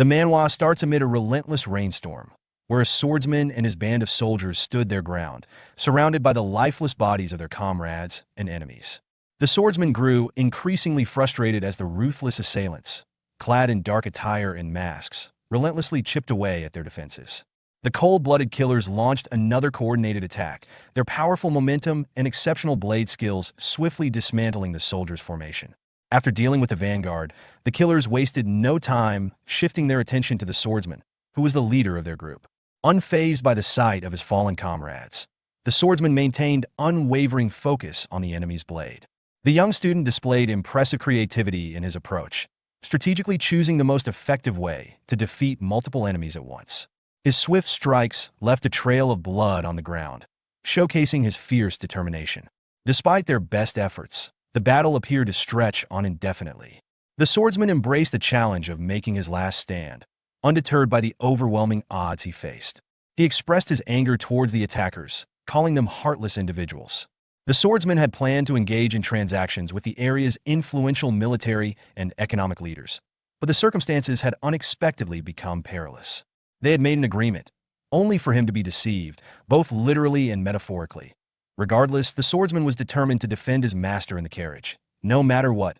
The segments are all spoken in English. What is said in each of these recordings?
The manhwa starts amid a relentless rainstorm, where a swordsman and his band of soldiers stood their ground, surrounded by the lifeless bodies of their comrades and enemies. The swordsman grew increasingly frustrated as the ruthless assailants, clad in dark attire and masks, relentlessly chipped away at their defenses. The cold-blooded killers launched another coordinated attack, their powerful momentum and exceptional blade skills swiftly dismantling the soldiers' formation. After dealing with the vanguard, the killers wasted no time shifting their attention to the swordsman, who was the leader of their group. Unfazed by the sight of his fallen comrades, the swordsman maintained unwavering focus on the enemy's blade. The young student displayed impressive creativity in his approach, strategically choosing the most effective way to defeat multiple enemies at once. His swift strikes left a trail of blood on the ground, showcasing his fierce determination. Despite their best efforts, the battle appeared to stretch on indefinitely. The swordsman embraced the challenge of making his last stand, undeterred by the overwhelming odds he faced. He expressed his anger towards the attackers, calling them heartless individuals. The swordsman had planned to engage in transactions with the area's influential military and economic leaders, but the circumstances had unexpectedly become perilous. They had made an agreement, only for him to be deceived, both literally and metaphorically. Regardless, the swordsman was determined to defend his master in the carriage, no matter what,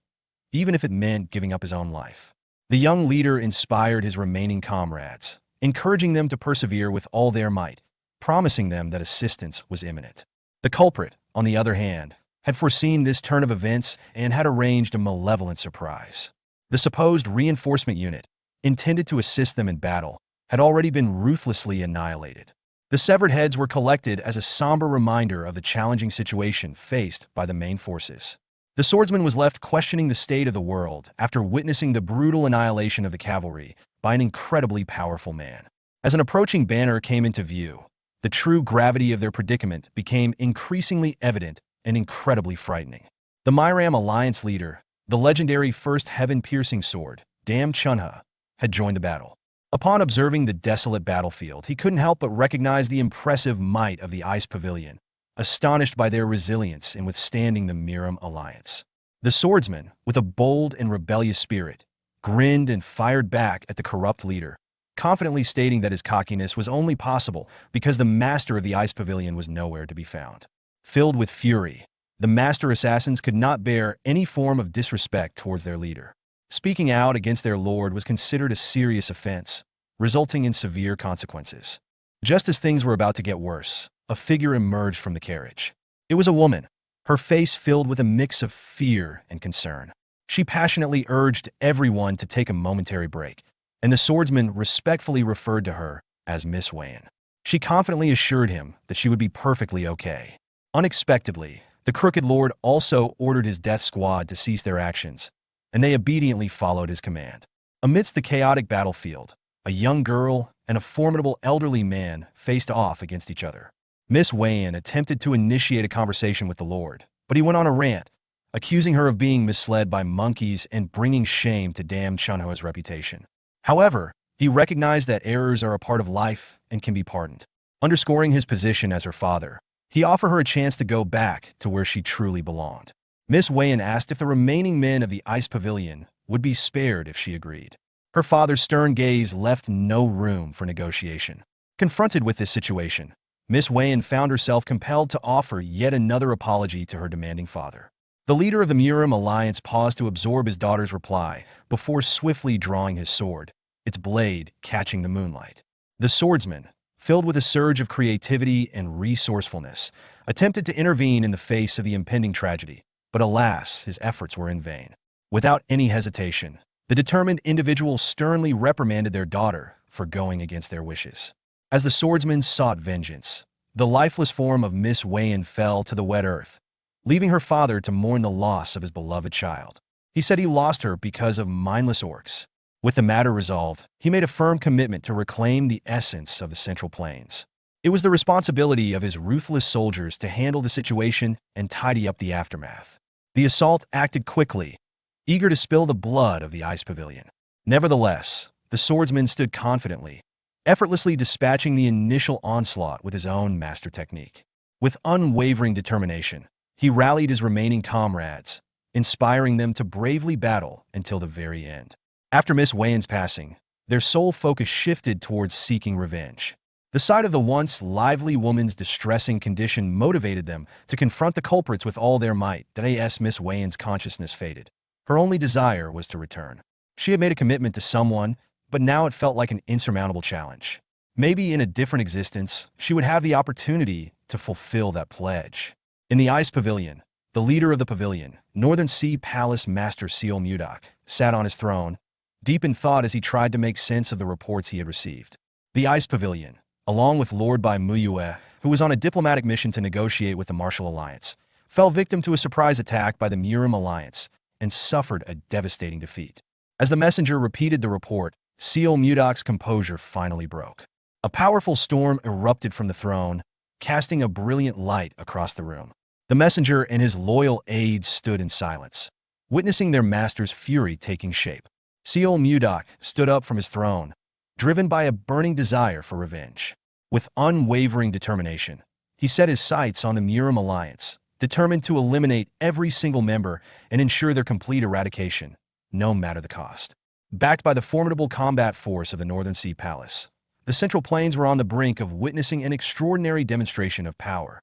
even if it meant giving up his own life. The young leader inspired his remaining comrades, encouraging them to persevere with all their might, promising them that assistance was imminent. The culprit, on the other hand, had foreseen this turn of events and had arranged a malevolent surprise. The supposed reinforcement unit, intended to assist them in battle, had already been ruthlessly annihilated. The severed heads were collected as a somber reminder of the challenging situation faced by the main forces. The swordsman was left questioning the state of the world after witnessing the brutal annihilation of the cavalry by an incredibly powerful man. As an approaching banner came into view, the true gravity of their predicament became increasingly evident and incredibly frightening. The Myram Alliance leader, the legendary first heaven-piercing sword, Dam Chunha, had joined the battle. Upon observing the desolate battlefield, he couldn't help but recognize the impressive might of the Ice Pavilion, astonished by their resilience in withstanding the Miram Alliance. The swordsman, with a bold and rebellious spirit, grinned and fired back at the corrupt leader, confidently stating that his cockiness was only possible because the master of the Ice Pavilion was nowhere to be found. Filled with fury, the master assassins could not bear any form of disrespect towards their leader. Speaking out against their lord was considered a serious offense, resulting in severe consequences. Just as things were about to get worse, a figure emerged from the carriage. It was a woman, her face filled with a mix of fear and concern. She passionately urged everyone to take a momentary break, and the swordsman respectfully referred to her as Miss Wayne. She confidently assured him that she would be perfectly okay. Unexpectedly, the Crooked Lord also ordered his death squad to cease their actions, and they obediently followed his command. Amidst the chaotic battlefield, a young girl and a formidable elderly man faced off against each other. Miss Wayne attempted to initiate a conversation with the Lord, but he went on a rant, accusing her of being misled by monkeys and bringing shame to Dam Chunho's reputation. However, he recognized that errors are a part of life and can be pardoned. Underscoring his position as her father, he offered her a chance to go back to where she truly belonged. Miss Wayne asked if the remaining men of the Ice Pavilion would be spared if she agreed. Her father's stern gaze left no room for negotiation. Confronted with this situation, Miss Wayne found herself compelled to offer yet another apology to her demanding father. The leader of the Miram Alliance paused to absorb his daughter's reply before swiftly drawing his sword, its blade catching the moonlight. The swordsman, filled with a surge of creativity and resourcefulness, attempted to intervene in the face of the impending tragedy. But alas, his efforts were in vain. Without any hesitation, the determined individual sternly reprimanded their daughter for going against their wishes. As the swordsman sought vengeance, the lifeless form of Miss Wayne fell to the wet earth, leaving her father to mourn the loss of his beloved child. He said he lost her because of mindless orcs. With the matter resolved, he made a firm commitment to reclaim the essence of the Central Plains. It was the responsibility of his ruthless soldiers to handle the situation and tidy up the aftermath. The assault acted quickly, eager to spill the blood of the Ice Pavilion. Nevertheless, the swordsman stood confidently, effortlessly dispatching the initial onslaught with his own master technique. With unwavering determination, he rallied his remaining comrades, inspiring them to bravely battle until the very end. After Miss Wayne's passing, Their sole focus shifted towards seeking revenge. The sight of the once lively woman's distressing condition motivated them to confront the culprits with all their might. As Miss Wayan's consciousness faded, her only desire was to return. She had made a commitment to someone, but now it felt like an insurmountable challenge. Maybe in a different existence, she would have the opportunity to fulfill that pledge. In the ice pavilion, the leader of the pavilion, Northern Sea Palace Master Seal Mudak, sat on his throne, deep in thought as he tried to make sense of the reports he had received. The ice pavilion, along with Lord Bai Muyue, who was on a diplomatic mission to negotiate with the Martial Alliance, fell victim to a surprise attack by the Murim Alliance and suffered a devastating defeat. As the messenger repeated the report, Seal Mudak's composure finally broke. A powerful storm erupted from the throne, casting a brilliant light across the room. The messenger and his loyal aides stood in silence, witnessing their master's fury taking shape. Seal Mudak stood up from his throne, driven by a burning desire for revenge. With unwavering determination, he set his sights on the Murim Alliance, determined to eliminate every single member and ensure their complete eradication, no matter the cost. Backed by the formidable combat force of the Northern Sea Palace, the Central Plains were on the brink of witnessing an extraordinary demonstration of power.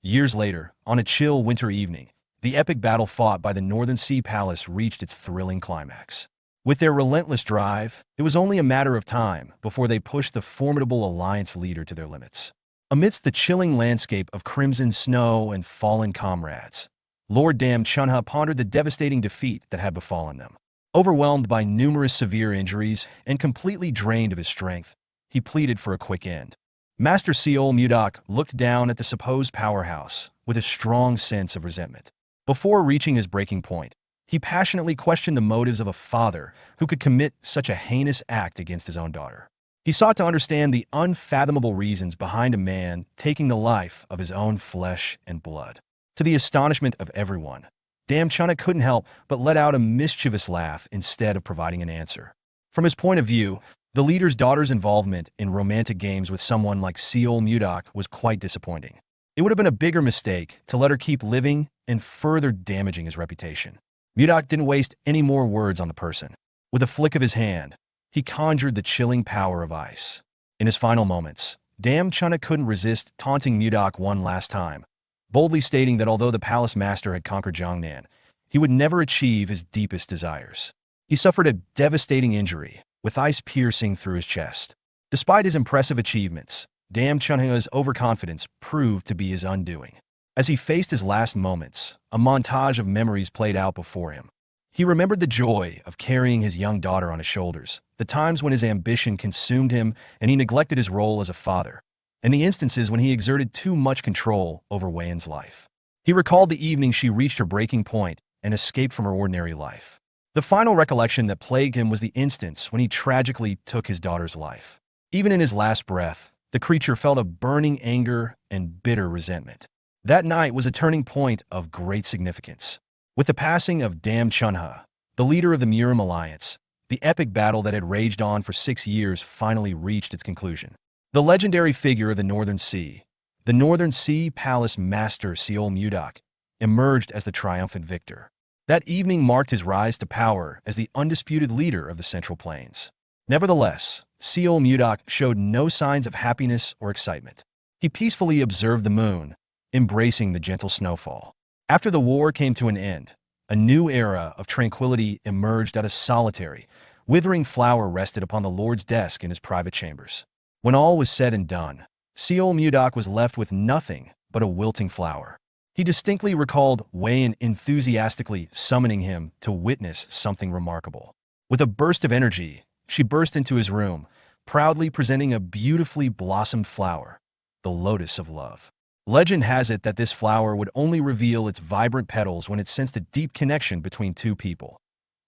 Years later, on a chill winter evening, the epic battle fought by the Northern Sea Palace reached its thrilling climax. With their relentless drive, it was only a matter of time before they pushed the formidable Alliance leader to their limits. Amidst the chilling landscape of crimson snow and fallen comrades, Lord Dam Chunha pondered the devastating defeat that had befallen them. Overwhelmed by numerous severe injuries and completely drained of his strength, he pleaded for a quick end. Master Seal Mudak looked down at the supposed powerhouse with a strong sense of resentment. Before reaching his breaking point, he passionately questioned the motives of a father who could commit such a heinous act against his own daughter. He sought to understand the unfathomable reasons behind a man taking the life of his own flesh and blood. To the astonishment of everyone, Dam Chunha couldn't help but let out a mischievous laugh instead of providing an answer. From his point of view, the leader's daughter's involvement in romantic games with someone like Seal Mudak was quite disappointing. It would have been a bigger mistake to let her keep living and further damaging his reputation. Mudak didn't waste any more words on the person. With a flick of his hand, he conjured the chilling power of ice. In his final moments, Dam Chunha couldn't resist taunting Mudak one last time, boldly stating that although the palace master had conquered Jiangnan, he would never achieve his deepest desires. He suffered a devastating injury, with ice piercing through his chest. Despite his impressive achievements, Dam Chunha's overconfidence proved to be his undoing. As he faced his last moments, a montage of memories played out before him. He remembered the joy of carrying his young daughter on his shoulders, the times when his ambition consumed him and he neglected his role as a father, and the instances when he exerted too much control over Wayan's life. He recalled the evening she reached her breaking point and escaped from her ordinary life. The final recollection that plagued him was the instance when he tragically took his daughter's life. Even in his last breath, the creature felt a burning anger and bitter resentment. That night was a turning point of great significance. With the passing of Dam Chunha, the leader of the Murim Alliance, the epic battle that had raged on for 6 years finally reached its conclusion. The legendary figure of the Northern Sea Palace Master Seal Mudak, emerged as the triumphant victor. That evening marked his rise to power as the undisputed leader of the Central Plains. Nevertheless, Seal Mudak showed no signs of happiness or excitement. He peacefully observed the moon, embracing the gentle snowfall. After the war came to an end, a new era of tranquility emerged at a solitary, withering flower rested upon the Lord's desk in his private chambers. When all was said and done, Seal Mudak was left with nothing but a wilting flower. He distinctly recalled Wayan enthusiastically summoning him to witness something remarkable. With a burst of energy, she burst into his room, proudly presenting a beautifully blossomed flower, the lotus of love. Legend has it that this flower would only reveal its vibrant petals when it sensed a deep connection between two people.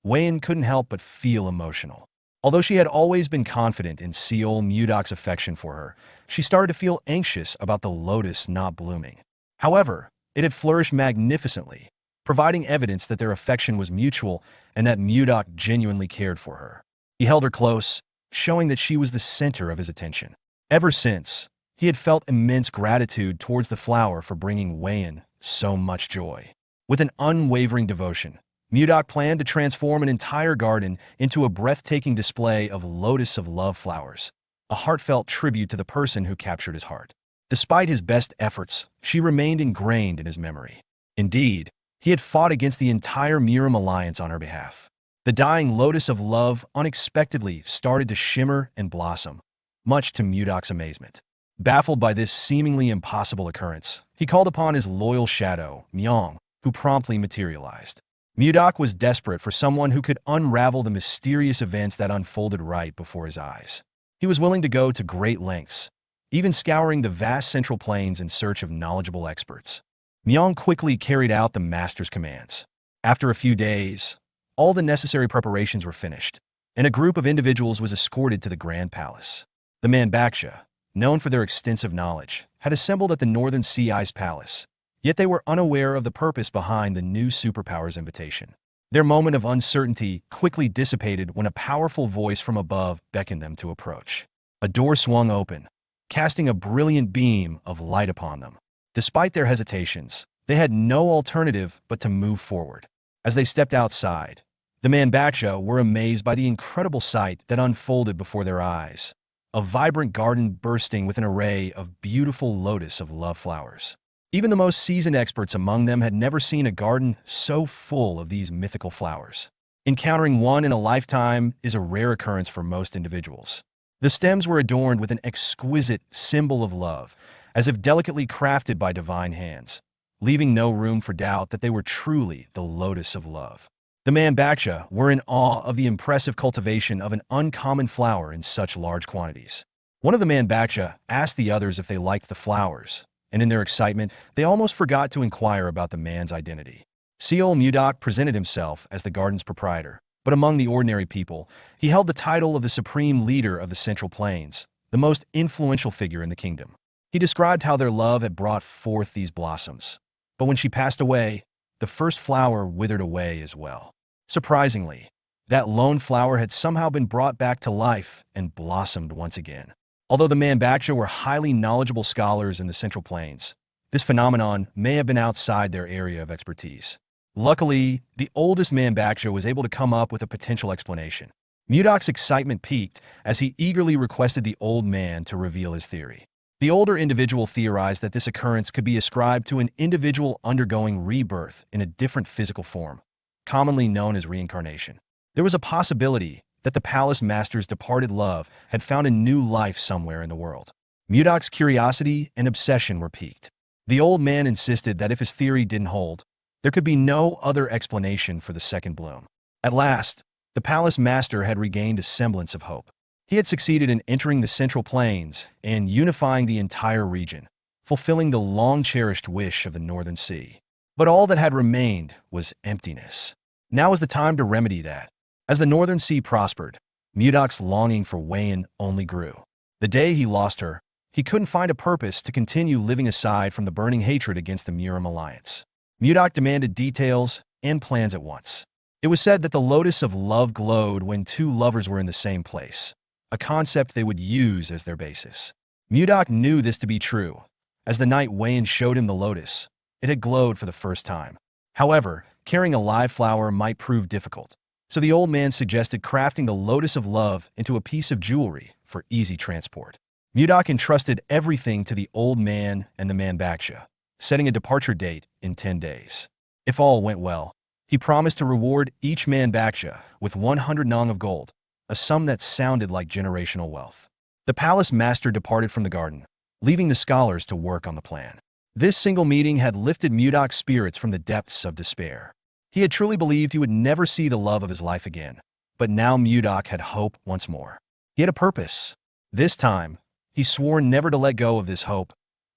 Wayan couldn't help but feel emotional. Although she had always been confident in Seal Mudak's affection for her, she started to feel anxious about the lotus not blooming. However, it had flourished magnificently, providing evidence that their affection was mutual and that Mudak genuinely cared for her. He held her close, showing that she was the center of his attention. Ever since, he had felt immense gratitude towards the flower for bringing Wayan so much joy. With an unwavering devotion, Mudok planned to transform an entire garden into a breathtaking display of lotus of love flowers, a heartfelt tribute to the person who captured his heart. Despite his best efforts, she remained ingrained in his memory. Indeed, he had fought against the entire Miram alliance on her behalf. The dying lotus of love unexpectedly started to shimmer and blossom, much to Mudok's amazement. Baffled by this seemingly impossible occurrence, he called upon his loyal shadow, Myong, who promptly materialized. Mudok was desperate for someone who could unravel the mysterious events that unfolded right before his eyes. He was willing to go to great lengths, even scouring the vast central plains in search of knowledgeable experts. Myong quickly carried out the master's commands. After a few days, all the necessary preparations were finished, and a group of individuals was escorted to the Grand Palace. The Manbaksha, known for their extensive knowledge, had assembled at the Northern Sea Ice Palace, yet they were unaware of the purpose behind the new superpower's invitation. Their moment of uncertainty quickly dissipated when a powerful voice from above beckoned them to approach. A door swung open, casting a brilliant beam of light upon them. Despite their hesitations, they had no alternative but to move forward. As they stepped outside, the Manbaksha were amazed by the incredible sight that unfolded before their eyes. A vibrant garden bursting with an array of beautiful lotus of love flowers. Even the most seasoned experts among them had never seen a garden so full of these mythical flowers. Encountering one in a lifetime is a rare occurrence for most individuals. The stems were adorned with an exquisite symbol of love, as if delicately crafted by divine hands, leaving no room for doubt that they were truly the lotus of love. The Manbaksha were in awe of the impressive cultivation of an uncommon flower in such large quantities. One of the Manbaksha asked the others if they liked the flowers, and in their excitement, they almost forgot to inquire about the man's identity. Seol Mudok presented himself as the garden's proprietor, but among the ordinary people, he held the title of the supreme leader of the Central Plains, the most influential figure in the kingdom. He described how their love had brought forth these blossoms, but when she passed away, the first flower withered away as well. Surprisingly, that lone flower had somehow been brought back to life and blossomed once again. Although the Manbaksha were highly knowledgeable scholars in the Central Plains, this phenomenon may have been outside their area of expertise. Luckily, the oldest Manbaksha was able to come up with a potential explanation. Mudok's excitement peaked as he eagerly requested the old man to reveal his theory. The older individual theorized that this occurrence could be ascribed to an individual undergoing rebirth in a different physical form, commonly known as reincarnation. There was a possibility that the palace master's departed love had found a new life somewhere in the world. Mudok's curiosity and obsession were piqued. The old man insisted that if his theory didn't hold, there could be no other explanation for the second bloom. At last, the palace master had regained a semblance of hope. He had succeeded in entering the Central Plains and unifying the entire region, fulfilling the long-cherished wish of the Northern Sea. But all that had remained was emptiness. Now was the time to remedy that. As the Northern Sea prospered, Mudok's longing for Wayan only grew. The day he lost her, he couldn't find a purpose to continue living aside from the burning hatred against the Miram alliance. Mudok demanded details and plans at once. It was said that the lotus of love glowed when two lovers were in the same place, a concept they would use as their basis. Mudok knew this to be true. As the night Wayan showed him the lotus, it had glowed for the first time. However, carrying a live flower might prove difficult, so the old man suggested crafting the lotus of love into a piece of jewelry for easy transport. Mudok entrusted everything to the old man and the Manbaksha, setting a departure date in 10 days. If all went well, he promised to reward each Manbaksha with 100 nong of gold, a sum that sounded like generational wealth. The palace master departed from the garden, leaving the scholars to work on the plan. This single meeting had lifted Mudok's spirits from the depths of despair. He had truly believed he would never see the love of his life again, but now Mudok had hope once more. He had a purpose. This time, he swore never to let go of this hope,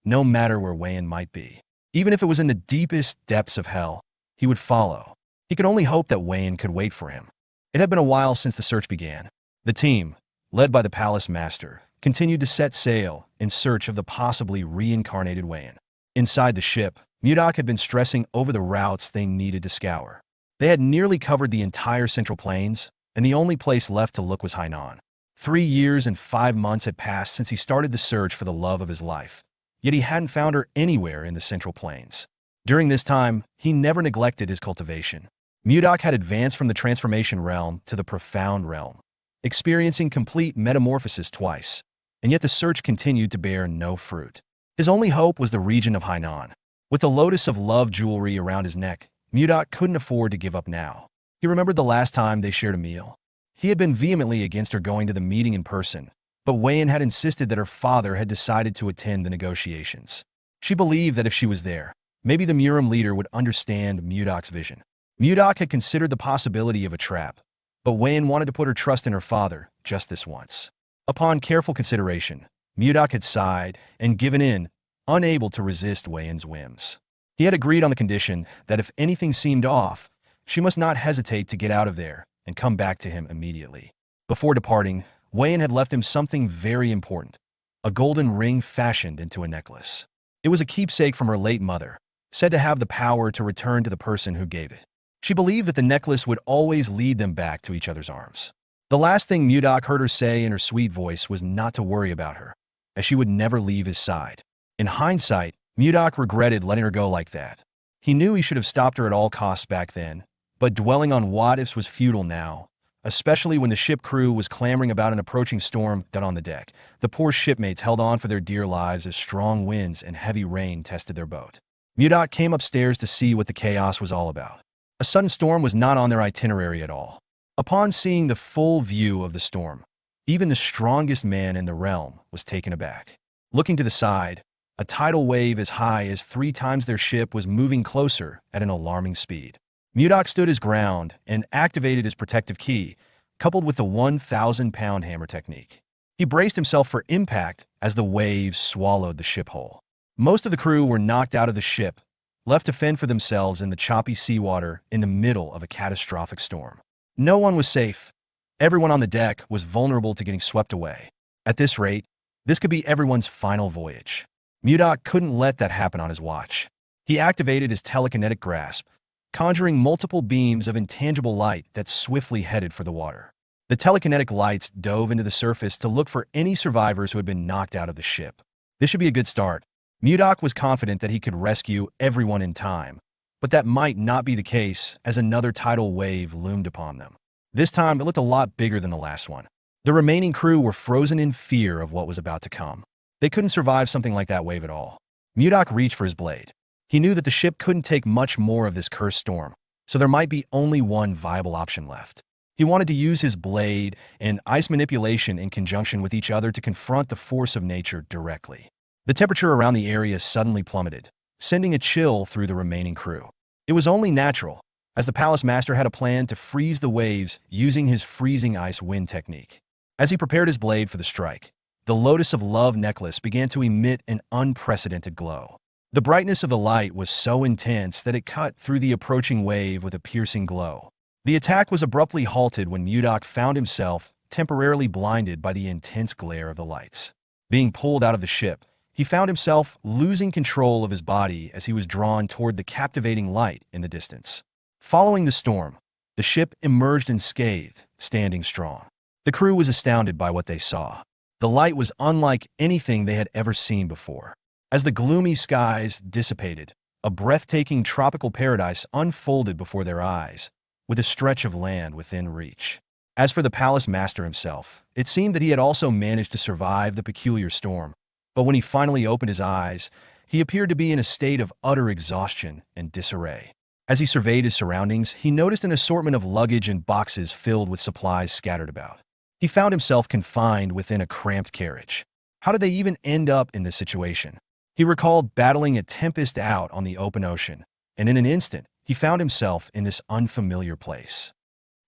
no matter where Wayan might be. Even if it was in the deepest depths of hell, he would follow. He could only hope that Wayan could wait for him. It had been a while since the search began. The team, led by the palace master, continued to set sail in search of the possibly reincarnated Wayan. Inside the ship, Mudok had been stressing over the routes they needed to scour. They had nearly covered the entire Central Plains, and the only place left to look was Hainan. 3 years and 5 months had passed since he started the search for the love of his life, yet he hadn't found her anywhere in the Central Plains. During this time, he never neglected his cultivation. Mudok had advanced from the transformation realm to the profound realm, experiencing complete metamorphosis twice, and yet the search continued to bear no fruit. His only hope was the region of Hainan. With the lotus of love jewelry around his neck, Mudok couldn't afford to give up now. He remembered the last time they shared a meal. He had been vehemently against her going to the meeting in person, but Wei had insisted that her father had decided to attend the negotiations. She believed that if she was there, maybe the Murim leader would understand Mudok's vision. Mudok had considered the possibility of a trap, but Wei wanted to put her trust in her father just this once. Upon careful consideration, Mudok had sighed and given in, unable to resist Wei's whims. He had agreed on the condition that if anything seemed off, she must not hesitate to get out of there and come back to him immediately. Before departing, Wei had left him something very important, a golden ring fashioned into a necklace. It was a keepsake from her late mother, said to have the power to return to the person who gave it. She believed that the necklace would always lead them back to each other's arms. The last thing Mudok heard her say in her sweet voice was not to worry about her, as she would never leave his side. In hindsight, Mudok regretted letting her go like that. He knew he should have stopped her at all costs back then, but dwelling on what-ifs was futile now, especially when the ship crew was clamoring about an approaching storm down on the deck. The poor shipmates held on for their dear lives as strong winds and heavy rain tested their boat. Mudok came upstairs to see what the chaos was all about. A sudden storm was not on their itinerary at all. Upon seeing the full view of the storm, even the strongest man in the realm was taken aback. Looking to the side, a tidal wave as high as 3 times their ship was moving closer at an alarming speed. Mudok stood his ground and activated his protective key, coupled with the 1,000-pound hammer technique. He braced himself for impact as the waves swallowed the ship whole. Most of the crew were knocked out of the ship, left to fend for themselves in the choppy seawater in the middle of a catastrophic storm. No one was safe. Everyone on the deck was vulnerable to getting swept away. At this rate, this could be everyone's final voyage. Mudok couldn't let that happen on his watch. He activated his telekinetic grasp, conjuring multiple beams of intangible light that swiftly headed for the water. The telekinetic lights dove into the surface to look for any survivors who had been knocked out of the ship. This should be a good start. Mudok was confident that he could rescue everyone in time, but that might not be the case as another tidal wave loomed upon them. This time, it looked a lot bigger than the last one. The remaining crew were frozen in fear of what was about to come. They couldn't survive something like that wave at all. Mudok reached for his blade. He knew that the ship couldn't take much more of this cursed storm, so there might be only one viable option left. He wanted to use his blade and ice manipulation in conjunction with each other to confront the force of nature directly. The temperature around the area suddenly plummeted, sending a chill through the remaining crew. It was only natural, as the Palace Master had a plan to freeze the waves using his freezing ice wind technique. As he prepared his blade for the strike, the Lotus of Love necklace began to emit an unprecedented glow. The brightness of the light was so intense that it cut through the approaching wave with a piercing glow. The attack was abruptly halted when Mudok found himself temporarily blinded by the intense glare of the lights. Being pulled out of the ship, he found himself losing control of his body as he was drawn toward the captivating light in the distance. Following the storm, the ship emerged unscathed, standing strong. The crew was astounded by what they saw. The light was unlike anything they had ever seen before. As the gloomy skies dissipated, a breathtaking tropical paradise unfolded before their eyes, with a stretch of land within reach. As for the Palace Master himself, it seemed that he had also managed to survive the peculiar storm, but when he finally opened his eyes, he appeared to be in a state of utter exhaustion and disarray. As he surveyed his surroundings, he noticed an assortment of luggage and boxes filled with supplies scattered about. He found himself confined within a cramped carriage. How did they even end up in this situation? He recalled battling a tempest out on the open ocean, and in an instant, he found himself in this unfamiliar place.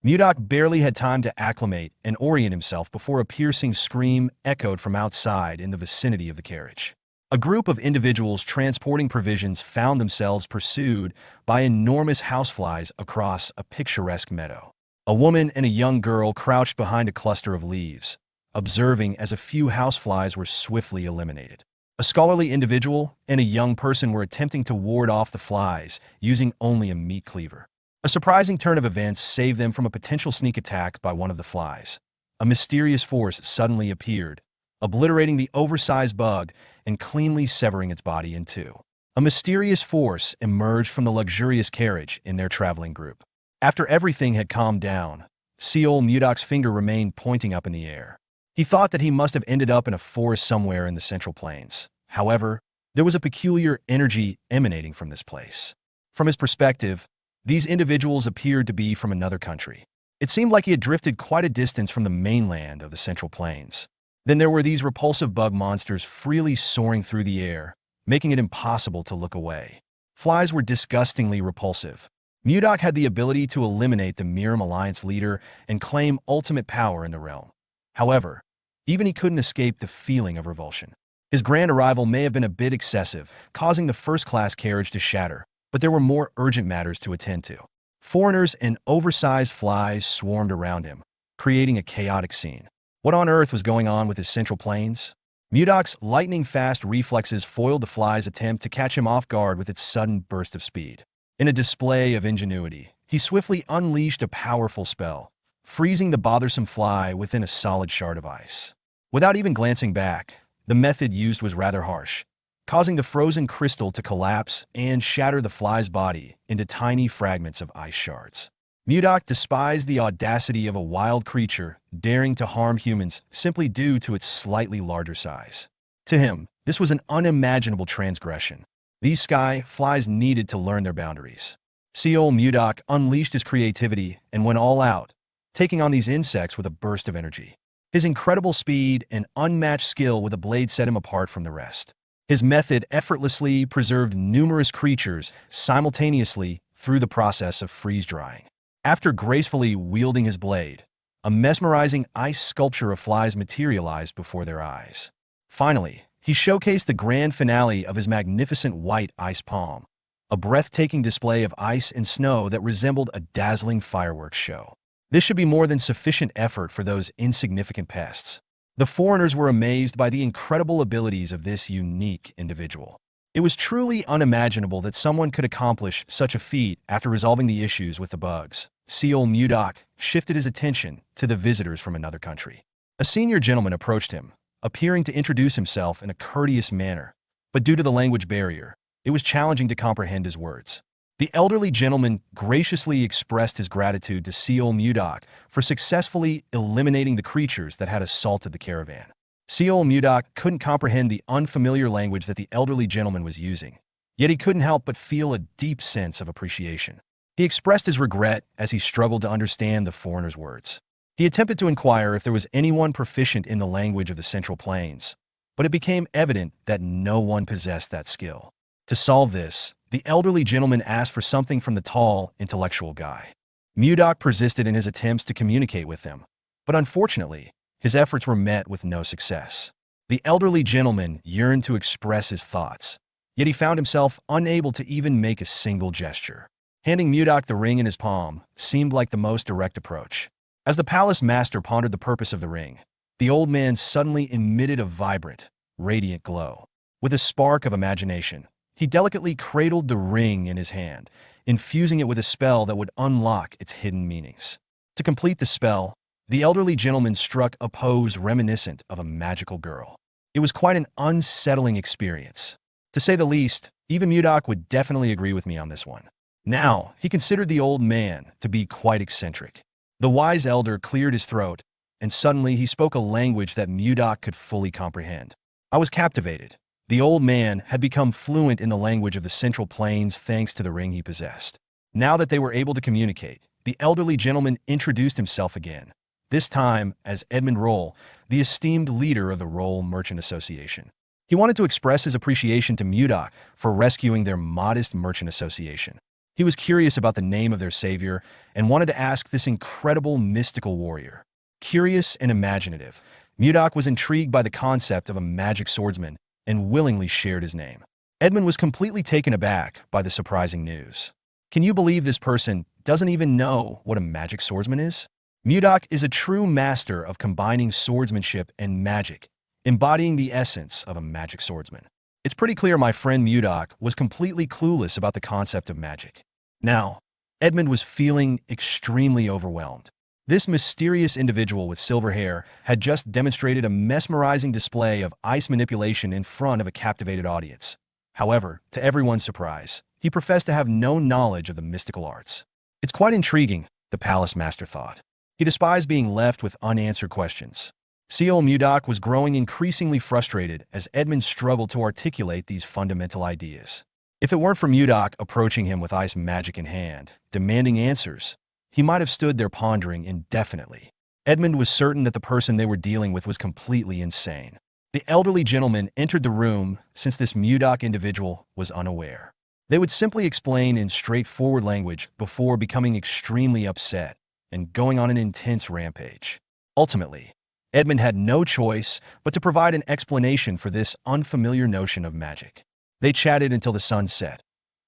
Mudok barely had time to acclimate and orient himself before a piercing scream echoed from outside in the vicinity of the carriage. A group of individuals transporting provisions found themselves pursued by enormous houseflies across a picturesque meadow. A woman and a young girl crouched behind a cluster of leaves, observing as a few houseflies were swiftly eliminated. A scholarly individual and a young person were attempting to ward off the flies using only a meat cleaver. A surprising turn of events saved them from a potential sneak attack by one of the flies. A mysterious force suddenly appeared, obliterating the oversized bug and cleanly severing its body in two. A mysterious force emerged from the luxurious carriage in their traveling group. After everything had calmed down, Seol Mudok's finger remained pointing up in the air. He thought that he must have ended up in a forest somewhere in the Central Plains. However, there was a peculiar energy emanating from this place. From his perspective, these individuals appeared to be from another country. It seemed like he had drifted quite a distance from the mainland of the Central Plains. Then there were these repulsive bug monsters freely soaring through the air, making it impossible to look away. Flies were disgustingly repulsive. Mudok had the ability to eliminate the Miram Alliance leader and claim ultimate power in the realm. However, even he couldn't escape the feeling of revulsion. His grand arrival may have been a bit excessive, causing the first-class carriage to shatter, but there were more urgent matters to attend to. Foreigners and oversized flies swarmed around him, creating a chaotic scene. What on earth was going on with his Central Plains? Mudok's lightning-fast reflexes foiled the fly's attempt to catch him off guard with its sudden burst of speed. In a display of ingenuity, he swiftly unleashed a powerful spell, freezing the bothersome fly within a solid shard of ice. Without even glancing back, the method used was rather harsh, causing the frozen crystal to collapse and shatter the fly's body into tiny fragments of ice shards. Mudok despised the audacity of a wild creature daring to harm humans simply due to its slightly larger size. To him, this was an unimaginable transgression. These sky flies needed to learn their boundaries. Seol Mudok unleashed his creativity and went all out, taking on these insects with a burst of energy. His incredible speed and unmatched skill with a blade set him apart from the rest. His method effortlessly preserved numerous creatures simultaneously through the process of freeze-drying. After gracefully wielding his blade, a mesmerizing ice sculpture of flies materialized before their eyes. Finally, he showcased the grand finale of his magnificent white ice palm, a breathtaking display of ice and snow that resembled a dazzling fireworks show. This should be more than sufficient effort for those insignificant pests. The foreigners were amazed by the incredible abilities of this unique individual. It was truly unimaginable that someone could accomplish such a feat after resolving the issues with the bugs. Seol Mudok shifted his attention to the visitors from another country. A senior gentleman approached him, appearing to introduce himself in a courteous manner, but due to the language barrier, it was challenging to comprehend his words. The elderly gentleman graciously expressed his gratitude to Seol Mudok for successfully eliminating the creatures that had assaulted the caravan. Seol Mudok couldn't comprehend the unfamiliar language that the elderly gentleman was using, yet he couldn't help but feel a deep sense of appreciation. He expressed his regret as he struggled to understand the foreigner's words. He attempted to inquire if there was anyone proficient in the language of the Central Plains, but it became evident that no one possessed that skill. To solve this, the elderly gentleman asked for something from the tall, intellectual guy. Mudok persisted in his attempts to communicate with him, but unfortunately, his efforts were met with no success. The elderly gentleman yearned to express his thoughts, yet he found himself unable to even make a single gesture. Handing Mudok the ring in his palm seemed like the most direct approach. As the palace master pondered the purpose of the ring, the old man suddenly emitted a vibrant, radiant glow. With a spark of imagination, he delicately cradled the ring in his hand, infusing it with a spell that would unlock its hidden meanings. To complete the spell, the elderly gentleman struck a pose reminiscent of a magical girl. It was quite an unsettling experience. To say the least, even Mudok would definitely agree with me on this one. Now, he considered the old man to be quite eccentric. The wise elder cleared his throat, and suddenly he spoke a language that Mudok could fully comprehend. I was captivated. The old man had become fluent in the language of the Central Plains thanks to the ring he possessed. Now that they were able to communicate, the elderly gentleman introduced himself again, this time as Edmund Roll, the esteemed leader of the Roll Merchant Association. He wanted to express his appreciation to Mudok for rescuing their modest merchant association. He was curious about the name of their savior and wanted to ask this incredible mystical warrior. Curious and imaginative, Mudok was intrigued by the concept of a magic swordsman and willingly shared his name. Edmund was completely taken aback by the surprising news. Can you believe this person doesn't even know what a magic swordsman is? Mudok is a true master of combining swordsmanship and magic, embodying the essence of a magic swordsman. It's pretty clear my friend Mudok was completely clueless about the concept of magic. Now, Edmund was feeling extremely overwhelmed. This mysterious individual with silver hair had just demonstrated a mesmerizing display of ice manipulation in front of a captivated audience. However, to everyone's surprise, he professed to have no knowledge of the mystical arts. It's quite intriguing, the palace master thought. He despised being left with unanswered questions. Seol Mudak was growing increasingly frustrated as Edmund struggled to articulate these fundamental ideas. If it weren't for Mudak approaching him with ice magic in hand, demanding answers, he might have stood there pondering indefinitely. Edmund was certain that the person they were dealing with was completely insane. The elderly gentleman entered the room since this Mudak individual was unaware. They would simply explain in straightforward language before becoming extremely upset and going on an intense rampage. Ultimately, Edmund had no choice but to provide an explanation for this unfamiliar notion of magic. They chatted until the sun set.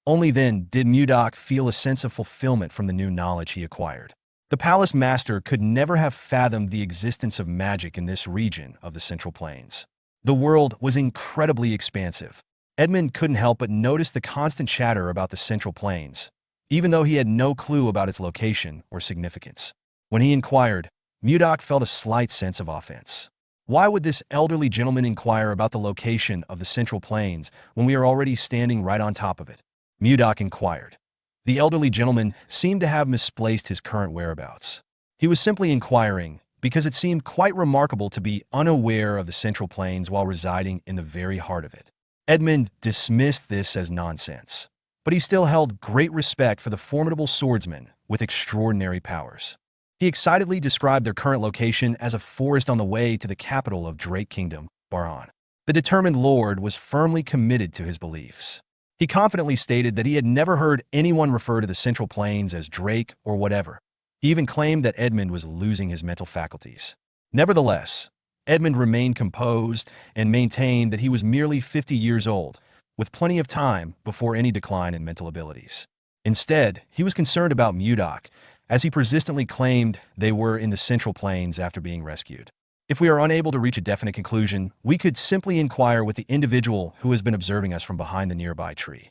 Only then did Mudak feel a sense of fulfillment from the new knowledge he acquired. The palace master could never have fathomed the existence of magic in this region of the Central Plains. The world was incredibly expansive. Edmund couldn't help but notice the constant chatter about the Central Plains, even though he had no clue about its location or significance. When he inquired, Mudak felt a slight sense of offense. Why would this elderly gentleman inquire about the location of the Central Plains when we are already standing right on top of it? Mudak inquired. The elderly gentleman seemed to have misplaced his current whereabouts. He was simply inquiring because it seemed quite remarkable to be unaware of the Central Plains while residing in the very heart of it. Edmund dismissed this as nonsense, but he still held great respect for the formidable swordsman with extraordinary powers. He excitedly described their current location as a forest on the way to the capital of Drake Kingdom, Barhan. The determined lord was firmly committed to his beliefs. He confidently stated that he had never heard anyone refer to the Central Plains as Drake or whatever. He even claimed that Edmund was losing his mental faculties. Nevertheless, Edmund remained composed and maintained that he was merely 50 years old, with plenty of time before any decline in mental abilities. Instead, he was concerned about Mudak, as he persistently claimed they were in the Central Plains after being rescued. If we are unable to reach a definite conclusion, we could simply inquire with the individual who has been observing us from behind the nearby tree.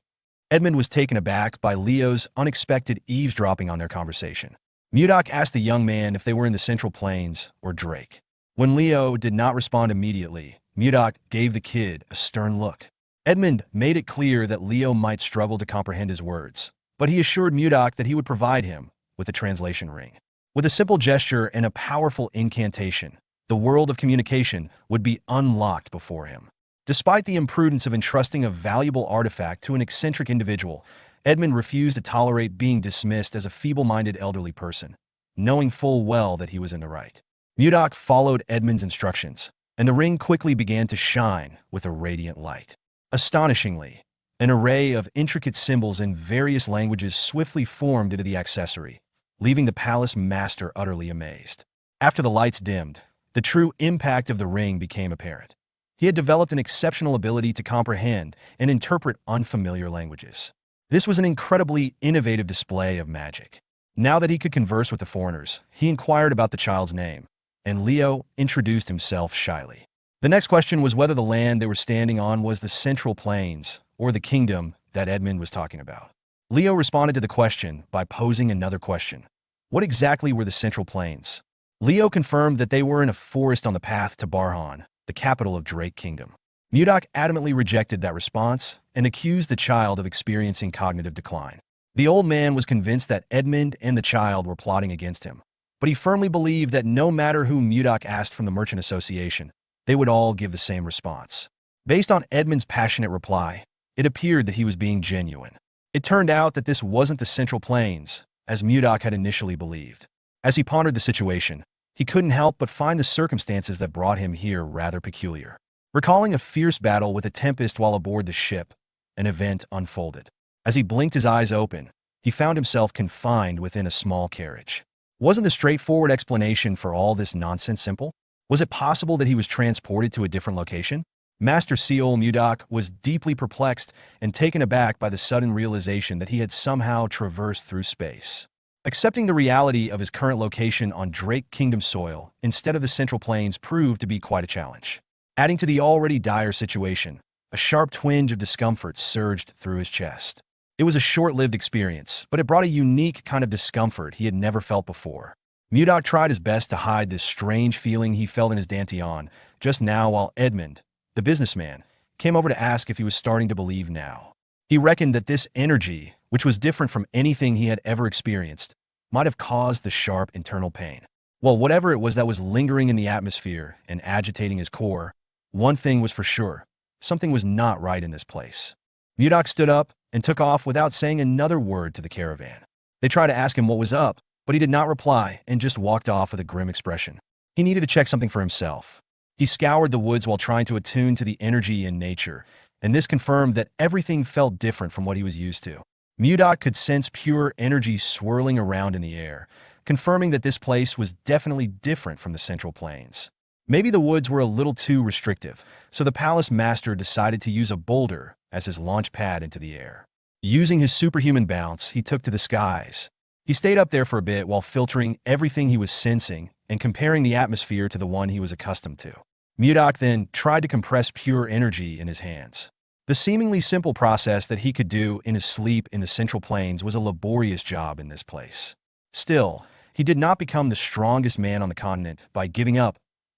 Edmund was taken aback by Leo's unexpected eavesdropping on their conversation. Mudak asked the young man if they were in the Central Plains or Drake. When Leo did not respond immediately, Mudak gave the kid a stern look. Edmund made it clear that Leo might struggle to comprehend his words, but he assured Mudak that he would provide him with a translation ring. With a simple gesture and a powerful incantation, the world of communication would be unlocked before him. Despite the imprudence of entrusting a valuable artifact to an eccentric individual, Edmund refused to tolerate being dismissed as a feeble-minded elderly person, knowing full well that he was in the right. Mudak followed Edmund's instructions, and the ring quickly began to shine with a radiant light. Astonishingly, an array of intricate symbols in various languages swiftly formed into the accessory, leaving the palace master utterly amazed. After the lights dimmed, the true impact of the ring became apparent. He had developed an exceptional ability to comprehend and interpret unfamiliar languages. This was an incredibly innovative display of magic. Now that he could converse with the foreigners, he inquired about the child's name, and Leo introduced himself shyly. The next question was whether the land they were standing on was the Central Plains, or the kingdom that Edmund was talking about. Leo responded to the question by posing another question. What exactly were the Central Plains? Leo confirmed that they were in a forest on the path to Barhan, the capital of Drake Kingdom. Mudak adamantly rejected that response and accused the child of experiencing cognitive decline. The old man was convinced that Edmund and the child were plotting against him, but he firmly believed that no matter who Mudak asked from the Merchant Association, they would all give the same response. Based on Edmund's passionate reply, it appeared that he was being genuine. It turned out that this wasn't the Central Plains, as Mudak had initially believed. As he pondered the situation, he couldn't help but find the circumstances that brought him here rather peculiar. Recalling a fierce battle with a tempest while aboard the ship, an event unfolded. As he blinked his eyes open, he found himself confined within a small carriage. Wasn't the straightforward explanation for all this nonsense simple? Was it possible that he was transported to a different location? Master Seol Mudak was deeply perplexed and taken aback by the sudden realization that he had somehow traversed through space. Accepting the reality of his current location on Drake Kingdom soil instead of the Central Plains proved to be quite a challenge. Adding to the already dire situation, a sharp twinge of discomfort surged through his chest. It was a short-lived experience, but it brought a unique kind of discomfort he had never felt before. Mudak tried his best to hide this strange feeling he felt in his dantian just now while Edmund, the businessman, came over to ask if he was starting to believe now. He reckoned that this energy which was different from anything he had ever experienced, might have caused the sharp internal pain. Well, whatever it was that was lingering in the atmosphere and agitating his core, one thing was for sure: something was not right in this place. Mudok stood up and took off without saying another word to the caravan. They tried to ask him what was up, but he did not reply and just walked off with a grim expression. He needed to check something for himself. He scoured the woods while trying to attune to the energy in nature, and this confirmed that everything felt different from what he was used to. Mudok could sense pure energy swirling around in the air, confirming that this place was definitely different from the Central Plains. Maybe the woods were a little too restrictive, so the palace master decided to use a boulder as his launch pad into the air. Using his superhuman bounce, he took to the skies. He stayed up there for a bit while filtering everything he was sensing and comparing the atmosphere to the one he was accustomed to. Mudok then tried to compress pure energy in his hands. The seemingly simple process that he could do in his sleep in the Central Plains was a laborious job in this place. Still, he did not become the strongest man on the continent by giving up,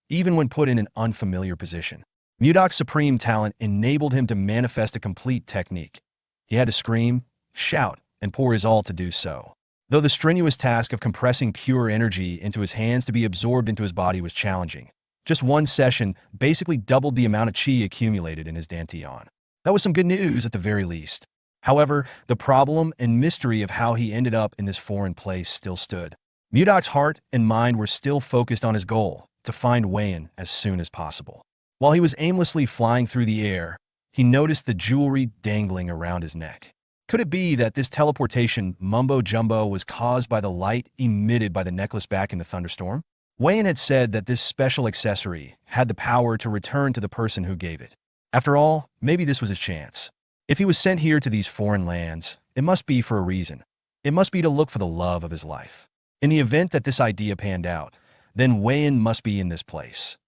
even when put in an unfamiliar position. Mudok's supreme talent enabled him to manifest a complete technique. He had to scream, shout, and pour his all to do so. Though the strenuous task of compressing pure energy into his hands to be absorbed into his body was challenging, just one session basically doubled the amount of chi accumulated in his dantian. That was some good news at the very least. However, the problem and mystery of how he ended up in this foreign place still stood. Mudok's heart and mind were still focused on his goal, to find Wayan as soon as possible. While he was aimlessly flying through the air, he noticed the jewelry dangling around his neck. Could it be that this teleportation mumbo-jumbo was caused by the light emitted by the necklace back in the thunderstorm? Wayan had said that this special accessory had the power to return to the person who gave it. After all, maybe this was his chance. If he was sent here to these foreign lands, it must be for a reason. It must be to look for the love of his life. In the event that this idea panned out, then Wayan must be in this place.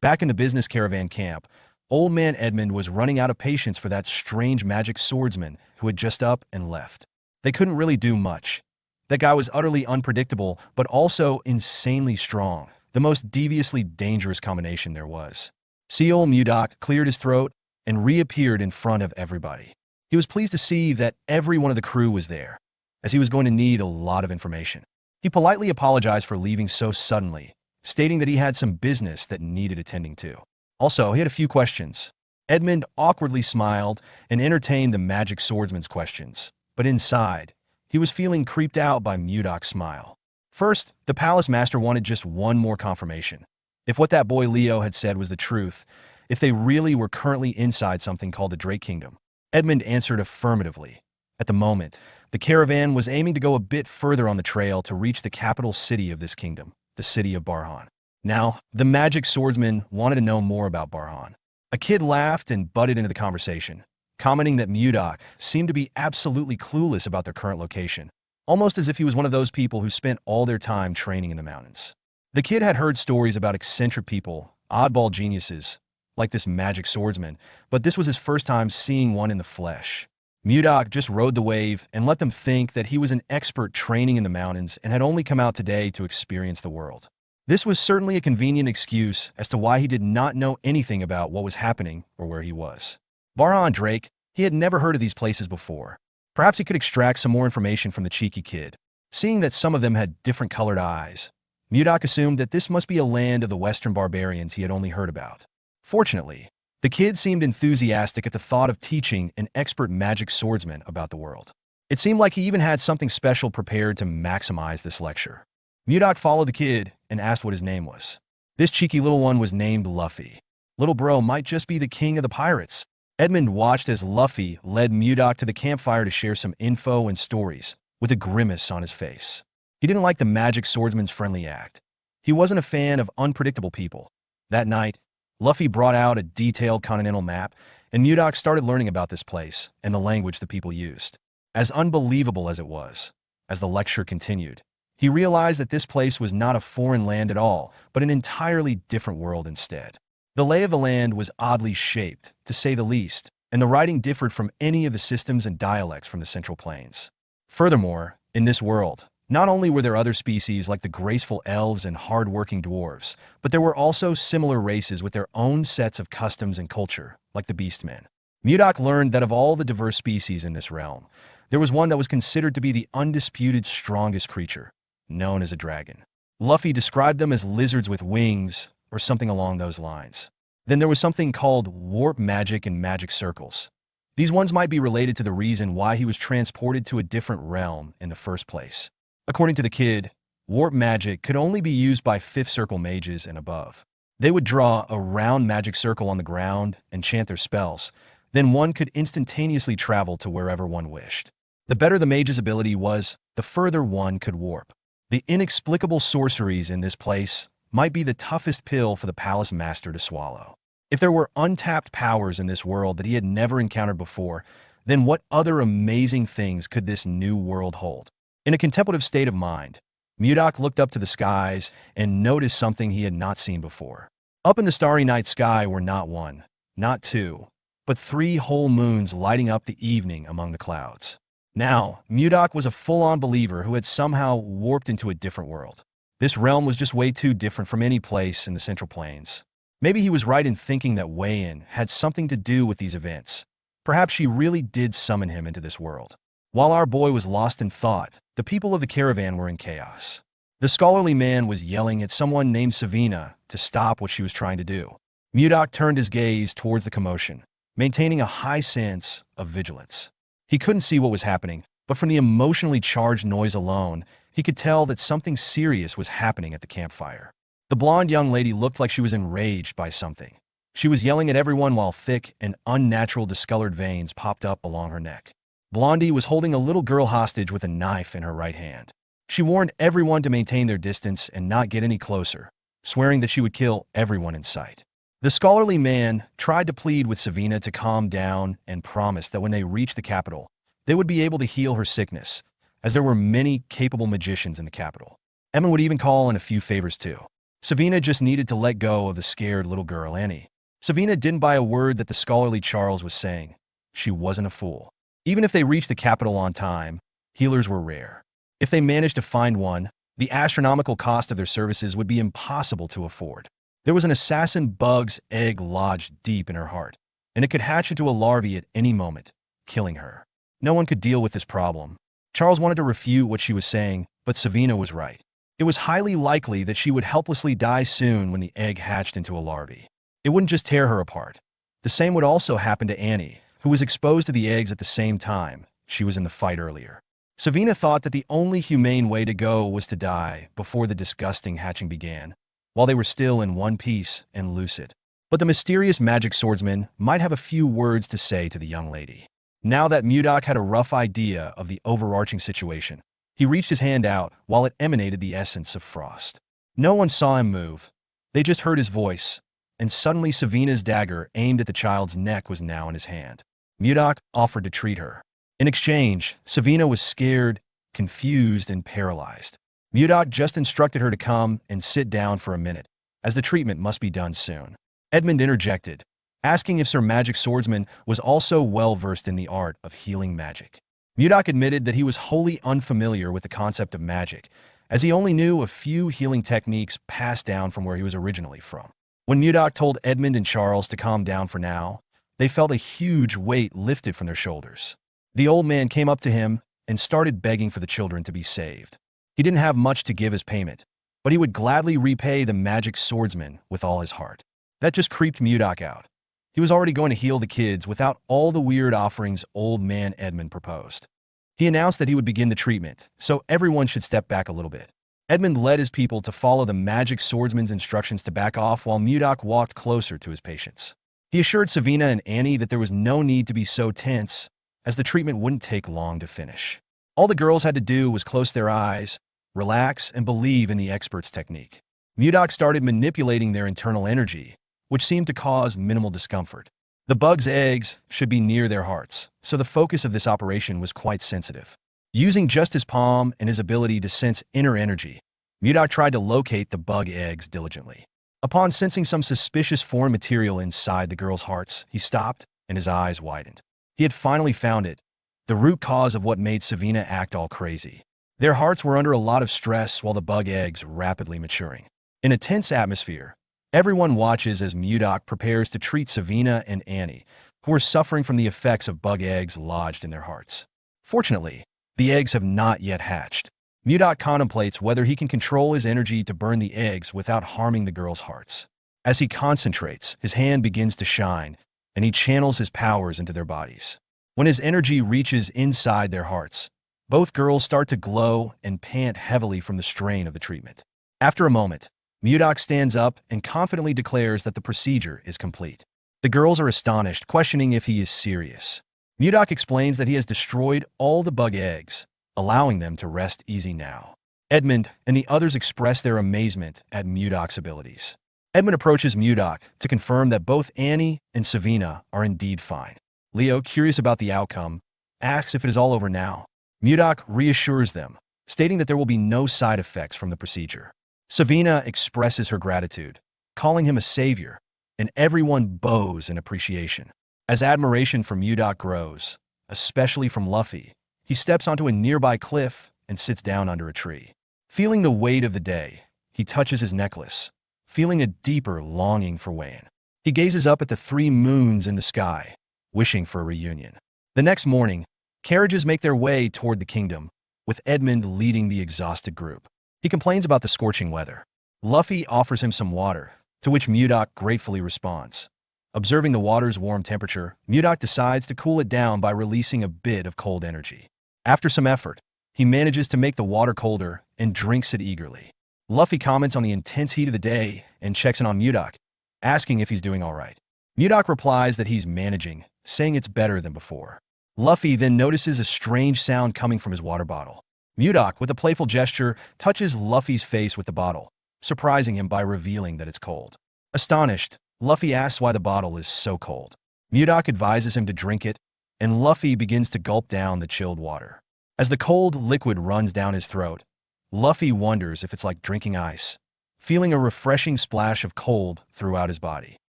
Back in the business caravan camp, Old Man Edmund was running out of patience for that strange magic swordsman who had just up and left. They couldn't really do much. That guy was utterly unpredictable, but also insanely strong, the most deviously dangerous combination there was. Old Mudok cleared his throat and reappeared in front of everybody. He was pleased to see that every one of the crew was there, as he was going to need a lot of information. He politely apologized for leaving so suddenly, stating that he had some business that needed attending to. Also, he had a few questions. Edmund awkwardly smiled and entertained the magic swordsman's questions, but inside, he was feeling creeped out by Mudok's smile. First, the palace master wanted just one more confirmation. If what that boy Leo had said was the truth, if they really were currently inside something called the Drake Kingdom. Edmund answered affirmatively. At the moment, the caravan was aiming to go a bit further on the trail to reach the capital city of this kingdom, the city of Barhan. Now, the magic swordsman wanted to know more about Barhan. A kid laughed and butted into the conversation, commenting that Mudok seemed to be absolutely clueless about their current location, almost as if he was one of those people who spent all their time training in the mountains. The kid had heard stories about eccentric people, oddball geniuses, like this magic swordsman, but this was his first time seeing one in the flesh. Mudok just rode the wave and let them think that he was an expert training in the mountains and had only come out today to experience the world. This was certainly a convenient excuse as to why he did not know anything about what was happening or where he was. Barhan Drake, he had never heard of these places before. Perhaps he could extract some more information from the cheeky kid. Seeing that some of them had different colored eyes, Mudok assumed that this must be a land of the Western barbarians he had only heard about. Fortunately, the kid seemed enthusiastic at the thought of teaching an expert magic swordsman about the world. It seemed like he even had something special prepared to maximize this lecture. Mudok followed the kid and asked what his name was. This cheeky little one was named Luffy. Little bro might just be the king of the pirates. Edmund watched as Luffy led Mudok to the campfire to share some info and stories, with a grimace on his face. He didn't like the magic swordsman's friendly act. He wasn't a fan of unpredictable people. That night, Luffy brought out a detailed continental map, and Mudok started learning about this place and the language the people used. As unbelievable as it was, as the lecture continued, he realized that this place was not a foreign land at all, but an entirely different world instead. The lay of the land was oddly shaped, to say the least, and the writing differed from any of the systems and dialects from the Central Plains. Furthermore, in this world, not only were there other species like the graceful elves and hard-working dwarves, but there were also similar races with their own sets of customs and culture, like the beastmen. Mudok learned that of all the diverse species in this realm, there was one that was considered to be the undisputed strongest creature, known as a dragon. Luffy described them as lizards with wings, or something along those lines. Then there was something called warp magic and magic circles. These ones might be related to the reason why he was transported to a different realm in the first place. According to the kid, warp magic could only be used by fifth circle mages and above. They would draw a round magic circle on the ground and chant their spells. Then one could instantaneously travel to wherever one wished. The better the mage's ability was, the further one could warp. The inexplicable sorceries in this place might be the toughest pill for the palace master to swallow. If there were untapped powers in this world that he had never encountered before, then what other amazing things could this new world hold? In a contemplative state of mind, Mudok looked up to the skies and noticed something he had not seen before. Up in the starry night sky were not one, not two, but 3 whole moons lighting up the evening among the clouds. Now, Mudok was a full-on believer who had somehow warped into a different world. This realm was just way too different from any place in the Central Plains. Maybe he was right in thinking that Wei-In had something to do with these events. Perhaps she really did summon him into this world. While our boy was lost in thought, the people of the caravan were in chaos. The scholarly man was yelling at someone named Savina to stop what she was trying to do. Mudok turned his gaze towards the commotion, maintaining a high sense of vigilance. He couldn't see what was happening, but from the emotionally charged noise alone, he could tell that something serious was happening at the campfire. The blonde young lady looked like she was enraged by something. She was yelling at everyone while thick and unnatural discolored veins popped up along her neck. Blondie was holding a little girl hostage with a knife in her right hand. She warned everyone to maintain their distance and not get any closer, swearing that she would kill everyone in sight. The scholarly man tried to plead with Savina to calm down and promised that when they reached the capital, they would be able to heal her sickness, as there were many capable magicians in the capital. Emma would even call in a few favors too. Savina just needed to let go of the scared little girl Annie. Savina didn't buy a word that the scholarly Charles was saying. She wasn't a fool. Even if they reached the capital on time, healers were rare. If they managed to find one, the astronomical cost of their services would be impossible to afford. There was an assassin bug's egg lodged deep in her heart, and it could hatch into a larvae at any moment, killing her. No one could deal with this problem. Charles wanted to refute what she was saying, but Savina was right. It was highly likely that she would helplessly die soon when the egg hatched into a larvae. It wouldn't just tear her apart. The same would also happen to Annie, who was exposed to the eggs at the same time. She was in the fight earlier. Savina thought that the only humane way to go was to die before the disgusting hatching began, while they were still in one piece and lucid. But the mysterious magic swordsman might have a few words to say to the young lady. Now that Mudok had a rough idea of the overarching situation, he reached his hand out while it emanated the essence of frost. No one saw him move. They just heard his voice, and suddenly Savina's dagger aimed at the child's neck was now in his hand. Mudok offered to treat her. In exchange, Savina was scared, confused, and paralyzed. Mudok just instructed her to come and sit down for a minute, as the treatment must be done soon. Edmund interjected, asking if Sir Magic Swordsman was also well-versed in the art of healing magic. Mudok admitted that he was wholly unfamiliar with the concept of magic, as he only knew a few healing techniques passed down from where he was originally from. When Mudok told Edmund and Charles to calm down for now, they felt a huge weight lifted from their shoulders. The old man came up to him and started begging for the children to be saved. He didn't have much to give as payment, but he would gladly repay the magic swordsman with all his heart. That just creeped Mudok out. He was already going to heal the kids without all the weird offerings old man Edmund proposed. He announced that he would begin the treatment, so everyone should step back a little bit. Edmund led his people to follow the magic swordsman's instructions to back off while Mudok walked closer to his patients. He assured Savina and Annie that there was no need to be so tense, as the treatment wouldn't take long to finish. All the girls had to do was close their eyes, relax, and believe in the expert's technique. Mudok started manipulating their internal energy, which seemed to cause minimal discomfort. The bug's eggs should be near their hearts, so the focus of this operation was quite sensitive. Using just his palm and his ability to sense inner energy, Mudok tried to locate the bug eggs diligently. Upon sensing some suspicious foreign material inside the girls' hearts, he stopped and his eyes widened. He had finally found it, the root cause of what made Savina act all crazy. Their hearts were under a lot of stress while the bug eggs rapidly maturing. In a tense atmosphere, everyone watches as Mudok prepares to treat Savina and Annie, who are suffering from the effects of bug eggs lodged in their hearts. Fortunately, the eggs have not yet hatched. Mudok contemplates whether he can control his energy to burn the eggs without harming the girls' hearts. As he concentrates, his hand begins to shine, and he channels his powers into their bodies. When his energy reaches inside their hearts, both girls start to glow and pant heavily from the strain of the treatment. After a moment, Mudok stands up and confidently declares that the procedure is complete. The girls are astonished, questioning if he is serious. Mudok explains that he has destroyed all the bug eggs, allowing them to rest easy now. Edmund and the others express their amazement at Mudok's abilities. Edmund approaches Mudok to confirm that both Annie and Savina are indeed fine. Leo, curious about the outcome, asks if it is all over now. Mudok reassures them, stating that there will be no side effects from the procedure. Savina expresses her gratitude, calling him a savior, and everyone bows in appreciation. As admiration for Mudok grows, especially from Luffy, he steps onto a nearby cliff and sits down under a tree. Feeling the weight of the day, he touches his necklace, feeling a deeper longing for Wayne. He gazes up at the 3 moons in the sky, wishing for a reunion. The next morning, carriages make their way toward the kingdom, with Edmund leading the exhausted group. He complains about the scorching weather. Luffy offers him some water, to which Mudok gratefully responds. Observing the water's warm temperature, Mudok decides to cool it down by releasing a bit of cold energy. After some effort, he manages to make the water colder and drinks it eagerly. Luffy comments on the intense heat of the day and checks in on Mudok, asking if he's doing all right. Mudok replies that he's managing, saying it's better than before. Luffy then notices a strange sound coming from his water bottle. Mudok, with a playful gesture, touches Luffy's face with the bottle, surprising him by revealing that it's cold. Astonished, Luffy asks why the bottle is so cold. Mudok advises him to drink it, and Luffy begins to gulp down the chilled water. As the cold liquid runs down his throat, Luffy wonders if it's like drinking ice, feeling a refreshing splash of cold throughout his body.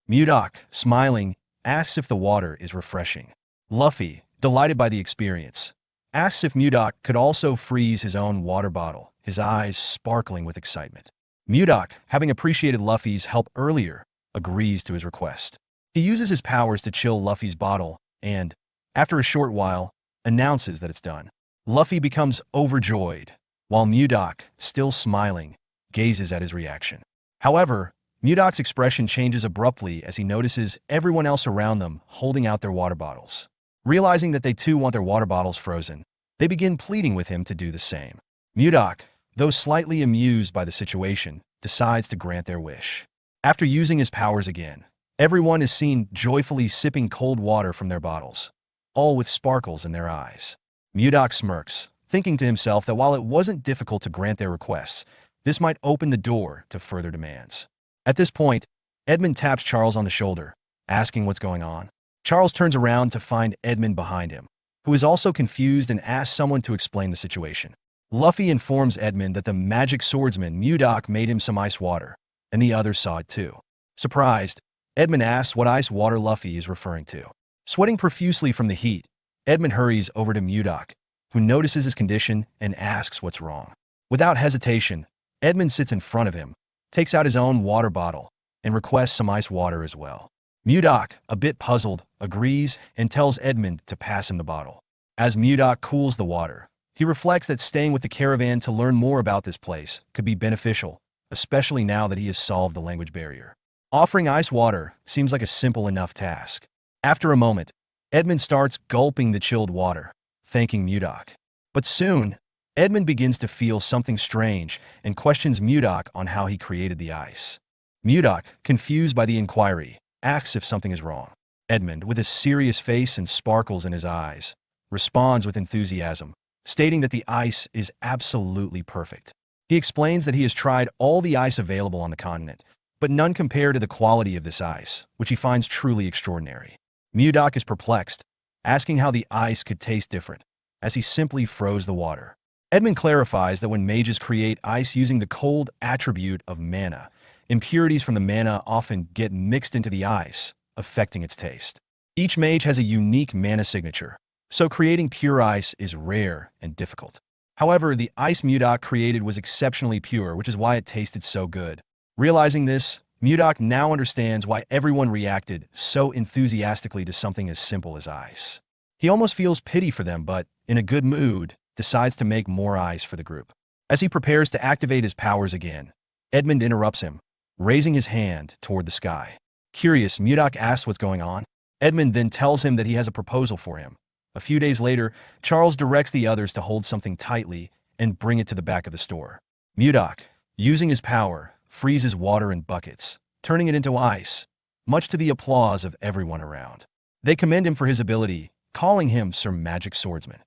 Mudok, smiling, asks if the water is refreshing. Luffy, delighted by the experience, asks if Mudok could also freeze his own water bottle, his eyes sparkling with excitement. Mudok, having appreciated Luffy's help earlier, agrees to his request. He uses his powers to chill Luffy's bottle and, after a short while, announces that it's done. Luffy becomes overjoyed, while Mudok, still smiling, gazes at his reaction. However, Mudok's expression changes abruptly as he notices everyone else around them holding out their water bottles. Realizing that they too want their water bottles frozen, they begin pleading with him to do the same. Mudok, though slightly amused by the situation, decides to grant their wish. After using his powers again, everyone is seen joyfully sipping cold water from their bottles, all with sparkles in their eyes. Mudok smirks, thinking to himself that while it wasn't difficult to grant their requests, this might open the door to further demands. At this point, Edmund taps Charles on the shoulder, asking what's going on. Charles turns around to find Edmund behind him, who is also confused and asks someone to explain the situation. Luffy informs Edmund that the magic swordsman Mudok made him some ice water, and the others saw it too. Surprised, Edmund asks what ice water Luffy is referring to. Sweating profusely from the heat, Edmund hurries over to Mudok, who notices his condition and asks what's wrong. Without hesitation, Edmund sits in front of him, takes out his own water bottle, and requests some ice water as well. Mudok, a bit puzzled, agrees and tells Edmund to pass him the bottle. As Mudok cools the water, he reflects that staying with the caravan to learn more about this place could be beneficial, especially now that he has solved the language barrier. Offering ice water seems like a simple enough task. After a moment, Edmund starts gulping the chilled water, thanking Mudok. But soon, Edmund begins to feel something strange and questions Mudok on how he created the ice. Mudok, confused by the inquiry, asks if something is wrong. Edmund, with a serious face and sparkles in his eyes, responds with enthusiasm, stating that the ice is absolutely perfect. He explains that he has tried all the ice available on the continent, but none compare to the quality of this ice, which he finds truly extraordinary. Mudok is perplexed, asking how the ice could taste different, as he simply froze the water. Edmund clarifies that when mages create ice using the cold attribute of mana, impurities from the mana often get mixed into the ice, affecting its taste. Each mage has a unique mana signature, so creating pure ice is rare and difficult. However, the ice Mudok created was exceptionally pure, which is why it tasted so good. Realizing this, Mudok now understands why everyone reacted so enthusiastically to something as simple as ice. He almost feels pity for them, but, in a good mood, decides to make more ice for the group. As he prepares to activate his powers again, Edmund interrupts him, raising his hand toward the sky. Curious, Mudok asks what's going on. Edmund then tells him that he has a proposal for him. A few days later, Charles directs the others to hold something tightly and bring it to the back of the store. Mudok, using his power, freezes water in buckets, turning it into ice, much to the applause of everyone around. They commend him for his ability, calling him Sir Magic Swordsman.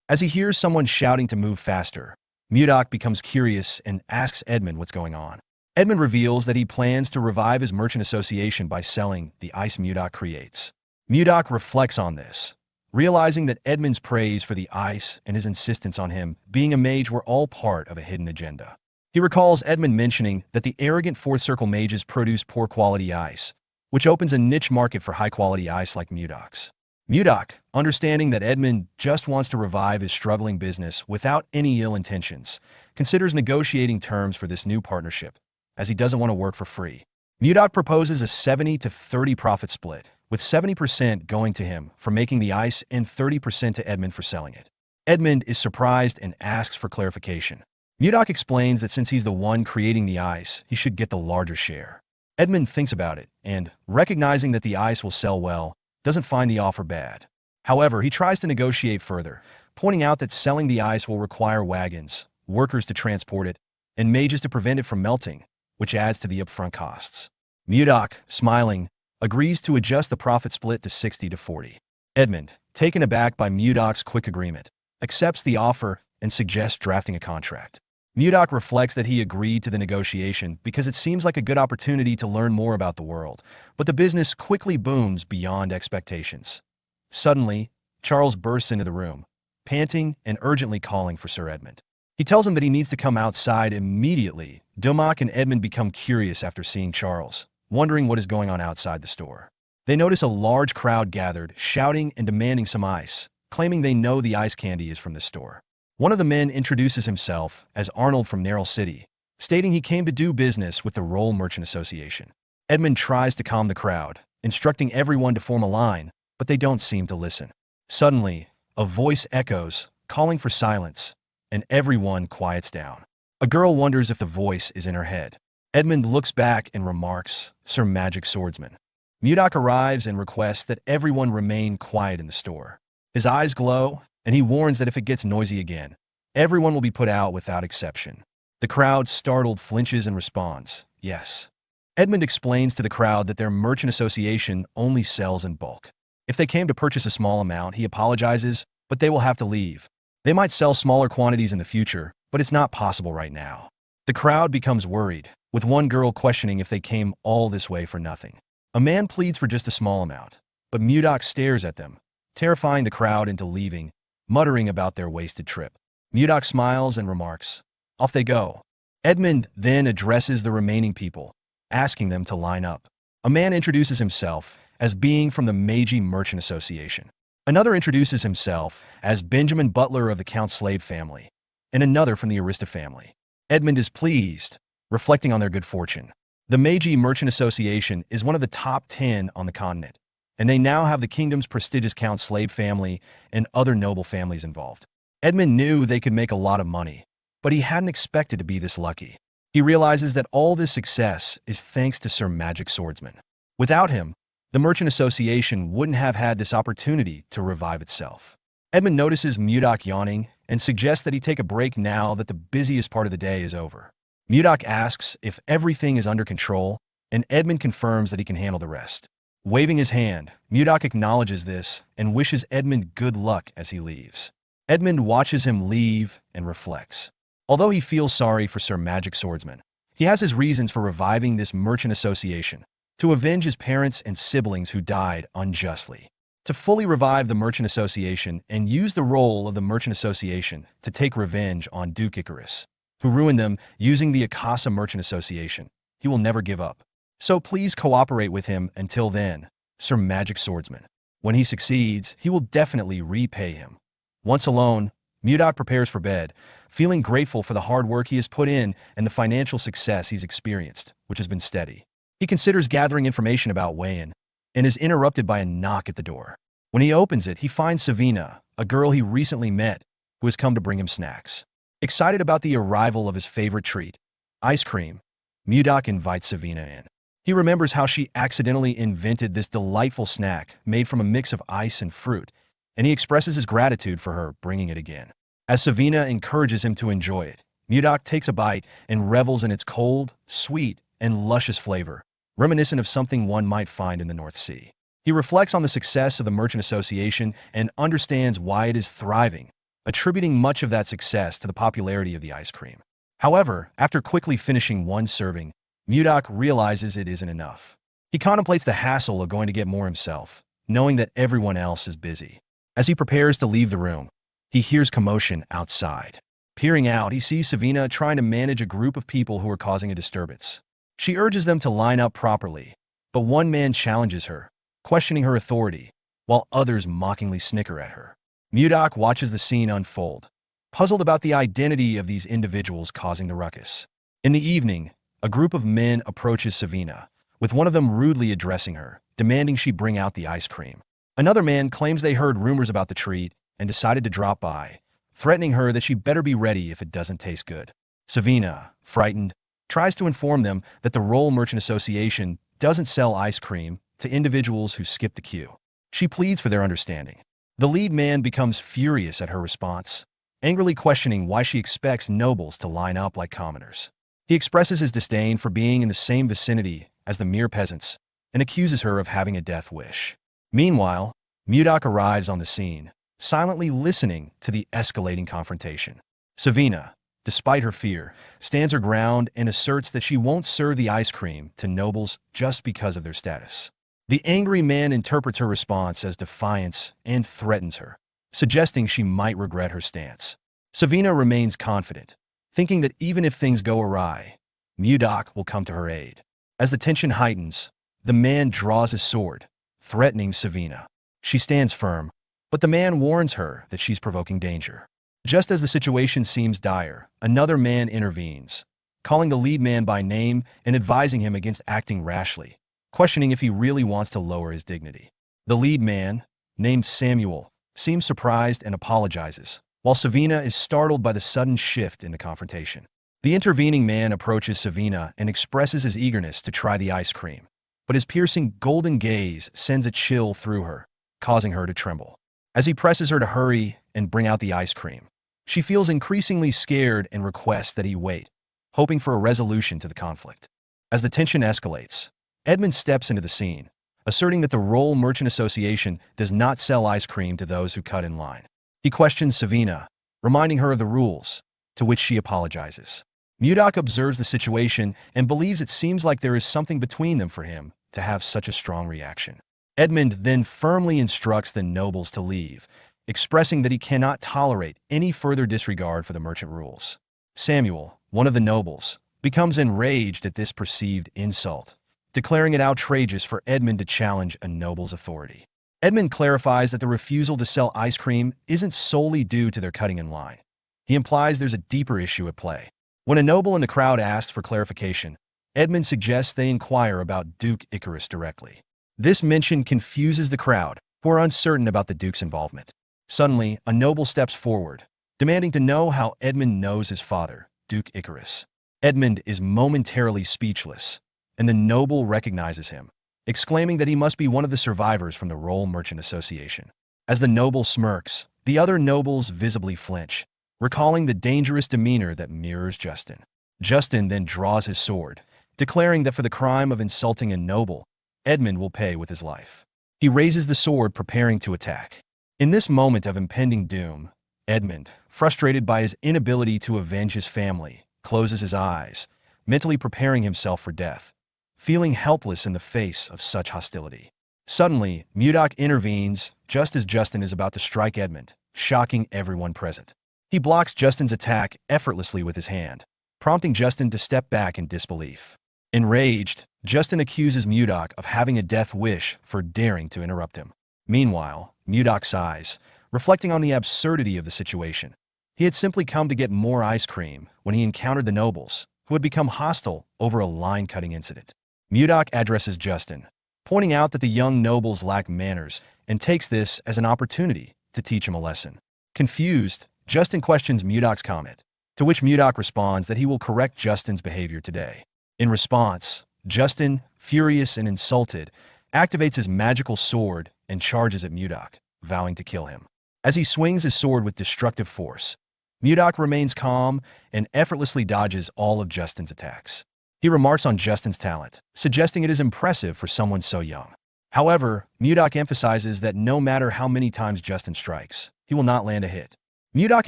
As he hears someone shouting to move faster, Mudok becomes curious and asks Edmund what's going on. Edmund reveals that he plans to revive his merchant association by selling the ice Mudok creates. Mudok reflects on this, realizing that Edmund's praise for the ice and his insistence on him being a mage were all part of a hidden agenda. He recalls Edmund mentioning that the arrogant Fourth Circle mages produce poor quality ice, which opens a niche market for high-quality ice like Mudok's. Mudok, understanding that Edmund just wants to revive his struggling business without any ill intentions, considers negotiating terms for this new partnership, as he doesn't want to work for free. Mudok proposes a 70-30 profit split, with 70% going to him for making the ice and 30% to Edmund for selling it. Edmund is surprised and asks for clarification. Mudok explains that since he's the one creating the ice, he should get the larger share. Edmund thinks about it, and, recognizing that the ice will sell well, doesn't find the offer bad. However, he tries to negotiate further, pointing out that selling the ice will require wagons, workers to transport it, and mages to prevent it from melting, which adds to the upfront costs. Mudok, smiling, agrees to adjust the profit split to 60-40. Edmund, taken aback by Mudok's quick agreement, accepts the offer and suggests drafting a contract. Mudok reflects that he agreed to the negotiation because it seems like a good opportunity to learn more about the world, but the business quickly booms beyond expectations. Suddenly, Charles bursts into the room, panting and urgently calling for Sir Edmund. He tells him that he needs to come outside immediately. Domak and Edmund become curious after seeing Charles, wondering what is going on outside the store. They notice a large crowd gathered, shouting and demanding some ice, claiming they know the ice candy is from the store. One of the men introduces himself as Arnold from Narrel City, stating he came to do business with the Roll Merchant Association. Edmund tries to calm the crowd, instructing everyone to form a line, but they don't seem to listen. Suddenly, a voice echoes, calling for silence, and everyone quiets down. A girl wonders if the voice is in her head. Edmund looks back and remarks, Sir Magic Swordsman. Mudok arrives and requests that everyone remain quiet in the store. His eyes glow, and he warns that if it gets noisy again, everyone will be put out without exception. The crowd, startled, flinches and responds, yes. Edmund explains to the crowd that their merchant association only sells in bulk. If they came to purchase a small amount, he apologizes, but they will have to leave. They might sell smaller quantities in the future, but it's not possible right now. The crowd becomes worried, with one girl questioning if they came all this way for nothing. A man pleads for just a small amount, but Mudok stares at them, terrifying the crowd into leaving, muttering about their wasted trip. Mudok smiles and remarks, off they go. Edmund then addresses the remaining people, asking them to line up. A man introduces himself as being from the Meiji Merchant Association. Another introduces himself as Benjamin Butler of the Count Slave family, and another from the Arista family. Edmund is pleased, reflecting on their good fortune. The Meiji Merchant Association is one of the top 10 on the continent, and they now have the kingdom's prestigious Count Slave family and other noble families involved. Edmund knew they could make a lot of money, but he hadn't expected to be this lucky. He realizes that all this success is thanks to Sir Magic Swordsman. Without him, the Merchant Association wouldn't have had this opportunity to revive itself. Edmund notices Mudok yawning and suggests that he take a break now that the busiest part of the day is over. Mudok asks if everything is under control, and Edmund confirms that he can handle the rest. Waving his hand, Mudok acknowledges this and wishes Edmund good luck as he leaves. Edmund watches him leave and reflects. Although he feels sorry for Sir Magic Swordsman, he has his reasons for reviving this merchant association, to avenge his parents and siblings who died unjustly, to fully revive the Merchant Association and use the role of the Merchant Association to take revenge on Duke Icarus, who ruined them using the Akasa Merchant Association. He will never give up. So please cooperate with him until then, Sir Magic Swordsman. When he succeeds, he will definitely repay him. Once alone, Mudok prepares for bed, feeling grateful for the hard work he has put in and the financial success he's experienced, which has been steady. He considers gathering information about Wayan and is interrupted by a knock at the door. When he opens it, he finds Savina, a girl he recently met, who has come to bring him snacks. Excited about the arrival of his favorite treat, ice cream, Mudok invites Savina in. He remembers how she accidentally invented this delightful snack made from a mix of ice and fruit, and he expresses his gratitude for her bringing it again. As Savina encourages him to enjoy it, Mudok takes a bite and revels in its cold, sweet, and luscious flavor, reminiscent of something one might find in the North Sea. He reflects on the success of the Merchant Association and understands why it is thriving, attributing much of that success to the popularity of the ice cream. However, after quickly finishing one serving, Mudok realizes it isn't enough. He contemplates the hassle of going to get more himself, knowing that everyone else is busy. As he prepares to leave the room, he hears commotion outside. Peering out, he sees Savina trying to manage a group of people who are causing a disturbance. She urges them to line up properly, but one man challenges her, questioning her authority, while others mockingly snicker at her. Mudok watches the scene unfold, puzzled about the identity of these individuals causing the ruckus. In the evening, a group of men approaches Savina, with one of them rudely addressing her, demanding she bring out the ice cream. Another man claims they heard rumors about the treat and decided to drop by, threatening her that she better be ready if it doesn't taste good. Savina, frightened, tries to inform them that the Roll Merchant Association doesn't sell ice cream to individuals who skip the queue. She pleads for their understanding. The lead man becomes furious at her response, angrily questioning why she expects nobles to line up like commoners. He expresses his disdain for being in the same vicinity as the mere peasants and accuses her of having a death wish. Meanwhile, Mudok arrives on the scene, silently listening to the escalating confrontation. Savina, despite her fear, stands her ground and asserts that she won't serve the ice cream to nobles just because of their status. The angry man interprets her response as defiance and threatens her, suggesting she might regret her stance. Savina remains confident, thinking that even if things go awry, Mudok will come to her aid. As the tension heightens, the man draws his sword, threatening Savina. She stands firm, but the man warns her that she's provoking danger. Just as the situation seems dire, another man intervenes, calling the lead man by name and advising him against acting rashly, questioning if he really wants to lower his dignity. The lead man, named Samuel, seems surprised and apologizes, while Savina is startled by the sudden shift in the confrontation. The intervening man approaches Savina and expresses his eagerness to try the ice cream, but his piercing golden gaze sends a chill through her, causing her to tremble. As he presses her to hurry and bring out the ice cream, she feels increasingly scared and requests that he wait, hoping for a resolution to the conflict. As the tension escalates, Edmund steps into the scene, asserting that the Roll Merchant Association does not sell ice cream to those who cut in line. He questions Savina, reminding her of the rules, to which she apologizes. Mudok observes the situation and believes it seems like there is something between them for him to have such a strong reaction. Edmund then firmly instructs the nobles to leave, expressing that he cannot tolerate any further disregard for the merchant rules. Samuel, one of the nobles, becomes enraged at this perceived insult, declaring it outrageous for Edmund to challenge a noble's authority. Edmund clarifies that the refusal to sell ice cream isn't solely due to their cutting in line. He implies there's a deeper issue at play. When a noble in the crowd asks for clarification, Edmund suggests they inquire about Duke Icarus directly. This mention confuses the crowd, who are uncertain about the Duke's involvement. Suddenly, a noble steps forward, demanding to know how Edmund knows his father, Duke Icarus. Edmund is momentarily speechless, and the noble recognizes him, exclaiming that he must be one of the survivors from the Roll Merchant Association. As the noble smirks, the other nobles visibly flinch, recalling the dangerous demeanor that mirrors Justin. Justin then draws his sword, declaring that for the crime of insulting a noble, Edmund will pay with his life. He raises the sword, preparing to attack. In this moment of impending doom, Edmund, frustrated by his inability to avenge his family, closes his eyes, mentally preparing himself for death, feeling helpless in the face of such hostility. Suddenly, Mudok intervenes just as Justin is about to strike Edmund, shocking everyone present. He blocks Justin's attack effortlessly with his hand, prompting Justin to step back in disbelief. Enraged, Justin accuses Mudok of having a death wish for daring to interrupt him. Meanwhile, Mudok sighs, reflecting on the absurdity of the situation. He had simply come to get more ice cream when he encountered the nobles, who had become hostile over a line-cutting incident. Mudok addresses Justin, pointing out that the young nobles lack manners and takes this as an opportunity to teach him a lesson. Confused, Justin questions Mudok's comment, to which Mudok responds that he will correct Justin's behavior today. In response, Justin, furious and insulted, activates his magical sword and charges at Mudok, vowing to kill him. As he swings his sword with destructive force, Mudok remains calm and effortlessly dodges all of Justin's attacks. He remarks on Justin's talent, suggesting it is impressive for someone so young. However, Mudok emphasizes that no matter how many times Justin strikes, he will not land a hit. Mudok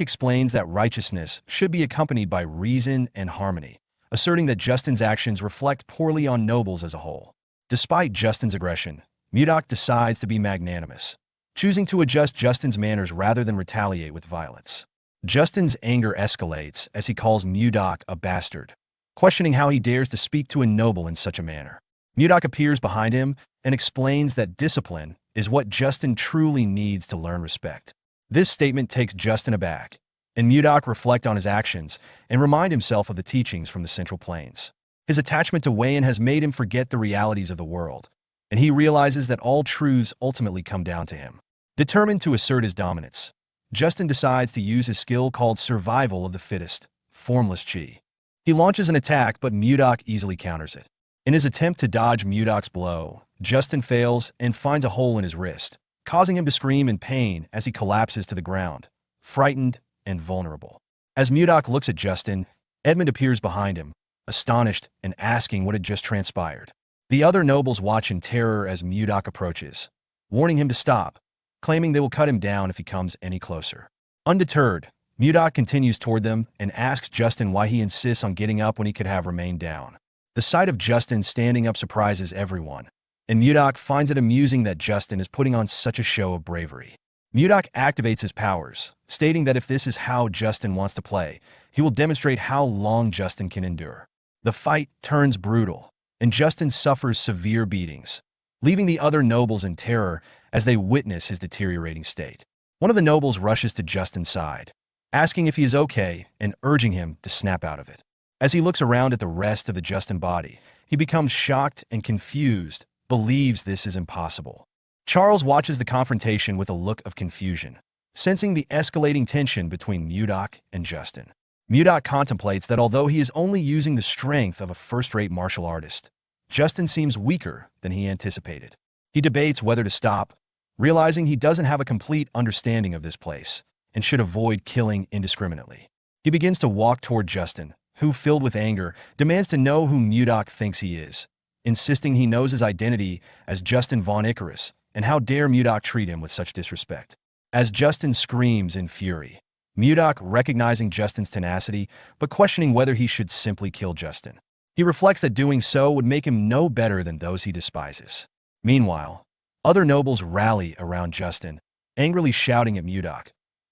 explains that righteousness should be accompanied by reason and harmony, asserting that Justin's actions reflect poorly on nobles as a whole. Despite Justin's aggression, Mudok decides to be magnanimous, choosing to adjust Justin's manners rather than retaliate with violence. Justin's anger escalates as he calls Mudok a bastard, questioning how he dares to speak to a noble in such a manner. Mudok appears behind him and explains that discipline is what Justin truly needs to learn respect. This statement takes Justin aback, and Mudok reflects on his actions and remind himself of the teachings from the Central Plains. His attachment to Wayan has made him forget the realities of the world, and he realizes that all truths ultimately come down to him. Determined to assert his dominance, Justin decides to use his skill called Survival of the Fittest, Formless Chi. He launches an attack, but Mudok easily counters it. In his attempt to dodge Mudok's blow, Justin fails and finds a hole in his wrist, causing him to scream in pain as he collapses to the ground, frightened and vulnerable. As Mudok looks at Justin, Edmund appears behind him, astonished and asking what had just transpired. The other nobles watch in terror as Mudok approaches, warning him to stop, claiming they will cut him down if he comes any closer. Undeterred, Mudok continues toward them and asks Justin why he insists on getting up when he could have remained down. The sight of Justin standing up surprises everyone, and Mudok finds it amusing that Justin is putting on such a show of bravery. Mudok activates his powers, stating that if this is how Justin wants to play, he will demonstrate how long Justin can endure. The fight turns brutal, and Justin suffers severe beatings, leaving the other nobles in terror as they witness his deteriorating state. One of the nobles rushes to Justin's side, asking if he is okay and urging him to snap out of it. As he looks around at the rest of the Justin body, he becomes shocked and confused, believes this is impossible. Charles watches the confrontation with a look of confusion, sensing the escalating tension between Mudok and Justin. Mudok contemplates that although he is only using the strength of a first-rate martial artist, Justin seems weaker than he anticipated. He debates whether to stop, realizing he doesn't have a complete understanding of this place and should avoid killing indiscriminately. He begins to walk toward Justin, who, filled with anger, demands to know who Mudok thinks he is, insisting he knows his identity as Justin Von Icarus, and how dare Mudok treat him with such disrespect. As Justin screams in fury, Mudok recognizing Justin's tenacity, but questioning whether he should simply kill Justin. He reflects that doing so would make him no better than those he despises. Meanwhile, other nobles rally around Justin, angrily shouting at Mudok,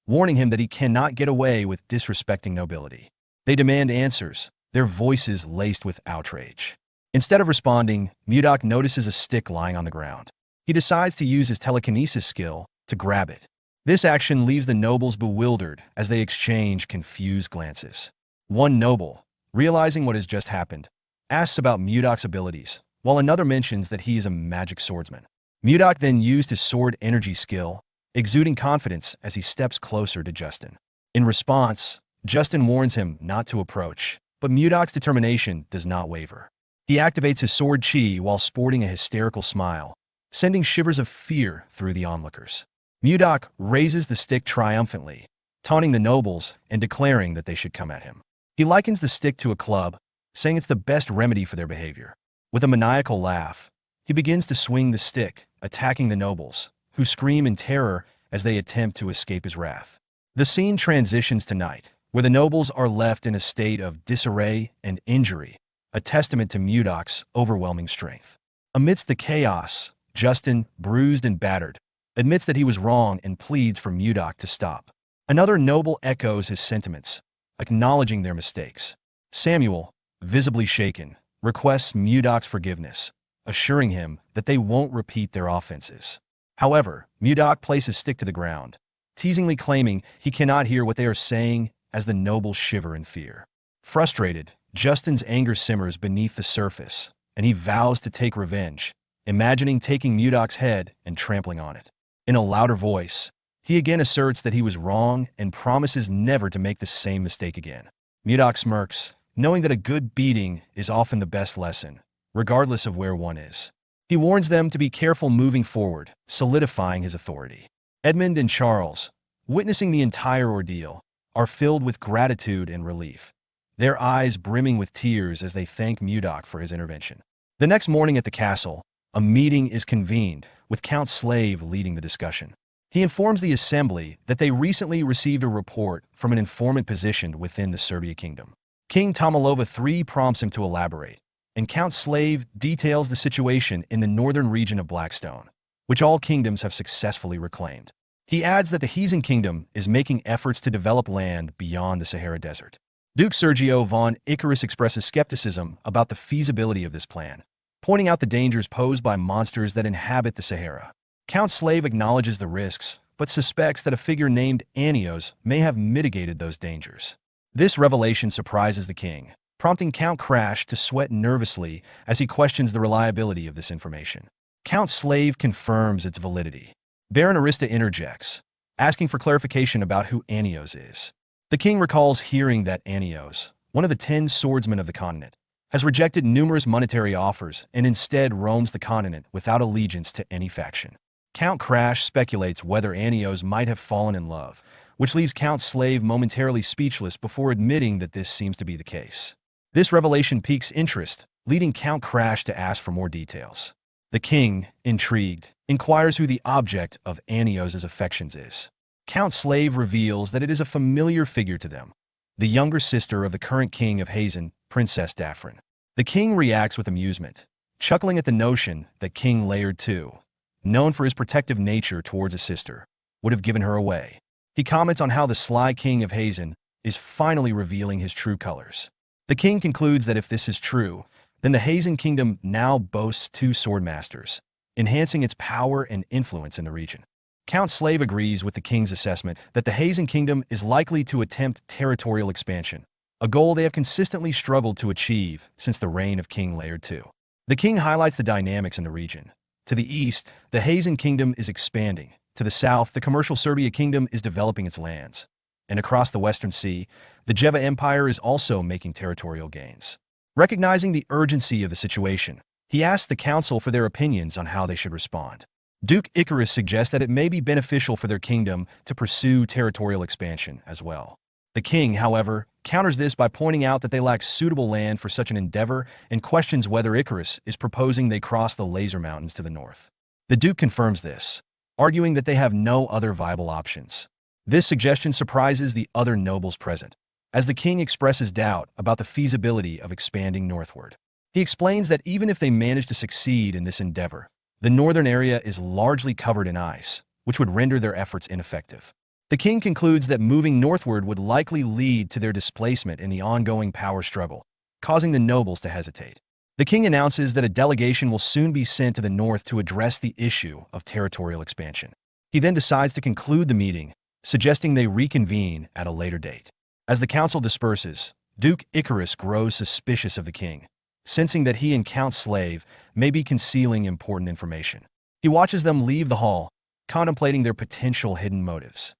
warning him that he cannot get away with disrespecting nobility. They demand answers, their voices laced with outrage. Instead of responding, Mudok notices a stick lying on the ground. He decides to use his telekinesis skill to grab it. This action leaves the nobles bewildered as they exchange confused glances. One noble, realizing what has just happened, asks about Mudok's abilities, while another mentions that he is a magic swordsman. Mudok then used his sword energy skill, exuding confidence as he steps closer to Justin. In response, Justin warns him not to approach, but Mudok's determination does not waver. He activates his sword chi while sporting a hysterical smile, sending shivers of fear through the onlookers. Mudok raises the stick triumphantly, taunting the nobles and declaring that they should come at him. He likens the stick to a club, saying it's the best remedy for their behavior. With a maniacal laugh, he begins to swing the stick, attacking the nobles, who scream in terror as they attempt to escape his wrath. The scene transitions to night, where the nobles are left in a state of disarray and injury, a testament to Mudok's overwhelming strength. Amidst the chaos, Justin, bruised and battered, admits that he was wrong and pleads for Mudok to stop. Another noble echoes his sentiments, acknowledging their mistakes. Samuel, visibly shaken, requests Mudok's forgiveness, assuring him that they won't repeat their offenses. However, Mudok places stick to the ground, teasingly claiming he cannot hear what they are saying as the nobles shiver in fear. Frustrated, Justin's anger simmers beneath the surface, and he vows to take revenge, imagining taking Mudok's head and trampling on it. In a louder voice, he again asserts that he was wrong and promises never to make the same mistake again. Mudok smirks, knowing that a good beating is often the best lesson, regardless of where one is. He warns them to be careful moving forward, solidifying his authority. Edmund and Charles, witnessing the entire ordeal, are filled with gratitude and relief, their eyes brimming with tears as they thank Mudok for his intervention. The next morning at the castle, a meeting is convened, with Count Slave leading the discussion. He informs the assembly that they recently received a report from an informant positioned within the Serbia kingdom. King Tomalova III prompts him to elaborate, and Count Slave details the situation in the northern region of Blackstone, which all kingdoms have successfully reclaimed. He adds that the Heathen kingdom is making efforts to develop land beyond the Sahara Desert. Duke Sergio von Icarus expresses skepticism about the feasibility of this plan, pointing out the dangers posed by monsters that inhabit the Sahara. Count Slave acknowledges the risks, but suspects that a figure named Anios may have mitigated those dangers. This revelation surprises the king, prompting Count Crash to sweat nervously as he questions the reliability of this information. Count Slave confirms its validity. Baron Arista interjects, asking for clarification about who Anios is. The king recalls hearing that Anios, one of the 10 swordsmen of the continent, has rejected numerous monetary offers and instead roams the continent without allegiance to any faction. Count Crash speculates whether Anios might have fallen in love, which leaves Count Slave momentarily speechless before admitting that this seems to be the case. This revelation piques interest, leading Count Crash to ask for more details. The king, intrigued, inquires who the object of Anios' affections is. Count Slave reveals that it is a familiar figure to them, the younger sister of the current king of Hazen, Princess Daphrin. The king reacts with amusement, chuckling at the notion that King Laird II, known for his protective nature towards a sister, would have given her away. He comments on how the sly king of Hazen is finally revealing his true colors. The king concludes that if this is true, then the Hazen kingdom now boasts 2 swordmasters, enhancing its power and influence in the region. Count Slave agrees with the king's assessment that the Hazen kingdom is likely to attempt territorial expansion, a goal they have consistently struggled to achieve since the reign of King Laird II. The king highlights the dynamics in the region. To the east, the Hazen kingdom is expanding. To the south, the commercial Serbia kingdom is developing its lands. And across the Western Sea, the Jeva Empire is also making territorial gains. Recognizing the urgency of the situation, he asks the council for their opinions on how they should respond. Duke Icarus suggests that it may be beneficial for their kingdom to pursue territorial expansion as well. The king, however, counters this by pointing out that they lack suitable land for such an endeavor and questions whether Icarus is proposing they cross the Laser Mountains to the north. The duke confirms this, arguing that they have no other viable options. This suggestion surprises the other nobles present, as the king expresses doubt about the feasibility of expanding northward. He explains that even if they manage to succeed in this endeavor, the northern area is largely covered in ice, which would render their efforts ineffective. The king concludes that moving northward would likely lead to their displacement in the ongoing power struggle, causing the nobles to hesitate. The king announces that a delegation will soon be sent to the north to address the issue of territorial expansion. He then decides to conclude the meeting, suggesting they reconvene at a later date. As the council disperses, Duke Icarus grows suspicious of the king, sensing that he and Count Slave may be concealing important information. He watches them leave the hall, contemplating their potential hidden motives.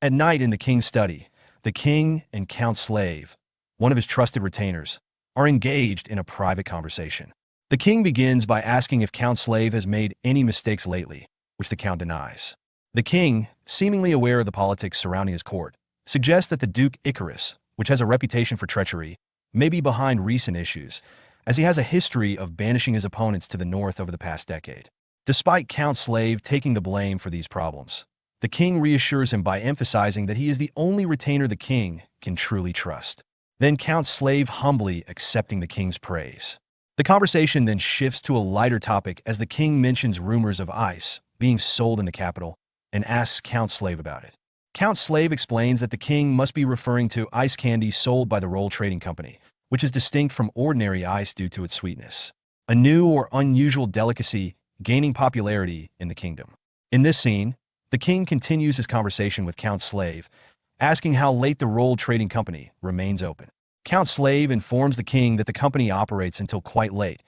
At night in the king's study, the king and Count Slave, one of his trusted retainers, are engaged in a private conversation. The king begins by asking if Count Slave has made any mistakes lately, which the count denies. The king, seemingly aware of the politics surrounding his court, suggests that the Duke Icarus, which has a reputation for treachery, may be behind recent issues, as he has a history of banishing his opponents to the north over the past decade. Despite Count Slave taking the blame for these problems, the king reassures him by emphasizing that he is the only retainer the king can truly trust. Then Count Slave humbly accepting the king's praise. The conversation then shifts to a lighter topic as the king mentions rumors of ice being sold in the capital and asks Count Slave about it. Count Slave explains that the king must be referring to ice candy sold by the Roll Trading Company, which is distinct from ordinary ice due to its sweetness, a new or unusual delicacy gaining popularity in the kingdom. In this scene, the king continues his conversation with Count Slave, asking how late the Roll Trading Company remains open. Count Slave informs the king that the company operates until quite late,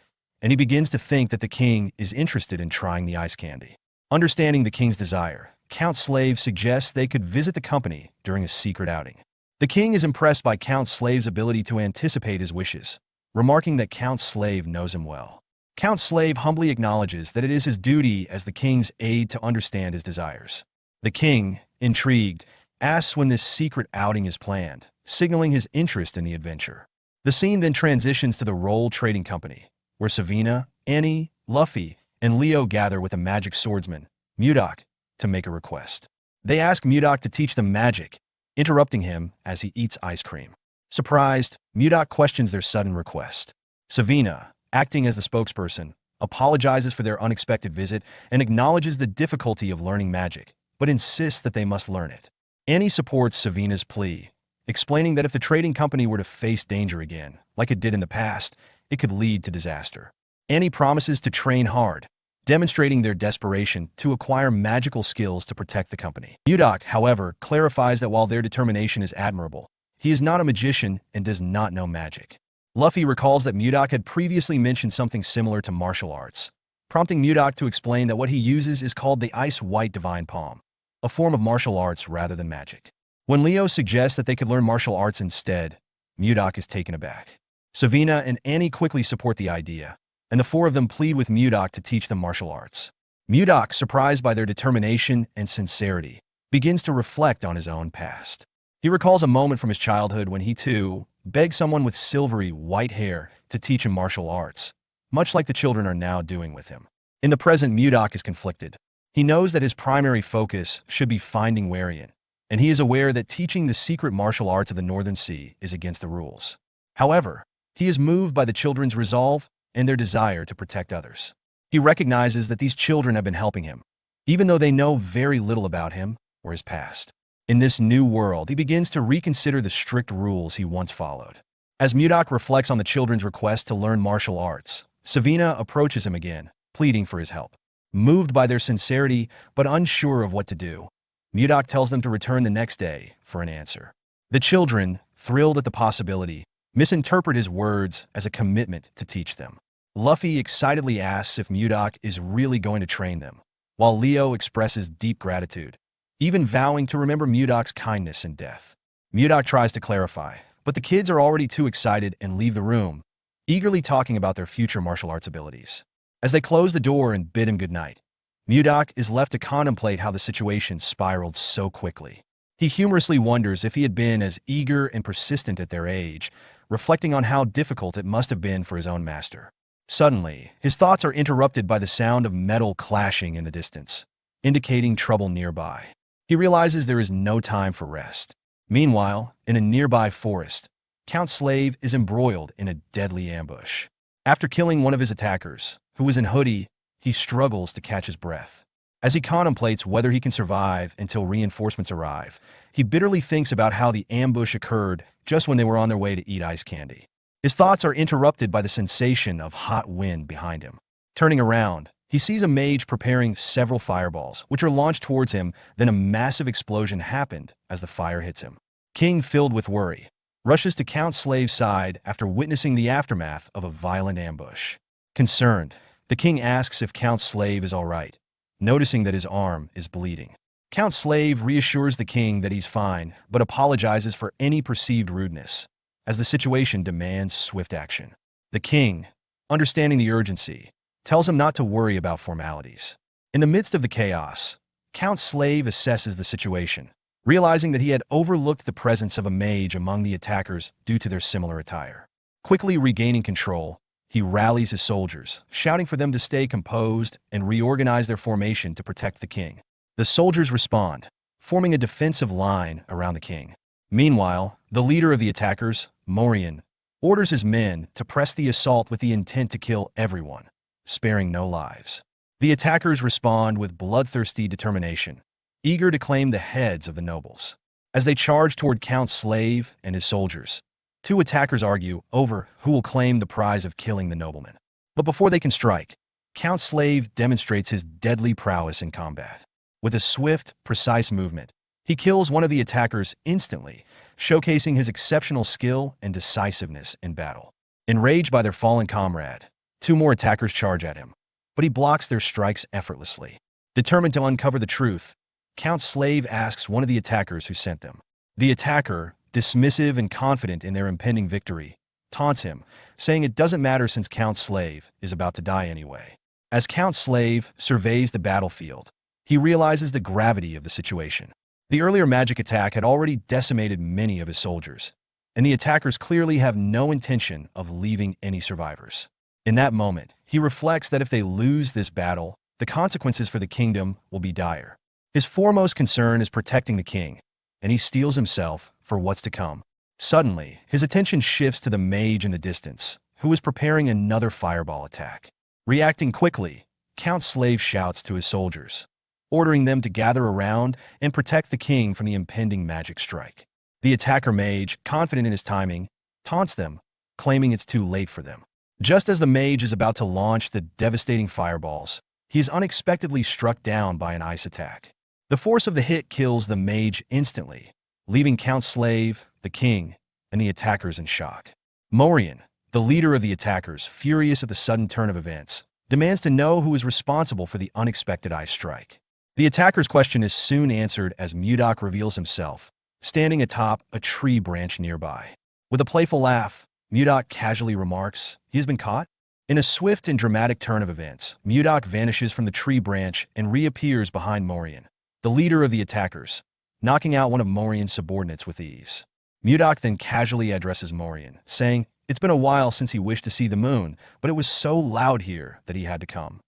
and he begins to think that the king is interested in trying the ice candy. Understanding the king's desire, Count Slave suggests they could visit the company during a secret outing. The king is impressed by Count Slave's ability to anticipate his wishes, remarking that Count Slave knows him well. Count Slave humbly acknowledges that it is his duty as the king's aide to understand his desires. The king, intrigued, asks when this secret outing is planned, signaling his interest in the adventure. The scene then transitions to the Roll Trading Company, where Savina, Annie, Luffy, and Leo gather with a magic swordsman, Mudok, to make a request. They ask Mudok to teach them magic, interrupting him as he eats ice cream. Surprised, Mudok questions their sudden request. Savina, acting as the spokesperson, apologizes for their unexpected visit and acknowledges the difficulty of learning magic, but insists that they must learn it. Annie supports Savina's plea, explaining that if the trading company were to face danger again, like it did in the past, it could lead to disaster. Annie promises to train hard, demonstrating their desperation to acquire magical skills to protect the company. Mudok, however, clarifies that while their determination is admirable, he is not a magician and does not know magic. Luffy recalls that Mudok had previously mentioned something similar to martial arts, prompting Mudok to explain that what he uses is called the Ice White Divine Palm, a form of martial arts rather than magic. When Leo suggests that they could learn martial arts instead, Mudok is taken aback. Savina and Annie quickly support the idea, and the four of them plead with Mudok to teach them martial arts. Mudok, surprised by their determination and sincerity, begins to reflect on his own past. He recalls a moment from his childhood when he, too, begged someone with silvery white hair to teach him martial arts, much like the children are now doing with him. In the present, Mudok is conflicted. He knows that his primary focus should be finding Warian, and he is aware that teaching the secret martial arts of the Northern Sea is against the rules. However, he is moved by the children's resolve and their desire to protect others. He recognizes that these children have been helping him, even though they know very little about him or his past. In this new world, he begins to reconsider the strict rules he once followed. As Mudok reflects on the children's request to learn martial arts, Savina approaches him again, pleading for his help. Moved by their sincerity but unsure of what to do, Mudok tells them to return the next day for an answer. The children, thrilled at the possibility, misinterpret his words as a commitment to teach them. Luffy excitedly asks if Mudok is really going to train them, while Leo expresses deep gratitude, even vowing to remember Mudok's kindness in death. Mudok tries to clarify, but the kids are already too excited and leave the room, eagerly talking about their future martial arts abilities. As they close the door and bid him goodnight, Mudok is left to contemplate how the situation spiraled so quickly. He humorously wonders if he had been as eager and persistent at their age, reflecting on how difficult it must have been for his own master. Suddenly, his thoughts are interrupted by the sound of metal clashing in the distance, indicating trouble nearby. He realizes there is no time for rest. Meanwhile, in a nearby forest, Count Slave is embroiled in a deadly ambush. After killing one of his attackers, who was in hoodie, he struggles to catch his breath. As he contemplates whether he can survive until reinforcements arrive, he bitterly thinks about how the ambush occurred just when they were on their way to eat ice candy. His thoughts are interrupted by the sensation of hot wind behind him. Turning around, he sees a mage preparing several fireballs, which are launched towards him. Then a massive explosion happened as the fire hits him. King, filled with worry, rushes to Count Slave's side after witnessing the aftermath of a violent ambush. Concerned, the king asks if Count Slave is all right, noticing that his arm is bleeding. Count Slave reassures the king that he's fine, but apologizes for any perceived rudeness, as the situation demands swift action. The king, understanding the urgency, tells him not to worry about formalities. In the midst of the chaos, Count Slave assesses the situation, realizing that he had overlooked the presence of a mage among the attackers due to their similar attire. Quickly regaining control, he rallies his soldiers, shouting for them to stay composed and reorganize their formation to protect the king. The soldiers respond, forming a defensive line around the king. Meanwhile, the leader of the attackers, Morian, orders his men to press the assault with the intent to kill everyone, sparing no lives. The attackers respond with bloodthirsty determination, eager to claim the heads of the nobles. As they charge toward Count Slave and his soldiers, two attackers argue over who will claim the prize of killing the nobleman. But before they can strike, Count Slave demonstrates his deadly prowess in combat. With a swift, precise movement, he kills one of the attackers instantly, showcasing his exceptional skill and decisiveness in battle. Enraged by their fallen comrade, Two more attackers charge at him, but he blocks their strikes effortlessly. Determined to uncover the truth, Count Slave asks one of the attackers who sent them. The attacker, dismissive and confident in their impending victory, taunts him, saying it doesn't matter since Count Slave is about to die anyway. As Count Slave surveys the battlefield, he realizes the gravity of the situation. The earlier magic attack had already decimated many of his soldiers, and the attackers clearly have no intention of leaving any survivors. In that moment, he reflects that if they lose this battle, the consequences for the kingdom will be dire. His foremost concern is protecting the king, and he steels himself for what's to come. Suddenly, his attention shifts to the mage in the distance, who is preparing another fireball attack. Reacting quickly, Count Slave shouts to his soldiers, ordering them to gather around and protect the king from the impending magic strike. The attacker mage, confident in his timing, taunts them, claiming it's too late for them. Just as the mage is about to launch the devastating fireballs, he is unexpectedly struck down by an ice attack. The force of the hit kills the mage instantly, leaving Count Slave, the king, and the attackers in shock. Morian, the leader of the attackers, furious at the sudden turn of events, demands to know who is responsible for the unexpected ice strike. The attacker's question is soon answered as Mudok reveals himself, standing atop a tree branch nearby. With a playful laugh, Mudok casually remarks, "He has been caught?" In a swift and dramatic turn of events, Mudok vanishes from the tree branch and reappears behind Morian, the leader of the attackers, knocking out one of Morian's subordinates with ease. Mudok then casually addresses Morian, saying, "It's been a while since he wished to see the moon, but it was so loud here that he had to come."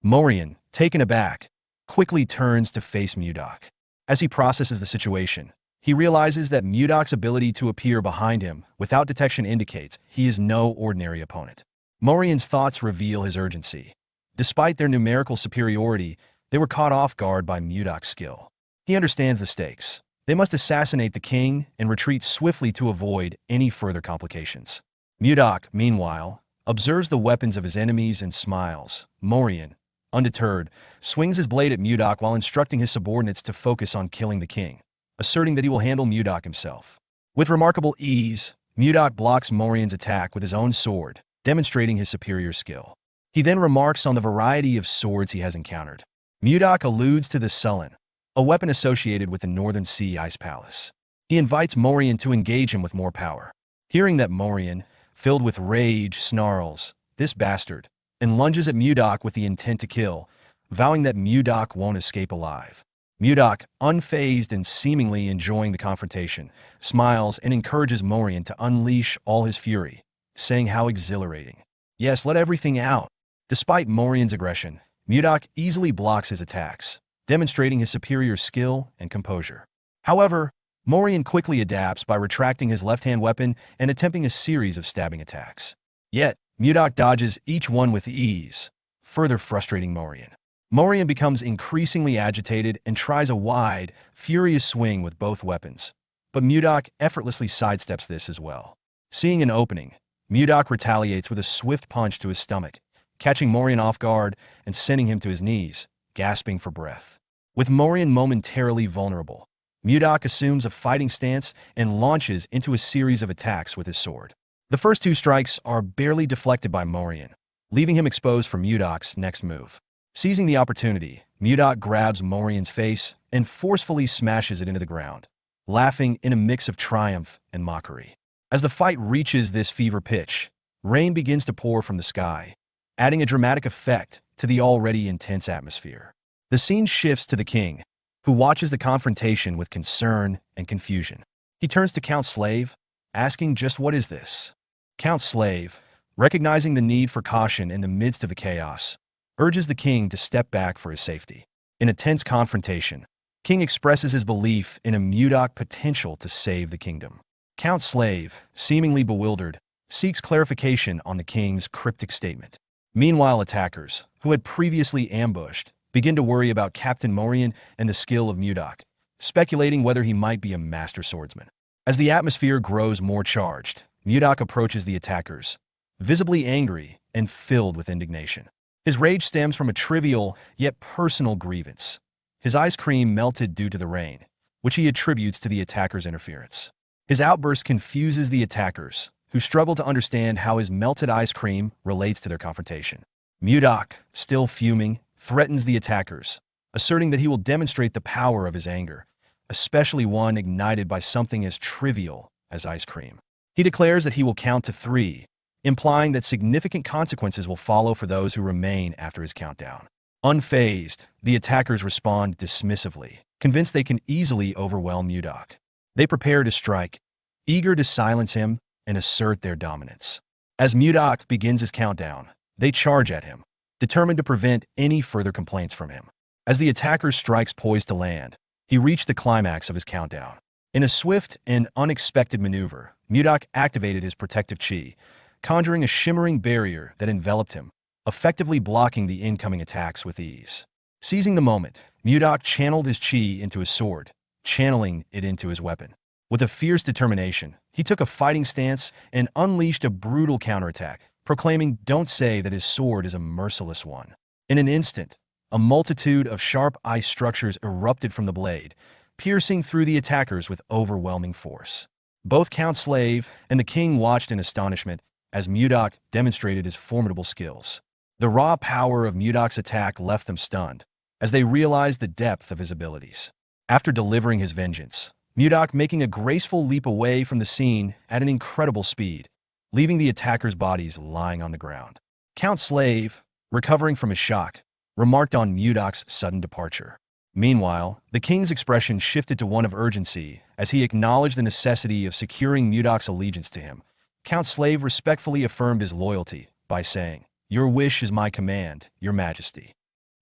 Morian, taken aback, quickly turns to face Mudok. As he processes the situation, he realizes that Mudok's ability to appear behind him without detection indicates he is no ordinary opponent. Morian's thoughts reveal his urgency. Despite their numerical superiority, they were caught off guard by Mudok's skill. He understands the stakes. They must assassinate the king and retreat swiftly to avoid any further complications. Mudok, meanwhile, observes the weapons of his enemies and smiles. Morian, undeterred, swings his blade at Mudok while instructing his subordinates to focus on killing the king, asserting that he will handle Mudok himself. With remarkable ease, Mudok blocks Morian's attack with his own sword, demonstrating his superior skill. He then remarks on the variety of swords he has encountered. Mudok alludes to the Sullen, a weapon associated with the Northern Sea Ice Palace. He invites Morian to engage him with more power. Hearing that, Morian, filled with rage, snarls, "This bastard," and lunges at Mudok with the intent to kill, vowing that Mudok won't escape alive. Mudok, unfazed and seemingly enjoying the confrontation, smiles and encourages Morian to unleash all his fury, saying how exhilarating. "Yes, let everything out." Despite Morian's aggression, Mudok easily blocks his attacks, demonstrating his superior skill and composure. However, Morian quickly adapts by retracting his left-hand weapon and attempting a series of stabbing attacks. Yet, Mudok dodges each one with ease, further frustrating Morian. Morian becomes increasingly agitated and tries a wide, furious swing with both weapons, but Mudok effortlessly sidesteps this as well. Seeing an opening, Mudok retaliates with a swift punch to his stomach, catching Morian off guard and sending him to his knees, gasping for breath. With Morian momentarily vulnerable, Mudok assumes a fighting stance and launches into a series of attacks with his sword. The first two strikes are barely deflected by Morian, leaving him exposed for Mudok's next move. Seizing the opportunity, Mudok grabs Morian's face and forcefully smashes it into the ground, laughing in a mix of triumph and mockery. As the fight reaches this fever pitch, rain begins to pour from the sky, adding a dramatic effect to the already intense atmosphere. The scene shifts to the king, who watches the confrontation with concern and confusion. He turns to Count Slave, asking, "Just what is this?" Count Slave, recognizing the need for caution in the midst of the chaos, urges the king to step back for his safety. In a tense confrontation, King expresses his belief in a Mudok potential to save the kingdom. Count Slave, seemingly bewildered, seeks clarification on the king's cryptic statement. Meanwhile, attackers, who had previously ambushed, begin to worry about Captain Morian and the skill of Mudok, speculating whether he might be a master swordsman. As the atmosphere grows more charged, Mudok approaches the attackers, visibly angry and filled with indignation. His rage stems from a trivial yet personal grievance. His ice cream melted due to the rain, which he attributes to the attackers' interference. His outburst confuses the attackers, who struggle to understand how his melted ice cream relates to their confrontation. Mudok, still fuming, threatens the attackers, asserting that he will demonstrate the power of his anger, especially one ignited by something as trivial as ice cream. He declares that he will count to 3, implying that significant consequences will follow for those who remain after his countdown. Unfazed, the attackers respond dismissively, convinced they can easily overwhelm Mudok. They prepare to strike, eager to silence him and assert their dominance. As Mudok begins his countdown, they charge at him, determined to prevent any further complaints from him. As the attacker's strikes poised to land, he reached the climax of his countdown. In a swift and unexpected maneuver, Mudok activated his protective chi, conjuring a shimmering barrier that enveloped him, effectively blocking the incoming attacks with ease. Seizing the moment, Mudok channeled his chi into his sword, channeling it into his weapon. With a fierce determination, he took a fighting stance and unleashed a brutal counterattack, proclaiming, "Don't say that his sword is a merciless one." In an instant, a multitude of sharp ice structures erupted from the blade, piercing through the attackers with overwhelming force. Both Count Slave and the king watched in astonishment as Mudok demonstrated his formidable skills. The raw power of Mudok's attack left them stunned, as they realized the depth of his abilities. After delivering his vengeance, Mudok making a graceful leap away from the scene at an incredible speed, leaving the attackers' bodies lying on the ground. Count Slave, recovering from his shock, remarked on Mudok's sudden departure. Meanwhile, the king's expression shifted to one of urgency as he acknowledged the necessity of securing Mudok's allegiance to him. Count Slave respectfully affirmed his loyalty by saying, "Your wish is my command, Your Majesty."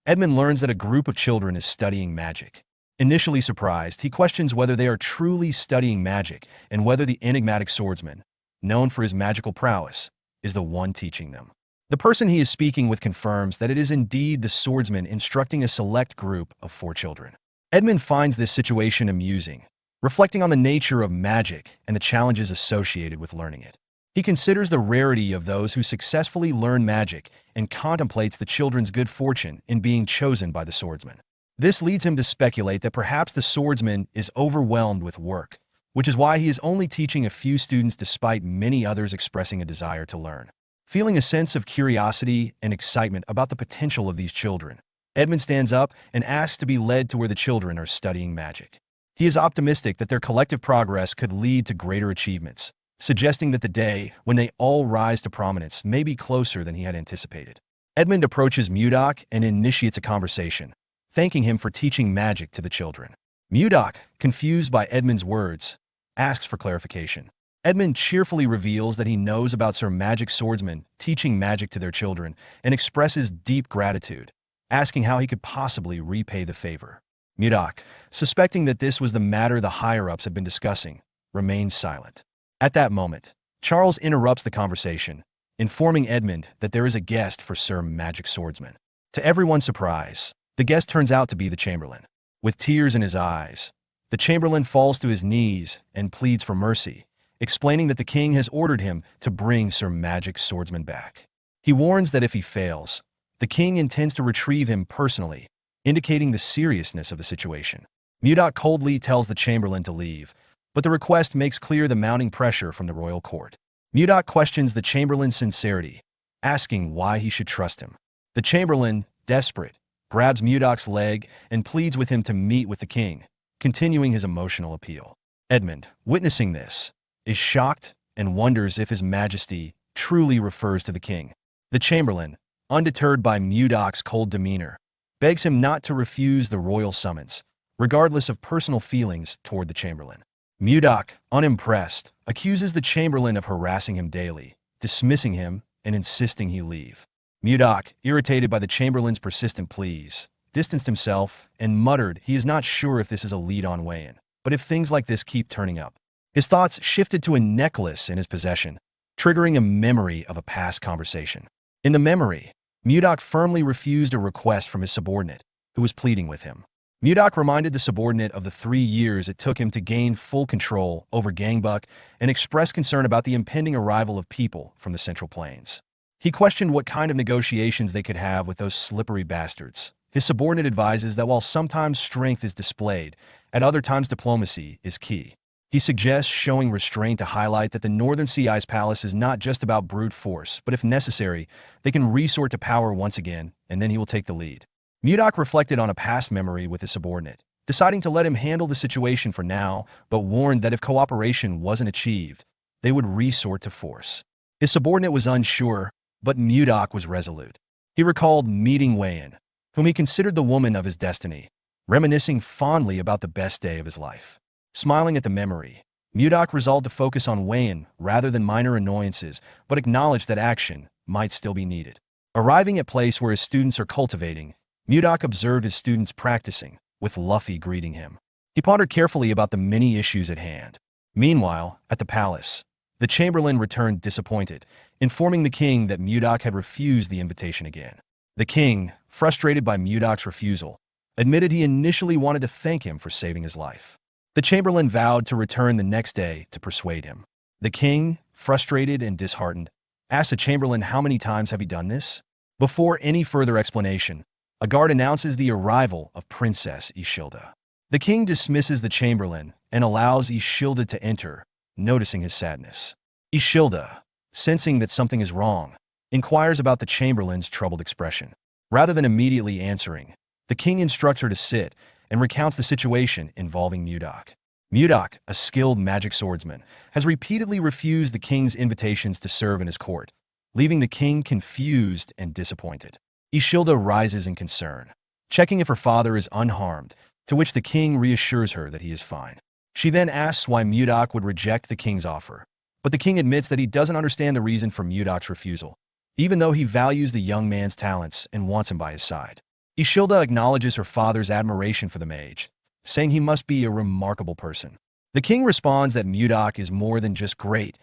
Edmund learns that a group of children is studying magic. Initially surprised, he questions whether they are truly studying magic and whether the enigmatic swordsman, known for his magical prowess, is the one teaching them. The person he is speaking with confirms that it is indeed the swordsman instructing a select group of 4 children. Edmund finds this situation amusing, reflecting on the nature of magic and the challenges associated with learning it. He considers the rarity of those who successfully learn magic and contemplates the children's good fortune in being chosen by the swordsman. This leads him to speculate that perhaps the swordsman is overwhelmed with work, which is why he is only teaching a few students despite many others expressing a desire to learn. Feeling a sense of curiosity and excitement about the potential of these children, Edmund stands up and asks to be led to where the children are studying magic. He is optimistic that their collective progress could lead to greater achievements, suggesting that the day when they all rise to prominence may be closer than he had anticipated. Edmund approaches Mudok and initiates a conversation, thanking him for teaching magic to the children. Mudok, confused by Edmund's words, asks for clarification. Edmund cheerfully reveals that he knows about Sir Magic Swordsman teaching magic to their children and expresses deep gratitude, asking how he could possibly repay the favor. Mudok, suspecting that this was the matter the higher-ups had been discussing, remains silent. At that moment, Charles interrupts the conversation, informing Edmund that there is a guest for Sir Magic Swordsman. To everyone's surprise, the guest turns out to be the Chamberlain. With tears in his eyes, the Chamberlain falls to his knees and pleads for mercy, explaining that the king has ordered him to bring Sir Magic Swordsman back. He warns that if he fails, the king intends to retrieve him personally, indicating the seriousness of the situation. Mudok coldly tells the Chamberlain to leave, but the request makes clear the mounting pressure from the royal court. Mudok questions the Chamberlain's sincerity, asking why he should trust him. The Chamberlain, desperate, grabs Mudok's leg and pleads with him to meet with the king, continuing his emotional appeal. Edmund, witnessing this, is shocked and wonders if His Majesty truly refers to the king. The Chamberlain, undeterred by Mudok's cold demeanor, begs him not to refuse the royal summons, regardless of personal feelings toward the Chamberlain. Mudok, unimpressed, accuses the Chamberlain of harassing him daily, dismissing him and insisting he leave. Mudok, irritated by the Chamberlain's persistent pleas, distanced himself and muttered he is not sure if this is a lead-on weigh-in, but if things like this keep turning up. His thoughts shifted to a necklace in his possession, triggering a memory of a past conversation. In the memory, Mudok firmly refused a request from his subordinate, who was pleading with him. Mudok reminded the subordinate of the 3 years it took him to gain full control over Gangbuk and expressed concern about the impending arrival of people from the Central Plains. He questioned what kind of negotiations they could have with those slippery bastards. His subordinate advises that while sometimes strength is displayed, at other times diplomacy is key. He suggests showing restraint to highlight that the Northern Sea Ice Palace is not just about brute force, but if necessary, they can resort to power once again, and then he will take the lead. Mudok reflected on a past memory with his subordinate, deciding to let him handle the situation for now, but warned that if cooperation wasn't achieved, they would resort to force. His subordinate was unsure, but Mudok was resolute. He recalled meeting Wayan, whom he considered the woman of his destiny, reminiscing fondly about the best day of his life. Smiling at the memory, Mudok resolved to focus on Wayan rather than minor annoyances, but acknowledged that action might still be needed. Arriving at a place where his students are cultivating, Mudok observed his students practicing, with Luffy greeting him. He pondered carefully about the many issues at hand. Meanwhile, at the palace, the Chamberlain returned disappointed, informing the king that Mudok had refused the invitation again. The king, frustrated by Mudok's refusal, admitted he initially wanted to thank him for saving his life. The Chamberlain vowed to return the next day to persuade him. The king, frustrated and disheartened, asked the Chamberlain how many times have he done this? Before any further explanation, a guard announces the arrival of Princess Ishilda. The king dismisses the Chamberlain and allows Ishilda to enter, noticing his sadness. Ishilda, sensing that something is wrong, inquires about the Chamberlain's troubled expression. Rather than immediately answering, the king instructs her to sit and recounts the situation involving Mudok. Mudok, a skilled magic swordsman, has repeatedly refused the king's invitations to serve in his court, leaving the king confused and disappointed. Ishilda rises in concern, checking if her father is unharmed, to which the king reassures her that he is fine. She then asks why Mudok would reject the king's offer, but the king admits that he doesn't understand the reason for Mudok's refusal, even though he values the young man's talents and wants him by his side. Ishilda acknowledges her father's admiration for the mage, saying he must be a remarkable person. The king responds that Mudok is more than just great.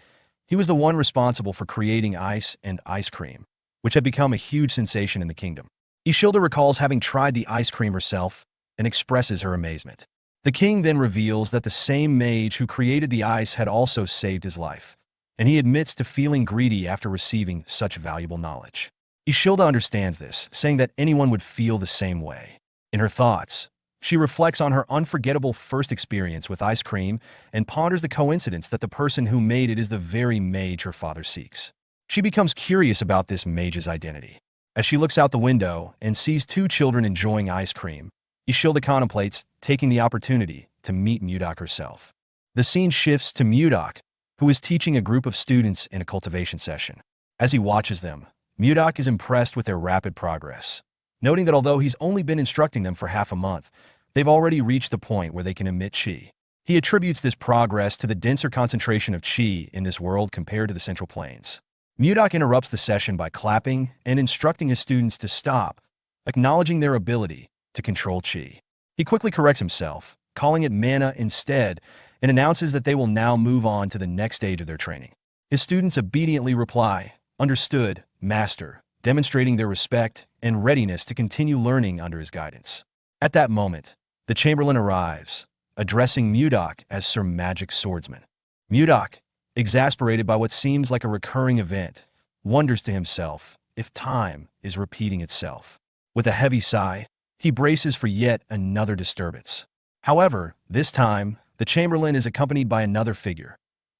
He was the one responsible for creating ice and ice cream, which had become a huge sensation in the kingdom. Ishilda recalls having tried the ice cream herself and expresses her amazement. The king then reveals that the same mage who created the ice had also saved his life, and he admits to feeling greedy after receiving such valuable knowledge. Ishilda understands this, saying that anyone would feel the same way. In her thoughts, she reflects on her unforgettable first experience with ice cream and ponders the coincidence that the person who made it is the very mage her father seeks. She becomes curious about this mage's identity. As she looks out the window and sees two children enjoying ice cream, Ishilda contemplates taking the opportunity to meet Mudok herself. The scene shifts to Mudok, who is teaching a group of students in a cultivation session. As he watches them, Mudok is impressed with their rapid progress, noting that although he's only been instructing them for half a month, they've already reached the point where they can emit chi. He attributes this progress to the denser concentration of chi in this world compared to the Central Plains. Mudok interrupts the session by clapping and instructing his students to stop, acknowledging their ability to control chi. He quickly corrects himself, calling it mana instead, and announces that they will now move on to the next stage of their training. His students obediently reply, "Understood, Master," demonstrating their respect and readiness to continue learning under his guidance. At that moment, the Chamberlain arrives, addressing Mudok as Sir Magic Swordsman. Mudok, exasperated by what seems like a recurring event, wonders to himself if time is repeating itself. With a heavy sigh, he braces for yet another disturbance. However, this time, the Chamberlain is accompanied by another figure,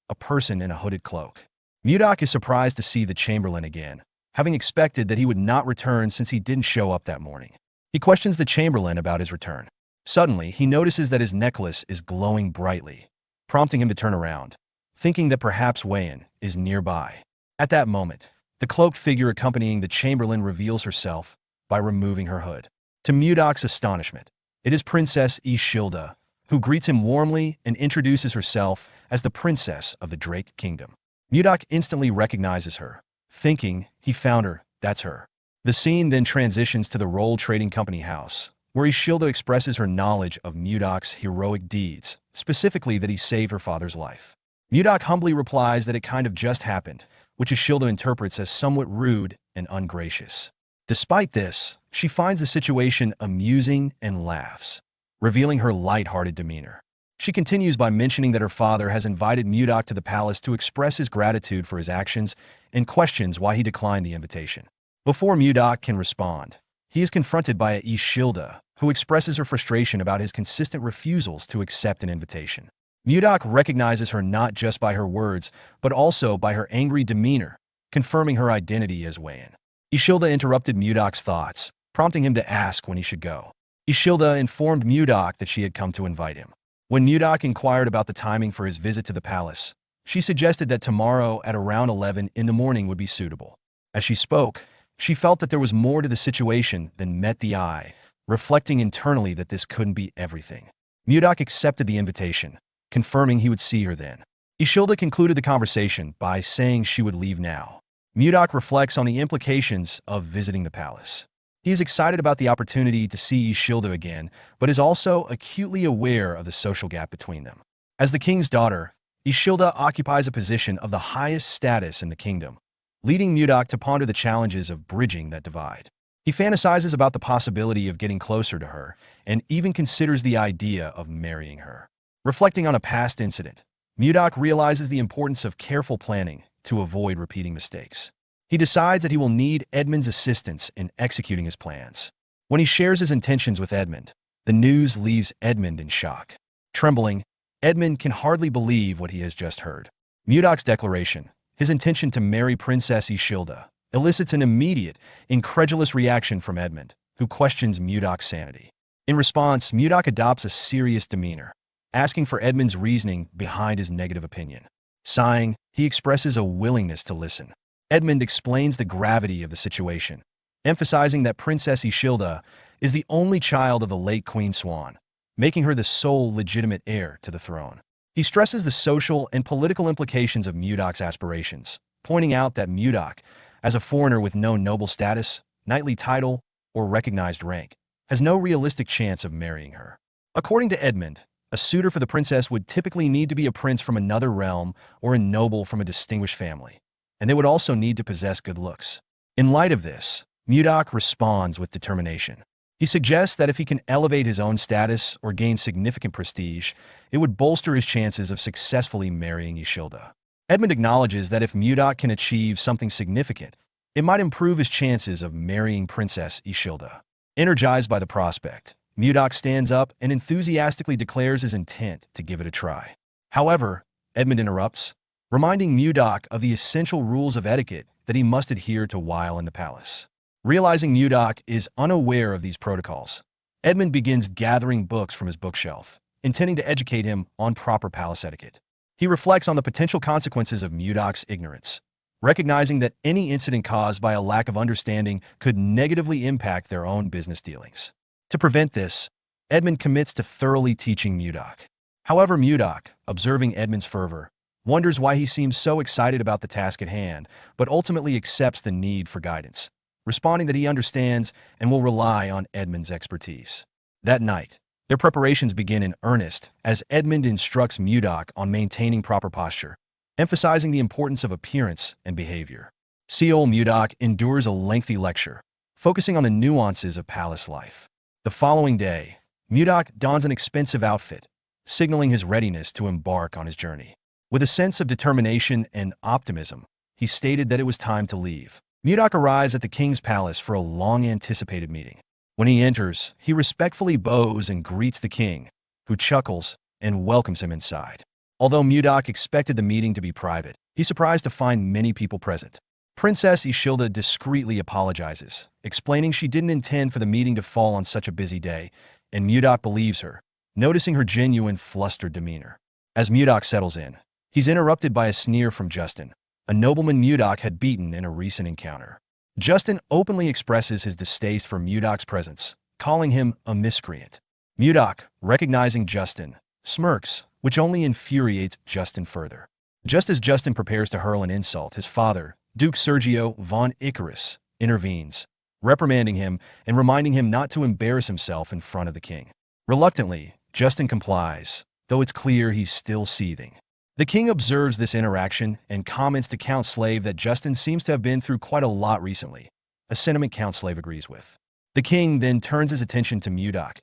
a person in a hooded cloak. Mudok is surprised to see the Chamberlain again, having expected that he would not return since he didn't show up that morning. He questions the Chamberlain about his return. Suddenly, he notices that his necklace is glowing brightly, prompting him to turn around, thinking that perhaps Wayan is nearby. At that moment, the cloaked figure accompanying the Chamberlain reveals herself by removing her hood. To Mudok's astonishment, it is Princess Ishilda, who greets him warmly and introduces herself as the Princess of the Drake Kingdom. Mudok instantly recognizes her, thinking he found her, that's her. The scene then transitions to the Roll Trading Company house, where Ishilda expresses her knowledge of Mudok's heroic deeds, specifically that he saved her father's life. Mudok humbly replies that it kind of just happened, which Ishilda interprets as somewhat rude and ungracious. Despite this, she finds the situation amusing and laughs, revealing her light-hearted demeanor. She continues by mentioning that her father has invited Mudok to the palace to express his gratitude for his actions and questions why he declined the invitation. Before Mudok can respond, he is confronted by Ishilda, who expresses her frustration about his consistent refusals to accept an invitation. Mudak recognizes her not just by her words, but also by her angry demeanor, confirming her identity as Wayan. Ishilda interrupted Mudak's thoughts, prompting him to ask when he should go. Ishilda informed Mudak that she had come to invite him. When Mudak inquired about the timing for his visit to the palace, she suggested that tomorrow at around 11 in the morning would be suitable. As she spoke, she felt that there was more to the situation than met the eye, reflecting internally that this couldn't be everything. Mudak accepted the invitation, confirming he would see her then. Ishilda concluded the conversation by saying she would leave now. Mudak reflects on the implications of visiting the palace. He is excited about the opportunity to see Ishilda again, but is also acutely aware of the social gap between them. As the king's daughter, Ishilda occupies a position of the highest status in the kingdom, leading Mudak to ponder the challenges of bridging that divide. He fantasizes about the possibility of getting closer to her and even considers the idea of marrying her. Reflecting on a past incident, Mudak realizes the importance of careful planning to avoid repeating mistakes. He decides that he will need Edmund's assistance in executing his plans. When he shares his intentions with Edmund, the news leaves Edmund in shock. Trembling, Edmund can hardly believe what he has just heard. Mudak's declaration, his intention to marry Princess Ishilda, elicits an immediate, incredulous reaction from Edmund, who questions Mudak's sanity. In response, Mudak adopts a serious demeanor, asking for Edmund's reasoning behind his negative opinion. Sighing, he expresses a willingness to listen. Edmund explains the gravity of the situation, emphasizing that Princess Ishilda is the only child of the late Queen Swan, making her the sole legitimate heir to the throne. He stresses the social and political implications of Mudak's aspirations, pointing out that Mudak, as a foreigner with no noble status, knightly title, or recognized rank, has no realistic chance of marrying her. According to Edmund, a suitor for the princess would typically need to be a prince from another realm or a noble from a distinguished family, and they would also need to possess good looks. In light of this, Mudak responds with determination. He suggests that if he can elevate his own status or gain significant prestige, it would bolster his chances of successfully marrying Ishilda. Edmund acknowledges that if Mudak can achieve something significant, it might improve his chances of marrying Princess Ishilda. Energized by the prospect, Mudak stands up and enthusiastically declares his intent to give it a try. However, Edmund interrupts, reminding Mudak of the essential rules of etiquette that he must adhere to while in the palace. Realizing Mudak is unaware of these protocols, Edmund begins gathering books from his bookshelf, intending to educate him on proper palace etiquette. He reflects on the potential consequences of Mudak's ignorance, recognizing that any incident caused by a lack of understanding could negatively impact their own business dealings. To prevent this, Edmund commits to thoroughly teaching Mudak. However, Mudak, observing Edmund's fervor, wonders why he seems so excited about the task at hand, but ultimately accepts the need for guidance, responding that he understands and will rely on Edmund's expertise. That night, their preparations begin in earnest as Edmund instructs Mudak on maintaining proper posture, emphasizing the importance of appearance and behavior. Seol Mudak endures a lengthy lecture, focusing on the nuances of palace life. The following day, Mudak dons an expensive outfit, signaling his readiness to embark on his journey. With a sense of determination and optimism, he stated that it was time to leave. Mudak arrives at the king's palace for a long-anticipated meeting. When he enters, he respectfully bows and greets the king, who chuckles and welcomes him inside. Although Mudak expected the meeting to be private, he's surprised to find many people present. Princess Ishilda discreetly apologizes, explaining she didn't intend for the meeting to fall on such a busy day, and Mudak believes her, noticing her genuine flustered demeanor. As Mudak settles in, he's interrupted by a sneer from Justin, a nobleman Mudak had beaten in a recent encounter. Justin openly expresses his distaste for Mudak's presence, calling him a miscreant. Mudak, recognizing Justin, smirks, which only infuriates Justin further. Just as Justin prepares to hurl an insult, his father, Duke Sergio von Icarus, intervenes, reprimanding him and reminding him not to embarrass himself in front of the king. Reluctantly, Justin complies, though it's clear he's still seething. The king observes this interaction and comments to Count Slave that Justin seems to have been through quite a lot recently, a sentiment Count Slave agrees with. The king then turns his attention to Mudak,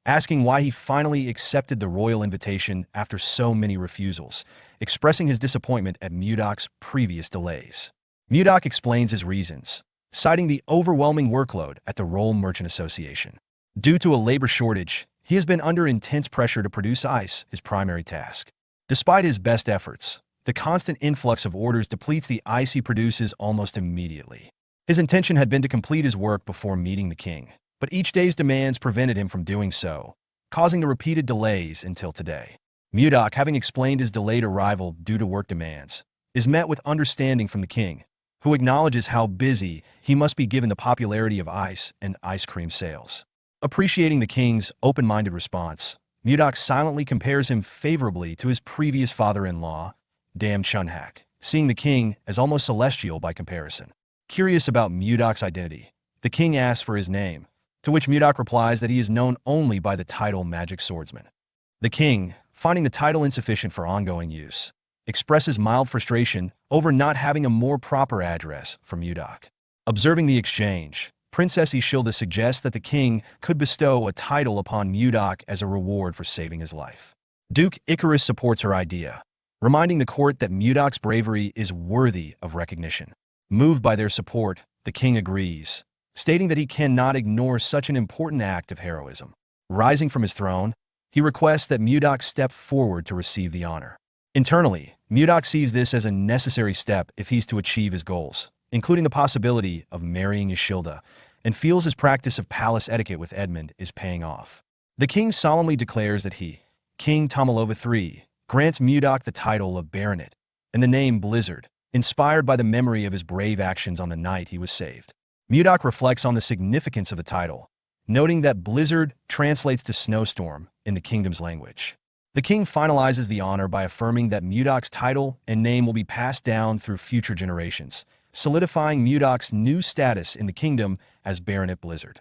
asking why he finally accepted the royal invitation after so many refusals, expressing his disappointment at Mudak's previous delays. Mudak explains his reasons, citing the overwhelming workload at the Roll Merchant Association. Due to a labor shortage, he has been under intense pressure to produce ice, his primary task. Despite his best efforts, the constant influx of orders depletes the ice he produces almost immediately. His intention had been to complete his work before meeting the king, but each day's demands prevented him from doing so, causing the repeated delays until today. Mudok, having explained his delayed arrival due to work demands, is met with understanding from the king, who acknowledges how busy he must be given the popularity of ice and ice cream sales. Appreciating the king's open-minded response, Mudok silently compares him favorably to his previous father-in-law, Dam Chunhak, seeing the king as almost celestial by comparison. Curious about Mudok's identity, the king asks for his name, to which Mudok replies that he is known only by the title Magic Swordsman. The king, finding the title insufficient for ongoing use, expresses mild frustration over not having a more proper address for Mudok. Observing the exchange, Princess Ishilda suggests that the king could bestow a title upon Mudok as a reward for saving his life. Duke Icarus supports her idea, reminding the court that Mudok's bravery is worthy of recognition. Moved by their support, the king agrees, stating that he cannot ignore such an important act of heroism. Rising from his throne, he requests that Mudok step forward to receive the honor. Internally, Mudok sees this as a necessary step if he's to achieve his goals, including the possibility of marrying Ishilda, and feels his practice of palace etiquette with Edmund is paying off. The king solemnly declares that he, King Tomalova III, grants Mudok the title of Baronet and the name Blizzard, inspired by the memory of his brave actions on the night he was saved. Mudok reflects on the significance of the title, noting that Blizzard translates to snowstorm in the kingdom's language. The king finalizes the honor by affirming that Mudok's title and name will be passed down through future generations, solidifying Mudok's new status in the kingdom as Baronet Blizzard.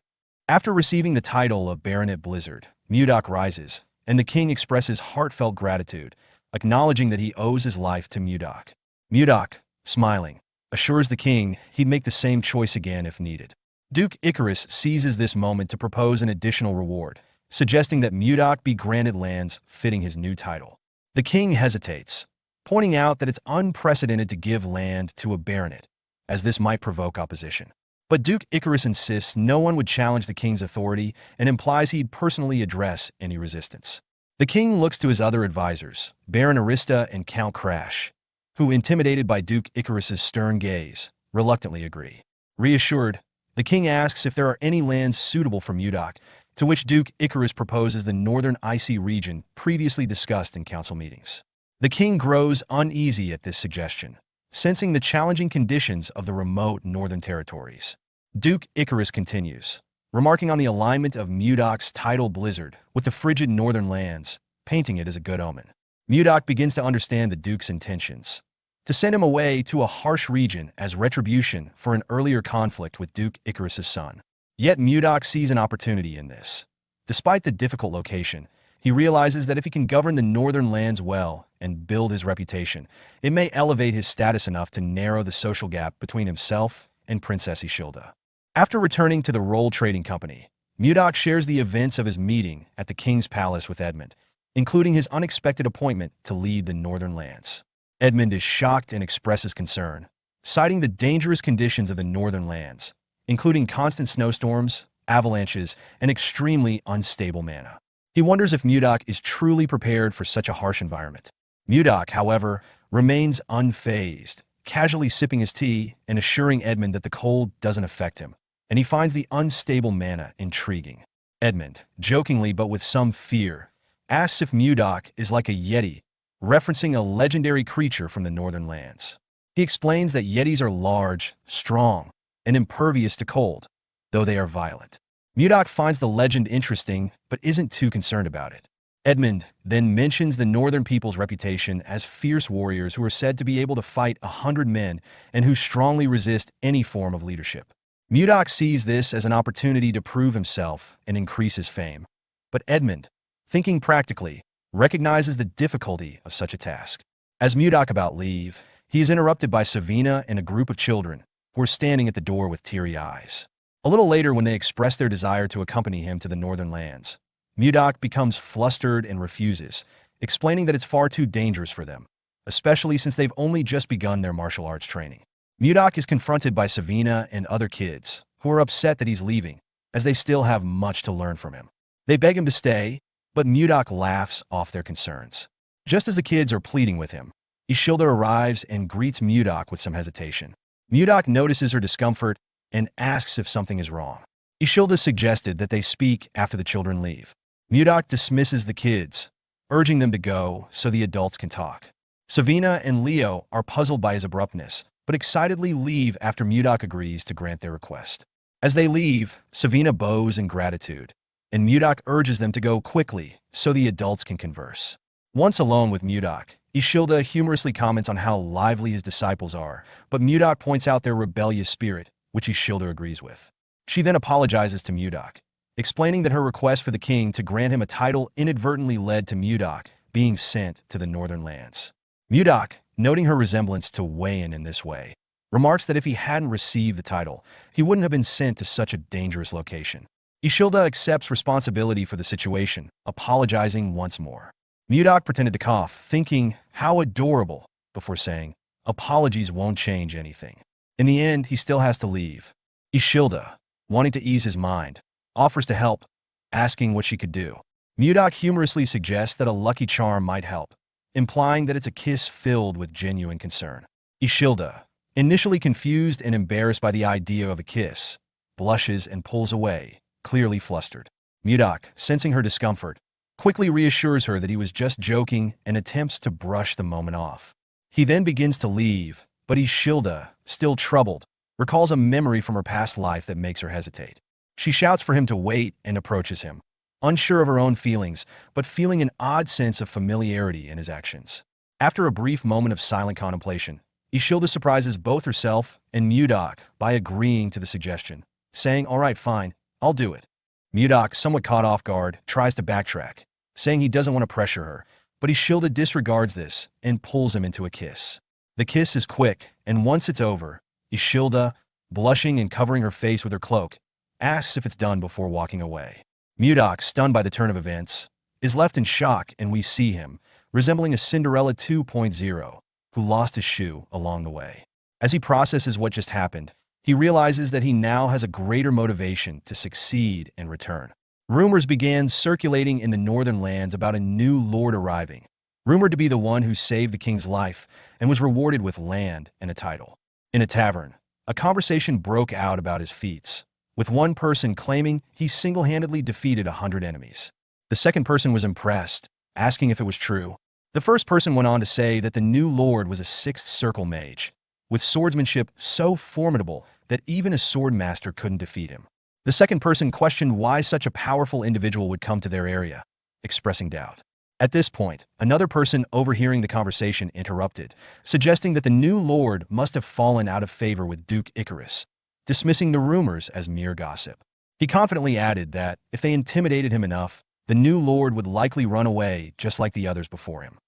After receiving the title of Baronet Blizzard, Mudok rises, and the king expresses heartfelt gratitude, acknowledging that he owes his life to Mudok. Mudok, smiling, assures the king he'd make the same choice again if needed. Duke Icarus seizes this moment to propose an additional reward, suggesting that Mudok be granted lands fitting his new title. The king hesitates, pointing out that it's unprecedented to give land to a baronet, as this might provoke opposition. But Duke Icarus insists no one would challenge the king's authority and implies he'd personally address any resistance. The king looks to his other advisors, Baron Arista and Count Crash, who, intimidated by Duke Icarus's stern gaze, reluctantly agree. Reassured, the king asks if there are any lands suitable for Mudok, to which Duke Icarus proposes the northern icy region previously discussed in council meetings. The king grows uneasy at this suggestion, sensing the challenging conditions of the remote northern territories. Duke Icarus continues, remarking on the alignment of Mudok's title Blizzard with the frigid northern lands, painting it as a good omen. Mudok begins to understand the duke's intentions, to send him away to a harsh region as retribution for an earlier conflict with Duke Icarus's son. Yet Mudok sees an opportunity in this. Despite the difficult location, he realizes that if he can govern the northern lands well and build his reputation, it may elevate his status enough to narrow the social gap between himself and Princess Ishilda. After returning to the Roll Trading Company, Mudok shares the events of his meeting at the king's palace with Edmund, including his unexpected appointment to lead the northern lands. Edmund is shocked and expresses concern, citing the dangerous conditions of the northern lands, including constant snowstorms, avalanches, and extremely unstable mana. He wonders if Mudok is truly prepared for such a harsh environment. Mudok, however, remains unfazed, casually sipping his tea and assuring Edmund that the cold doesn't affect him, and he finds the unstable mana intriguing. Edmund, jokingly but with some fear, asks if Mudok is like a yeti, referencing a legendary creature from the northern lands. He explains that yetis are large, strong, and impervious to cold, though they are violent. Mudok finds the legend interesting but isn't too concerned about it. Edmund then mentions the northern people's reputation as fierce warriors who are said to be able to fight 100 men and who strongly resist any form of leadership. Mudok sees this as an opportunity to prove himself and increase his fame. But Edmund, thinking practically, recognizes the difficulty of such a task. As Mudok about leave, he is interrupted by Savina and a group of children who are standing at the door with teary eyes. A little later, when they express their desire to accompany him to the northern lands, Mudok becomes flustered and refuses, explaining that it's far too dangerous for them, especially since they've only just begun their martial arts training. Mudok is confronted by Savina and other kids, who are upset that he's leaving, as they still have much to learn from him. They beg him to stay, but Mudok laughs off their concerns. Just as the kids are pleading with him, Ishilda arrives and greets Mudok with some hesitation. Mudok notices her discomfort and asks if something is wrong. Ishilda suggested that they speak after the children leave. Mudok dismisses the kids, urging them to go so the adults can talk. Savina and Leo are puzzled by his abruptness, but excitedly leave after Mudok agrees to grant their request. As they leave, Savina bows in gratitude, and Mudok urges them to go quickly so the adults can converse. Once alone with Mudok, Ishilda humorously comments on how lively his disciples are, but Mudok points out their rebellious spirit, which Ishilda agrees with. She then apologizes to Mudok, explaining that her request for the king to grant him a title inadvertently led to Mudok being sent to the northern lands. Mudok, noting her resemblance to Wayan in this way, remarks that if he hadn't received the title, he wouldn't have been sent to such a dangerous location. Ishilda accepts responsibility for the situation, apologizing once more. Mudok pretended to cough, thinking, how adorable, before saying, apologies won't change anything. In the end, he still has to leave. Ishilda, wanting to ease his mind, offers to help, asking what she could do. Mudok humorously suggests that a lucky charm might help, implying that it's a kiss filled with genuine concern. Ishilda, initially confused and embarrassed by the idea of a kiss, blushes and pulls away, clearly flustered. Mudok, sensing her discomfort, quickly reassures her that he was just joking and attempts to brush the moment off. He then begins to leave, but Ishilda, still troubled, recalls a memory from her past life that makes her hesitate. She shouts for him to wait and approaches him, unsure of her own feelings, but feeling an odd sense of familiarity in his actions. After a brief moment of silent contemplation, Ishilda surprises both herself and Mudok by agreeing to the suggestion, saying, all right, fine, I'll do it. Mudok, somewhat caught off guard, tries to backtrack, saying he doesn't want to pressure her, but Ishilda disregards this and pulls him into a kiss. The kiss is quick, and once it's over, Ishilda, blushing and covering her face with her cloak, asks if it's done before walking away. Mudok, stunned by the turn of events, is left in shock, and we see him, resembling a Cinderella 2.0, who lost his shoe along the way. As he processes what just happened, he realizes that he now has a greater motivation to succeed and return. Rumors began circulating in the northern lands about a new lord arriving, rumored to be the one who saved the king's life and was rewarded with land and a title. In a tavern, a conversation broke out about his feats, with one person claiming he single-handedly defeated 100 enemies. The second person was impressed, asking if it was true. The first person went on to say that the new lord was a sixth circle mage, with swordsmanship so formidable that even a swordmaster couldn't defeat him. The second person questioned why such a powerful individual would come to their area, expressing doubt. At this point, another person overhearing the conversation interrupted, suggesting that the new lord must have fallen out of favor with Duke Icarus, dismissing the rumors as mere gossip. He confidently added that, if they intimidated him enough, the new lord would likely run away just like the others before him.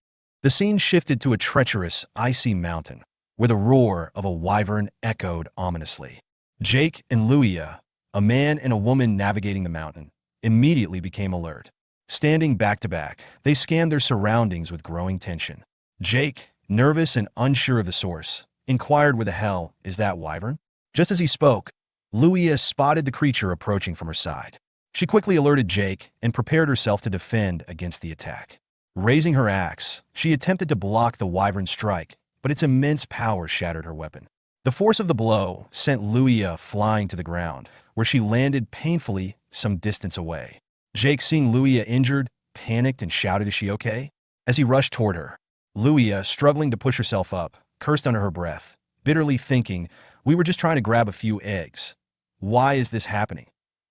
The scene shifted to a treacherous, icy mountain, where the roar of a wyvern echoed ominously. Jake and Luia, a man and a woman navigating the mountain, immediately became alert. Standing back to back, they scanned their surroundings with growing tension. Jake, nervous and unsure of the source, inquired, where the hell is that wyvern? Just as he spoke, Luia spotted the creature approaching from her side. She quickly alerted Jake and prepared herself to defend against the attack. Raising her axe, she attempted to block the wyvern's strike, but its immense power shattered her weapon. The force of the blow sent Luia flying to the ground, where she landed painfully some distance away. Jake, seeing Luia injured, panicked and shouted, is she okay? As he rushed toward her, Luia, struggling to push herself up, cursed under her breath, bitterly thinking, we were just trying to grab a few eggs. Why is this happening?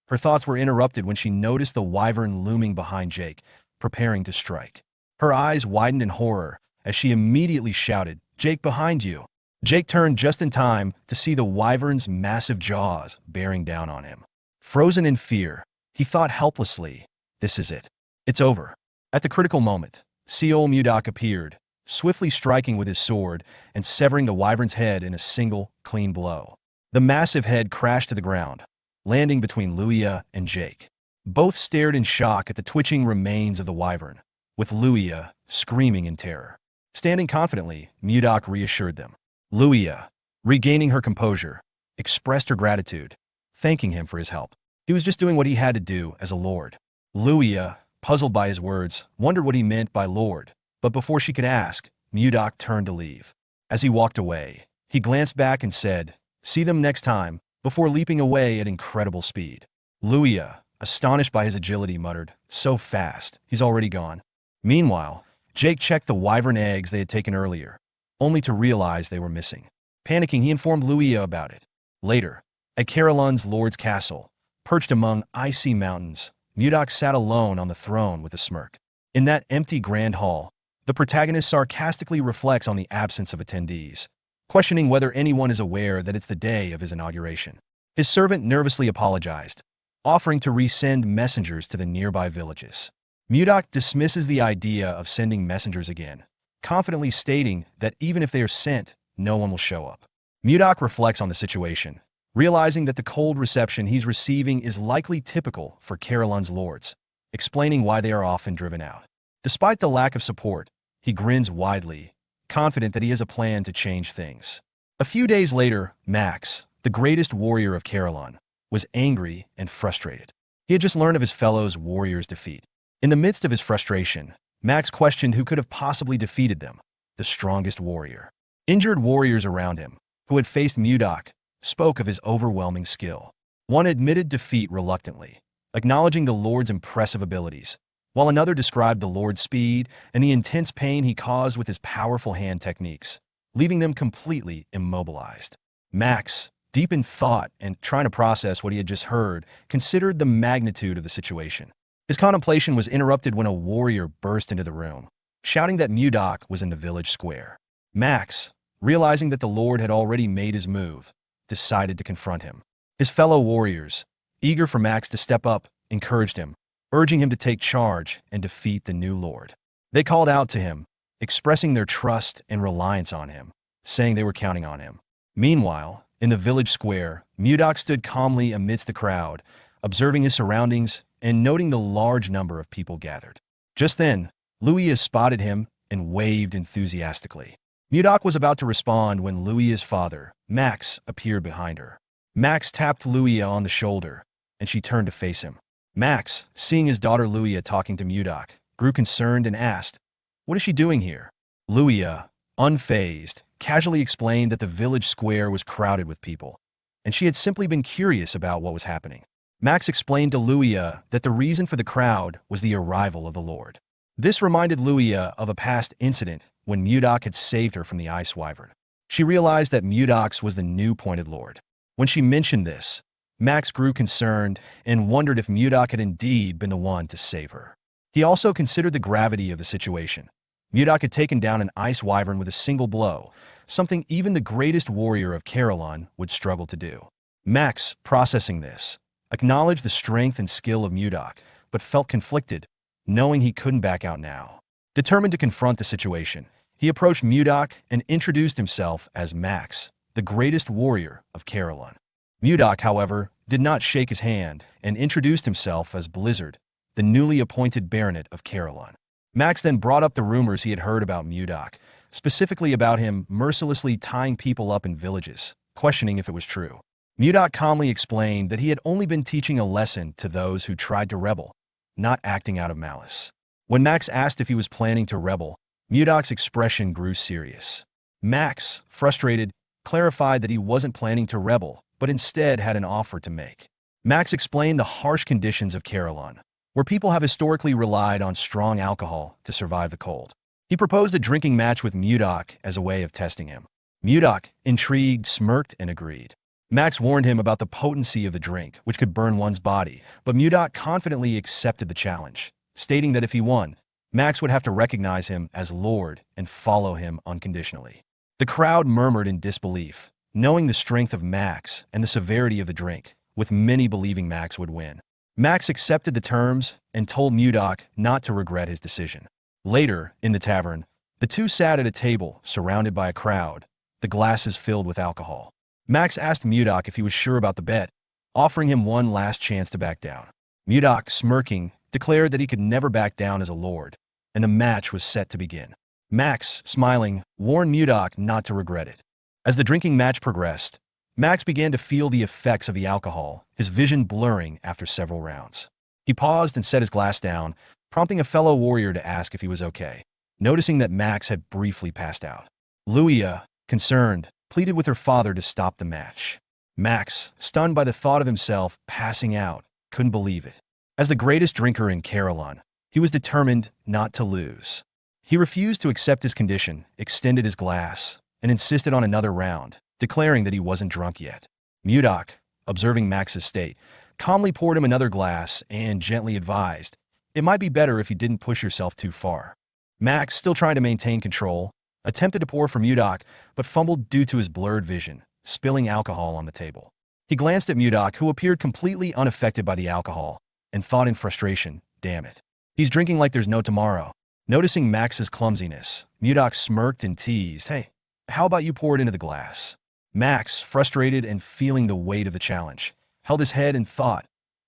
Her thoughts were interrupted when she noticed the wyvern looming behind Jake, preparing to strike. Her eyes widened in horror as she immediately shouted, Jake, behind you. Jake turned just in time to see the wyvern's massive jaws bearing down on him. Frozen in fear, he thought helplessly, this is it. It's over. At the critical moment, Seol Mudok appeared, swiftly striking with his sword and severing the wyvern's head in a single, clean blow. The massive head crashed to the ground, landing between Luia and Jake. Both stared in shock at the twitching remains of the wyvern, with Luia screaming in terror. Standing confidently, Mudok reassured them. Luia, regaining her composure, expressed her gratitude, thanking him for his help. He was just doing what he had to do as a lord. Luia, puzzled by his words, wondered what he meant by lord, But before she could ask, Mudok turned to leave. As he walked away, he glanced back and said, "See them next time," before leaping away at incredible speed. Luia, astonished by his agility, muttered, "So fast, he's already gone." Meanwhile, Jake checked the wyvern eggs they had taken earlier, only to realize they were missing. Panicking, he informed Luia about it. Later, at Carolyn's lord's castle, perched among icy mountains, Mudok sat alone on the throne with a smirk. In that empty grand hall, the protagonist sarcastically reflects on the absence of attendees, questioning whether anyone is aware that it's the day of his inauguration. His servant nervously apologized, offering to resend messengers to the nearby villages. Mudok dismisses the idea of sending messengers again, confidently stating that even if they are sent, no one will show up. Mudok reflects on the situation, realizing that the cold reception he's receiving is likely typical for Carolyn's lords, explaining why they are often driven out. Despite the lack of support, he grins widely, confident that he has a plan to change things. A few days later, Max, the greatest warrior of Carolyn, was angry and frustrated. He had just learned of his fellow's warrior's defeat. In the midst of his frustration, Max questioned who could have possibly defeated them, the strongest warrior. Injured warriors around him, who had faced Mudok, spoke of his overwhelming skill. One admitted defeat reluctantly, acknowledging the Lord's impressive abilities, while another described the Lord's speed and the intense pain he caused with his powerful hand techniques, leaving them completely immobilized. Max, deep in thought and trying to process what he had just heard, considered the magnitude of the situation. His contemplation was interrupted when a warrior burst into the room, shouting that Mudok was in the village square. Max, realizing that the Lord had already made his move, decided to confront him. His fellow warriors, eager for Max to step up, encouraged him, urging him to take charge and defeat the new Lord. They called out to him, expressing their trust and reliance on him, saying they were counting on him. Meanwhile, in the village square, Mudok stood calmly amidst the crowd, observing his surroundings and noting the large number of people gathered. Just then, Luia spotted him and waved enthusiastically. Mudok was about to respond when Luia's father, Max, appeared behind her. Max tapped Luia on the shoulder, and she turned to face him. Max, seeing his daughter Luia talking to Mudok, grew concerned and asked, "What is she doing here?" Luia, unfazed, casually explained that the village square was crowded with people, and she had simply been curious about what was happening. Max explained to Luia that the reason for the crowd was the arrival of the Lord. This reminded Luia of a past incident when Mudok had saved her from the ice wyvern. She realized that Mudok's was the new pointed Lord. When she mentioned this, Max grew concerned and wondered if Mudok had indeed been the one to save her. He also considered the gravity of the situation. Mudok had taken down an ice wyvern with a single blow, something even the greatest warrior of Carolyn would struggle to do. Max, processing this, acknowledged the strength and skill of Mudok, but felt conflicted, knowing he couldn't back out now. Determined to confront the situation, he approached Mudok and introduced himself as Max, the greatest warrior of Carolyn. Mudok, however, did not shake his hand and introduced himself as Blizzard, the newly appointed baronet of Carolyn. Max then brought up the rumors he had heard about Mudok, specifically about him mercilessly tying people up in villages, questioning if it was true. Mudok calmly explained that he had only been teaching a lesson to those who tried to rebel, not acting out of malice. When Max asked if he was planning to rebel, Mudok's expression grew serious. Max, frustrated, clarified that he wasn't planning to rebel, but instead had an offer to make. Max explained the harsh conditions of Carolyn, where people have historically relied on strong alcohol to survive the cold. He proposed a drinking match with Mudok as a way of testing him. Mudok, intrigued, smirked and agreed. Max warned him about the potency of the drink, which could burn one's body, but Mudok confidently accepted the challenge, stating that if he won, Max would have to recognize him as Lord and follow him unconditionally. The crowd murmured in disbelief, knowing the strength of Max and the severity of the drink, with many believing Max would win. Max accepted the terms and told Mudok not to regret his decision. Later, in the tavern, the two sat at a table surrounded by a crowd, the glasses filled with alcohol. Max asked Mudok if he was sure about the bet, offering him one last chance to back down. Mudok, smirking, declared that he could never back down as a lord, and the match was set to begin. Max, smiling, warned Mudok not to regret it. As the drinking match progressed, Max began to feel the effects of the alcohol, his vision blurring after several rounds. He paused and set his glass down, prompting a fellow warrior to ask if he was okay. noticing that Max had briefly passed out. Luia, concerned, pleaded with her father to stop the match. Max, stunned by the thought of himself passing out, couldn't believe it. As the greatest drinker in Carolyn, he was determined not to lose. He refused to accept his condition, extended his glass, and insisted on another round, declaring that he wasn't drunk yet. Mudok, observing Max's state, calmly poured him another glass and gently advised, "It might be better if you didn't push yourself too far." Max, still trying to maintain control, attempted to pour for Mudok, but fumbled due to his blurred vision, spilling alcohol on the table. He glanced at Mudok, who appeared completely unaffected by the alcohol, and thought in frustration, "Damn it. He's drinking like there's no tomorrow." Noticing Max's clumsiness, Mudok smirked and teased, "Hey, how about you pour it into the glass?" Max, frustrated and feeling the weight of the challenge, held his head and thought,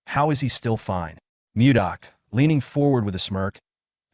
"How is he still fine?" Mudok, leaning forward with a smirk,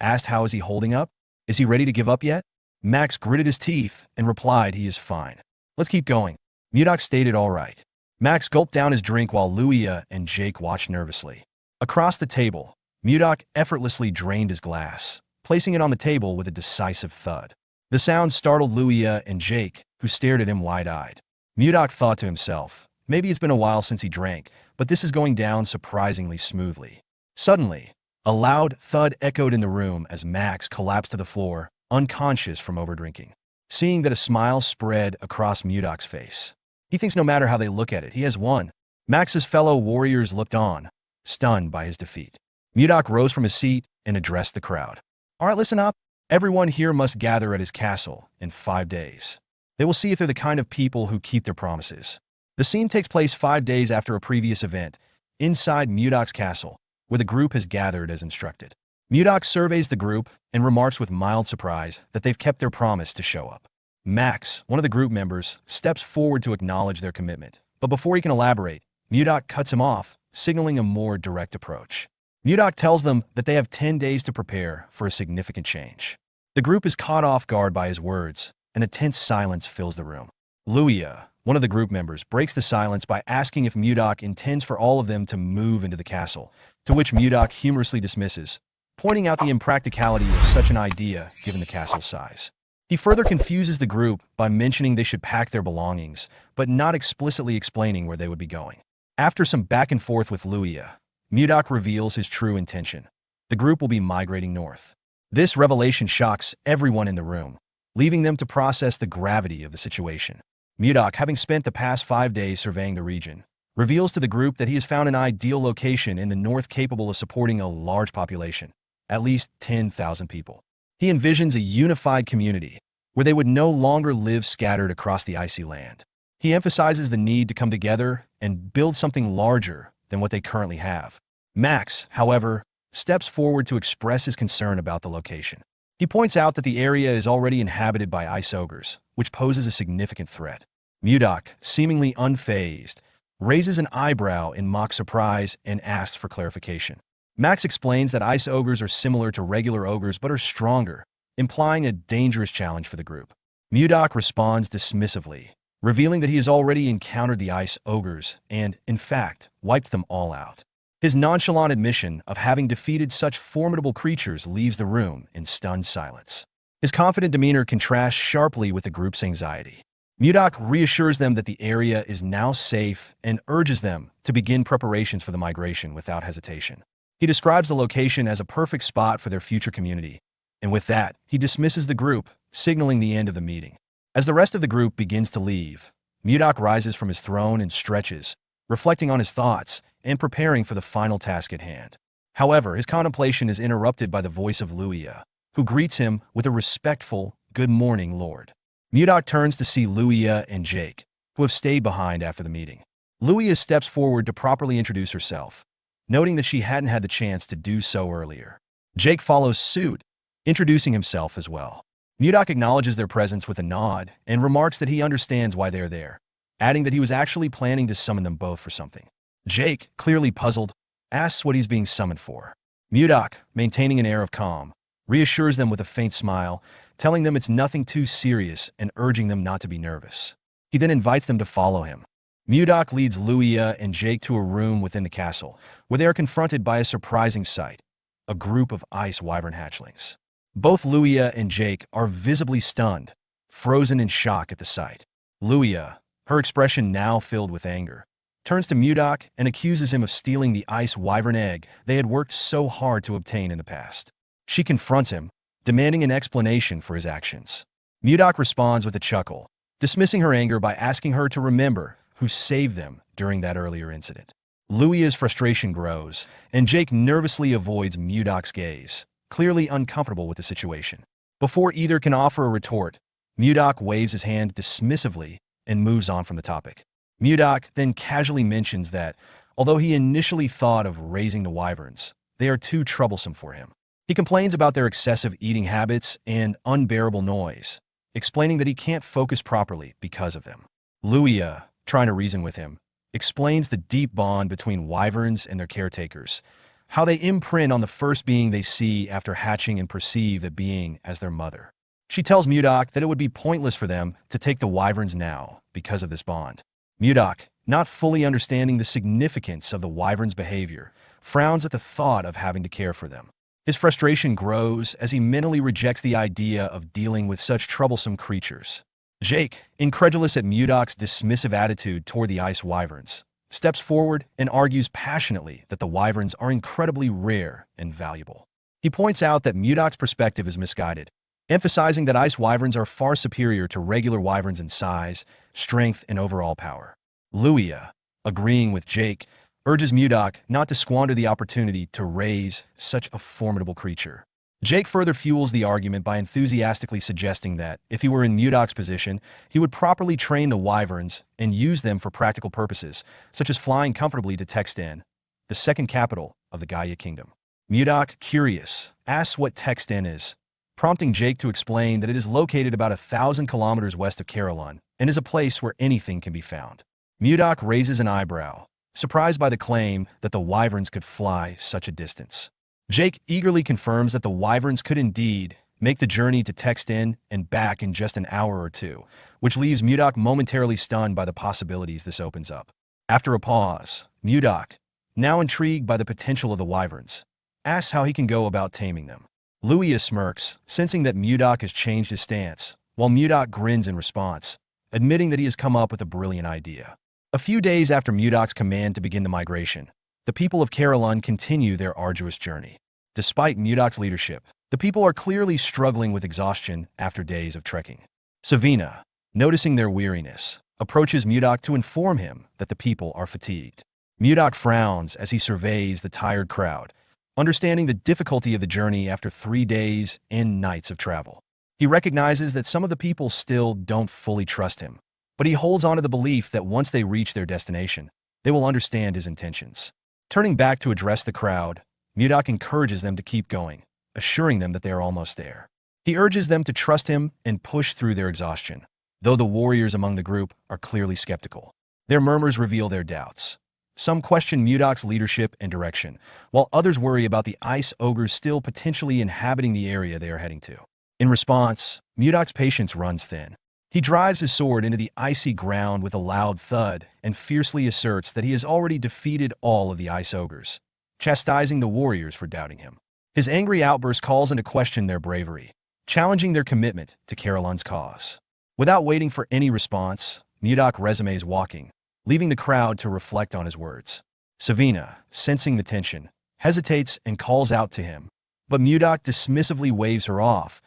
asked, "How is he holding up? Is he ready to give up yet?" Max gritted his teeth and replied, "He is fine. Let's keep going." Mudok stated, "All right." Max gulped down his drink while Luia and Jake watched nervously. Across the table, Mudok effortlessly drained his glass, placing it on the table with a decisive thud. The sound startled Luia and Jake, who stared at him wide-eyed. Mudok thought to himself, maybe it's been a while since he drank, but this is going down surprisingly smoothly. Suddenly, a loud thud echoed in the room as Max collapsed to the floor, unconscious from overdrinking. Seeing that, a smile spread across Mudok's face. He thinks no matter how they look at it, he has won. Max's fellow warriors looked on, stunned by his defeat. Mudok rose from his seat and addressed the crowd. "All right, listen up. Everyone here must gather at his castle in 5 days. They will see if they're the kind of people who keep their promises." The scene takes place 5 days after a previous event, inside Mudok's castle, where the group has gathered as instructed. Mudok surveys the group and remarks with mild surprise that they've kept their promise to show up. Max, one of the group members, steps forward to acknowledge their commitment, but before he can elaborate, Mudok cuts him off, signaling a more direct approach. Mudok tells them that they have 10 days to prepare for a significant change. The group is caught off guard by his words, and a tense silence fills the room. Luia, one of the group members, breaks the silence by asking if Mudok intends for all of them to move into the castle, to which Mudok humorously dismisses, pointing out the impracticality of such an idea given the castle's size. He further confuses the group by mentioning they should pack their belongings, but not explicitly explaining where they would be going. After some back and forth with Luia, Mudok reveals his true intention. The group will be migrating north. This revelation shocks everyone in the room, leaving them to process the gravity of the situation. Mudok, having spent the past 5 days surveying the region, reveals to the group that he has found an ideal location in the north capable of supporting a large population, at least 10,000 people. He envisions a unified community where they would no longer live scattered across the icy land. He emphasizes the need to come together and build something larger than what they currently have. Max, however, steps forward to express his concern about the location. He points out that the area is already inhabited by ice ogres, which poses a significant threat. Mudok, seemingly unfazed, raises an eyebrow in mock surprise and asks for clarification. Max explains that ice ogres are similar to regular ogres but are stronger, implying a dangerous challenge for the group. Mudok responds dismissively, revealing that he has already encountered the ice ogres and, in fact, wiped them all out. His nonchalant admission of having defeated such formidable creatures leaves the room in stunned silence. His confident demeanor contrasts sharply with the group's anxiety. Mudok reassures them that the area is now safe and urges them to begin preparations for the migration without hesitation. He describes the location as a perfect spot for their future community, and with that, he dismisses the group, signaling the end of the meeting. As the rest of the group begins to leave, Mudok rises from his throne and stretches, reflecting on his thoughts and preparing for the final task at hand. However, his contemplation is interrupted by the voice of Luia, who greets him with a respectful, "Good morning, Lord." Mudok turns to see Luia and Jake, who have stayed behind after the meeting. Luia steps forward to properly introduce herself, noting that she hadn't had the chance to do so earlier. Jake follows suit, introducing himself as well. Mudok acknowledges their presence with a nod and remarks that he understands why they are there, adding that he was actually planning to summon them both for something. Jake, clearly puzzled, asks what he's being summoned for. Mudok, maintaining an air of calm, reassures them with a faint smile, telling them it's nothing too serious and urging them not to be nervous. He then invites them to follow him. Mudok leads Luia and Jake to a room within the castle, where they are confronted by a surprising sight, a group of ice wyvern hatchlings. Both Luia and Jake are visibly stunned, frozen in shock at the sight. Luia, her expression now filled with anger, turns to Mudok and accuses him of stealing the ice wyvern egg they had worked so hard to obtain in the past. She confronts him, demanding an explanation for his actions. Mudok responds with a chuckle, dismissing her anger by asking her to remember who saved them during that earlier incident. Luia's frustration grows, and Jake nervously avoids Mudok's gaze, clearly uncomfortable with the situation. Before either can offer a retort, Mudok waves his hand dismissively and moves on from the topic. Mudok then casually mentions that, although he initially thought of raising the wyverns, they are too troublesome for him. He complains about their excessive eating habits and unbearable noise, explaining that he can't focus properly because of them. Luia, trying to reason with him, explains the deep bond between wyverns and their caretakers, how they imprint on the first being they see after hatching and perceive that being as their mother. She tells Mudok that it would be pointless for them to take the wyverns now because of this bond. Mudok, not fully understanding the significance of the wyvern's behavior, frowns at the thought of having to care for them. His frustration grows as he mentally rejects the idea of dealing with such troublesome creatures. Jake, incredulous at Mudok's dismissive attitude toward the ice wyverns, steps forward and argues passionately that the wyverns are incredibly rare and valuable. He points out that Mudok's perspective is misguided, emphasizing that ice wyverns are far superior to regular wyverns in size, strength, and overall power. Luia, agreeing with Jake, urges Mudok not to squander the opportunity to raise such a formidable creature. Jake further fuels the argument by enthusiastically suggesting that, if he were in Mudok's position, he would properly train the wyverns and use them for practical purposes, such as flying comfortably to Texten, the second capital of the Gaia Kingdom. Mudok, curious, asks what Texten is, prompting Jake to explain that it is located about 1,000 kilometers west of Carolyn and is a place where anything can be found. Mudok raises an eyebrow, surprised by the claim that the wyverns could fly such a distance. Jake eagerly confirms that the wyverns could indeed make the journey to Texten and back in just an hour or two, which leaves Mudok momentarily stunned by the possibilities this opens up. After a pause, Mudok, now intrigued by the potential of the wyverns, asks how he can go about taming them. Luia smirks, sensing that Mudok has changed his stance, while Mudok grins in response, admitting that he has come up with a brilliant idea. A few days after Mudok's command to begin the migration, the people of Carolyn continue their arduous journey. Despite Mudok's leadership, the people are clearly struggling with exhaustion after days of trekking. Savina, noticing their weariness, approaches Mudok to inform him that the people are fatigued. Mudok frowns as he surveys the tired crowd, understanding the difficulty of the journey after 3 days and nights of travel. He recognizes that some of the people still don't fully trust him, but he holds on to the belief that once they reach their destination, they will understand his intentions. Turning back to address the crowd, Mudok encourages them to keep going, assuring them that they are almost there. He urges them to trust him and push through their exhaustion, though the warriors among the group are clearly skeptical. Their murmurs reveal their doubts. Some question Mudok's leadership and direction, while others worry about the ice ogres still potentially inhabiting the area they are heading to. In response, Mudok's patience runs thin. He drives his sword into the icy ground with a loud thud and fiercely asserts that he has already defeated all of the ice ogres, chastising the warriors for doubting him. His angry outburst calls into question their bravery, challenging their commitment to Carolyn's cause. Without waiting for any response, Mudok resumes walking, leaving the crowd to reflect on his words. Savina, sensing the tension, hesitates and calls out to him, but Mudok dismissively waves her off,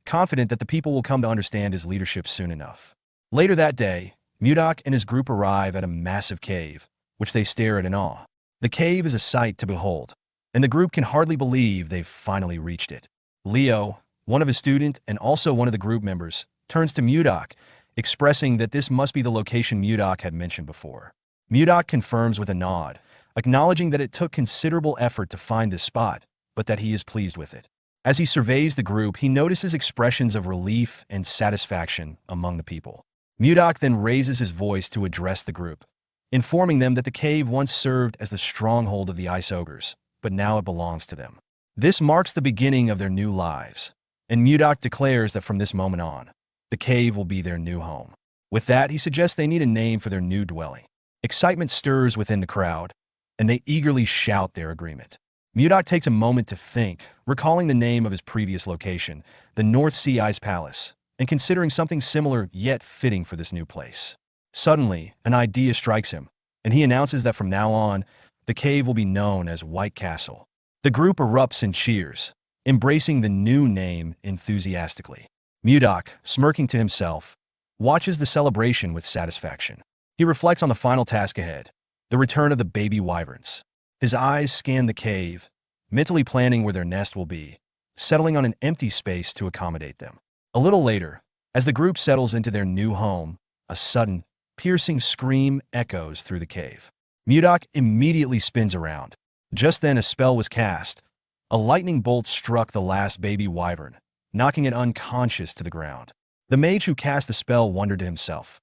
confident that the people will come to understand his leadership soon enough. Later that day, Mudok and his group arrive at a massive cave, which they stare at in awe. The cave is a sight to behold, and the group can hardly believe they've finally reached it. Leo, one of his students and also one of the group members, turns to Mudok, expressing that this must be the location Mudok had mentioned before. Mudok confirms with a nod, acknowledging that it took considerable effort to find this spot, but that he is pleased with it. As he surveys the group, he notices expressions of relief and satisfaction among the people. Mudok then raises his voice to address the group, informing them that the cave once served as the stronghold of the ice ogres, but now it belongs to them. This marks the beginning of their new lives, and Mudok declares that from this moment on, the cave will be their new home. With that, he suggests they need a name for their new dwelling. Excitement stirs within the crowd, and they eagerly shout their agreement. Mudok takes a moment to think, recalling the name of his previous location, the North Sea Ice Palace, and considering something similar yet fitting for this new place. Suddenly, an idea strikes him, and he announces that from now on, the cave will be known as White Castle. The group erupts in cheers, embracing the new name enthusiastically. Mudok, smirking to himself, watches the celebration with satisfaction. He reflects on the final task ahead, the return of the baby wyverns. His eyes scan the cave, mentally planning where their nest will be, settling on an empty space to accommodate them. A little later, as the group settles into their new home, a sudden, piercing scream echoes through the cave. Mudok immediately spins around. Just then a spell was cast. A lightning bolt struck the last baby wyvern, knocking it unconscious to the ground. The mage who cast the spell wondered to himself,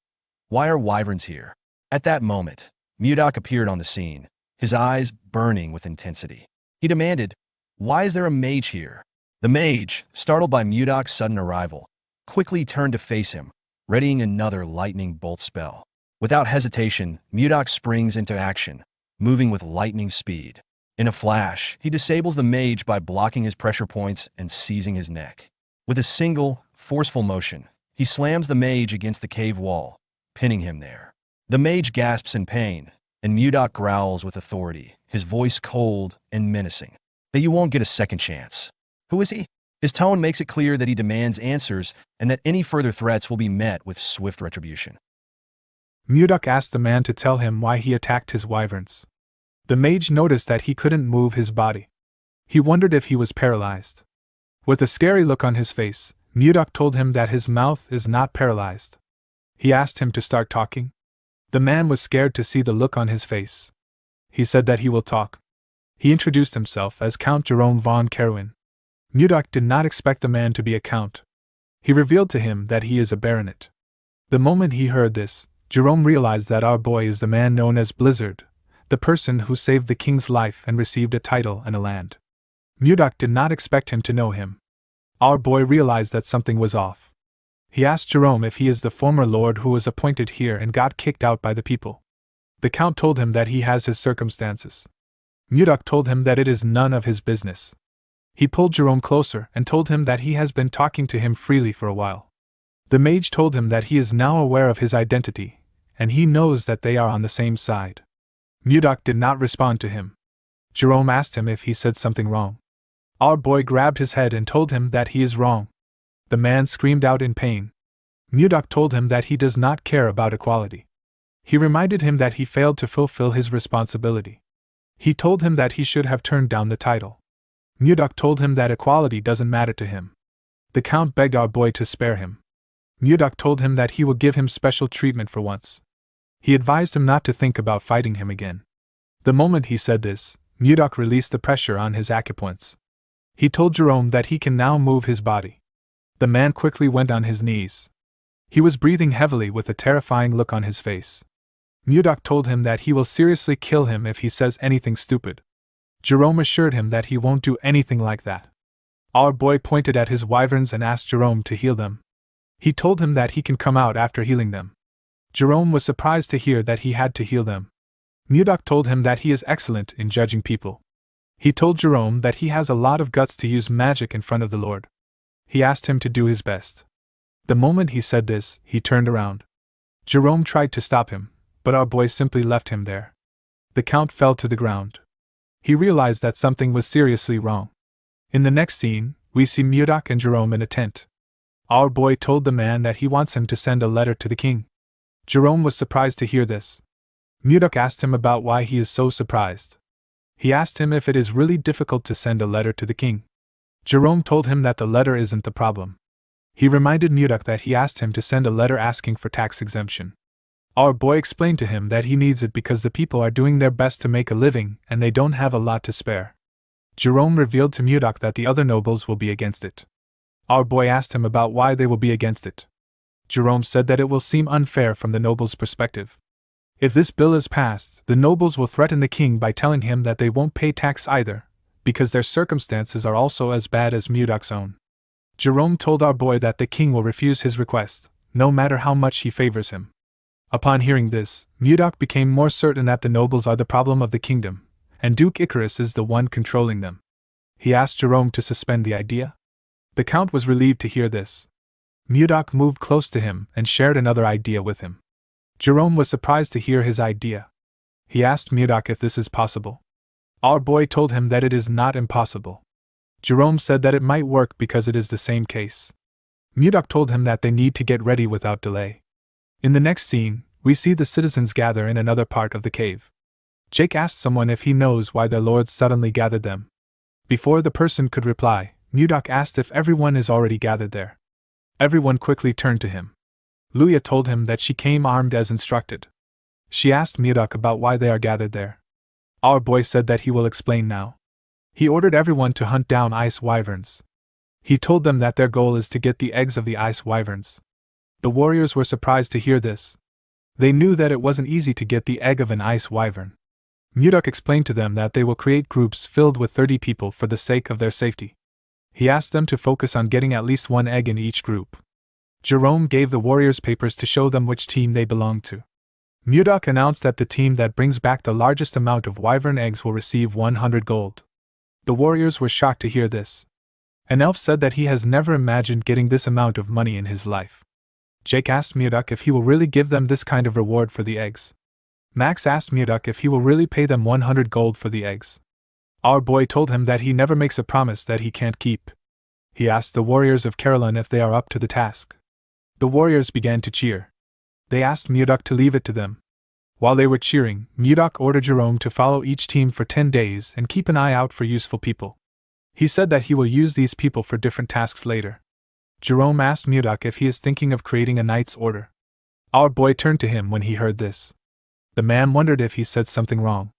"Why are wyverns here?" At that moment, Mudok appeared on the scene, his eyes burning with intensity. He demanded, "Why is there a mage here?" The mage, startled by Mudok's sudden arrival, quickly turned to face him, readying another lightning bolt spell. Without hesitation, Mudok springs into action, moving with lightning speed. In a flash, he disables the mage by blocking his pressure points and seizing his neck. With a single, forceful motion, he slams the mage against the cave wall, pinning him there. The mage gasps in pain, and Mudok growls with authority, his voice cold and menacing. "That you won't get a second chance. Who is he?" His tone makes it clear that he demands answers and that any further threats will be met with swift retribution. Mudok asked the man to tell him why he attacked his wyverns. The mage noticed that he couldn't move his body. He wondered if he was paralyzed. With a scary look on his face, Mudok told him that his mouth is not paralyzed. He asked him to start talking. The man was scared to see the look on his face. He said that he will talk. He introduced himself as Count Jerome von Kerwin. Mudok did not expect the man to be a count. He revealed to him that he is a baronet. The moment he heard this, Jerome realized that our boy is the man known as Blizzard, the person who saved the king's life and received a title and a land. Mudok did not expect him to know him. Our boy realized that something was off. He asked Jerome if he is the former lord who was appointed here and got kicked out by the people. The count told him that he has his circumstances. Mudok told him that it is none of his business. He pulled Jerome closer and told him that he has been talking to him freely for a while. The mage told him that he is now aware of his identity, and he knows that they are on the same side. Mudok did not respond to him. Jerome asked him if he said something wrong. Our boy grabbed his head and told him that he is wrong. The man screamed out in pain. Mudok told him that he does not care about equality. He reminded him that he failed to fulfill his responsibility. He told him that he should have turned down the title. Mudok told him that equality doesn't matter to him. The count begged our boy to spare him. Mudok told him that he would give him special treatment for once. He advised him not to think about fighting him again. The moment he said this, Mudok released the pressure on his acupoints. He told Jerome that he can now move his body. The man quickly went on his knees. He was breathing heavily with a terrifying look on his face. Mudok told him that he will seriously kill him if he says anything stupid. Jerome assured him that he won't do anything like that. Our boy pointed at his wyverns and asked Jerome to heal them. He told him that he can come out after healing them. Jerome was surprised to hear that he had to heal them. Mudok told him that he is excellent in judging people. He told Jerome that he has a lot of guts to use magic in front of the Lord. He asked him to do his best. The moment he said this, he turned around. Jerome tried to stop him, but our boy simply left him there. The count fell to the ground. He realized that something was seriously wrong. In the next scene, we see Mudok and Jerome in a tent. Our boy told the man that he wants him to send a letter to the king. Jerome was surprised to hear this. Mudok asked him about why he is so surprised. He asked him if it is really difficult to send a letter to the king. Jerome told him that the letter isn't the problem. He reminded Mudok that he asked him to send a letter asking for tax exemption. Our boy explained to him that he needs it because the people are doing their best to make a living and they don't have a lot to spare. Jerome revealed to Mudok that the other nobles will be against it. Our boy asked him about why they will be against it. Jerome said that it will seem unfair from the nobles' perspective. If this bill is passed, the nobles will threaten the king by telling him that they won't pay tax either, because their circumstances are also as bad as Mudok's own. Jerome told our boy that the king will refuse his request, no matter how much he favors him. Upon hearing this, Mudok became more certain that the nobles are the problem of the kingdom, and Duke Icarus is the one controlling them. He asked Jerome to suspend the idea. The Count was relieved to hear this. Mudok moved close to him and shared another idea with him. Jerome was surprised to hear his idea. He asked Mudok if this is possible. Our boy told him that it is not impossible. Jerome said that it might work because it is the same case. Mudok told him that they need to get ready without delay. In the next scene, we see the citizens gather in another part of the cave. Jake asked someone if he knows why their lords suddenly gathered them. Before the person could reply, Mudok asked if everyone is already gathered there. Everyone quickly turned to him. Luya told him that she came armed as instructed. She asked Mudok about why they are gathered there. Our boy said that he will explain now. He ordered everyone to hunt down ice wyverns. He told them that their goal is to get the eggs of the ice wyverns. The warriors were surprised to hear this. They knew that it wasn't easy to get the egg of an ice wyvern. Mudok explained to them that they will create groups filled with 30 people for the sake of their safety. He asked them to focus on getting at least one egg in each group. Jerome gave the warriors papers to show them which team they belonged to. Mudok announced that the team that brings back the largest amount of wyvern eggs will receive 100 gold. The warriors were shocked to hear this. An elf said that he has never imagined getting this amount of money in his life. Jake asked Mudok if he will really give them this kind of reward for the eggs. Max asked Mudok if he will really pay them 100 gold for the eggs. Our boy told him that he never makes a promise that he can't keep. He asked the warriors of Caroline if they are up to the task. The warriors began to cheer. They asked Mudok to leave it to them. While they were cheering, Mudok ordered Jerome to follow each team for 10 days and keep an eye out for useful people. He said that he will use these people for different tasks later. Jerome asked Mudok if he is thinking of creating a knight's order. Our boy turned to him when he heard this. The man wondered if he said something wrong.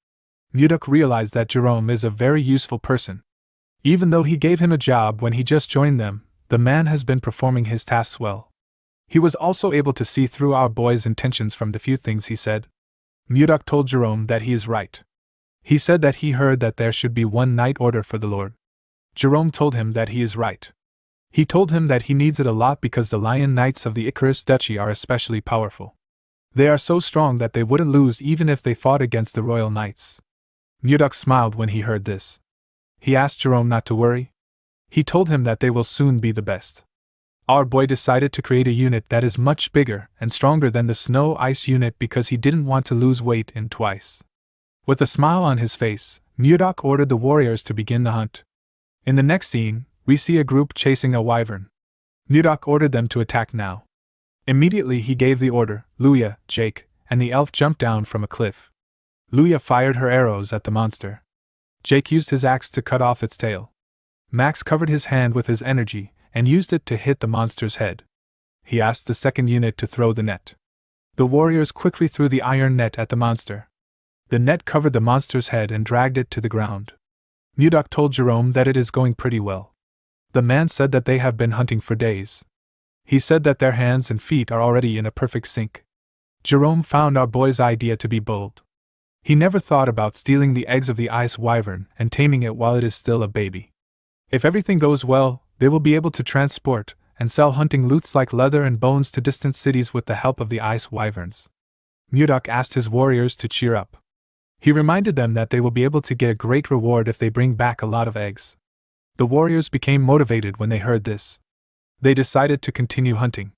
Mudok realized that Jerome is a very useful person. Even though he gave him a job when he just joined them, the man has been performing his tasks well. He was also able to see through our boy's intentions from the few things he said. Mudok told Jerome that he is right. He said that he heard that there should be one knight order for the Lord. Jerome told him that he is right. He told him that he needs it a lot because the Lion Knights of the Icarus Duchy are especially powerful. They are so strong that they wouldn't lose even if they fought against the Royal Knights. Mudok smiled when he heard this. He asked Jerome not to worry. He told him that they will soon be the best. Our boy decided to create a unit that is much bigger and stronger than the snow ice unit because he didn't want to lose weight in twice. With a smile on his face, Mudok ordered the warriors to begin the hunt. In the next scene, we see a group chasing a wyvern. Mudok ordered them to attack now. Immediately he gave the order. Luya, Jake, and the elf jumped down from a cliff. Luya fired her arrows at the monster. Jake used his axe to cut off its tail. Max covered his hand with his energy and used it to hit the monster's head. He asked the second unit to throw the net. The warriors quickly threw the iron net at the monster. The net covered the monster's head and dragged it to the ground. Mudok told Jerome that it is going pretty well. The man said that they have been hunting for days. He said that their hands and feet are already in a perfect sync. Jerome found our boy's idea to be bold. He never thought about stealing the eggs of the ice wyvern and taming it while it is still a baby. If everything goes well, they will be able to transport and sell hunting loots like leather and bones to distant cities with the help of the ice wyverns. Mudok asked his warriors to cheer up. He reminded them that they will be able to get a great reward if they bring back a lot of eggs. The warriors became motivated when they heard this. They decided to continue hunting.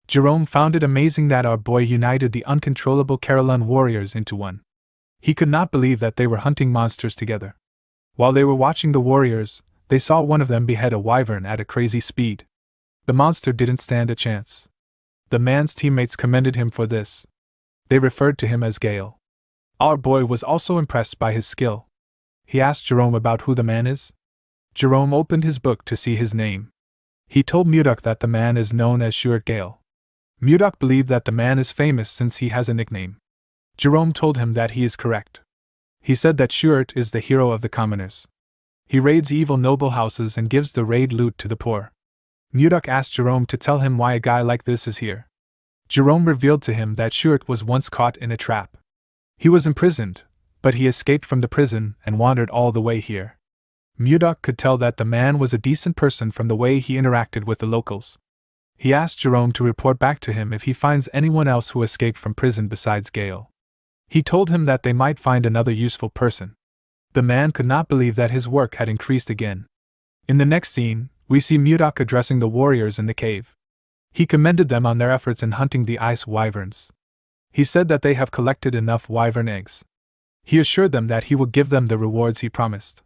Jerome found it amazing that our boy united the uncontrollable Caroline warriors into one. He could not believe that they were hunting monsters together. While they were watching the warriors, they saw one of them behead a wyvern at a crazy speed. The monster didn't stand a chance. The man's teammates commended him for this. They referred to him as Gale. Our boy was also impressed by his skill. He asked Jerome about who the man is. Jerome opened his book to see his name. He told Mudok that the man is known as Stuart Gale. Mudok believed that the man is famous since he has a nickname. Jerome told him that he is correct. He said that Stuart is the hero of the commoners. He raids evil noble houses and gives the raid loot to the poor. Mudok asked Jerome to tell him why a guy like this is here. Jerome revealed to him that Stuart was once caught in a trap. He was imprisoned, but he escaped from the prison and wandered all the way here. Mudok could tell that the man was a decent person from the way he interacted with the locals. He asked Jerome to report back to him if he finds anyone else who escaped from prison besides Gale. He told him that they might find another useful person. The man could not believe that his work had increased again. In the next scene, we see Mudok addressing the warriors in the cave. He commended them on their efforts in hunting the ice wyverns. He said that they have collected enough wyvern eggs. He assured them that he will give them the rewards he promised.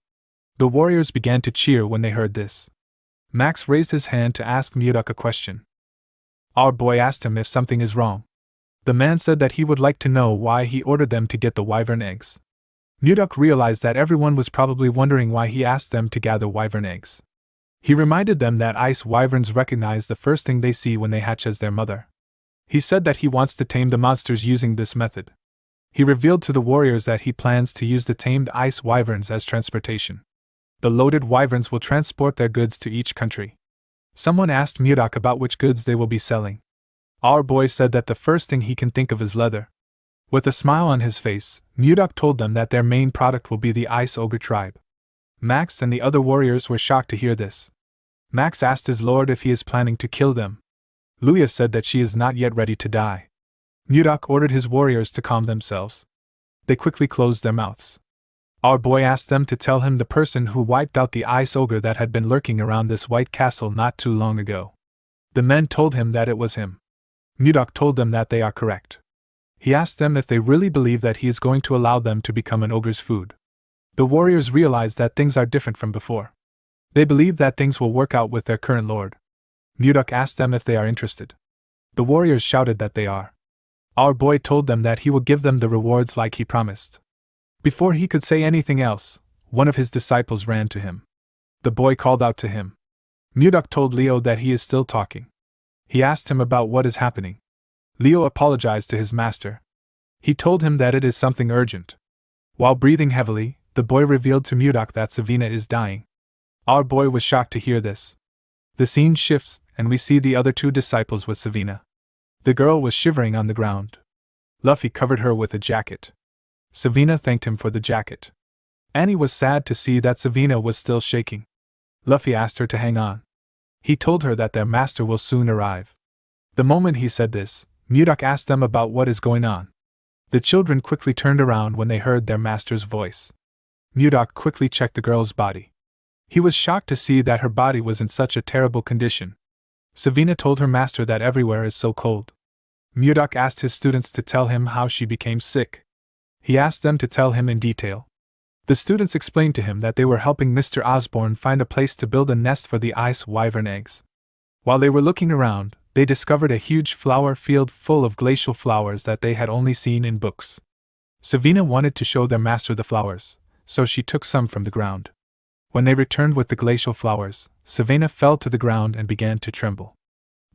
The warriors began to cheer when they heard this. Max raised his hand to ask Mudok a question. Our boy asked him if something is wrong. The man said that he would like to know why he ordered them to get the wyvern eggs. Mudok realized that everyone was probably wondering why he asked them to gather wyvern eggs. He reminded them that ice wyverns recognize the first thing they see when they hatch as their mother. He said that he wants to tame the monsters using this method. He revealed to the warriors that he plans to use the tamed ice wyverns as transportation. The loaded wyverns will transport their goods to each country. Someone asked Mudok about which goods they will be selling. Our boy said that the first thing he can think of is leather. With a smile on his face, Mudok told them that their main product will be the Ice Ogre tribe. Max and the other warriors were shocked to hear this. Max asked his lord if he is planning to kill them. Luya said that she is not yet ready to die. Mudok ordered his warriors to calm themselves. They quickly closed their mouths. Our boy asked them to tell him the person who wiped out the ice ogre that had been lurking around this white castle not too long ago. The men told him that it was him. Mudok told them that they are correct. He asked them if they really believe that he is going to allow them to become an ogre's food. The warriors realized that things are different from before. They believe that things will work out with their current lord. Mudok asked them if they are interested. The warriors shouted that they are. Our boy told them that he will give them the rewards like he promised. Before he could say anything else, one of his disciples ran to him. The boy called out to him. Mudok told Leo that he is still talking. He asked him about what is happening. Leo apologized to his master. He told him that it is something urgent. While breathing heavily, the boy revealed to Mudok that Savina is dying. Our boy was shocked to hear this. The scene shifts, and we see the other two disciples with Savina. The girl was shivering on the ground. Luffy covered her with a jacket. Savina thanked him for the jacket. Annie was sad to see that Savina was still shaking. Luffy asked her to hang on. He told her that their master will soon arrive. The moment he said this, Mudok asked them about what is going on. The children quickly turned around when they heard their master's voice. Mudok quickly checked the girl's body. He was shocked to see that her body was in such a terrible condition. Savina told her master that everywhere is so cold. Mudok asked his students to tell him how she became sick. He asked them to tell him in detail. The students explained to him that they were helping Mr. Osborne find a place to build a nest for the ice wyvern eggs. While they were looking around, they discovered a huge flower field full of glacial flowers that they had only seen in books. Savina wanted to show their master the flowers, so she took some from the ground. When they returned with the glacial flowers, Savina fell to the ground and began to tremble.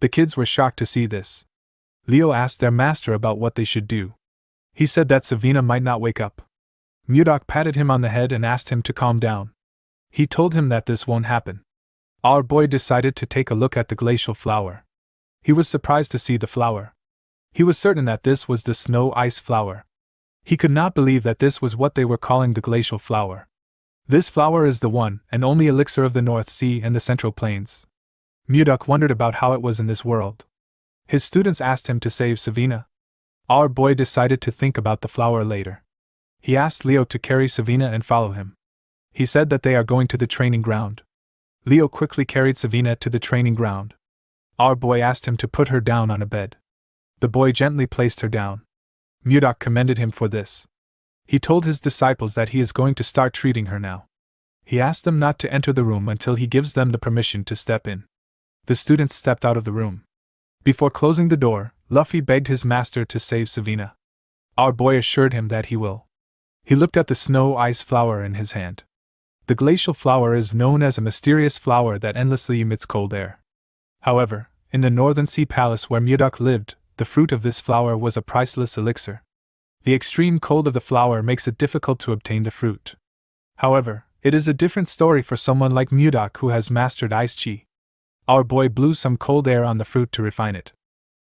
The kids were shocked to see this. Leo asked their master about what they should do. He said that Savina might not wake up. Mudok patted him on the head and asked him to calm down. He told him that this won't happen. Our boy decided to take a look at the glacial flower. He was surprised to see the flower. He was certain that this was the snow ice flower. He could not believe that this was what they were calling the glacial flower. This flower is the one and only elixir of the North Sea and the Central Plains. Mudok wondered about how it was in this world. His students asked him to save Savina. Our boy decided to think about the flower later. He asked Leo to carry Savina and follow him. He said that they are going to the training ground. Leo quickly carried Savina to the training ground. Our boy asked him to put her down on a bed. The boy gently placed her down. Mudok commended him for this. He told his disciples that he is going to start treating her now. He asked them not to enter the room until he gives them the permission to step in. The students stepped out of the room. Before closing the door, Luffy begged his master to save Savina. Our boy assured him that he will. He looked at the snow ice flower in his hand. The glacial flower is known as a mysterious flower that endlessly emits cold air. However, in the Northern Sea Palace where Mudok lived, the fruit of this flower was a priceless elixir. The extreme cold of the flower makes it difficult to obtain the fruit. However, it is a different story for someone like Mudok who has mastered ice chi. Our boy blew some cold air on the fruit to refine it.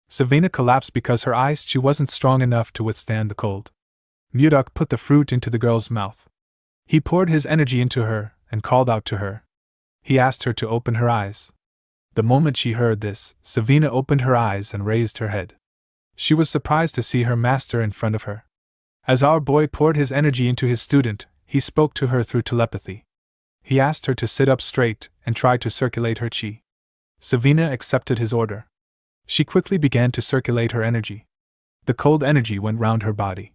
Savina collapsed because her ice chi wasn't strong enough to withstand the cold. Mudok put the fruit into the girl's mouth. He poured his energy into her and called out to her. He asked her to open her eyes. The moment she heard this, Savina opened her eyes and raised her head. She was surprised to see her master in front of her. As our boy poured his energy into his student, he spoke to her through telepathy. He asked her to sit up straight and tried to circulate her chi. Savina accepted his order. She quickly began to circulate her energy. The cold energy went round her body.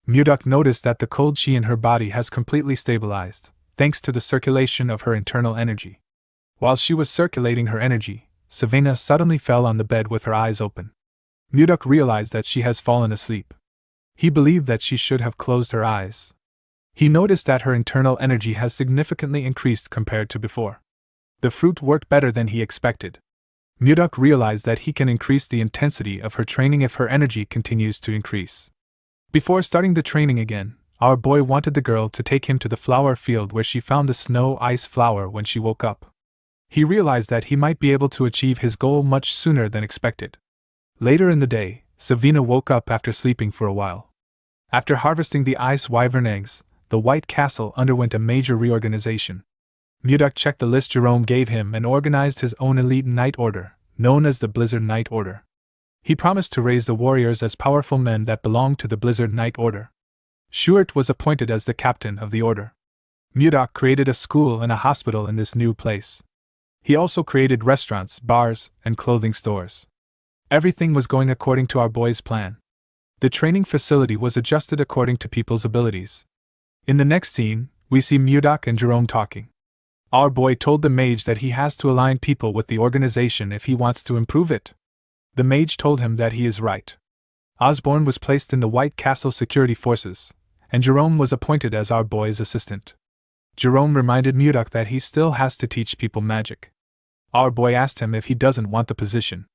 Mudok noticed that the cold chi in her body has completely stabilized, thanks to the circulation of her internal energy. While she was circulating her energy, Savina suddenly fell on the bed with her eyes open. Mudok realized that she has fallen asleep. He believed that she should have closed her eyes. He noticed that her internal energy has significantly increased compared to before. The fruit worked better than he expected. Mudok realized that he can increase the intensity of her training if her energy continues to increase. Before starting the training again, our boy wanted the girl to take him to the flower field where she found the snow ice flower when she woke up. He realized that he might be able to achieve his goal much sooner than expected. Later in the day, Savina woke up after sleeping for a while. After harvesting the ice wyvern eggs, the White Castle underwent a major reorganization. Mudok checked the list Jerome gave him and organized his own elite knight order, known as the Blizzard Knight Order. He promised to raise the warriors as powerful men that belonged to the Blizzard Knight Order. Schuert was appointed as the captain of the order. Mudok created a school and a hospital in this new place. He also created restaurants, bars, and clothing stores. Everything was going according to our boy's plan. The training facility was adjusted according to people's abilities. In the next scene, we see Mudok and Jerome talking. Our boy told the mage that he has to align people with the organization if he wants to improve it. The mage told him that he is right. Osborne was placed in the White Castle security forces, and Jerome was appointed as our boy's assistant. Jerome reminded Mudok that he still has to teach people magic. Our boy asked him if he doesn't want the position.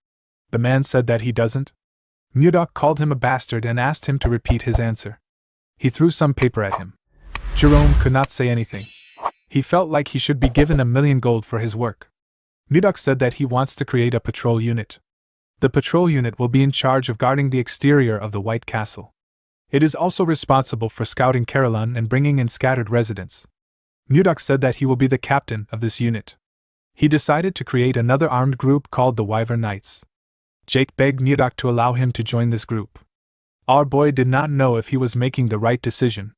The man said that he doesn't. Mudok called him a bastard and asked him to repeat his answer. He threw some paper at him. Jerome could not say anything. He felt like he should be given 1,000,000 gold for his work. Mudok said that he wants to create a patrol unit. The patrol unit will be in charge of guarding the exterior of the White Castle. It is also responsible for scouting Carolyn and bringing in scattered residents. Mudok said that he will be the captain of this unit. He decided to create another armed group called the Wyvern Knights. Jake begged Mudok to allow him to join this group. Our boy did not know if he was making the right decision.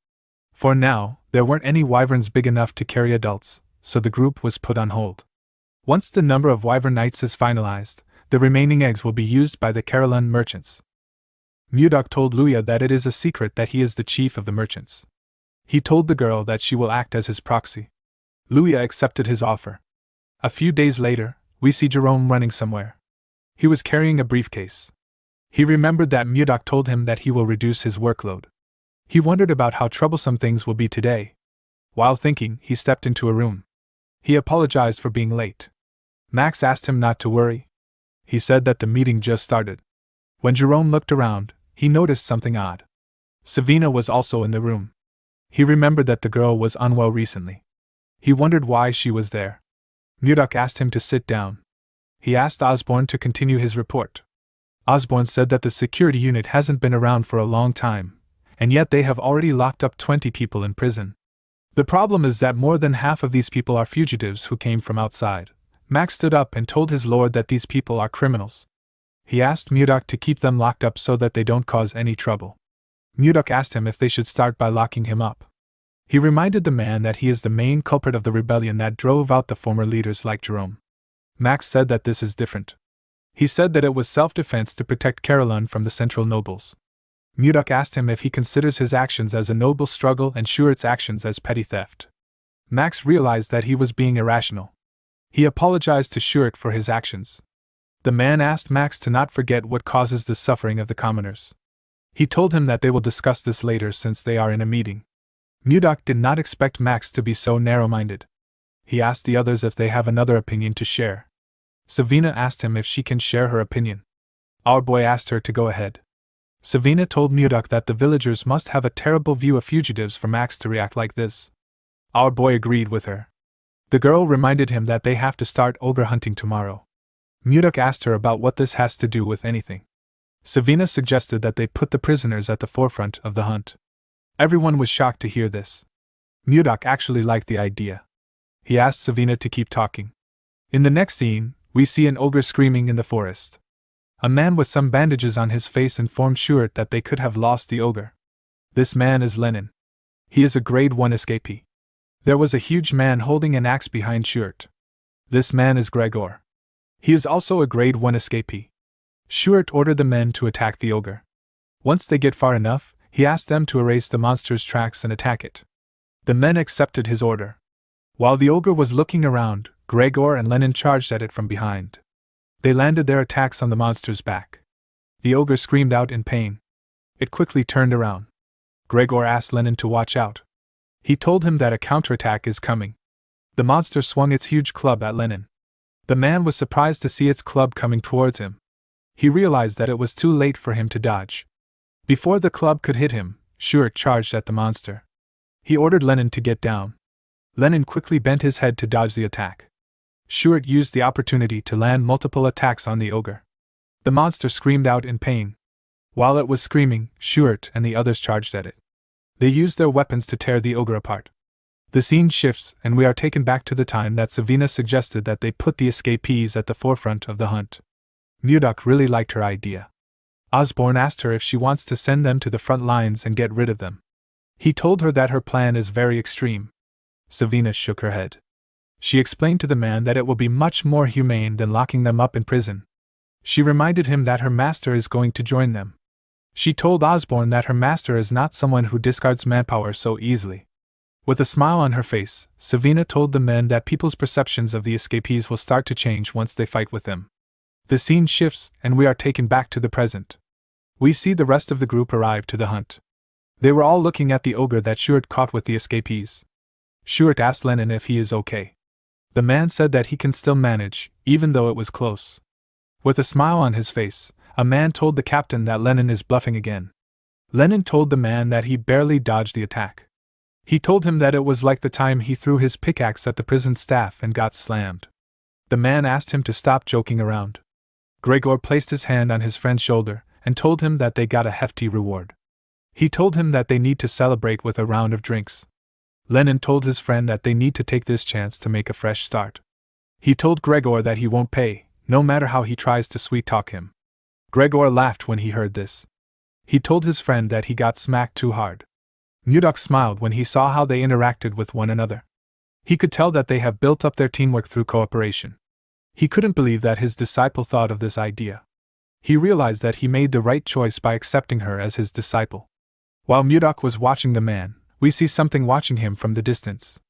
For now, there weren't any wyverns big enough to carry adults, so the group was put on hold. Once the number of Wyvern Knights is finalized, the remaining eggs will be used by the Carolyn merchants. Mudok told Luya that it is a secret that he is the chief of the merchants. He told the girl that she will act as his proxy. Luya accepted his offer. A few days later, we see Jerome running somewhere. He was carrying a briefcase. He remembered that Mudok told him that he will reduce his workload. He wondered about how troublesome things will be today. While thinking, he stepped into a room. He apologized for being late. Max asked him not to worry. He said that the meeting just started. When Jerome looked around, he noticed something odd. Savina was also in the room. He remembered that the girl was unwell recently. He wondered why she was there. Mudok asked him to sit down. He asked Osborne to continue his report. Osborne said that the security unit hasn't been around for a long time, and yet they have already locked up 20 people in prison. The problem is that more than half of these people are fugitives who came from outside. Max stood up and told his lord that these people are criminals. He asked Mudok to keep them locked up so that they don't cause any trouble. Mudok asked him if they should start by locking him up. He reminded the man that he is the main culprit of the rebellion that drove out the former leaders like Jerome. Max said that this is different. He said that it was self-defense to protect Carolyn from the central nobles. Mudok asked him if he considers his actions as a noble struggle and Schuert's actions as petty theft. Max realized that he was being irrational. He apologized to Schuert for his actions. The man asked Max to not forget what causes the suffering of the commoners. He told him that they will discuss this later since they are in a meeting. Mudok did not expect Max to be so narrow-minded. He asked the others if they have another opinion to share. Savina asked him if she can share her opinion. Our boy asked her to go ahead. Savina told Mudok that the villagers must have a terrible view of fugitives for Max to react like this. Our boy agreed with her. The girl reminded him that they have to start ogre hunting tomorrow. Mudok asked her about what this has to do with anything. Savina suggested that they put the prisoners at the forefront of the hunt. Everyone was shocked to hear this. Mudok actually liked the idea. He asked Savina to keep talking. In the next scene, we see an ogre screaming in the forest. A man with some bandages on his face informed Schuert that they could have lost the ogre. This man is Lenin. He is a grade 1 escapee. There was a huge man holding an axe behind Schuert. This man is Gregor. He is also a grade 1 escapee. Schuert ordered the men to attack the ogre. Once they get far enough, he asked them to erase the monster's tracks and attack it. The men accepted his order. While the ogre was looking around, Gregor and Lenin charged at it from behind. They landed their attacks on the monster's back. The ogre screamed out in pain. It quickly turned around. Gregor asked Lenin to watch out. He told him that a counterattack is coming. The monster swung its huge club at Lenin. The man was surprised to see its club coming towards him. He realized that it was too late for him to dodge. Before the club could hit him, Schuert charged at the monster. He ordered Lenin to get down. Lenin quickly bent his head to dodge the attack. Schuert used the opportunity to land multiple attacks on the ogre. The monster screamed out in pain. While it was screaming, Schuert and the others charged at it. They used their weapons to tear the ogre apart. The scene shifts, and we are taken back to the time that Savina suggested that they put the escapees at the forefront of the hunt. Mudok really liked her idea. Osborne asked her if she wants to send them to the front lines and get rid of them. He told her that her plan is very extreme. Savina shook her head. She explained to the man that it will be much more humane than locking them up in prison. She reminded him that her master is going to join them. She told Osborne that her master is not someone who discards manpower so easily. With a smile on her face, Savina told the men that people's perceptions of the escapees will start to change once they fight with them. The scene shifts, and we are taken back to the present. We see the rest of the group arrive to the hunt. They were all looking at the ogre that Schuert caught with the escapees. Schuert asked Lenin if he is okay. The man said that he can still manage, even though it was close. With a smile on his face, a man told the captain that Lenin is bluffing again. Lenin told the man that he barely dodged the attack. He told him that it was like the time he threw his pickaxe at the prison staff and got slammed. The man asked him to stop joking around. Gregor placed his hand on his friend's shoulder and told him that they got a hefty reward. He told him that they need to celebrate with a round of drinks. Lenin told his friend that they need to take this chance to make a fresh start. He told Gregor that he won't pay, no matter how he tries to sweet-talk him. Gregor laughed when he heard this. He told his friend that he got smacked too hard. Mudok smiled when he saw how they interacted with one another. He could tell that they have built up their teamwork through cooperation. He couldn't believe that his disciple thought of this idea. He realized that he made the right choice by accepting her as his disciple. While Mudok was watching the man, we see something watching him from the distance.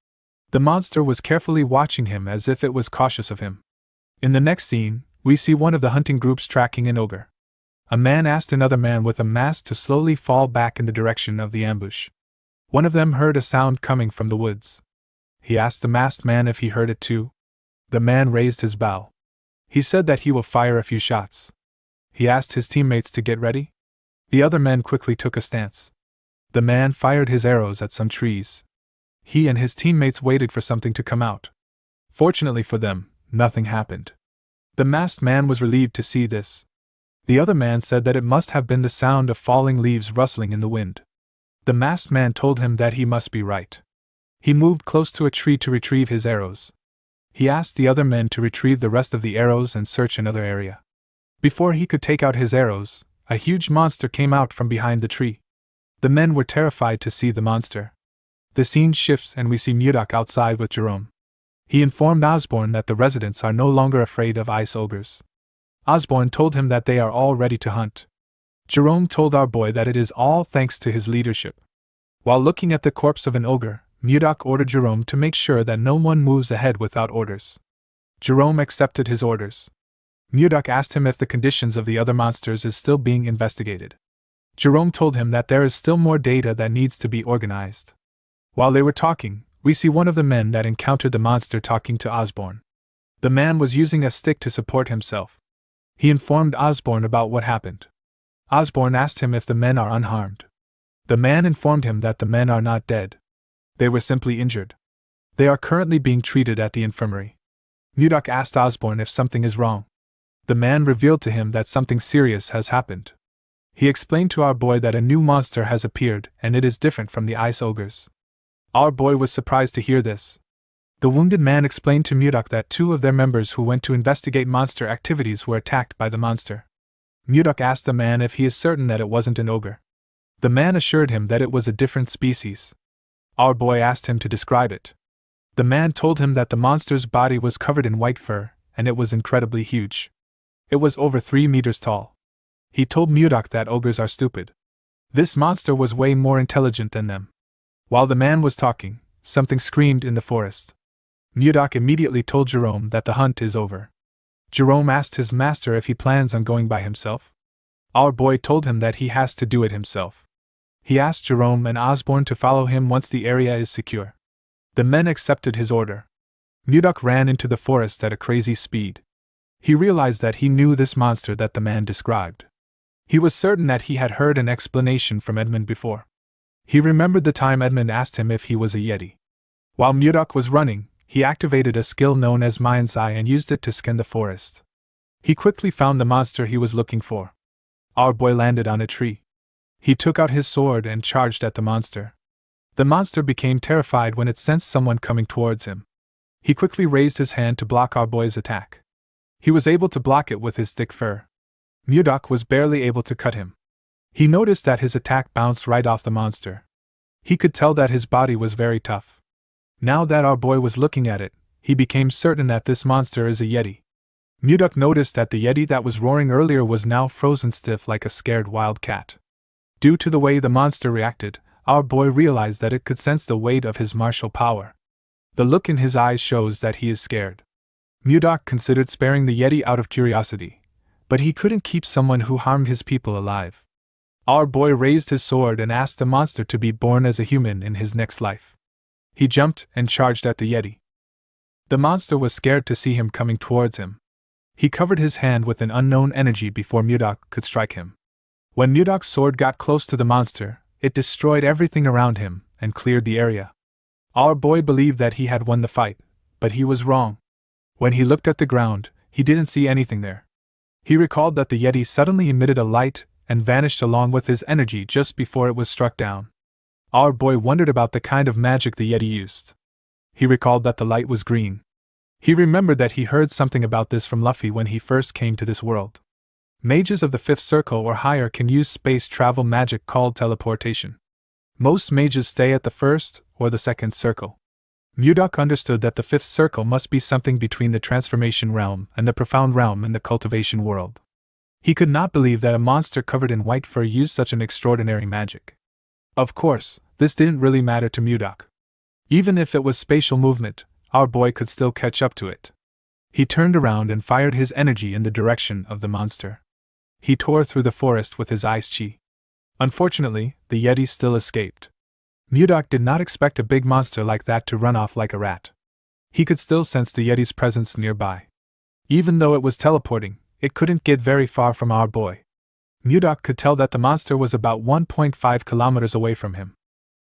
The monster was carefully watching him as if it was cautious of him. In the next scene, we see one of the hunting groups tracking an ogre. A man asked another man with a mask to slowly fall back in the direction of the ambush. One of them heard a sound coming from the woods. He asked the masked man if he heard it too. The man raised his bow. He said that he will fire a few shots. He asked his teammates to get ready. The other men quickly took a stance. The man fired his arrows at some trees. He and his teammates waited for something to come out. Fortunately for them, nothing happened. The masked man was relieved to see this. The other man said that it must have been the sound of falling leaves rustling in the wind. The masked man told him that he must be right. He moved close to a tree to retrieve his arrows. He asked the other men to retrieve the rest of the arrows and search another area. Before he could take out his arrows, a huge monster came out from behind the tree. The men were terrified to see the monster. The scene shifts and we see Mudok outside with Jerome. He informed Osborne that the residents are no longer afraid of ice ogres. Osborne told him that they are all ready to hunt. Jerome told our boy that it is all thanks to his leadership. While looking at the corpse of an ogre, Mudok ordered Jerome to make sure that no one moves ahead without orders. Jerome accepted his orders. Mudok asked him if the conditions of the other monsters is still being investigated. Jerome told him that there is still more data that needs to be organized. While they were talking, we see one of the men that encountered the monster talking to Osborne. The man was using a stick to support himself. He informed Osborne about what happened. Osborne asked him if the men are unharmed. The man informed him that the men are not dead. They were simply injured. They are currently being treated at the infirmary. Mudok asked Osborne if something is wrong. The man revealed to him that something serious has happened. He explained to our boy that a new monster has appeared and it is different from the ice ogres. Our boy was surprised to hear this. The wounded man explained to Mudok that two of their members who went to investigate monster activities were attacked by the monster. Mudok asked the man if he is certain that it wasn't an ogre. The man assured him that it was a different species. Our boy asked him to describe it. The man told him that the monster's body was covered in white fur, and it was incredibly huge. It was over 3 meters tall. He told Mudok that ogres are stupid. This monster was way more intelligent than them. While the man was talking, something screamed in the forest. Mudok immediately told Jerome that the hunt is over. Jerome asked his master if he plans on going by himself. Our boy told him that he has to do it himself. He asked Jerome and Osborne to follow him once the area is secure. The men accepted his order. Mudok ran into the forest at a crazy speed. He realized that he knew this monster that the man described. He was certain that he had heard an explanation from Edmund before. He remembered the time Edmund asked him if he was a Yeti. While Mudok was running, he activated a skill known as Mind's Eye and used it to scan the forest. He quickly found the monster he was looking for. Our boy landed on a tree. He took out his sword and charged at the monster. The monster became terrified when it sensed someone coming towards him. He quickly raised his hand to block our boy's attack. He was able to block it with his thick fur. Mudok was barely able to cut him. He noticed that his attack bounced right off the monster. He could tell that his body was very tough. Now that our boy was looking at it, he became certain that this monster is a Yeti. Mudok noticed that the Yeti that was roaring earlier was now frozen stiff like a scared wild cat. Due to the way the monster reacted, our boy realized that it could sense the weight of his martial power. The look in his eyes shows that he is scared. Mudok considered sparing the Yeti out of curiosity, but he couldn't keep someone who harmed his people alive. Our boy raised his sword and asked the monster to be born as a human in his next life. He jumped and charged at the Yeti. The monster was scared to see him coming towards him. He covered his hand with an unknown energy before Mudok could strike him. When Mudok's sword got close to the monster, it destroyed everything around him and cleared the area. Our boy believed that he had won the fight, but he was wrong. When he looked at the ground, he didn't see anything there. He recalled that the Yeti suddenly emitted a light and vanished along with his energy just before it was struck down. Our boy wondered about the kind of magic the Yeti used. He recalled that the light was green. He remembered that he heard something about this from Luffy when he first came to this world. Mages of the 5th circle or higher can use space travel magic called teleportation. Most mages stay at the 1st or the 2nd circle. Mudok understood that the 5th circle must be something between the transformation realm and the profound realm in the cultivation world. He could not believe that a monster covered in white fur used such an extraordinary magic. Of course, this didn't really matter to Mudok. Even if it was spatial movement, our boy could still catch up to it. He turned around and fired his energy in the direction of the monster. He tore through the forest with his ice chi. Unfortunately, the Yeti still escaped. Mudok did not expect a big monster like that to run off like a rat. He could still sense the Yeti's presence nearby. Even though it was teleporting, it couldn't get very far from our boy. Mudok could tell that the monster was about 1.5 kilometers away from him.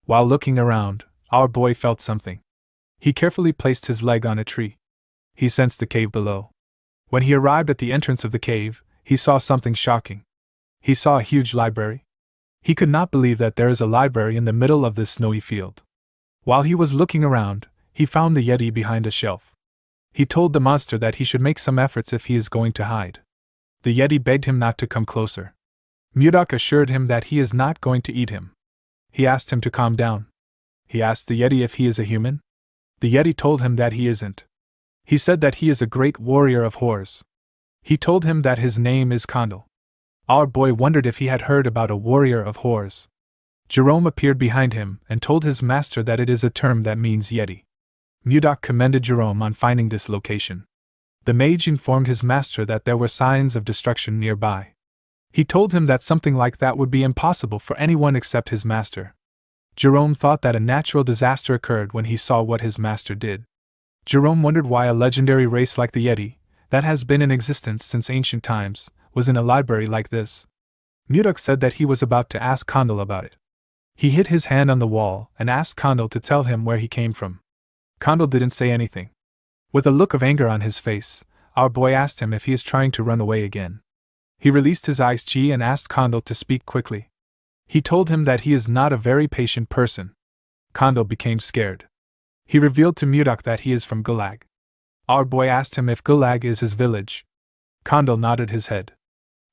While looking around, our boy felt something. He carefully placed his leg on a tree. He sensed the cave below. When he arrived at the entrance of the cave, he saw something shocking. He saw a huge library. He could not believe that there is a library in the middle of this snowy field. While he was looking around, he found the Yeti behind a shelf. He told the monster that he should make some efforts if he is going to hide. The Yeti begged him not to come closer. Mudok assured him that he is not going to eat him. He asked him to calm down. He asked the Yeti if he is a human. The Yeti told him that he isn't. He said that he is a great warrior of horrors. He told him that his name is Condal. Our boy wondered if he had heard about a warrior of horrors. Jerome appeared behind him and told his master that it is a term that means Yeti. Mudok commended Jerome on finding this location. The mage informed his master that there were signs of destruction nearby. He told him that something like that would be impossible for anyone except his master. Jerome thought that a natural disaster occurred when he saw what his master did. Jerome wondered why a legendary race like the Yeti, that has been in existence since ancient times, was in a library like this. Mudok said that he was about to ask Condal about it. He hit his hand on the wall and asked Condal to tell him where he came from. Condal didn't say anything. With a look of anger on his face, our boy asked him if he is trying to run away again. He released his ice chi and asked Condal to speak quickly. He told him that he is not a very patient person. Condal became scared. He revealed to Mudok that he is from Gulag. Our boy asked him if Gulag is his village. Condal nodded his head.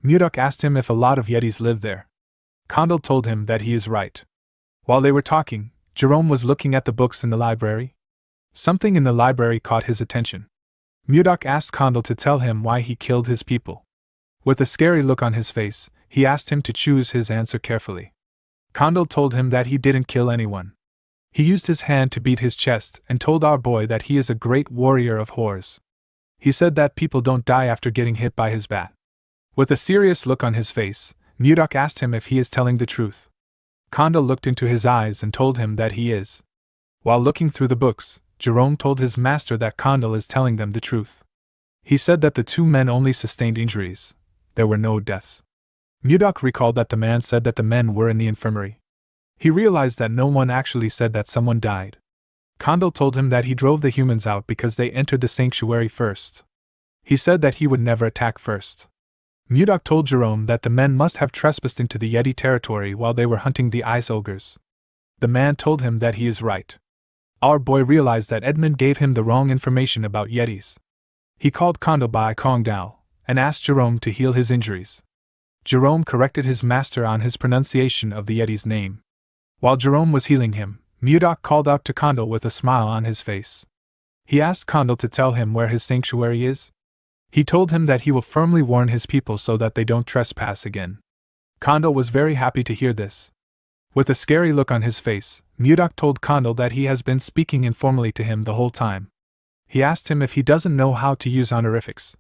Mudok asked him if a lot of Yetis live there. Condal told him that he is right. While they were talking, Jerome was looking at the books in the library. Something in the library caught his attention. Murdoch asked Condell to tell him why he killed his people. With a scary look on his face, he asked him to choose his answer carefully. Condell told him that he didn't kill anyone. He used his hand to beat his chest and told our boy that he is a great warrior of horrors. He said that people don't die after getting hit by his bat. With a serious look on his face, Murdoch asked him if he is telling the truth. Condell looked into his eyes and told him that he is. While looking through the books, Jerome told his master that Condell is telling them the truth. He said that the two men only sustained injuries. There were no deaths. Murdoch recalled that the man said that the men were in the infirmary. He realized that no one actually said that someone died. Condell told him that he drove the humans out because they entered the sanctuary first. He said that he would never attack first. Murdoch told Jerome that the men must have trespassed into the Yeti territory while they were hunting the ice ogres. The man told him that he is right. Our boy realized that Edmund gave him the wrong information about Yetis. He called Condell by Kong Dao and asked Jerome to heal his injuries. Jerome corrected his master on his pronunciation of the Yeti's name. While Jerome was healing him, Murdoch called out to Condell with a smile on his face. He asked Condell to tell him where his sanctuary is. He told him that he will firmly warn his people so that they don't trespass again. Condell was very happy to hear this. With a scary look on his face, Murdoch told Condell that he has been speaking informally to him the whole time. He asked him if he doesn't know how to use honorifics.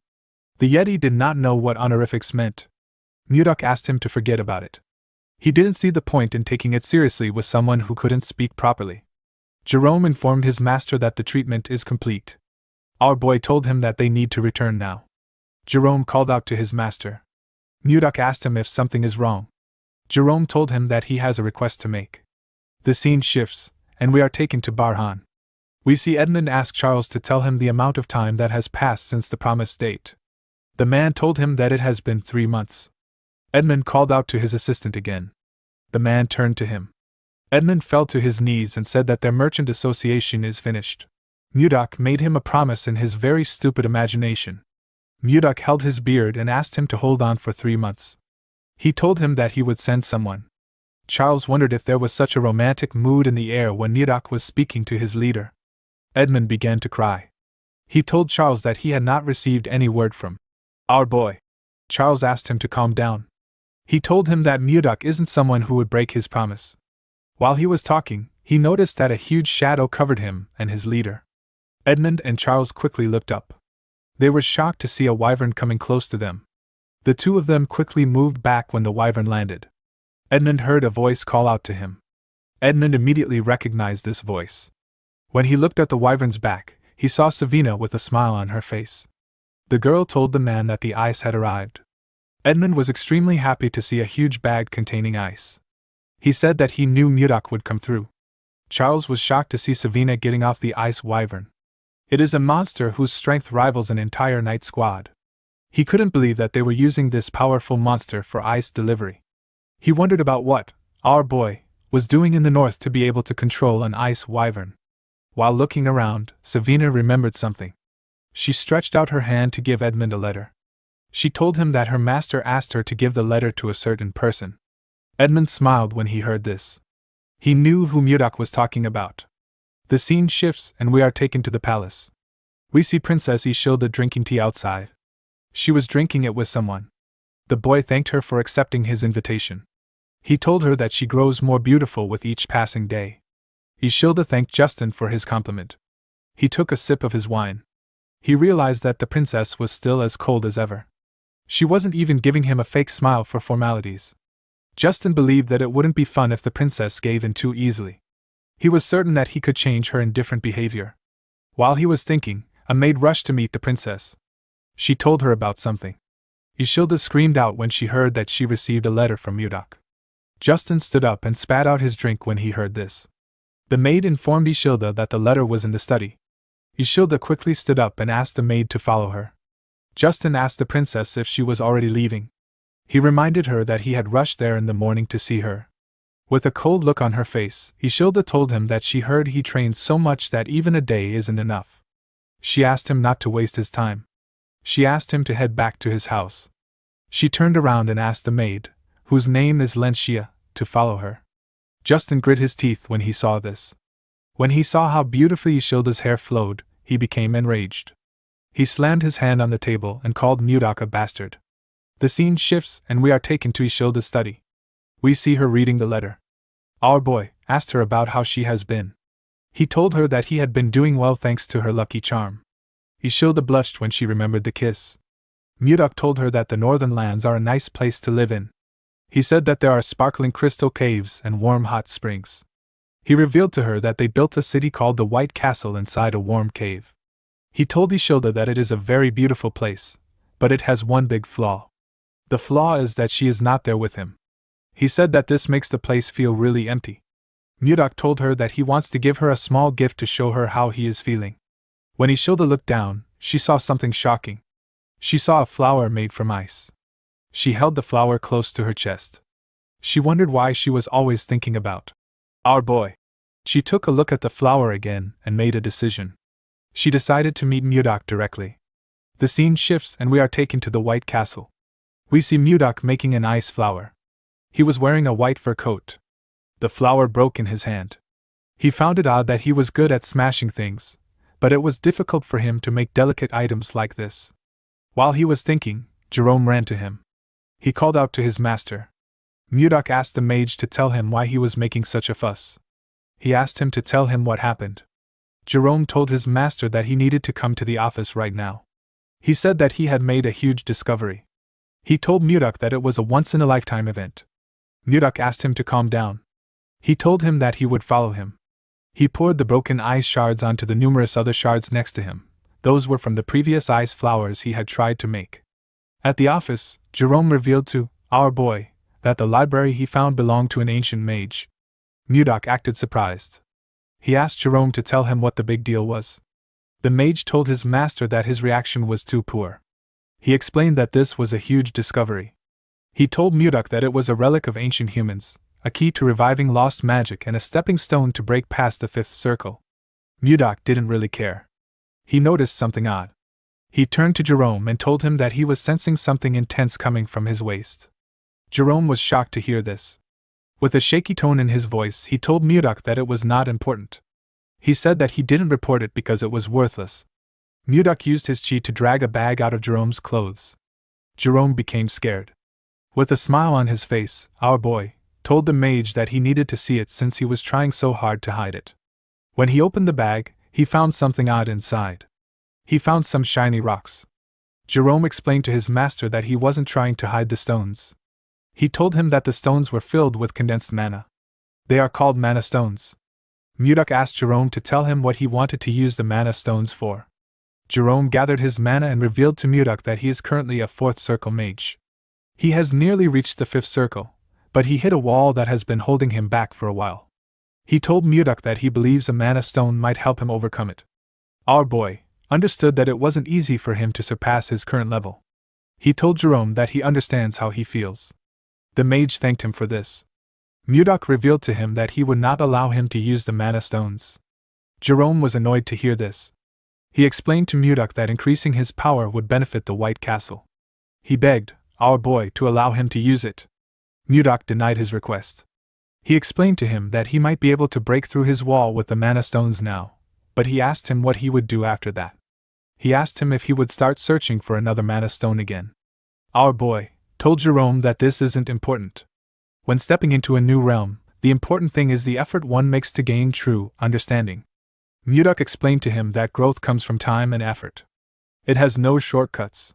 The Yeti did not know what honorifics meant. Murdoch asked him to forget about it. He didn't see the point in taking it seriously with someone who couldn't speak properly. Jerome informed his master that the treatment is complete. Our boy told him that they need to return now. Jerome called out to his master. Murdoch asked him if something is wrong. Jerome told him that he has a request to make. The scene shifts, and we are taken to Barhan. We see Edmund ask Charles to tell him the amount of time that has passed since the promised date. The man told him that it has been 3 months. Edmund called out to his assistant again. The man turned to him. Edmund fell to his knees and said that their merchant association is finished. Murdoch made him a promise in his very stupid imagination. Murdoch held his beard and asked him to hold on for 3 months. He told him that he would send someone. Charles wondered if there was such a romantic mood in the air when Murdoch was speaking to his leader. Edmund began to cry. He told Charles that he had not received any word from our boy. Charles asked him to calm down. He told him that Murdoch isn't someone who would break his promise. While he was talking, he noticed that a huge shadow covered him and his leader. Edmund and Charles quickly looked up. They were shocked to see a wyvern coming close to them. The two of them quickly moved back when the wyvern landed. Edmund heard a voice call out to him. Edmund immediately recognized this voice. When he looked at the wyvern's back, he saw Savina with a smile on her face. The girl told the man that the ice had arrived. Edmund was extremely happy to see a huge bag containing ice. He said that he knew Murdoch would come through. Charles was shocked to see Savina getting off the ice wyvern. It is a monster whose strength rivals an entire night squad. He couldn't believe that they were using this powerful monster for ice delivery. He wondered about what our boy was doing in the north to be able to control an ice wyvern. While looking around, Savina remembered something. She stretched out her hand to give Edmund a letter. She told him that her master asked her to give the letter to a certain person. Edmund smiled when he heard this. He knew who Murdoch was talking about. The scene shifts and we are taken to the palace. We see Princess Ishilda drinking tea outside. She was drinking it with someone. The boy thanked her for accepting his invitation. He told her that she grows more beautiful with each passing day. Ishilda thanked Justin for his compliment. He took a sip of his wine. He realized that the princess was still as cold as ever. She wasn't even giving him a fake smile for formalities. Justin believed that it wouldn't be fun if the princess gave in too easily. He was certain that he could change her indifferent behavior. While he was thinking, a maid rushed to meet the princess. She told her about something. Ishilda screamed out when she heard that she received a letter from Murdoch. Justin stood up and spat out his drink when he heard this. The maid informed Ishilda that the letter was in the study. Ishilda quickly stood up and asked the maid to follow her. Justin asked the princess if she was already leaving. He reminded her that he had rushed there in the morning to see her. With a cold look on her face, Ishilda told him that she heard he trained so much that even a day isn't enough. She asked him not to waste his time. She asked him to head back to his house. She turned around and asked the maid, whose name is Lenshia, to follow her. Justin grit his teeth when he saw this. When he saw how beautifully Ishilda's hair flowed, he became enraged. He slammed his hand on the table and called Mudak a bastard. The scene shifts and we are taken to Ishilda's study. We see her reading the letter. Our boy asked her about how she has been. He told her that he had been doing well thanks to her lucky charm. Ishilda blushed when she remembered the kiss. Mudak told her that the northern lands are a nice place to live in. He said that there are sparkling crystal caves and warm hot springs. He revealed to her that they built a city called the White Castle inside a warm cave. He told Ishilda that it is a very beautiful place, but it has one big flaw. The flaw is that she is not there with him. He said that this makes the place feel really empty. Mudak told her that he wants to give her a small gift to show her how he is feeling. When Ishilda looked down, she saw something shocking. She saw a flower made from ice. She held the flower close to her chest. She wondered why she was always thinking about our boy. She took a look at the flower again and made a decision. She decided to meet Mudak directly. The scene shifts and we are taken to the White Castle. We see Mudak making an ice flower. He was wearing a white fur coat. The flower broke in his hand. He found it odd that he was good at smashing things, but it was difficult for him to make delicate items like this. While he was thinking, Jerome ran to him. He called out to his master. Mudak asked the mage to tell him why he was making such a fuss. He asked him to tell him what happened. Jerome told his master that he needed to come to the office right now. He said that he had made a huge discovery. He told Mudak that it was a once-in-a-lifetime event. Mudak asked him to calm down. He told him that he would follow him. He poured the broken ice shards onto the numerous other shards next to him. Those were from the previous ice flowers he had tried to make. At the office, Jerome revealed to our boy that the library he found belonged to an ancient mage. Mudak acted surprised. He asked Jerome to tell him what the big deal was. The mage told his master that his reaction was too poor. He explained that this was a huge discovery. He told Mudak that it was a relic of ancient humans, a key to reviving lost magic and a stepping stone to break past the fifth circle. Mudak didn't really care. He noticed something odd. He turned to Jerome and told him that he was sensing something intense coming from his waist. Jerome was shocked to hear this. With a shaky tone in his voice, he told Mudak that it was not important. He said that he didn't report it because it was worthless. Mudak used his chi to drag a bag out of Jerome's clothes. Jerome became scared. With a smile on his face, our boy told the mage that he needed to see it since he was trying so hard to hide it. When he opened the bag, he found something odd inside. He found some shiny rocks. Jerome explained to his master that he wasn't trying to hide the stones. He told him that the stones were filled with condensed mana. They are called mana stones. Mudak asked Jerome to tell him what he wanted to use the mana stones for. Jerome gathered his mana and revealed to Mudak that he is currently a fourth circle mage. He has nearly reached the fifth circle, but he hit a wall that has been holding him back for a while. He told Mudak that he believes a mana stone might help him overcome it. Our boy understood that it wasn't easy for him to surpass his current level. He told Jerome that he understands how he feels. The mage thanked him for this. Mudak revealed to him that he would not allow him to use the mana stones. Jerome was annoyed to hear this. He explained to Mudak that increasing his power would benefit the White Castle. He begged our boy to allow him to use it. Mudak denied his request. He explained to him that he might be able to break through his wall with the mana stones now, but he asked him what he would do after that. He asked him if he would start searching for another mana stone again. Our boy told Jerome that this isn't important. When stepping into a new realm, the important thing is the effort one makes to gain true understanding. Mudak explained to him that growth comes from time and effort. It has no shortcuts.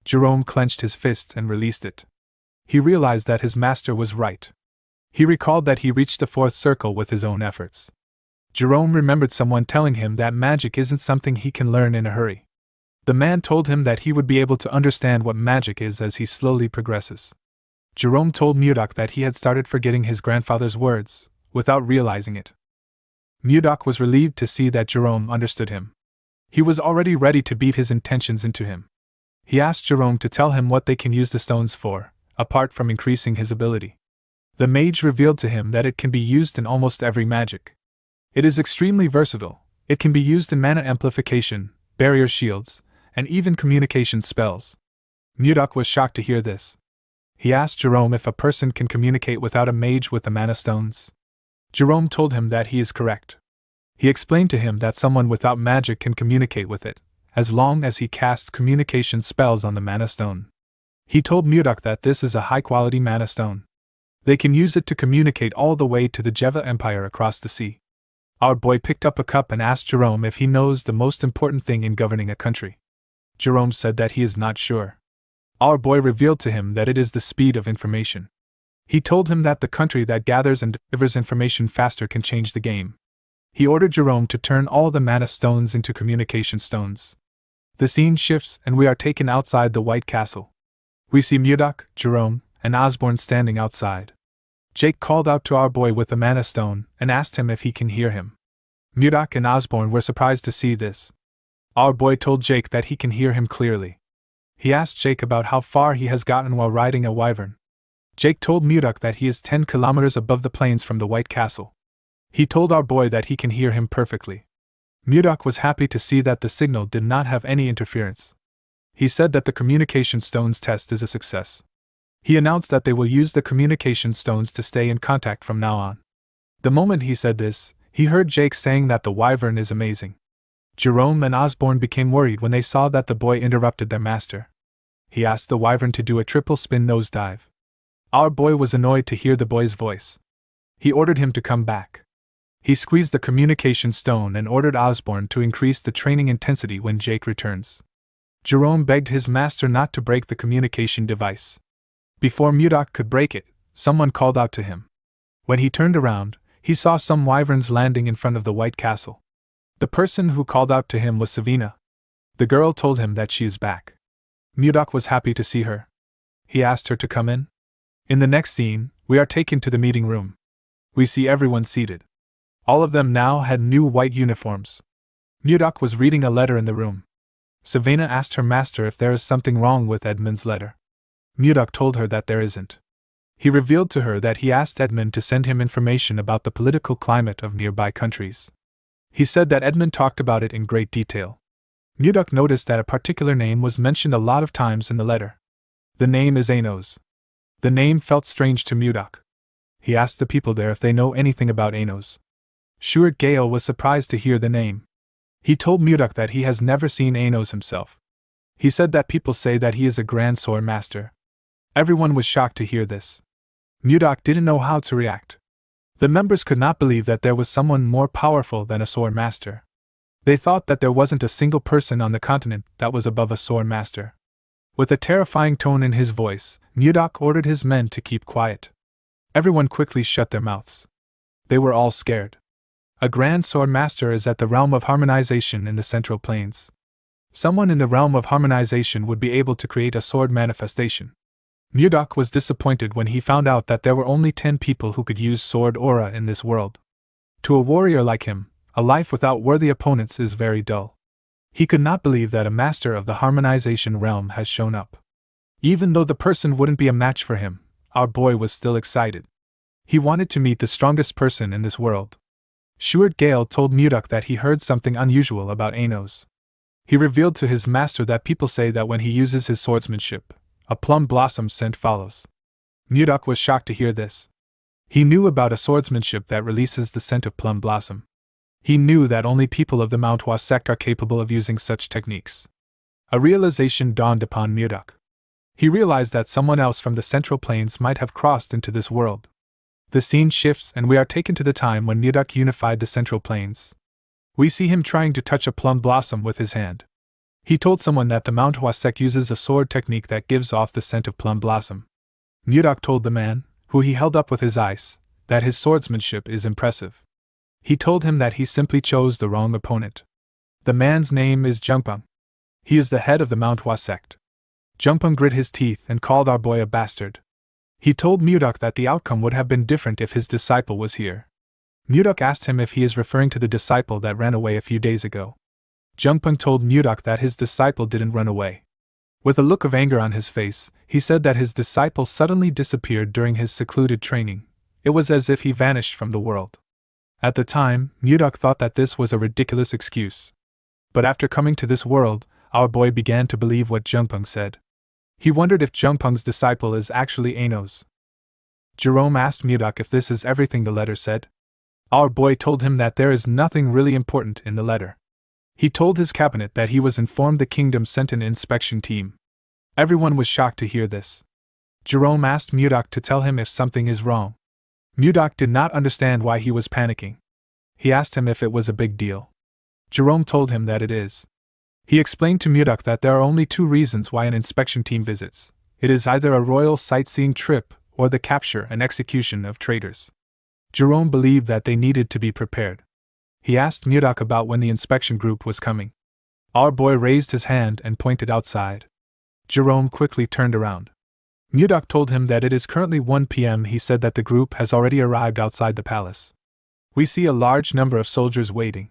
Jerome clenched his fist and released it. He realized that his master was right. He recalled that he reached the fourth circle with his own efforts. Jerome remembered someone telling him that magic isn't something he can learn in a hurry. The man told him that he would be able to understand what magic is as he slowly progresses. Jerome told Mudak that he had started forgetting his grandfather's words, without realizing it. Mudak was relieved to see that Jerome understood him. He was already ready to beat his intentions into him. He asked Jerome to tell him what they can use the stones for, apart from increasing his ability. The mage revealed to him that it can be used in almost every magic. It is extremely versatile. It can be used in mana amplification, barrier shields, and even communication spells. Mudak was shocked to hear this. He asked Jerome if a person can communicate without a mage with the mana stones. Jerome told him that he is correct. He explained to him that someone without magic can communicate with it, as long as he casts communication spells on the mana stone. He told Murdoch that this is a high-quality mana stone. They can use it to communicate all the way to the Jeva Empire across the sea. Our boy picked up a cup and asked Jerome if he knows the most important thing in governing a country. Jerome said that he is not sure. Our boy revealed to him that it is the speed of information. He told him that the country that gathers and delivers information faster can change the game. He ordered Jerome to turn all the mana stones into communication stones. The scene shifts and we are taken outside the White Castle. We see Murdoch, Jerome, and Osborne standing outside. Jake called out to our boy with the mana stone and asked him if he can hear him. Murdoch and Osborne were surprised to see this. Our boy told Jake that he can hear him clearly. He asked Jake about how far he has gotten while riding a wyvern. Jake told Murdoch that he is 10 kilometers above the plains from the White Castle. He told our boy that he can hear him perfectly. Murdoch was happy to see that the signal did not have any interference. He said that the communication stones test is a success. He announced that they will use the communication stones to stay in contact from now on. The moment he said this, he heard Jake saying that the wyvern is amazing. Jerome and Osborne became worried when they saw that the boy interrupted their master. He asked the wyvern to do a triple spin nosedive. Our boy was annoyed to hear the boy's voice. He ordered him to come back. He squeezed the communication stone and ordered Osborne to increase the training intensity when Jake returns. Jerome begged his master not to break the communication device. Before Murdoch could break it, someone called out to him. When he turned around, he saw some wyverns landing in front of the White Castle. The person who called out to him was Savina. The girl told him that she is back. Murdoch was happy to see her. He asked her to come in. In the next scene, we are taken to the meeting room. We see everyone seated. All of them now had new white uniforms. Murdoch was reading a letter in the room. Savina asked her master if there is something wrong with Edmund's letter. Murdoch told her that there isn't. He revealed to her that he asked Edmund to send him information about the political climate of nearby countries. He said that Edmund talked about it in great detail. Murdoch noticed that a particular name was mentioned a lot of times in the letter. The name is Anos. The name felt strange to Murdoch. He asked the people there if they know anything about Anos. Stuart Gale was surprised to hear the name. He told Murdoch that he has never seen Anos himself. He said that people say that he is a grand sword master. Everyone was shocked to hear this. Murdoch didn't know how to react. The members could not believe that there was someone more powerful than a sword master. They thought that there wasn't a single person on the continent that was above a sword master. With a terrifying tone in his voice, Murdoch ordered his men to keep quiet. Everyone quickly shut their mouths. They were all scared. A grand sword master is at the realm of harmonization in the Central Plains. Someone in the realm of harmonization would be able to create a sword manifestation. Murdoch was disappointed when he found out that there were only 10 people who could use sword aura in this world. To a warrior like him, a life without worthy opponents is very dull. He could not believe that a master of the harmonization realm has shown up. Even though the person wouldn't be a match for him, our boy was still excited. He wanted to meet the strongest person in this world. Stuart Gale told Murdoch that he heard something unusual about Anos. He revealed to his master that people say that when he uses his swordsmanship, a plum blossom scent follows. Murdoch was shocked to hear this. He knew about a swordsmanship that releases the scent of plum blossom. He knew that only people of the Manhwa sect are capable of using such techniques. A realization dawned upon Murdoch. He realized that someone else from the Central Plains might have crossed into this world. The scene shifts and we are taken to the time when Murdoch unified the Central Plains. We see him trying to touch a plum blossom with his hand. He told someone that the Manhwa sect uses a sword technique that gives off the scent of plum blossom. Murdoch told the man, who he held up with his eyes, that his swordsmanship is impressive. He told him that he simply chose the wrong opponent. The man's name is Jungpung. He is the head of the Manhwa sect. Jungpung grit his teeth and called our boy a bastard. He told Murdoch that the outcome would have been different if his disciple was here. Murdoch asked him if he is referring to the disciple that ran away a few days ago. Jungpung told Murdoch that his disciple didn't run away. With a look of anger on his face, he said that his disciple suddenly disappeared during his secluded training. It was as if he vanished from the world. At the time, Murdoch thought that this was a ridiculous excuse. But after coming to this world, our boy began to believe what Jungpung said. He wondered if Jungpung's disciple is actually Anos. Jerome asked Murdoch if this is everything the letter said. Our boy told him that there is nothing really important in the letter. He told his cabinet that he was informed the kingdom sent an inspection team. Everyone was shocked to hear this. Jerome asked Mudok to tell him if something is wrong. Mudok did not understand why he was panicking. He asked him if it was a big deal. Jerome told him that it is. He explained to Mudok that there are only two reasons why an inspection team visits. It is either a royal sightseeing trip or the capture and execution of traitors. Jerome believed that they needed to be prepared. He asked Mudok about when the inspection group was coming. Our boy raised his hand and pointed outside. Jerome quickly turned around. Mudok told him that it is currently 1 p.m. He said that the group has already arrived outside the palace. We see a large number of soldiers waiting.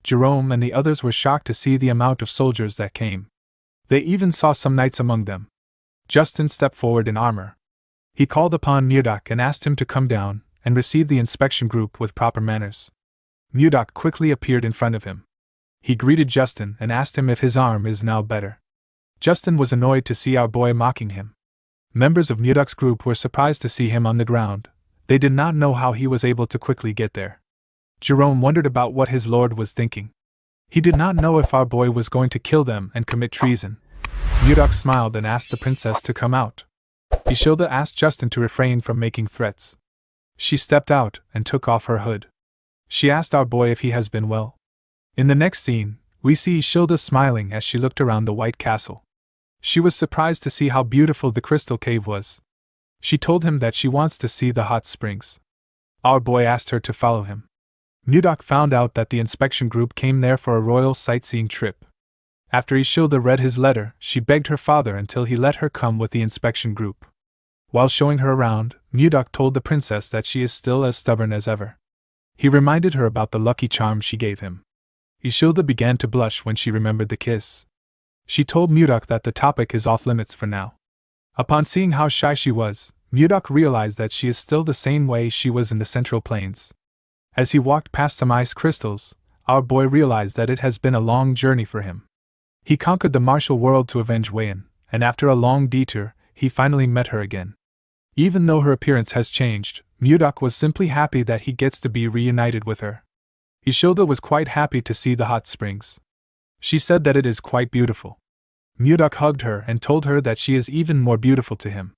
Jerome and the others were shocked to see the amount of soldiers that came. They even saw some knights among them. Justin stepped forward in armor. He called upon Mudok and asked him to come down and receive the inspection group with proper manners. Mudok quickly appeared in front of him. He greeted Justin and asked him if his arm is now better. Justin was annoyed to see our boy mocking him. Members of Mudok's group were surprised to see him on the ground. They did not know how he was able to quickly get there. Jerome wondered about what his lord was thinking. He did not know if our boy was going to kill them and commit treason. Mudok smiled and asked the princess to come out. Ishilda asked Justin to refrain from making threats. She stepped out and took off her hood. She asked our boy if he has been well. In the next scene, we see Ishilda smiling as she looked around the White Castle. She was surprised to see how beautiful the crystal cave was. She told him that she wants to see the hot springs. Our boy asked her to follow him. Mudok found out that the inspection group came there for a royal sightseeing trip. After Ishilda read his letter, she begged her father until he let her come with the inspection group. While showing her around, Mudok told the princess that she is still as stubborn as ever. He reminded her about the lucky charm she gave him. Ishilda began to blush when she remembered the kiss. She told Mudok that the topic is off limits for now. Upon seeing how shy she was, Mudok realized that she is still the same way she was in the Central Plains. As he walked past some ice crystals, our boy realized that it has been a long journey for him. He conquered the martial world to avenge Wayan, and after a long detour, he finally met her again. Even though her appearance has changed, Mudok was simply happy that he gets to be reunited with her. Ishilda was quite happy to see the hot springs. She said that it is quite beautiful. Mudok hugged her and told her that she is even more beautiful to him.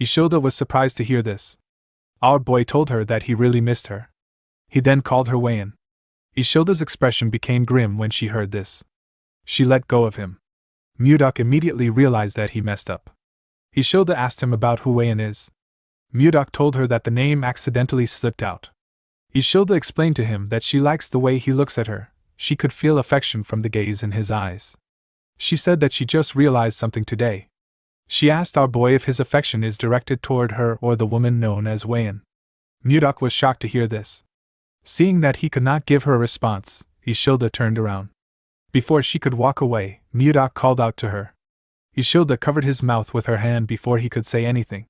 Ishilda was surprised to hear this. Our boy told her that he really missed her. He then called her Wayan. Ishilda's expression became grim when she heard this. She let go of him. Mudok immediately realized that he messed up. Ishilda asked him about who Wayan is. Mudok told her that the name accidentally slipped out. Ishilda explained to him that she likes the way he looks at her. She could feel affection from the gaze in his eyes. She said that she just realized something today. She asked our boy if his affection is directed toward her or the woman known as Wayan. Mudok was shocked to hear this. Seeing that he could not give her a response, Ishilda turned around. Before she could walk away, Mudok called out to her. Ishilda covered his mouth with her hand before he could say anything.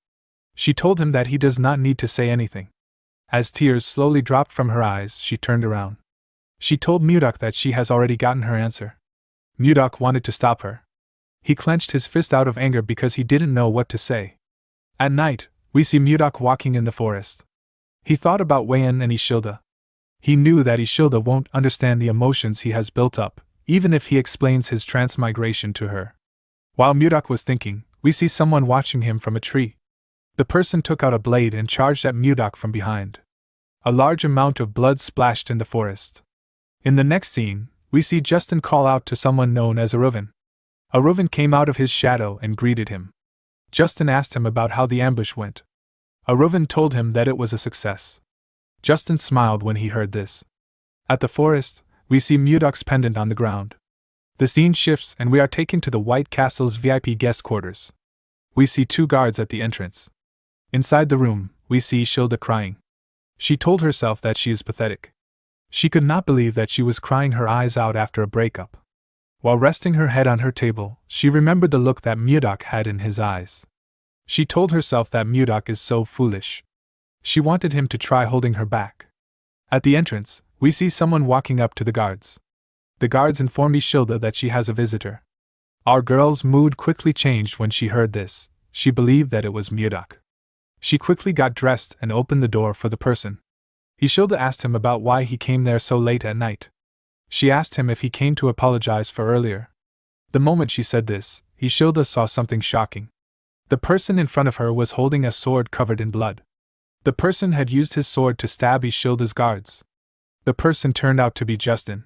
She told him that he does not need to say anything. As tears slowly dropped from her eyes, she turned around. She told Mudok that she has already gotten her answer. Mudok wanted to stop her. He clenched his fist out of anger because he didn't know what to say. At night, we see Mudok walking in the forest. He thought about Wayan and Ishilda. He knew that Ishilda won't understand the emotions he has built up, even if he explains his transmigration to her. While Mudok was thinking, we see someone watching him from a tree. The person took out a blade and charged at Mudok from behind. A large amount of blood splashed in the forest. In the next scene, we see Justin call out to someone known as Aruvan. Aruvan came out of his shadow and greeted him. Justin asked him about how the ambush went. Aruvan told him that it was a success. Justin smiled when he heard this. At the forest, we see Mudok's pendant on the ground. The scene shifts and we are taken to the White Castle's VIP guest quarters. We see two guards at the entrance. Inside the room, we see Ishilda crying. She told herself that she is pathetic. She could not believe that she was crying her eyes out after a breakup. While resting her head on her table, she remembered the look that Mudok had in his eyes. She told herself that Mudok is so foolish. She wanted him to try holding her back. At the entrance, we see someone walking up to the guards. The guards inform Ishilda that she has a visitor. Our girl's mood quickly changed when she heard this. She believed that it was Mudok. She quickly got dressed and opened the door for the person. Ishilda asked him about why he came there so late at night. She asked him if he came to apologize for earlier. The moment she said this, Ishilda saw something shocking. The person in front of her was holding a sword covered in blood. The person had used his sword to stab Ishilda's guards. The person turned out to be Justin.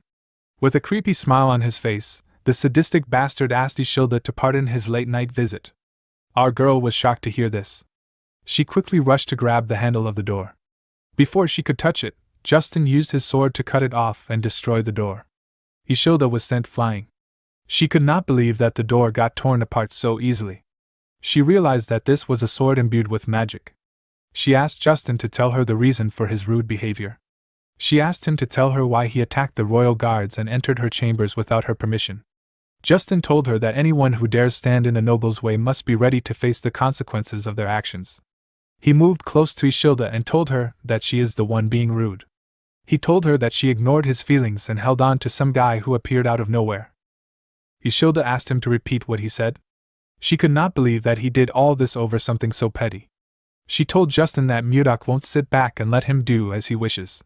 With a creepy smile on his face, the sadistic bastard asked Ishilda to pardon his late-night visit. Our girl was shocked to hear this. She quickly rushed to grab the handle of the door. Before she could touch it, Justin used his sword to cut it off and destroy the door. Ishilda was sent flying. She could not believe that the door got torn apart so easily. She realized that this was a sword imbued with magic. She asked Justin to tell her the reason for his rude behavior. She asked him to tell her why he attacked the royal guards and entered her chambers without her permission. Justin told her that anyone who dares stand in a noble's way must be ready to face the consequences of their actions. He moved close to Ishilda and told her that she is the one being rude. He told her that she ignored his feelings and held on to some guy who appeared out of nowhere. Ishilda asked him to repeat what he said. She could not believe that he did all this over something so petty. She told Justin that Mudok won't sit back and let him do as he wishes.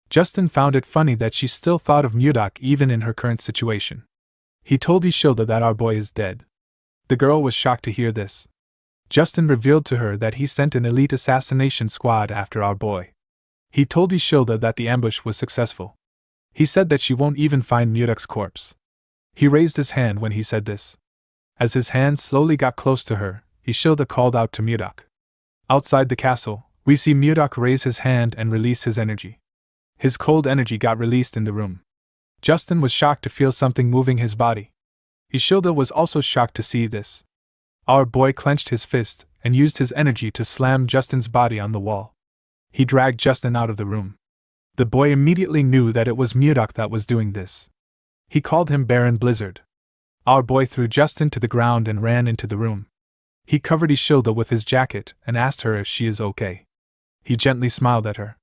Justin found it funny that she still thought of Mudok even in her current situation. He told Ishilda that our boy is dead. The girl was shocked to hear this. Justin revealed to her that he sent an elite assassination squad after our boy. He told Ishilda that the ambush was successful. He said that she won't even find Mudok's corpse. He raised his hand when he said this. As his hand slowly got close to her, Ishilda called out to Mudok. Outside the castle, we see Mudok raise his hand and release his energy. His cold energy got released in the room. Justin was shocked to feel something moving his body. Ishilda was also shocked to see this. Our boy clenched his fist and used his energy to slam Justin's body on the wall. He dragged Justin out of the room. The boy immediately knew that it was Mudok that was doing this. He called him Baron Blizzard. Our boy threw Justin to the ground and ran into the room. He covered Ishilda with his jacket and asked her if she is okay. He gently smiled at her.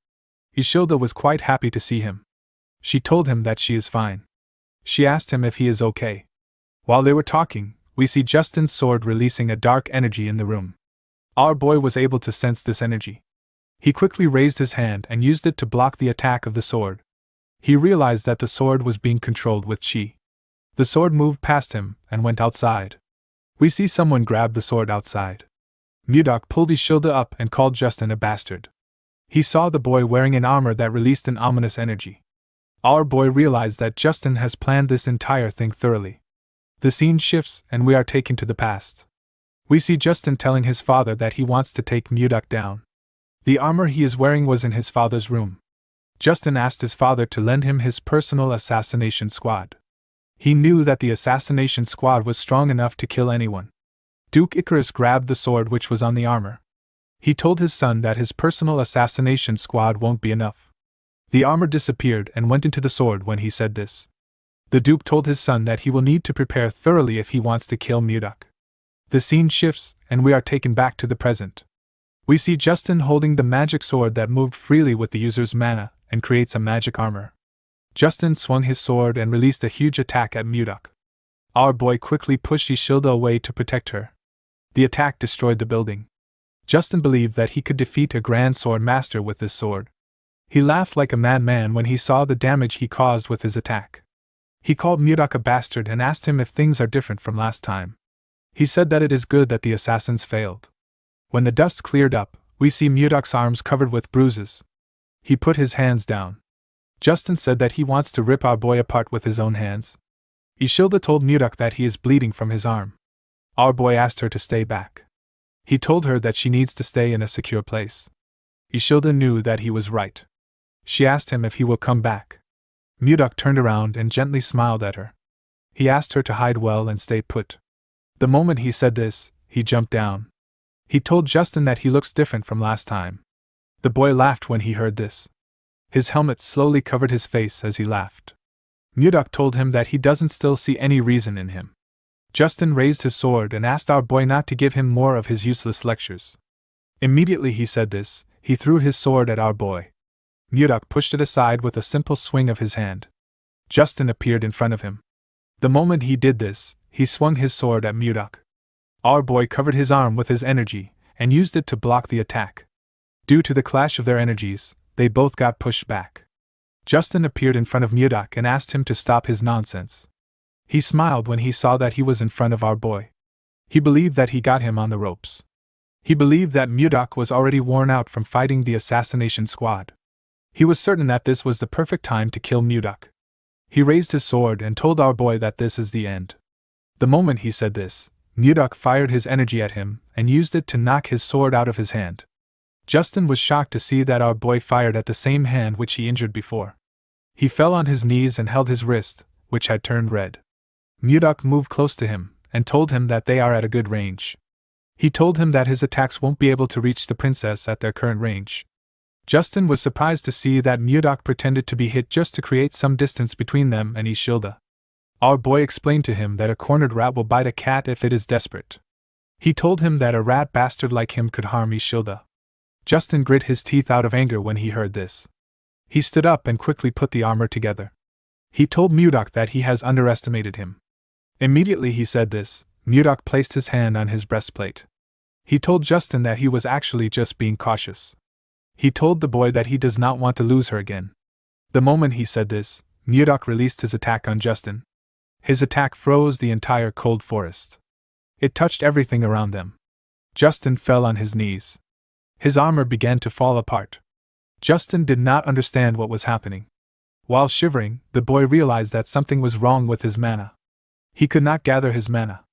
Ishilda was quite happy to see him. She told him that she is fine. She asked him if he is okay. While they were talking, we see Justin's sword releasing a dark energy in the room. Our boy was able to sense this energy. He quickly raised his hand and used it to block the attack of the sword. He realized that the sword was being controlled with chi. The sword moved past him and went outside. We see someone grab the sword outside. Mudok pulled Ishilda up and called Justin a bastard. He saw the boy wearing an armor that released an ominous energy. Our boy realized that Justin has planned this entire thing thoroughly. The scene shifts and we are taken to the past. We see Justin telling his father that he wants to take Mudok down. The armor he is wearing was in his father's room. Justin asked his father to lend him his personal assassination squad. He knew that the assassination squad was strong enough to kill anyone. Duke Icarus grabbed the sword which was on the armor. He told his son that his personal assassination squad won't be enough. The armor disappeared and went into the sword when he said this. The Duke told his son that he will need to prepare thoroughly if he wants to kill Mudok. The scene shifts and we are taken back to the present. We see Justin holding the magic sword that moved freely with the user's mana and creates a magic armor. Justin swung his sword and released a huge attack at Mudok. Our boy quickly pushed Ishilda away to protect her. The attack destroyed the building. Justin believed that he could defeat a grand sword master with this sword. He laughed like a madman when he saw the damage he caused with his attack. He called Mudok a bastard and asked him if things are different from last time. He said that it is good that the assassins failed. When the dust cleared up, we see Mudok's arms covered with bruises. He put his hands down. Justin said that he wants to rip our boy apart with his own hands. Ishilda told Mudok that he is bleeding from his arm. Our boy asked her to stay back. He told her that she needs to stay in a secure place. Ishilda knew that he was right. She asked him if he will come back. Mudok turned around and gently smiled at her. He asked her to hide well and stay put. The moment he said this, he jumped down. He told Justin that he looks different from last time. The boy laughed when he heard this. His helmet slowly covered his face as he laughed. Mudok told him that he doesn't still see any reason in him. Justin raised his sword and asked our boy not to give him more of his useless lectures. Immediately he said this, he threw his sword at our boy. Mudok pushed it aside with a simple swing of his hand. Justin appeared in front of him. The moment he did this, he swung his sword at Mudok. Our boy covered his arm with his energy and used it to block the attack. Due to the clash of their energies, they both got pushed back. Justin appeared in front of Mudok and asked him to stop his nonsense. He smiled when he saw that he was in front of our boy. He believed that he got him on the ropes. He believed that Mudok was already worn out from fighting the assassination squad. He was certain that this was the perfect time to kill Mudok. He raised his sword and told our boy that this is the end. The moment he said this, Mudok fired his energy at him and used it to knock his sword out of his hand. Justin was shocked to see that our boy fired at the same hand which he injured before. He fell on his knees and held his wrist, which had turned red. Mudok moved close to him and told him that they are at a good range. He told him that his attacks won't be able to reach the princess at their current range. Justin was surprised to see that Mudok pretended to be hit just to create some distance between them and Ishilda. Our boy explained to him that a cornered rat will bite a cat if it is desperate. He told him that a rat bastard like him could harm Ishilda. Justin grit his teeth out of anger when he heard this. He stood up and quickly put the armor together. He told Mudok that he has underestimated him. Immediately he said this, Mudok placed his hand on his breastplate. He told Justin that he was actually just being cautious. He told the boy that he does not want to lose her again. The moment he said this, Mudok released his attack on Justin. His attack froze the entire cold forest. It touched everything around them. Justin fell on his knees. His armor began to fall apart. Justin did not understand what was happening. While shivering, the boy realized that something was wrong with his mana. He could not gather his mana.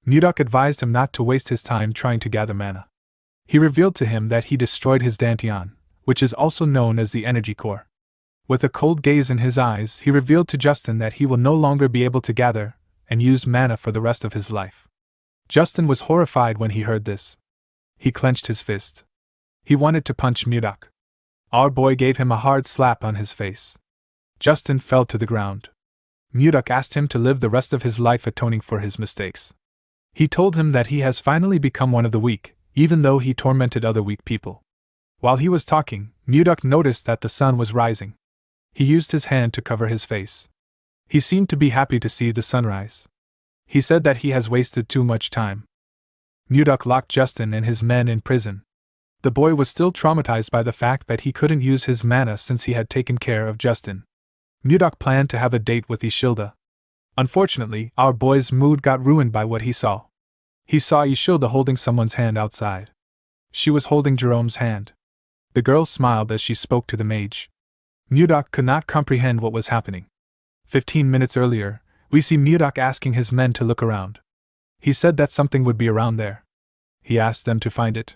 Mudok advised him not to waste his time trying to gather mana. He revealed to him that he destroyed his dantian, which is also known as the energy core. With a cold gaze in his eyes, he revealed to Justin that he will no longer be able to gather and use mana for the rest of his life. Justin was horrified when he heard this. He clenched his fist. He wanted to punch Mudok. Our boy gave him a hard slap on his face. Justin fell to the ground. Mudok asked him to live the rest of his life atoning for his mistakes. He told him that he has finally become one of the weak, even though he tormented other weak people. While he was talking, Mudok noticed that the sun was rising. He used his hand to cover his face. He seemed to be happy to see the sunrise. He said that he has wasted too much time. Mudok locked Justin and his men in prison. The boy was still traumatized by the fact that he couldn't use his mana since he had taken care of Justin. Mudok planned to have a date with Ishilda. Unfortunately, our boy's mood got ruined by what he saw. He saw Ishilda holding someone's hand outside. She was holding Jerome's hand. The girl smiled as she spoke to the mage. Mudok could not comprehend what was happening. 15 minutes earlier, we see Mudok asking his men to look around. He said that something would be around there. He asked them to find it.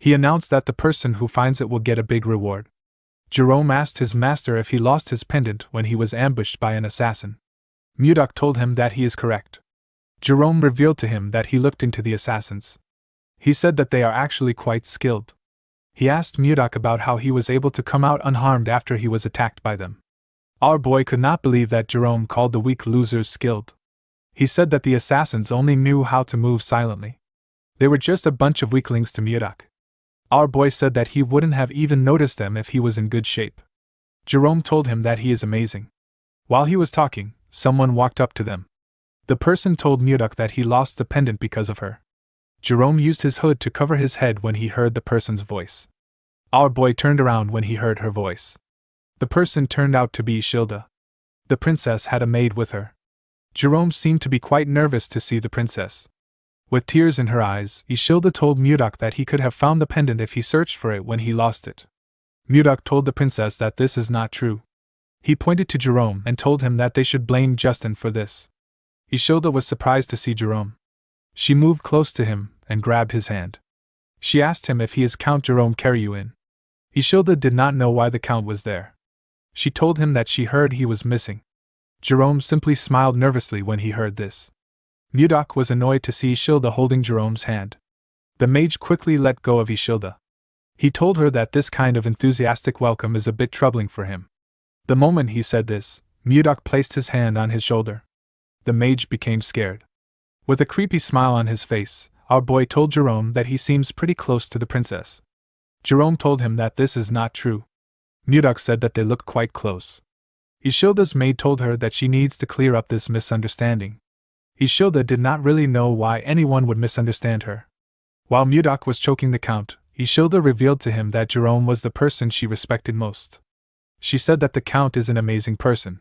He announced that the person who finds it will get a big reward. Jerome asked his master if he lost his pendant when he was ambushed by an assassin. Mudok told him that he is correct. Jerome revealed to him that he looked into the assassins. He said that they are actually quite skilled. He asked Mudok about how he was able to come out unharmed after he was attacked by them. Our boy could not believe that Jerome called the weak losers skilled. He said that the assassins only knew how to move silently. They were just a bunch of weaklings to Mudok. Our boy said that he wouldn't have even noticed them if he was in good shape. Jerome told him that he is amazing. While he was talking, someone walked up to them. The person told Mudok that he lost the pendant because of her. Jerome used his hood to cover his head when he heard the person's voice. Our boy turned around when he heard her voice. The person turned out to be Ishilda. The princess had a maid with her. Jerome seemed to be quite nervous to see the princess. With tears in her eyes, Ishilda told Mudok that he could have found the pendant if he searched for it when he lost it. Mudok told the princess that this is not true. He pointed to Jerome and told him that they should blame Justin for this. Ishilda was surprised to see Jerome. She moved close to him and grabbed his hand. She asked him if he is Count Jerome Karyuin. Ishilda did not know why the count was there. She told him that she heard he was missing. Jerome simply smiled nervously when he heard this. Mudok was annoyed to see Ishilda holding Jerome's hand. The mage quickly let go of Ishilda. He told her that this kind of enthusiastic welcome is a bit troubling for him. The moment he said this, Mudok placed his hand on his shoulder. The mage became scared. With a creepy smile on his face, our boy told Jerome that he seems pretty close to the princess. Jerome told him that this is not true. Mudok said that they look quite close. Ishilda's maid told her that she needs to clear up this misunderstanding. Ishilda did not really know why anyone would misunderstand her. While Mudok was choking the count, Isilda revealed to him that Jerome was the person she respected most. She said that the Count is an amazing person.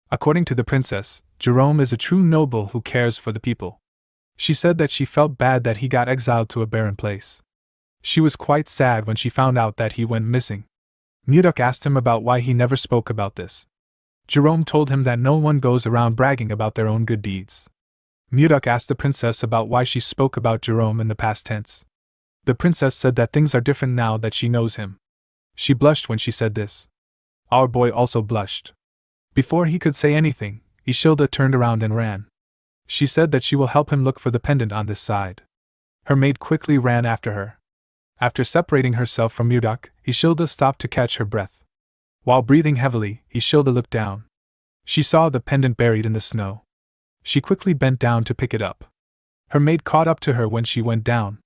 According to the princess, Jerome is a true noble who cares for the people. She said that she felt bad that he got exiled to a barren place. She was quite sad when she found out that he went missing. Mudok asked him about why he never spoke about this. Jerome told him that no one goes around bragging about their own good deeds. Mudok asked the princess about why she spoke about Jerome in the past tense. The princess said that things are different now that she knows him. She blushed when she said this. Our boy also blushed. Before he could say anything, Isilda turned around and ran. She said that she will help him look for the pendant on this side. Her maid quickly ran after her. After separating herself from Mudok, Isilda stopped to catch her breath. While breathing heavily, Isilda looked down. She saw the pendant buried in the snow. She quickly bent down to pick it up. Her maid caught up to her when she went down.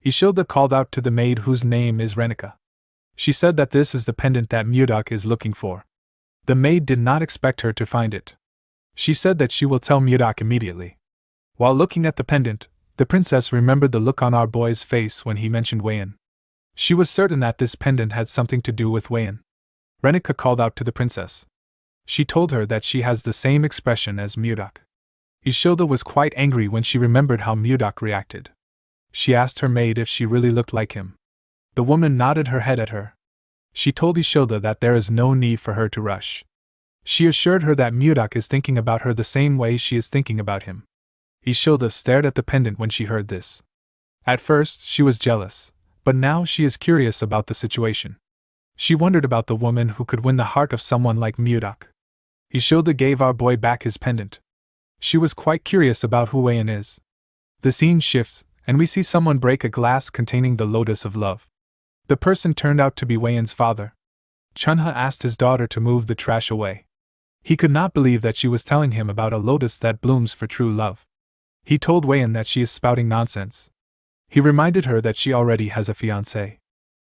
Isilda called out to the maid whose name is Renica. She said that this is the pendant that Mudok is looking for. The maid did not expect her to find it. She said that she will tell Mudok immediately. While looking at the pendant, the princess remembered the look on our boy's face when he mentioned Wayan. She was certain that this pendant had something to do with Wayan. Renica called out to the princess. She told her that she has the same expression as Mudok. Isilda was quite angry when she remembered how Mudok reacted. She asked her maid if she really looked like him. The woman nodded her head at her. She told Isilda that there is no need for her to rush. She assured her that Mudok is thinking about her the same way she is thinking about him. Isilda stared at the pendant when she heard this. At first, she was jealous, but now she is curious about the situation. She wondered about the woman who could win the heart of someone like Mudok. Isilda gave our boy back his pendant. She was quite curious about who Wayan is. The scene shifts, and we see someone break a glass containing the lotus of love. The person turned out to be Wayan's father. Chunha asked his daughter to move the trash away. He could not believe that she was telling him about a lotus that blooms for true love. He told Wayan that she is spouting nonsense. He reminded her that she already has a fiancé.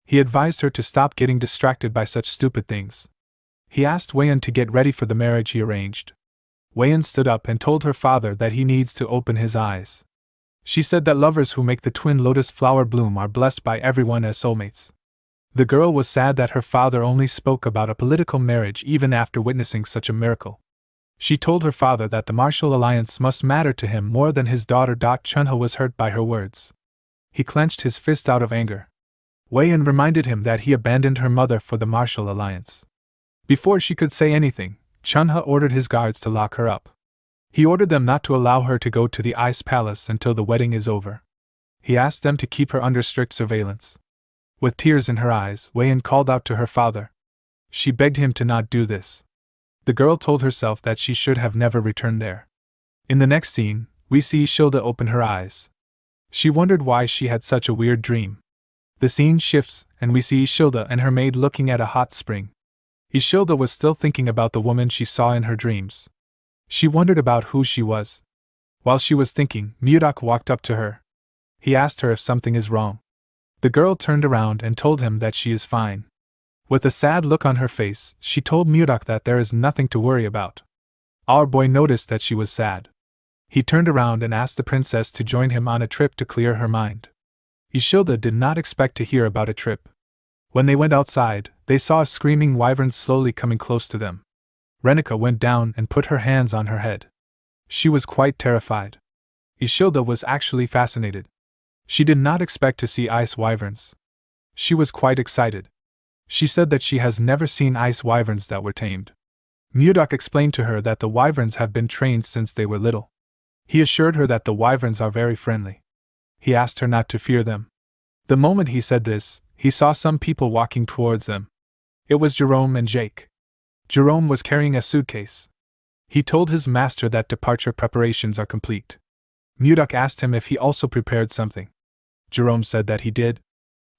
He advised her to stop getting distracted by such stupid things. He asked Wayan to get ready for the marriage he arranged. Wayan stood up and told her father that he needs to open his eyes. She said that lovers who make the twin lotus flower bloom are blessed by everyone as soulmates. The girl was sad that her father only spoke about a political marriage even after witnessing such a miracle. She told her father that the martial alliance must matter to him more than his daughter. Chunha was hurt by her words. He clenched his fist out of anger. Wayan reminded him that he abandoned her mother for the martial alliance. Before she could say anything, Chunha ordered his guards to lock her up. He ordered them not to allow her to go to the ice palace until the wedding is over. He asked them to keep her under strict surveillance. With tears in her eyes, Wayan called out to her father. She begged him to not do this. The girl told herself that she should have never returned there. In the next scene, we see Isilda open her eyes. She wondered why she had such a weird dream. The scene shifts, and we see Isilda and her maid looking at a hot spring. Isilda was still thinking about the woman she saw in her dreams. She wondered about who she was. While she was thinking, Mudok walked up to her. He asked her if something is wrong. The girl turned around and told him that she is fine. With a sad look on her face, she told Mudok that there is nothing to worry about. Our boy noticed that she was sad. He turned around and asked the princess to join him on a trip to clear her mind. Isilda did not expect to hear about a trip. When they went outside, they saw a screaming wyvern slowly coming close to them. Renica went down and put her hands on her head. She was quite terrified. Isilda was actually fascinated. She did not expect to see ice wyverns. She was quite excited. She said that she has never seen ice wyverns that were tamed. Mudok explained to her that the wyverns have been trained since they were little. He assured her that the wyverns are very friendly. He asked her not to fear them. The moment he said this, he saw some people walking towards them. It was Jerome and Jake. Jerome was carrying a suitcase. He told his master that departure preparations are complete. Mudok asked him if he also prepared something. Jerome said that he did.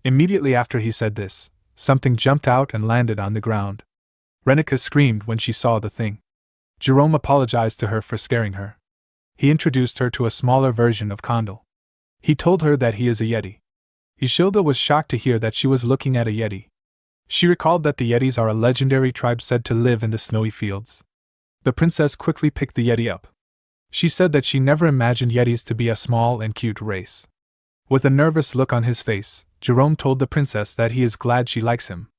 Immediately after he said this, something jumped out and landed on the ground. Renica screamed when she saw the thing. Jerome apologized to her for scaring her. He introduced her to a smaller version of Condal. He told her that he is a Yeti. Isilda was shocked to hear that she was looking at a Yeti. She recalled that the Yetis are a legendary tribe said to live in the snowy fields. The princess quickly picked the Yeti up. She said that she never imagined Yetis to be a small and cute race. With a nervous look on his face, Jerome told the princess that he is glad she likes him.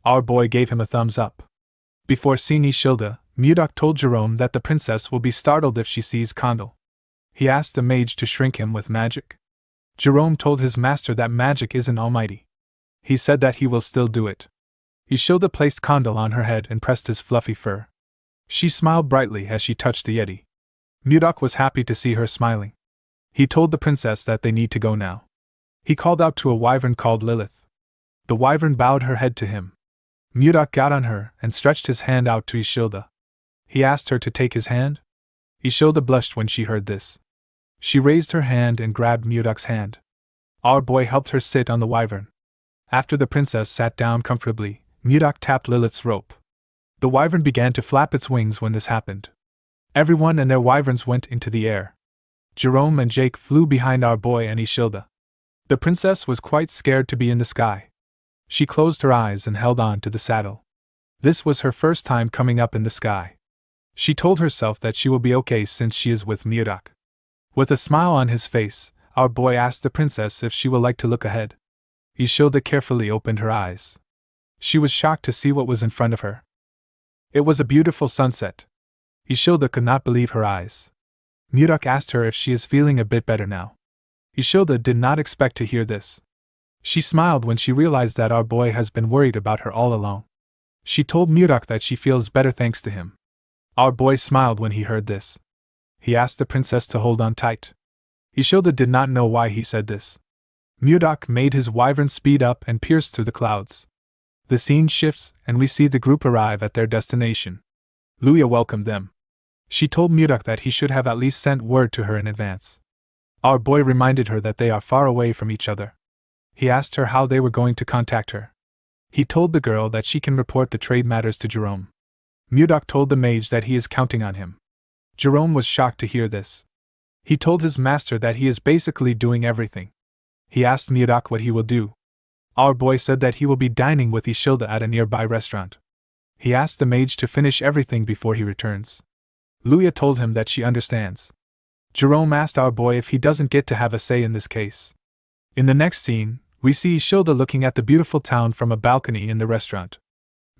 Our boy gave him a thumbs up. Before seeing Ishilda, Mudok told Jerome that the princess will be startled if she sees Condal. He asked the mage to shrink him with magic. Jerome told his master that magic isn't almighty. He said that he will still do it. Ishilda placed Condal on her head and pressed his fluffy fur. She smiled brightly as she touched the Yeti. Mudok was happy to see her smiling. He told the princess that they need to go now. He called out to a wyvern called Lilith. The wyvern bowed her head to him. Mudok got on her and stretched his hand out to Ishilda. He asked her to take his hand. Ishilda blushed when she heard this. She raised her hand and grabbed Mudok's hand. Our boy helped her sit on the wyvern. After the princess sat down comfortably, Mudok tapped Lilith's rope. The wyvern began to flap its wings when this happened. Everyone and their wyverns went into the air. Jerome and Jake flew behind our boy and Ishilda. The princess was quite scared to be in the sky. She closed her eyes and held on to the saddle. This was her first time coming up in the sky. She told herself that she will be okay since she is with Mudok. With a smile on his face, our boy asked the princess if she would like to look ahead. Ishilda carefully opened her eyes. She was shocked to see what was in front of her. It was a beautiful sunset. Ishilda could not believe her eyes. Mudok asked her if she is feeling a bit better now. Ishilda did not expect to hear this. She smiled when she realized that our boy has been worried about her all along. She told Mudok that she feels better thanks to him. Our boy smiled when he heard this. He asked the princess to hold on tight. Ishilda did not know why he said this. Mudok made his wyvern speed up and pierce through the clouds. The scene shifts and we see the group arrive at their destination. Luya welcomed them. She told Mudok that he should have at least sent word to her in advance. Our boy reminded her that they are far away from each other. He asked her how they were going to contact her. He told the girl that she can report the trade matters to Jerome. Mudok told the mage that he is counting on him. Jerome was shocked to hear this. He told his master that he is basically doing everything. He asked Mudok what he will do. Our boy said that he will be dining with Ishilda at a nearby restaurant. He asked the mage to finish everything before he returns. Luya told him that she understands. Jerome asked our boy if he doesn't get to have a say in this case. In the next scene, we see Ishilda looking at the beautiful town from a balcony in the restaurant.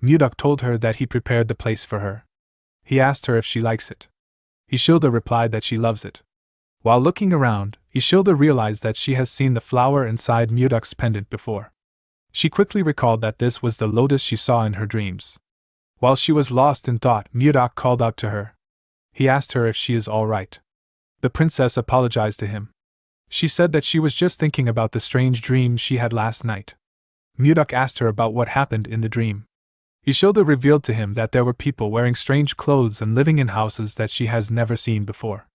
Mudok told her that he prepared the place for her. He asked her if she likes it. Ishilda replied that she loves it. While looking around, Ishilda realized that she has seen the flower inside Mudok's pendant before. She quickly recalled that this was the lotus she saw in her dreams. While she was lost in thought, Mudok called out to her. He asked her if she is all right. The princess apologized to him. She said that she was just thinking about the strange dream she had last night. Mudok asked her about what happened in the dream. Ishilda revealed to him that there were people wearing strange clothes and living in houses that she has never seen before.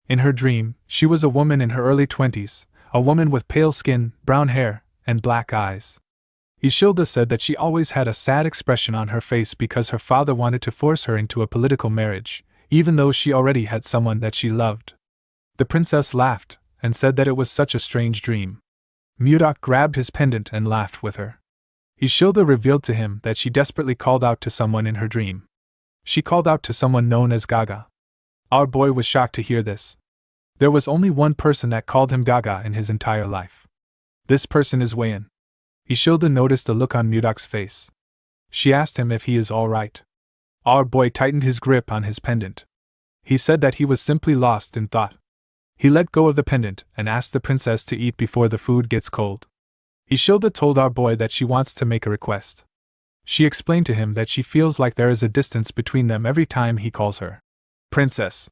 In her dream, she was a woman in her early 20s, a woman with pale skin, brown hair, and black eyes. Ishilda said that she always had a sad expression on her face because her father wanted to force her into a political marriage, even though she already had someone that she loved. The princess laughed and said that it was such a strange dream. Mudok grabbed his pendant and laughed with her. Ishilda revealed to him that she desperately called out to someone in her dream. She called out to someone known as Gaga. Our boy was shocked to hear this. There was only one person that called him Gaga in his entire life. This person is Wayan. Ishilda noticed the look on Mudok's face. She asked him if he is all right. Our boy tightened his grip on his pendant. He said that he was simply lost in thought. He let go of the pendant and asked the princess to eat before the food gets cold. Ishilda told our boy that she wants to make a request. She explained to him that she feels like there is a distance between them every time he calls her princess.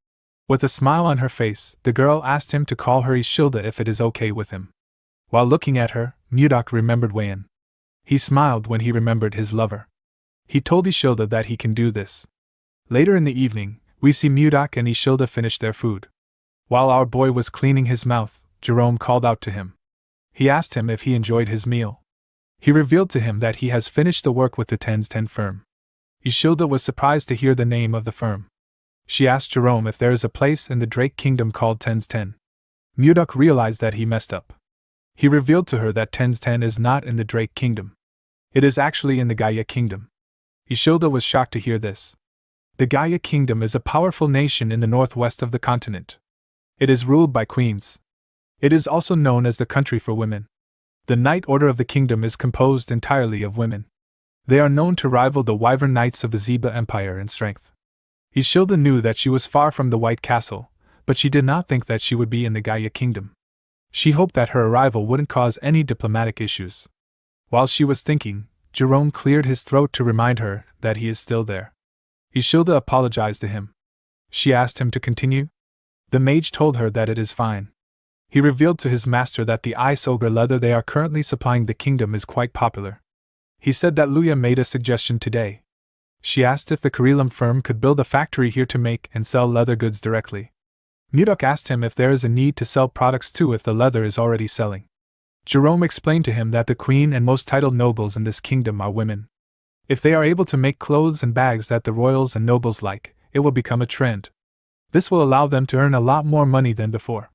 With a smile on her face, the girl asked him to call her Ishilda if it is okay with him. While looking at her, Mudok remembered Wayan. He smiled when he remembered his lover. He told Ishilda that he can do this. Later in the evening, we see Mudok and Ishilda finish their food. While our boy was cleaning his mouth, Jerome called out to him. He asked him if he enjoyed his meal. He revealed to him that he has finished the work with the 10s10 firm. Ishilda was surprised to hear the name of the firm. She asked Jerome if there is a place in the Drake Kingdom called 10s10. Mudok realized that he messed up. He revealed to her that 10s10 is not in the Drake Kingdom. It is actually in the Gaia Kingdom. Ishilda was shocked to hear this. The Gaia Kingdom is a powerful nation in the northwest of the continent. It is ruled by queens. It is also known as the country for women. The Knight Order of the Kingdom is composed entirely of women. They are known to rival the Wyvern Knights of the Zeba Empire in strength. Ishilda knew that she was far from the White Castle, but she did not think that she would be in the Gaia Kingdom. She hoped that her arrival wouldn't cause any diplomatic issues. While she was thinking, Jerome cleared his throat to remind her that he is still there. Ishilda apologized to him. She asked him to continue. The mage told her that it is fine. He revealed to his master that the ice ogre leather they are currently supplying the kingdom is quite popular. He said that Luya made a suggestion today. She asked if the Karelim firm could build a factory here to make and sell leather goods directly. Mudok asked him if there is a need to sell products too if the leather is already selling. Jerome explained to him that the queen and most titled nobles in this kingdom are women. If they are able to make clothes and bags that the royals and nobles like, it will become a trend. This will allow them to earn a lot more money than before.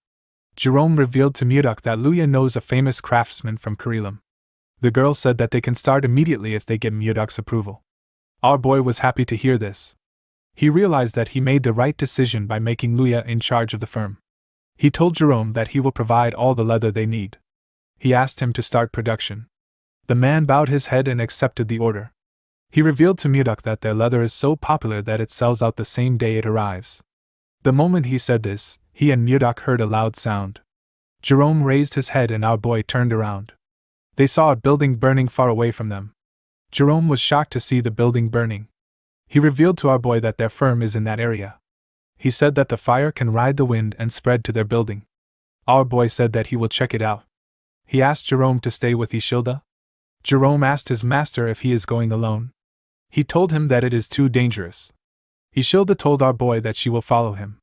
Jerome revealed to Mudok that Luya knows a famous craftsman from Karelim. The girl said that they can start immediately if they get Mudok's approval. Our boy was happy to hear this. He realized that he made the right decision by making Luya in charge of the firm. He told Jerome that he will provide all the leather they need. He asked him to start production. The man bowed his head and accepted the order. He revealed to Mudok that their leather is so popular that it sells out the same day it arrives. The moment he said this, he and Mudok heard a loud sound. Jerome raised his head and our boy turned around. They saw a building burning far away from them. Jerome was shocked to see the building burning. He revealed to our boy that their firm is in that area. He said that the fire can ride the wind and spread to their building. Our boy said that he will check it out. He asked Jerome to stay with Ishilda. Jerome asked his master if he is going alone. He told him that it is too dangerous. Ishilda told our boy that she will follow him.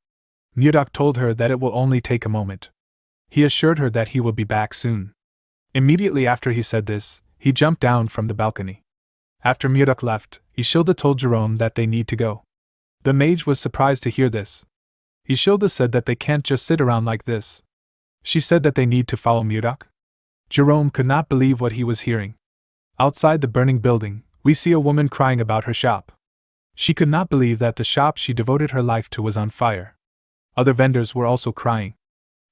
Mudok told her that it will only take a moment. He assured her that he will be back soon. Immediately after he said this, he jumped down from the balcony. After Mudok left, Ishilda told Jerome that they need to go. The mage was surprised to hear this. Ishilda said that they can't just sit around like this. She said that they need to follow Mudok. Jerome could not believe what he was hearing. Outside the burning building, we see a woman crying about her shop. She could not believe that the shop she devoted her life to was on fire. Other vendors were also crying.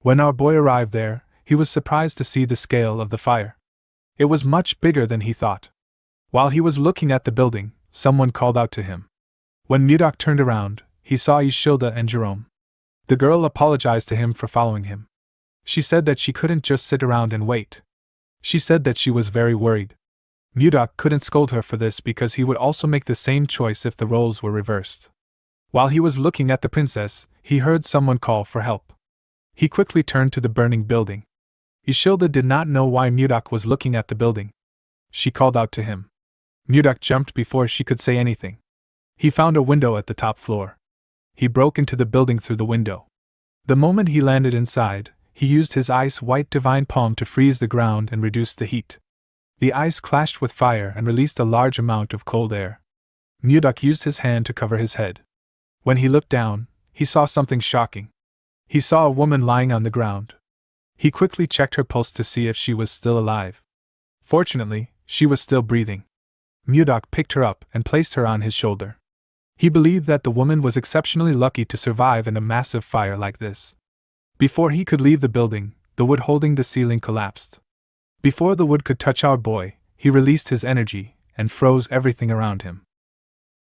When our boy arrived there, he was surprised to see the scale of the fire. It was much bigger than he thought. While he was looking at the building, someone called out to him. When Mudok turned around, he saw Ishilda and Jerome. The girl apologized to him for following him. She said that she couldn't just sit around and wait. She said that she was very worried. Mudok couldn't scold her for this because he would also make the same choice if the roles were reversed. While he was looking at the princess, he heard someone call for help. He quickly turned to the burning building. Ishilda did not know why Mudok was looking at the building. She called out to him. Mudok jumped before she could say anything. He found a window at the top floor. He broke into the building through the window. The moment he landed inside, he used his ice-white divine palm to freeze the ground and reduce the heat. The ice clashed with fire and released a large amount of cold air. Mudok used his hand to cover his head. When he looked down, he saw something shocking. He saw a woman lying on the ground. He quickly checked her pulse to see if she was still alive. Fortunately, she was still breathing. Mudok picked her up and placed her on his shoulder. He believed that the woman was exceptionally lucky to survive in a massive fire like this. Before he could leave the building, the wood holding the ceiling collapsed. Before the wood could touch our boy, he released his energy and froze everything around him.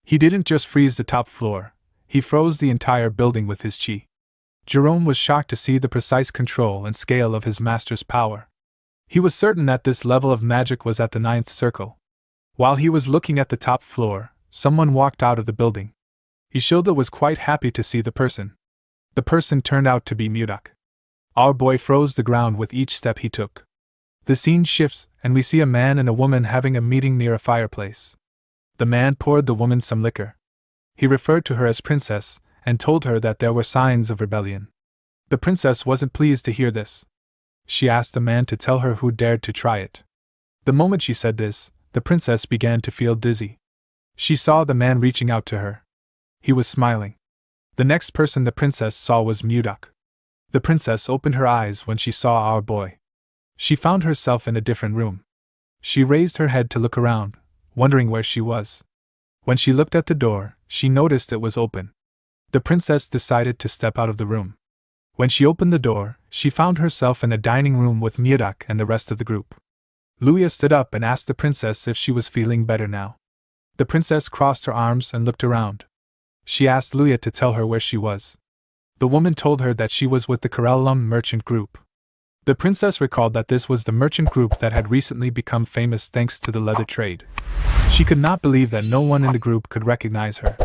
He didn't just freeze the top floor, he froze the entire building with his chi. Jerome was shocked to see the precise control and scale of his master's power. He was certain that this level of magic was at the 9th circle. While he was looking at the top floor, someone walked out of the building. Ishilda was quite happy to see the person. The person turned out to be Mudok. Our boy froze the ground with each step he took. The scene shifts, and we see a man and a woman having a meeting near a fireplace. The man poured the woman some liquor. He referred to her as princess, and told her that there were signs of rebellion. The princess wasn't pleased to hear this. She asked the man to tell her who dared to try it. The moment she said this, the princess began to feel dizzy. She saw the man reaching out to her. He was smiling. The next person the princess saw was Mudok. The princess opened her eyes when she saw our boy. She found herself in a different room. She raised her head to look around, wondering where she was. When she looked at the door, she noticed it was open. The princess decided to step out of the room. When she opened the door, she found herself in a dining room with Mudok and the rest of the group. Luya stood up and asked the princess if she was feeling better now. The princess crossed her arms and looked around. She asked Luya to tell her where she was. The woman told her that she was with the Karellum merchant group. The princess recalled that this was the merchant group that had recently become famous thanks to the leather trade. She could not believe that no one in the group could recognize her.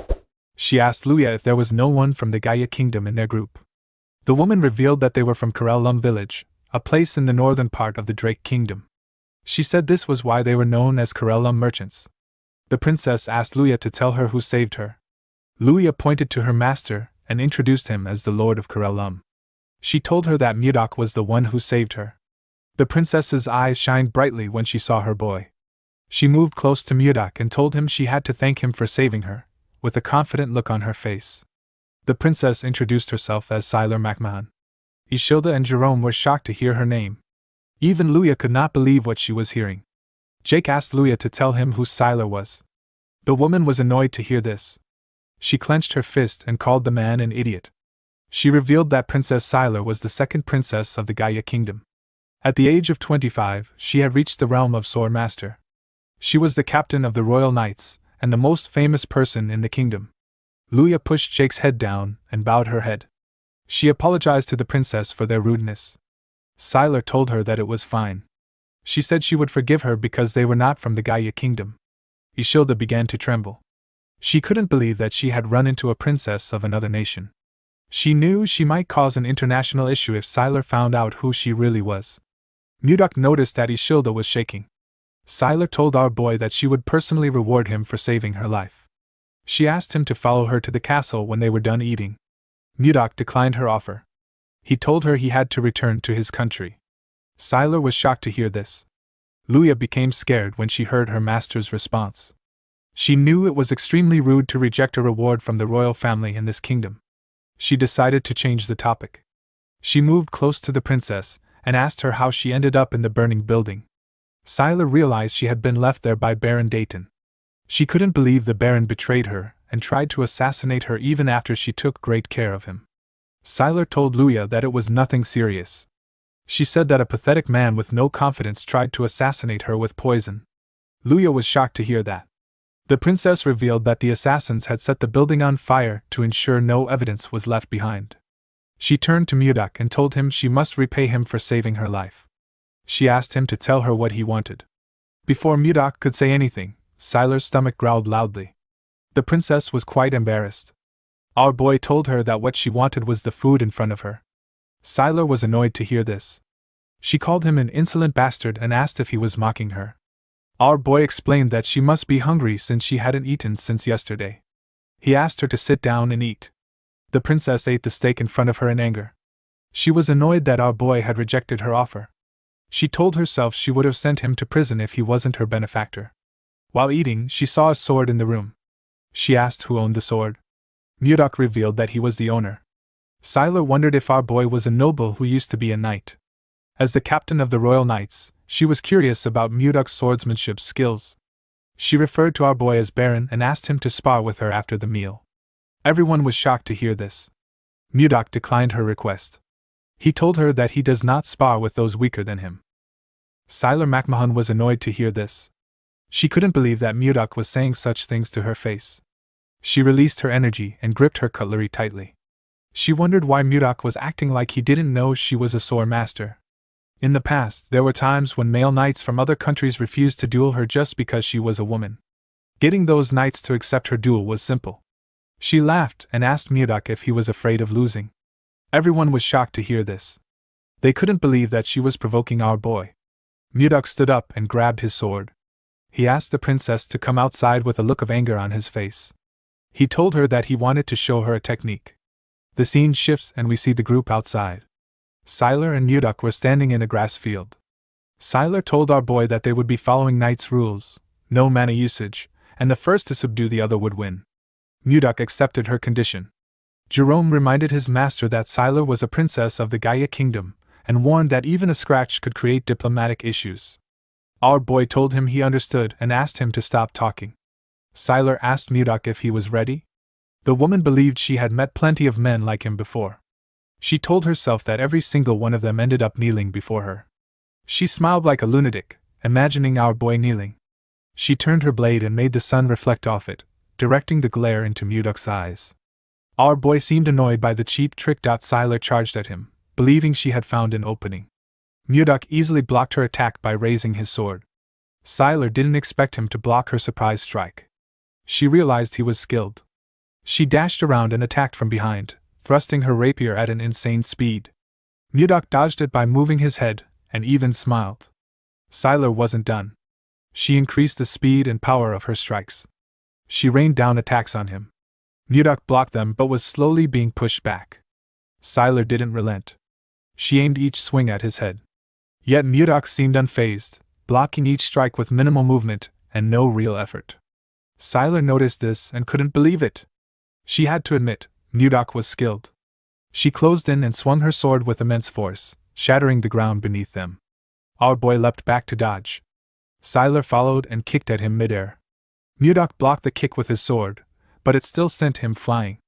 She asked Luya if there was no one from the Gaia kingdom in their group. The woman revealed that they were from Karellum village, a place in the northern part of the Drake kingdom. She said this was why they were known as Karellum merchants. The princess asked Luya to tell her who saved her. Luya pointed to her master and introduced him as the Lord of Karellum. She told her that Mudok was the one who saved her. The princess's eyes shined brightly when she saw her boy. She moved close to Mudok and told him she had to thank him for saving her, with a confident look on her face. The princess introduced herself as Sylar MacMahon. Ishilda and Jerome were shocked to hear her name. Even Luya could not believe what she was hearing. Jake asked Luya to tell him who Sylar was. The woman was annoyed to hear this. She clenched her fist and called the man an idiot. She revealed that Princess Sylar was the second princess of the Gaia kingdom. At the age of 25, she had reached the realm of Sword Master. She was the captain of the Royal Knights, and the most famous person in the kingdom. Luya pushed Jake's head down and bowed her head. She apologized to the princess for their rudeness. Sylar told her that it was fine. She said she would forgive her because they were not from the Gaia kingdom. Ishilda began to tremble. She couldn't believe that she had run into a princess of another nation. She knew she might cause an international issue if Sylar found out who she really was. Mudok noticed that Ishilda was shaking. Sylar told our boy that she would personally reward him for saving her life. She asked him to follow her to the castle when they were done eating. Mudok declined her offer. He told her he had to return to his country. Sylar was shocked to hear this. Luya became scared when she heard her master's response. She knew it was extremely rude to reject a reward from the royal family in this kingdom. She decided to change the topic. She moved close to the princess and asked her how she ended up in the burning building. Sylar realized she had been left there by Baron Dayton. She couldn't believe the Baron betrayed her and tried to assassinate her even after she took great care of him. Sylar told Luya that it was nothing serious. She said that a pathetic man with no confidence tried to assassinate her with poison. Luya was shocked to hear that. The princess revealed that the assassins had set the building on fire to ensure no evidence was left behind. She turned to Mudok and told him she must repay him for saving her life. She asked him to tell her what he wanted. Before Mudok could say anything, Sylar's stomach growled loudly. The princess was quite embarrassed. Our boy told her that what she wanted was the food in front of her. Sylar was annoyed to hear this. She called him an insolent bastard and asked if he was mocking her. Our boy explained that she must be hungry since she hadn't eaten since yesterday. He asked her to sit down and eat. The princess ate the steak in front of her in anger. She was annoyed that our boy had rejected her offer. She told herself she would have sent him to prison if he wasn't her benefactor. While eating, she saw a sword in the room. She asked who owned the sword. Mudok revealed that he was the owner. Sylar wondered if our boy was a noble who used to be a knight. As the captain of the Royal Knights, she was curious about Mudok's swordsmanship skills. She referred to our boy as Baron and asked him to spar with her after the meal. Everyone was shocked to hear this. Mudok declined her request. He told her that he does not spar with those weaker than him. Sylar MacMahon was annoyed to hear this. She couldn't believe that Mudok was saying such things to her face. She released her energy and gripped her cutlery tightly. She wondered why Mudok was acting like he didn't know she was a sword master. In the past, there were times when male knights from other countries refused to duel her just because she was a woman. Getting those knights to accept her duel was simple. She laughed and asked Mudok if he was afraid of losing. Everyone was shocked to hear this. They couldn't believe that she was provoking our boy. Mudok stood up and grabbed his sword. He asked the princess to come outside with a look of anger on his face. He told her that he wanted to show her a technique. The scene shifts and we see the group outside. Sylar and Mudok were standing in a grass field. Sylar told our boy that they would be following Knight's rules, no mana usage, and the first to subdue the other would win. Mudok accepted her condition. Jerome reminded his master that Sylar was a princess of the Gaia kingdom, and warned that even a scratch could create diplomatic issues. Our boy told him he understood and asked him to stop talking. Sylar asked Mudok if he was ready. The woman believed she had met plenty of men like him before. She told herself that every single one of them ended up kneeling before her. She smiled like a lunatic, imagining our boy kneeling. She turned her blade and made the sun reflect off it, directing the glare into Mudok's eyes. Our boy seemed annoyed by the cheap trick. Sylar charged at him, believing she had found an opening. Mudok easily blocked her attack by raising his sword. Sylar didn't expect him to block her surprise strike. She realized he was skilled. She dashed around and attacked from behind, thrusting her rapier at an insane speed. Mudok dodged it by moving his head, and even smiled. Sylar wasn't done. She increased the speed and power of her strikes. She rained down attacks on him. Mudok blocked them but was slowly being pushed back. Sylar didn't relent. She aimed each swing at his head. Yet Mudok seemed unfazed, blocking each strike with minimal movement and no real effort. Sylar noticed this and couldn't believe it. She had to admit, Mudok was skilled. She closed in and swung her sword with immense force, shattering the ground beneath them. Our boy leapt back to dodge. Sylar followed and kicked at him midair. Mudok blocked the kick with his sword, but it still sent him flying.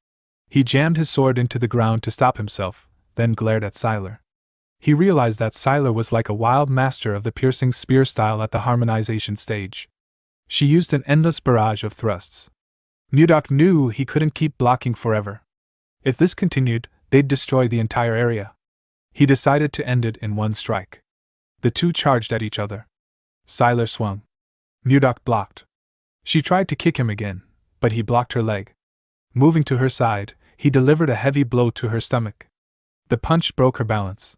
He jammed his sword into the ground to stop himself, then glared at Sylar. He realized that Sylar was like a wild master of the piercing spear style at the harmonization stage. She used an endless barrage of thrusts. Mudok knew he couldn't keep blocking forever. If this continued, they'd destroy the entire area. He decided to end it in one strike. The two charged at each other. Sylar swung. Mudok blocked. She tried to kick him again, but he blocked her leg. Moving to her side, he delivered a heavy blow to her stomach. The punch broke her balance.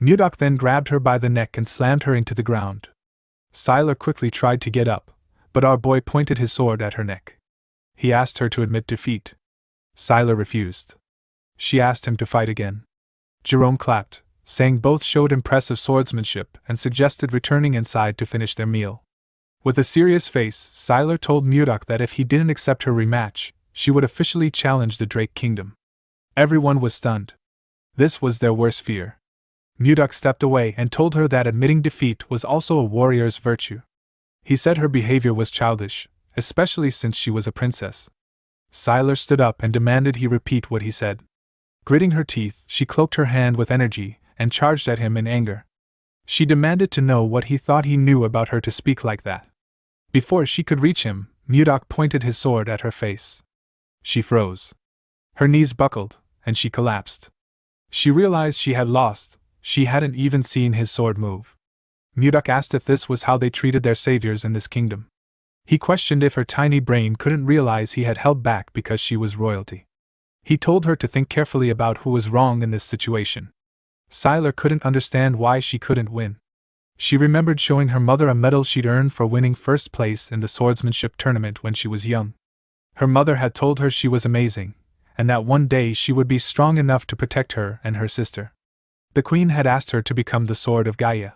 Mudok then grabbed her by the neck and slammed her into the ground. Sylar quickly tried to get up, but our boy pointed his sword at her neck. He asked her to admit defeat. Sylar refused. She asked him to fight again. Jerome clapped, saying both showed impressive swordsmanship and suggested returning inside to finish their meal. With a serious face, Sylar told Mudok that if he didn't accept her rematch, she would officially challenge the Drake Kingdom. Everyone was stunned. This was their worst fear. Mudok stepped away and told her that admitting defeat was also a warrior's virtue. He said her behavior was childish, especially since she was a princess. Sylar stood up and demanded he repeat what he said. Gritting her teeth, she cloaked her hand with energy and charged at him in anger. She demanded to know what he thought he knew about her to speak like that. Before she could reach him, Mudok pointed his sword at her face. She froze. Her knees buckled, and she collapsed. She realized she had lost. She hadn't even seen his sword move. Mudok asked if this was how they treated their saviors in this kingdom. He questioned if her tiny brain couldn't realize he had held back because she was royalty. He told her to think carefully about who was wrong in this situation. Sylar couldn't understand why she couldn't win. She remembered showing her mother a medal she'd earned for winning first place in the swordsmanship tournament when she was young. Her mother had told her she was amazing, and that one day she would be strong enough to protect her and her sister. The queen had asked her to become the Sword of Gaia.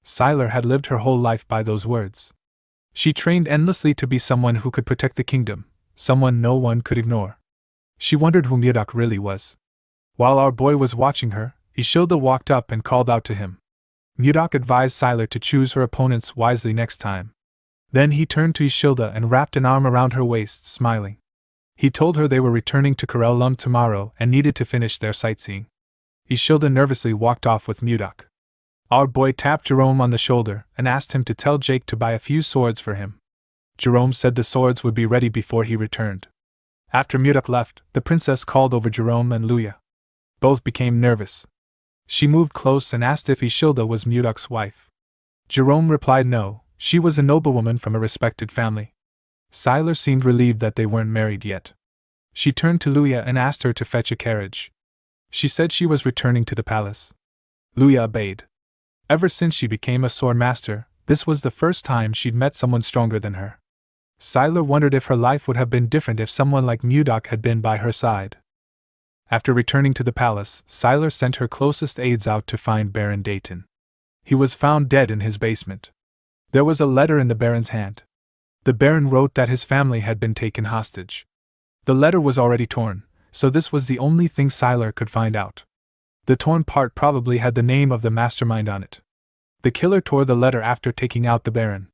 Sylar had lived her whole life by those words. She trained endlessly to be someone who could protect the kingdom, someone no one could ignore. She wondered who Mudok really was. While our boy was watching her, Ishilda walked up and called out to him. Mudok advised Sylar to choose her opponents wisely next time. Then he turned to Ishilda and wrapped an arm around her waist, smiling. He told her they were returning to Karellum tomorrow and needed to finish their sightseeing. Ishilda nervously walked off with Mudok. Our boy tapped Jerome on the shoulder and asked him to tell Jake to buy a few swords for him. Jerome said the swords would be ready before he returned. After Mudok left, the princess called over Jerome and Luya. Both became nervous. She moved close and asked if Ishilda was Mudok's wife. Jerome replied no, she was a noblewoman from a respected family. Sylar seemed relieved that they weren't married yet. She turned to Luya and asked her to fetch a carriage. She said she was returning to the palace. Luya obeyed. Ever since she became a sword master, this was the first time she'd met someone stronger than her. Sylar wondered if her life would have been different if someone like Mudok had been by her side. After returning to the palace, Sylar sent her closest aides out to find Baron Dayton. He was found dead in his basement. There was a letter in the Baron's hand. The Baron wrote that his family had been taken hostage. The letter was already torn, so this was the only thing Sylar could find out. The torn part probably had the name of the mastermind on it. The killer tore the letter after taking out the Baron.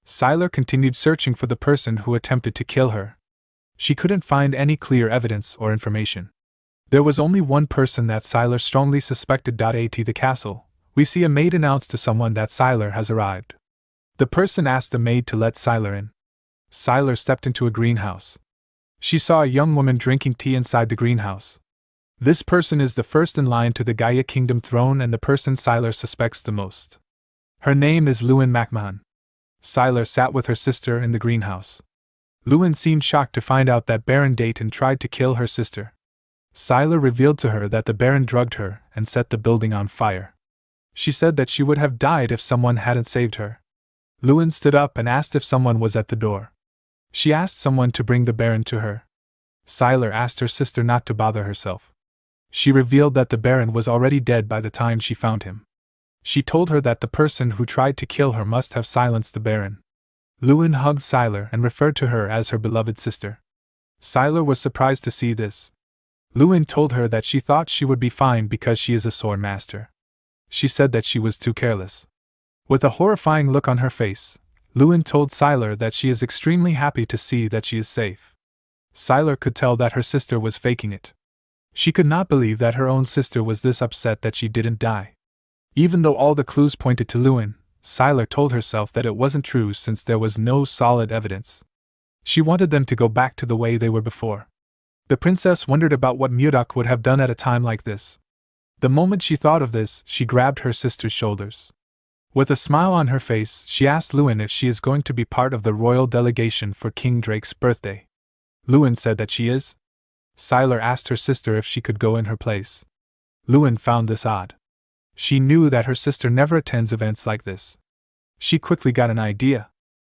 Sylar continued searching for the person who attempted to kill her. She couldn't find any clear evidence or information. There was only one person that Sylar strongly suspected. At the castle, we see a maid announce to someone that Sylar has arrived. The person asked the maid to let Siler in. Siler stepped into a greenhouse. She saw a young woman drinking tea inside the greenhouse. This person is the first in line to the Gaia Kingdom throne and the person Siler suspects the most. Her name is Lewin McMahon. Siler sat with her sister in the greenhouse. Lewin seemed shocked to find out that Baron Dayton tried to kill her sister. Siler revealed to her that the Baron drugged her and set the building on fire. She said that she would have died if someone hadn't saved her. Lewin stood up and asked if someone was at the door. She asked someone to bring the Baron to her. Siler asked her sister not to bother herself. She revealed that the Baron was already dead by the time she found him. She told her that the person who tried to kill her must have silenced the Baron. Lewin hugged Siler and referred to her as her beloved sister. Siler was surprised to see this. Lewin told her that she thought she would be fine because she is a sword master. She said that she was too careless. With a horrifying look on her face, Lewin told Siler that she is extremely happy to see that she is safe. Siler could tell that her sister was faking it. She could not believe that her own sister was this upset that she didn't die. Even though all the clues pointed to Lewin, Siler told herself that it wasn't true since there was no solid evidence. She wanted them to go back to the way they were before. The princess wondered about what Murdoch would have done at a time like this. The moment she thought of this, she grabbed her sister's shoulders. With a smile on her face, she asked Lewin if she is going to be part of the royal delegation for King Drake's birthday. Lewin said that she is. Siler asked her sister if she could go in her place. Lewin found this odd. She knew that her sister never attends events like this. She quickly got an idea.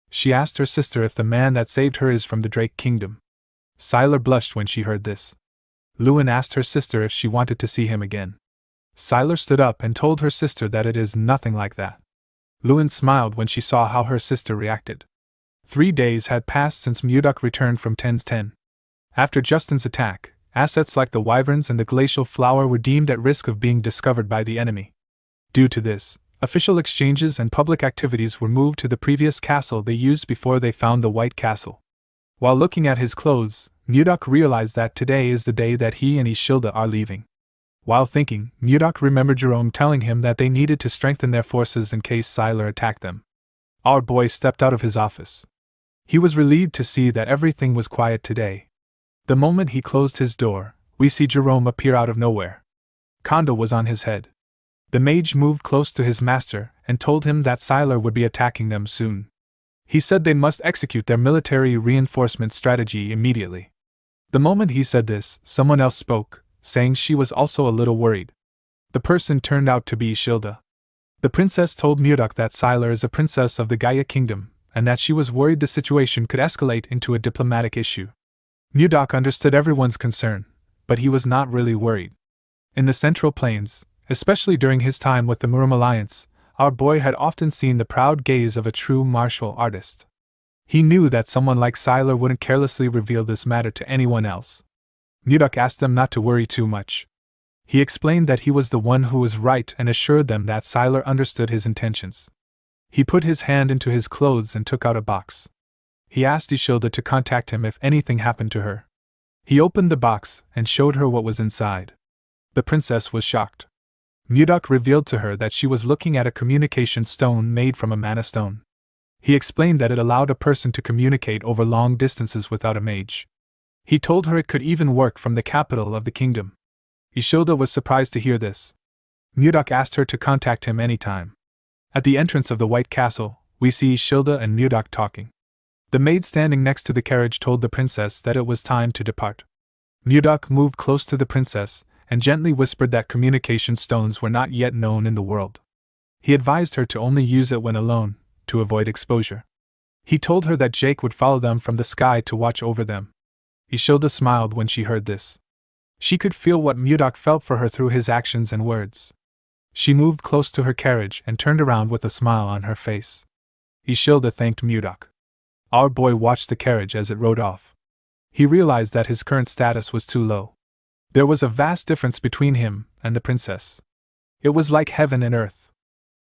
She asked her sister if the man that saved her is from the Drake Kingdom. Siler blushed when she heard this. Lewin asked her sister if she wanted to see him again. Siler stood up and told her sister that it is nothing like that. Lewin smiled when she saw how her sister reacted. 3 days had passed since Murdoch returned from Ten's 10. After Justin's attack, assets like the wyverns and the glacial flower were deemed at risk of being discovered by the enemy. Due to this, official exchanges and public activities were moved to the previous castle they used before they found the White Castle. While looking at his clothes, Murdoch realized that today is the day that he and Ishilda are leaving. While thinking, Murdoch remembered Jerome telling him that they needed to strengthen their forces in case Siler attacked them. Our boy stepped out of his office. He was relieved to see that everything was quiet today. The moment he closed his door, we see Jerome appear out of nowhere. Kondo was on his head. The mage moved close to his master and told him that Siler would be attacking them soon. He said they must execute their military reinforcement strategy immediately. The moment he said this, someone else spoke, saying she was also a little worried. The person turned out to be Ishilda. The princess told Murdoch that Siler is a princess of the Gaia Kingdom, and that she was worried the situation could escalate into a diplomatic issue. Murdoch understood everyone's concern, but he was not really worried. In the Central Plains, especially during his time with the Murom Alliance, our boy had often seen the proud gaze of a true martial artist. He knew that someone like Siler wouldn't carelessly reveal this matter to anyone else. Murdoch asked them not to worry too much. He explained that he was the one who was right and assured them that Siler understood his intentions. He put his hand into his clothes and took out a box. He asked Ishilda to contact him if anything happened to her. He opened the box and showed her what was inside. The princess was shocked. Murdoch revealed to her that she was looking at a communication stone made from a mana stone. He explained that it allowed a person to communicate over long distances without a mage. He told her it could even work from the capital of the kingdom. Ishilda was surprised to hear this. Murdoch asked her to contact him anytime. At the entrance of the White Castle, we see Ishilda and Murdoch talking. The maid standing next to the carriage told the princess that it was time to depart. Murdoch moved close to the princess and gently whispered that communication stones were not yet known in the world. He advised her to only use it when alone, to avoid exposure. He told her that Jake would follow them from the sky to watch over them. Ishilda smiled when she heard this. She could feel what Murdoch felt for her through his actions and words. She moved close to her carriage and turned around with a smile on her face. Ishilda thanked Murdoch. Our boy watched the carriage as it rode off. He realized that his current status was too low. There was a vast difference between him and the princess. It was like heaven and earth.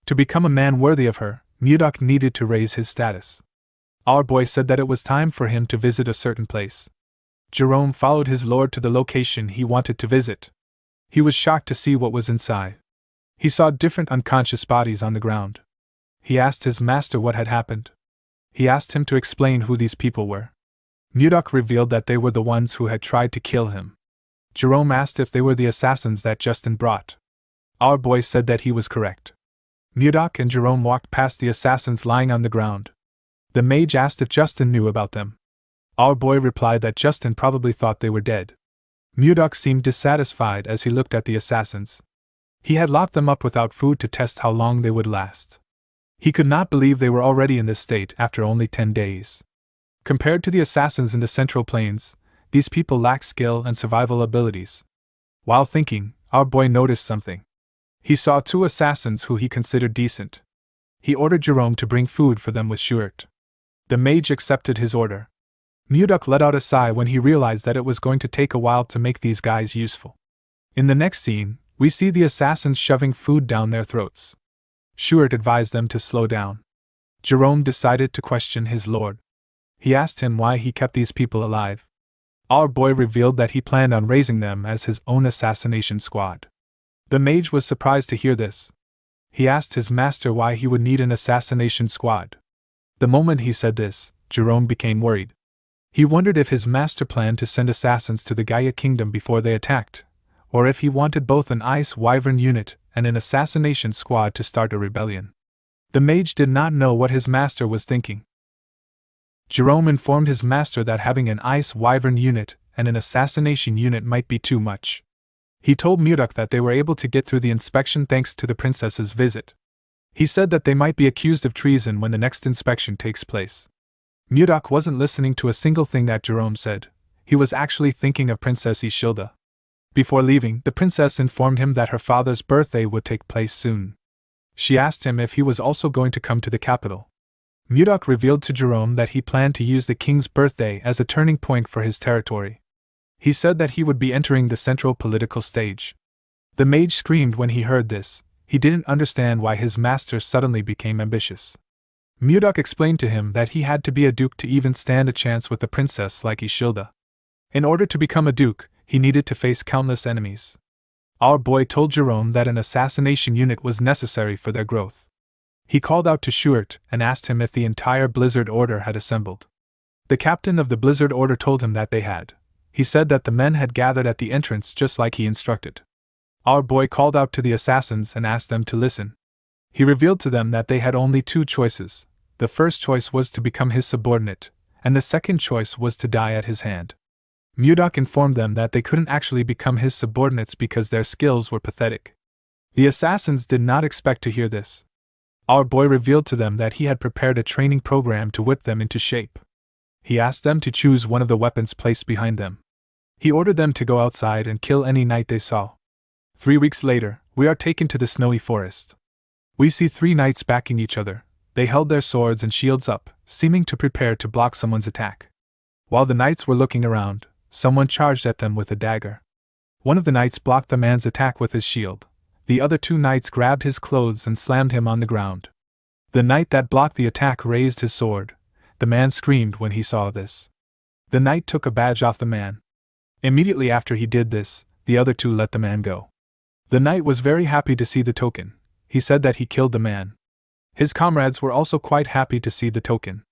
To become a man worthy of her, Murdoch needed to raise his status. Our boy said that it was time for him to visit a certain place. Jerome followed his lord to the location he wanted to visit. He was shocked to see what was inside. He saw different unconscious bodies on the ground. He asked his master what had happened. He asked him to explain who these people were. Mudok revealed that they were the ones who had tried to kill him. Jerome asked if they were the assassins that Justin brought. Our boy said that he was correct. Mudok and Jerome walked past the assassins lying on the ground. The mage asked if Justin knew about them. Our boy replied that Justin probably thought they were dead. Mudok seemed dissatisfied as he looked at the assassins. He had locked them up without food to test how long they would last. He could not believe they were already in this state after only 10 days. Compared to the assassins in the Central Plains, these people lacked skill and survival abilities. While thinking, our boy noticed something. He saw 2 assassins who he considered decent. He ordered Jerome to bring food for them with Shuert. The mage accepted his order. Mudok let out a sigh when he realized that it was going to take a while to make these guys useful. In the next scene, we see the assassins shoving food down their throats. Shuert advised them to slow down. Jerome decided to question his lord. He asked him why he kept these people alive. Our boy revealed that he planned on raising them as his own assassination squad. The mage was surprised to hear this. He asked his master why he would need an assassination squad. The moment he said this, Jerome became worried. He wondered if his master planned to send assassins to the Gaia Kingdom before they attacked, or if he wanted both an Ice Wyvern unit and an assassination squad to start a rebellion. The mage did not know what his master was thinking. Jerome informed his master that having an Ice Wyvern unit and an assassination unit might be too much. He told Mudok that they were able to get through the inspection thanks to the princess's visit. He said that they might be accused of treason when the next inspection takes place. Mudok wasn't listening to a single thing that Jerome said. He was actually thinking of Princess Ishilda. Before leaving, the princess informed him that her father's birthday would take place soon. She asked him if he was also going to come to the capital. Mudok revealed to Jerome that he planned to use the king's birthday as a turning point for his territory. He said that he would be entering the central political stage. The mage screamed when he heard this. He didn't understand why his master suddenly became ambitious. Mudok explained to him that he had to be a duke to even stand a chance with a princess like Ishilda. In order to become a duke, he needed to face countless enemies. Our boy told Jerome that an assassination unit was necessary for their growth. He called out to Shuert and asked him if the entire Blizzard Order had assembled. The captain of the Blizzard Order told him that they had. He said that the men had gathered at the entrance just like he instructed. Our boy called out to the assassins and asked them to listen. He revealed to them that they had only 2 choices. The first choice was to become his subordinate, and the second choice was to die at his hand. Mudok informed them that they couldn't actually become his subordinates because their skills were pathetic. The assassins did not expect to hear this. Our boy revealed to them that he had prepared a training program to whip them into shape. He asked them to choose one of the weapons placed behind them. He ordered them to go outside and kill any knight they saw. 3 weeks later, we are taken to the snowy forest. We see 3 knights backing each other. They held their swords and shields up, seeming to prepare to block someone's attack. While the knights were looking around, someone charged at them with a dagger. One of the knights blocked the man's attack with his shield. The other 2 knights grabbed his clothes and slammed him on the ground. The knight that blocked the attack raised his sword. The man screamed when he saw this. The knight took a badge off the man. Immediately after he did this, the other 2 let the man go. The knight was very happy to see the token. He said that he killed the man. His comrades were also quite happy to see the token.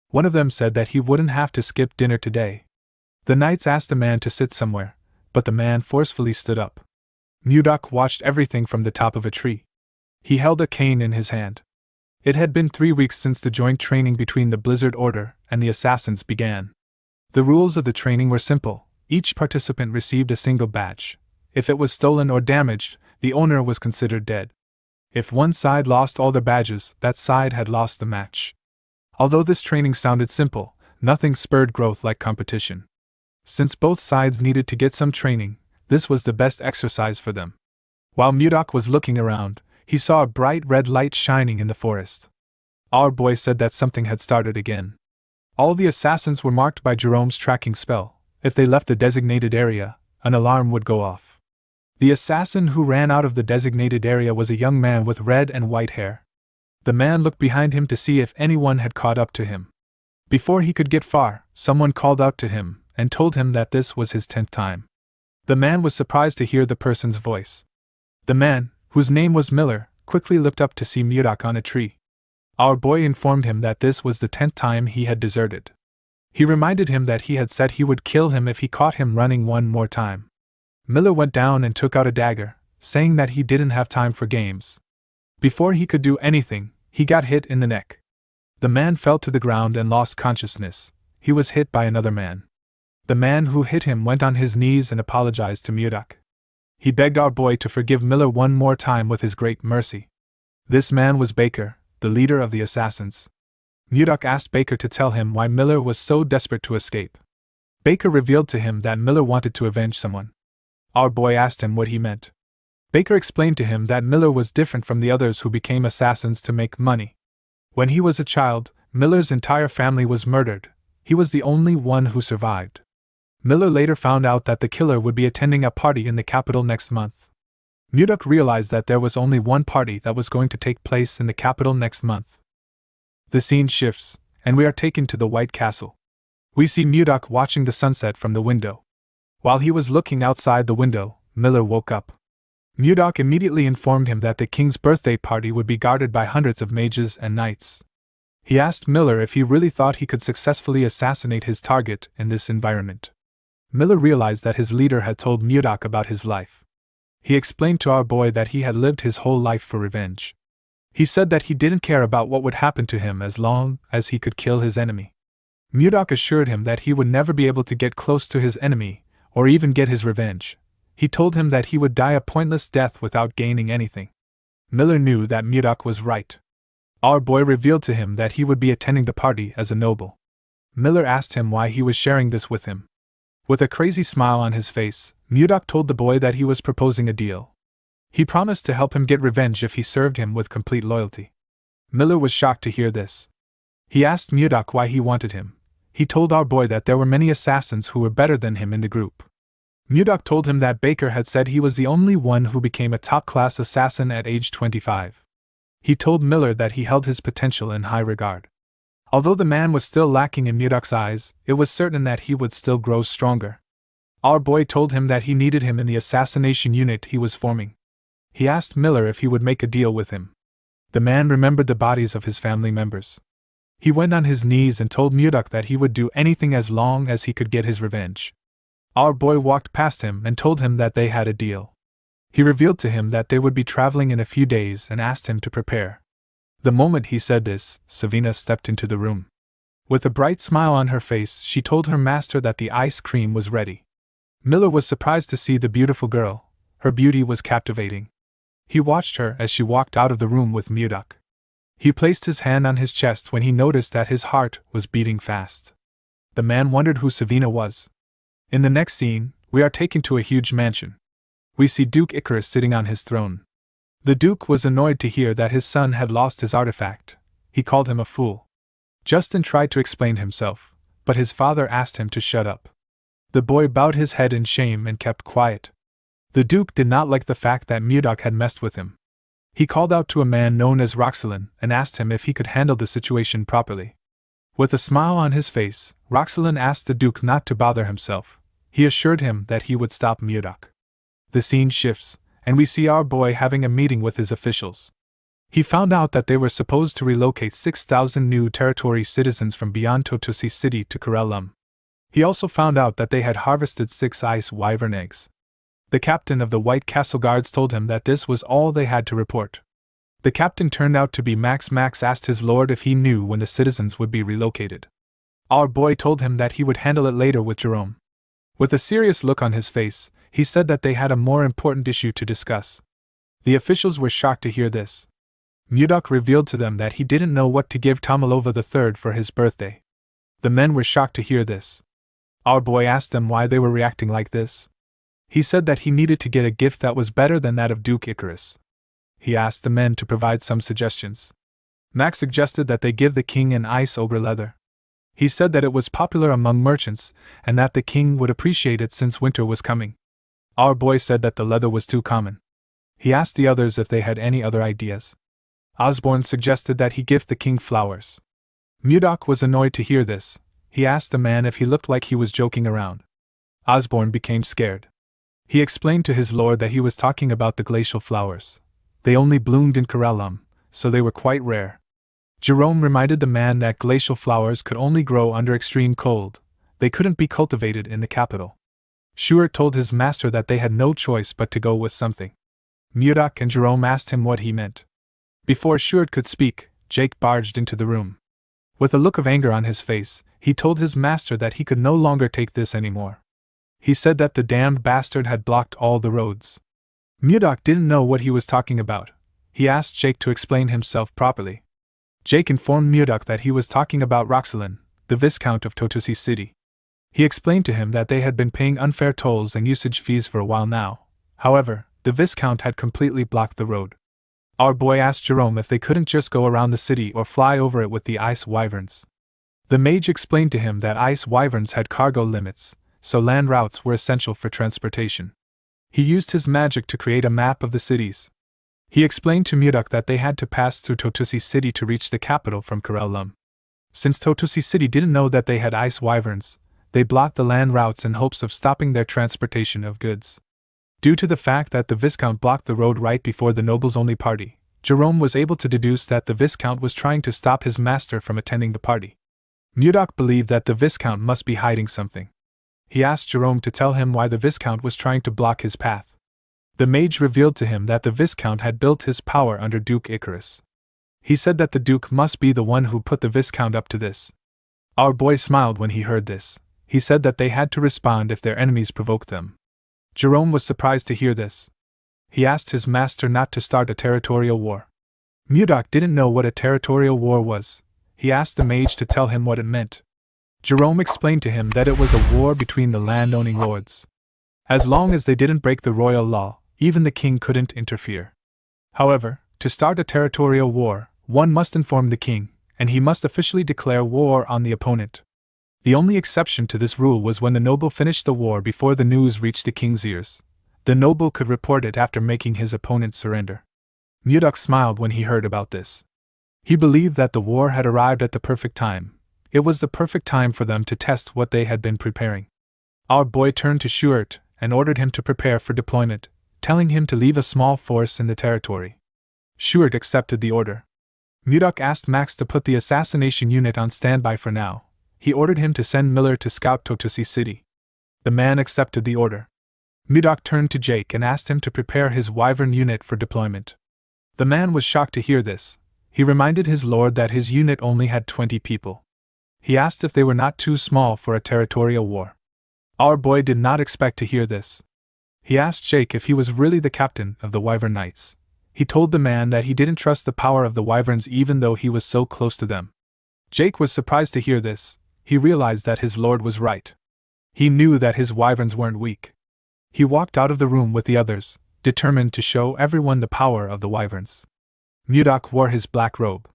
One of them said that he wouldn't have to skip dinner today. The knights asked the man to sit somewhere, but the man forcefully stood up. Mudok watched everything from the top of a tree. He held a cane in his hand. It had been 3 weeks since the joint training between the Blizzard Order and the assassins began. The rules of the training were simple. Each participant received a single badge. If it was stolen or damaged, the owner was considered dead. If one side lost all the badges, that side had lost the match. Although this training sounded simple, nothing spurred growth like competition. Since both sides needed to get some training, this was the best exercise for them. While Mudok was looking around, he saw a bright red light shining in the forest. Our boy said that something had started again. All the assassins were marked by Jerome's tracking spell. If they left the designated area, an alarm would go off. The assassin who ran out of the designated area was a young man with red and white hair. The man looked behind him to see if anyone had caught up to him. Before he could get far, someone called out to him and told him that this was his 10th time. The man was surprised to hear the person's voice. The man, whose name was Miller, quickly looked up to see Mudok on a tree. Our boy informed him that this was the 10th time he had deserted. He reminded him that he had said he would kill him if he caught him running one more time. Miller went down and took out a dagger, saying that he didn't have time for games. Before he could do anything, he got hit in the neck. The man fell to the ground and lost consciousness. He was hit by another man. The man who hit him went on his knees and apologized to Murdoch. He begged our boy to forgive Miller one more time with his great mercy. This man was Baker, the leader of the assassins. Murdoch asked Baker to tell him why Miller was so desperate to escape. Baker revealed to him that Miller wanted to avenge someone. Our boy asked him what he meant. Baker explained to him that Miller was different from the others who became assassins to make money. When he was a child, Miller's entire family was murdered. He was the only one who survived. Miller later found out that the killer would be attending a party in the capital next month. Murdoch realized that there was only one party that was going to take place in the capital next month. The scene shifts, and we are taken to the White Castle. We see Murdoch watching the sunset from the window. While he was looking outside the window, Miller woke up. Murdoch immediately informed him that the king's birthday party would be guarded by hundreds of mages and knights. He asked Miller if he really thought he could successfully assassinate his target in this environment. Miller realized that his leader had told Murdoch about his life. He explained to our boy that he had lived his whole life for revenge. He said that he didn't care about what would happen to him as long as he could kill his enemy. Murdoch assured him that he would never be able to get close to his enemy, or even get his revenge. He told him that he would die a pointless death without gaining anything. Miller knew that Murdoch was right. Our boy revealed to him that he would be attending the party as a noble. Miller asked him why he was sharing this with him. With a crazy smile on his face, Murdoch told the boy that he was proposing a deal. He promised to help him get revenge if he served him with complete loyalty. Miller was shocked to hear this. He asked Murdoch why he wanted him. He told our boy that there were many assassins who were better than him in the group. Murdoch told him that Baker had said he was the only one who became a top-class assassin at age 25. He told Miller that he held his potential in high regard. Although the man was still lacking in Murdoch's eyes, it was certain that he would still grow stronger. Our boy told him that he needed him in the assassination unit he was forming. He asked Miller if he would make a deal with him. The man remembered the bodies of his family members. He went on his knees and told Murdoch that he would do anything as long as he could get his revenge. Our boy walked past him and told him that they had a deal. He revealed to him that they would be traveling in a few days and asked him to prepare. The moment he said this, Savina stepped into the room. With a bright smile on her face, she told her master that the ice cream was ready. Miller was surprised to see the beautiful girl. Her beauty was captivating. He watched her as she walked out of the room with Murdoch. He placed his hand on his chest when he noticed that his heart was beating fast. The man wondered who Savina was. In the next scene, we are taken to a huge mansion. We see Duke Icarus sitting on his throne. The Duke was annoyed to hear that his son had lost his artifact. He called him a fool. Justin tried to explain himself, but his father asked him to shut up. The boy bowed his head in shame and kept quiet. The Duke did not like the fact that Murdoch had messed with him. He called out to a man known as Roxelin and asked him if he could handle the situation properly. With a smile on his face, Roxelin asked the Duke not to bother himself. He assured him that he would stop Murdoch. The scene shifts, and we see our boy having a meeting with his officials. He found out that they were supposed to relocate 6,000 new territory citizens from beyond Totosi City to Corellum. He also found out that they had harvested 6 ice wyvern eggs. The captain of the White Castle Guards told him that this was all they had to report. The captain turned out to be Max. Max asked his lord if he knew when the citizens would be relocated. Our boy told him that he would handle it later with Jerome. With a serious look on his face, he said that they had a more important issue to discuss. The officials were shocked to hear this. Murdoch revealed to them that he didn't know what to give Tomalova III for his birthday. The men were shocked to hear this. Our boy asked them why they were reacting like this. He said that he needed to get a gift that was better than that of Duke Icarus. He asked the men to provide some suggestions. Max suggested that they give the king an ice ogre leather. He said that it was popular among merchants, and that the king would appreciate it since winter was coming. Our boy said that the leather was too common. He asked the others if they had any other ideas. Osborne suggested that he gift the king flowers. Murdoch was annoyed to hear this. He asked the man if he looked like he was joking around. Osborne became scared. He explained to his lord that he was talking about the glacial flowers. They only bloomed in Corellum, so they were quite rare. Jerome reminded the man that glacial flowers could only grow under extreme cold. They couldn't be cultivated in the capital. Shuert told his master that they had no choice but to go with something. Murdoch and Jerome asked him what he meant. Before Shuert could speak, Jake barged into the room. With a look of anger on his face, he told his master that he could no longer take this anymore. He said that the damned bastard had blocked all the roads. Murdoch didn't know what he was talking about. He asked Jake to explain himself properly. Jake informed Murdoch that he was talking about Roxelin, the Viscount of Totosi City. He explained to him that they had been paying unfair tolls and usage fees for a while now. However, the Viscount had completely blocked the road. Our boy asked Jerome if they couldn't just go around the city or fly over it with the ice wyverns. The mage explained to him that ice wyverns had cargo limits, so land routes were essential for transportation. He used his magic to create a map of the cities. He explained to Murdoch that they had to pass through Totosi City to reach the capital from Corellum. Since Totosi City didn't know that they had ice wyverns, they blocked the land routes in hopes of stopping their transportation of goods. Due to the fact that the Viscount blocked the road right before the nobles-only party, Jerome was able to deduce that the Viscount was trying to stop his master from attending the party. Murdoch believed that the Viscount must be hiding something. He asked Jerome to tell him why the Viscount was trying to block his path. The mage revealed to him that the Viscount had built his power under Duke Icarus. He said that the Duke must be the one who put the Viscount up to this. Our boy smiled when he heard this. He said that they had to respond if their enemies provoked them. Jerome was surprised to hear this. He asked his master not to start a territorial war. Murdoch didn't know what a territorial war was. He asked the mage to tell him what it meant. Jerome explained to him that it was a war between the land-owning lords. As long as they didn't break the royal law, even the king couldn't interfere. However, to start a territorial war, one must inform the king, and he must officially declare war on the opponent. The only exception to this rule was when the noble finished the war before the news reached the king's ears. The noble could report it after making his opponent surrender. Murdoch smiled when he heard about this. He believed that the war had arrived at the perfect time. It was the perfect time for them to test what they had been preparing. Our boy turned to Shuert and ordered him to prepare for deployment, telling him to leave a small force in the territory. Shuert accepted the order. Murdoch asked Max to put the assassination unit on standby for now. He ordered him to send Miller to scout Totosi City. The man accepted the order. Murdoch turned to Jake and asked him to prepare his wyvern unit for deployment. The man was shocked to hear this. He reminded his lord that his unit only had 20 people. He asked if they were not too small for a territorial war. Our boy did not expect to hear this. He asked Jake if he was really the captain of the Wyvern Knights. He told the man that he didn't trust the power of the wyverns even though he was so close to them. Jake was surprised to hear this. He realized that his lord was right. He knew that his wyverns weren't weak. He walked out of the room with the others, determined to show everyone the power of the wyverns. Murdoch wore his black robe.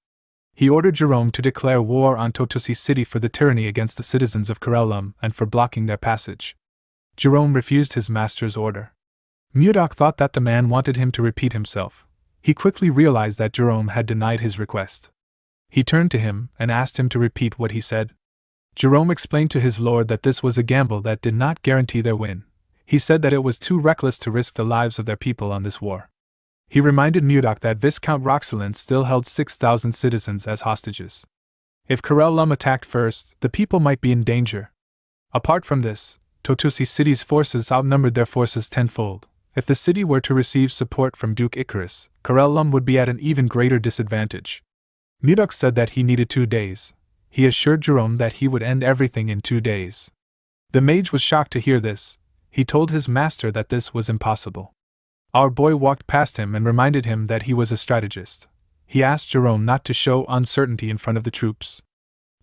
He ordered Jerome to declare war on Totosi City for the tyranny against the citizens of Corellum and for blocking their passage. Jerome refused his master's order. Murdoch thought that the man wanted him to repeat himself. He quickly realized that Jerome had denied his request. He turned to him and asked him to repeat what he said. Jerome explained to his lord that this was a gamble that did not guarantee their win. He said that it was too reckless to risk the lives of their people on this war. He reminded Murdoch that Viscount Roxelin still held 6,000 citizens as hostages. If Corellum attacked first, the people might be in danger. Apart from this, Totosi City's forces outnumbered their forces tenfold. If the city were to receive support from Duke Icarus, Corellum would be at an even greater disadvantage. Murdoch said that he needed 2 days. He assured Jerome that he would end everything in 2 days. The mage was shocked to hear this. He told his master that this was impossible. Our boy walked past him and reminded him that he was a strategist. He asked Jerome not to show uncertainty in front of the troops.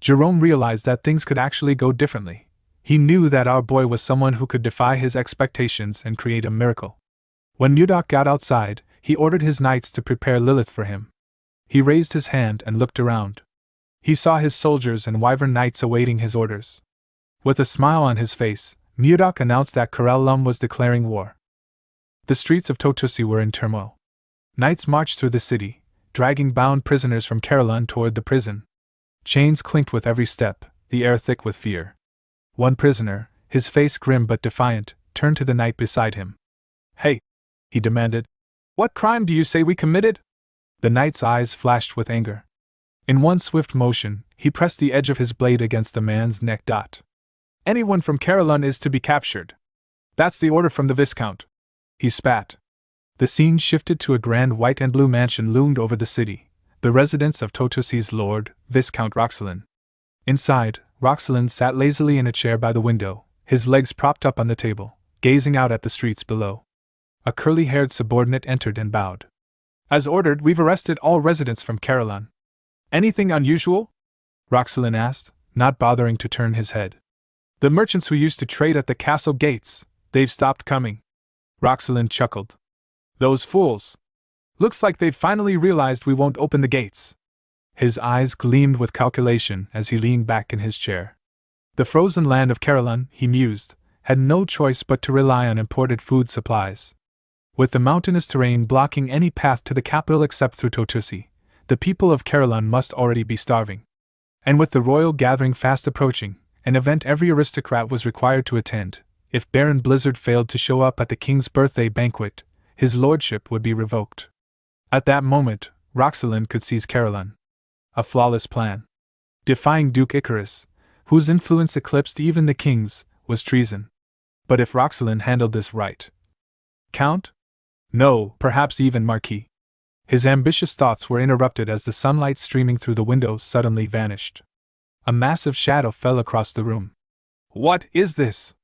Jerome realized that things could actually go differently. He knew that our boy was someone who could defy his expectations and create a miracle. When Murdoch got outside, he ordered his knights to prepare Lilith for him. He raised his hand and looked around. He saw his soldiers and wyvern knights awaiting his orders. With a smile on his face, Murdoch announced that Corellum was declaring war. The streets of Totosi were in turmoil. Knights marched through the city, dragging bound prisoners from Carolun toward the prison. Chains clinked with every step, the air thick with fear. One prisoner, his face grim but defiant, turned to the knight beside him. "Hey," he demanded. "What crime do you say we committed?" The knight's eyes flashed with anger. In one swift motion, he pressed the edge of his blade against the man's neck. Anyone from Caroline is to be captured. That's the order from the Viscount. He spat. The scene shifted to a grand white and blue mansion loomed over the city, the residence of Totusi's Lord, Viscount Roxelin. Inside, Roxelin sat lazily in a chair by the window, his legs propped up on the table, gazing out at the streets below. A curly-haired subordinate entered and bowed. As ordered, we've arrested all residents from Caroline. Anything unusual? Roxelin asked, not bothering to turn his head. The merchants who used to trade at the castle gates, they've stopped coming. Roxelin chuckled. Those fools! Looks like they've finally realized we won't open the gates. His eyes gleamed with calculation as he leaned back in his chair. The frozen land of Caroline, he mused, had no choice but to rely on imported food supplies. With the mountainous terrain blocking any path to the capital except through Totusi, the people of Caroline must already be starving. And with the royal gathering fast approaching, an event every aristocrat was required to attend, if Baron Blizzard failed to show up at the king's birthday banquet, his lordship would be revoked. At that moment, Roxelin could seize Caroline. A flawless plan. Defying Duke Icarus, whose influence eclipsed even the king's, was treason. But if Roxelin handled this right. Count? No, perhaps even Marquis. His ambitious thoughts were interrupted as the sunlight streaming through the window suddenly vanished. A massive shadow fell across the room. What is this?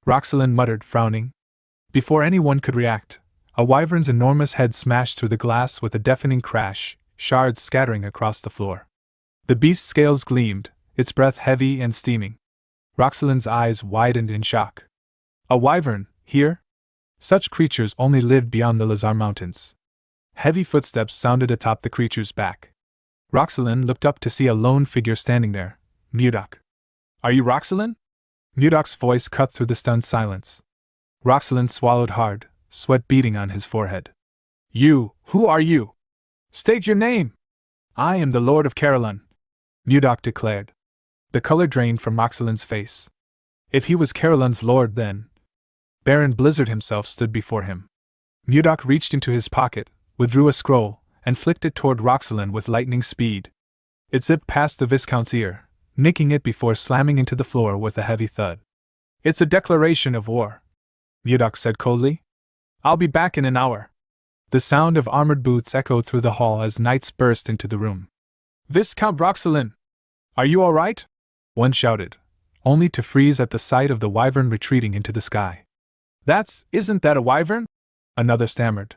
Roxelin muttered, frowning. Before anyone could react, a wyvern's enormous head smashed through the glass with a deafening crash, shards scattering across the floor. The beast's scales gleamed, its breath heavy and steaming. Roxelin's eyes widened in shock. A wyvern, here? Such creatures only lived beyond the Lazar Mountains. Heavy footsteps sounded atop the creature's back. Roxelin looked up to see a lone figure standing there, Mudok. Are you Roxelin? Mudok's voice cut through the stunned silence. Roxelin swallowed hard, sweat beading on his forehead. Who are you? State your name! I am the Lord of Caroline, Mudok declared. The color drained from Roxelin's face. If he was Caroline's lord, then Baron Blizzard himself stood before him. Mudok reached into his pocket, withdrew a scroll, and flicked it toward Roxelin with lightning speed. It zipped past the Viscount's ear, nicking it before slamming into the floor with a heavy thud. It's a declaration of war, Mudok said coldly. I'll be back in an hour. The sound of armored boots echoed through the hall as knights burst into the room. Viscount Roxelin! Are you all right? One shouted, only to freeze at the sight of the wyvern retreating into the sky. Isn't that a wyvern? Another stammered.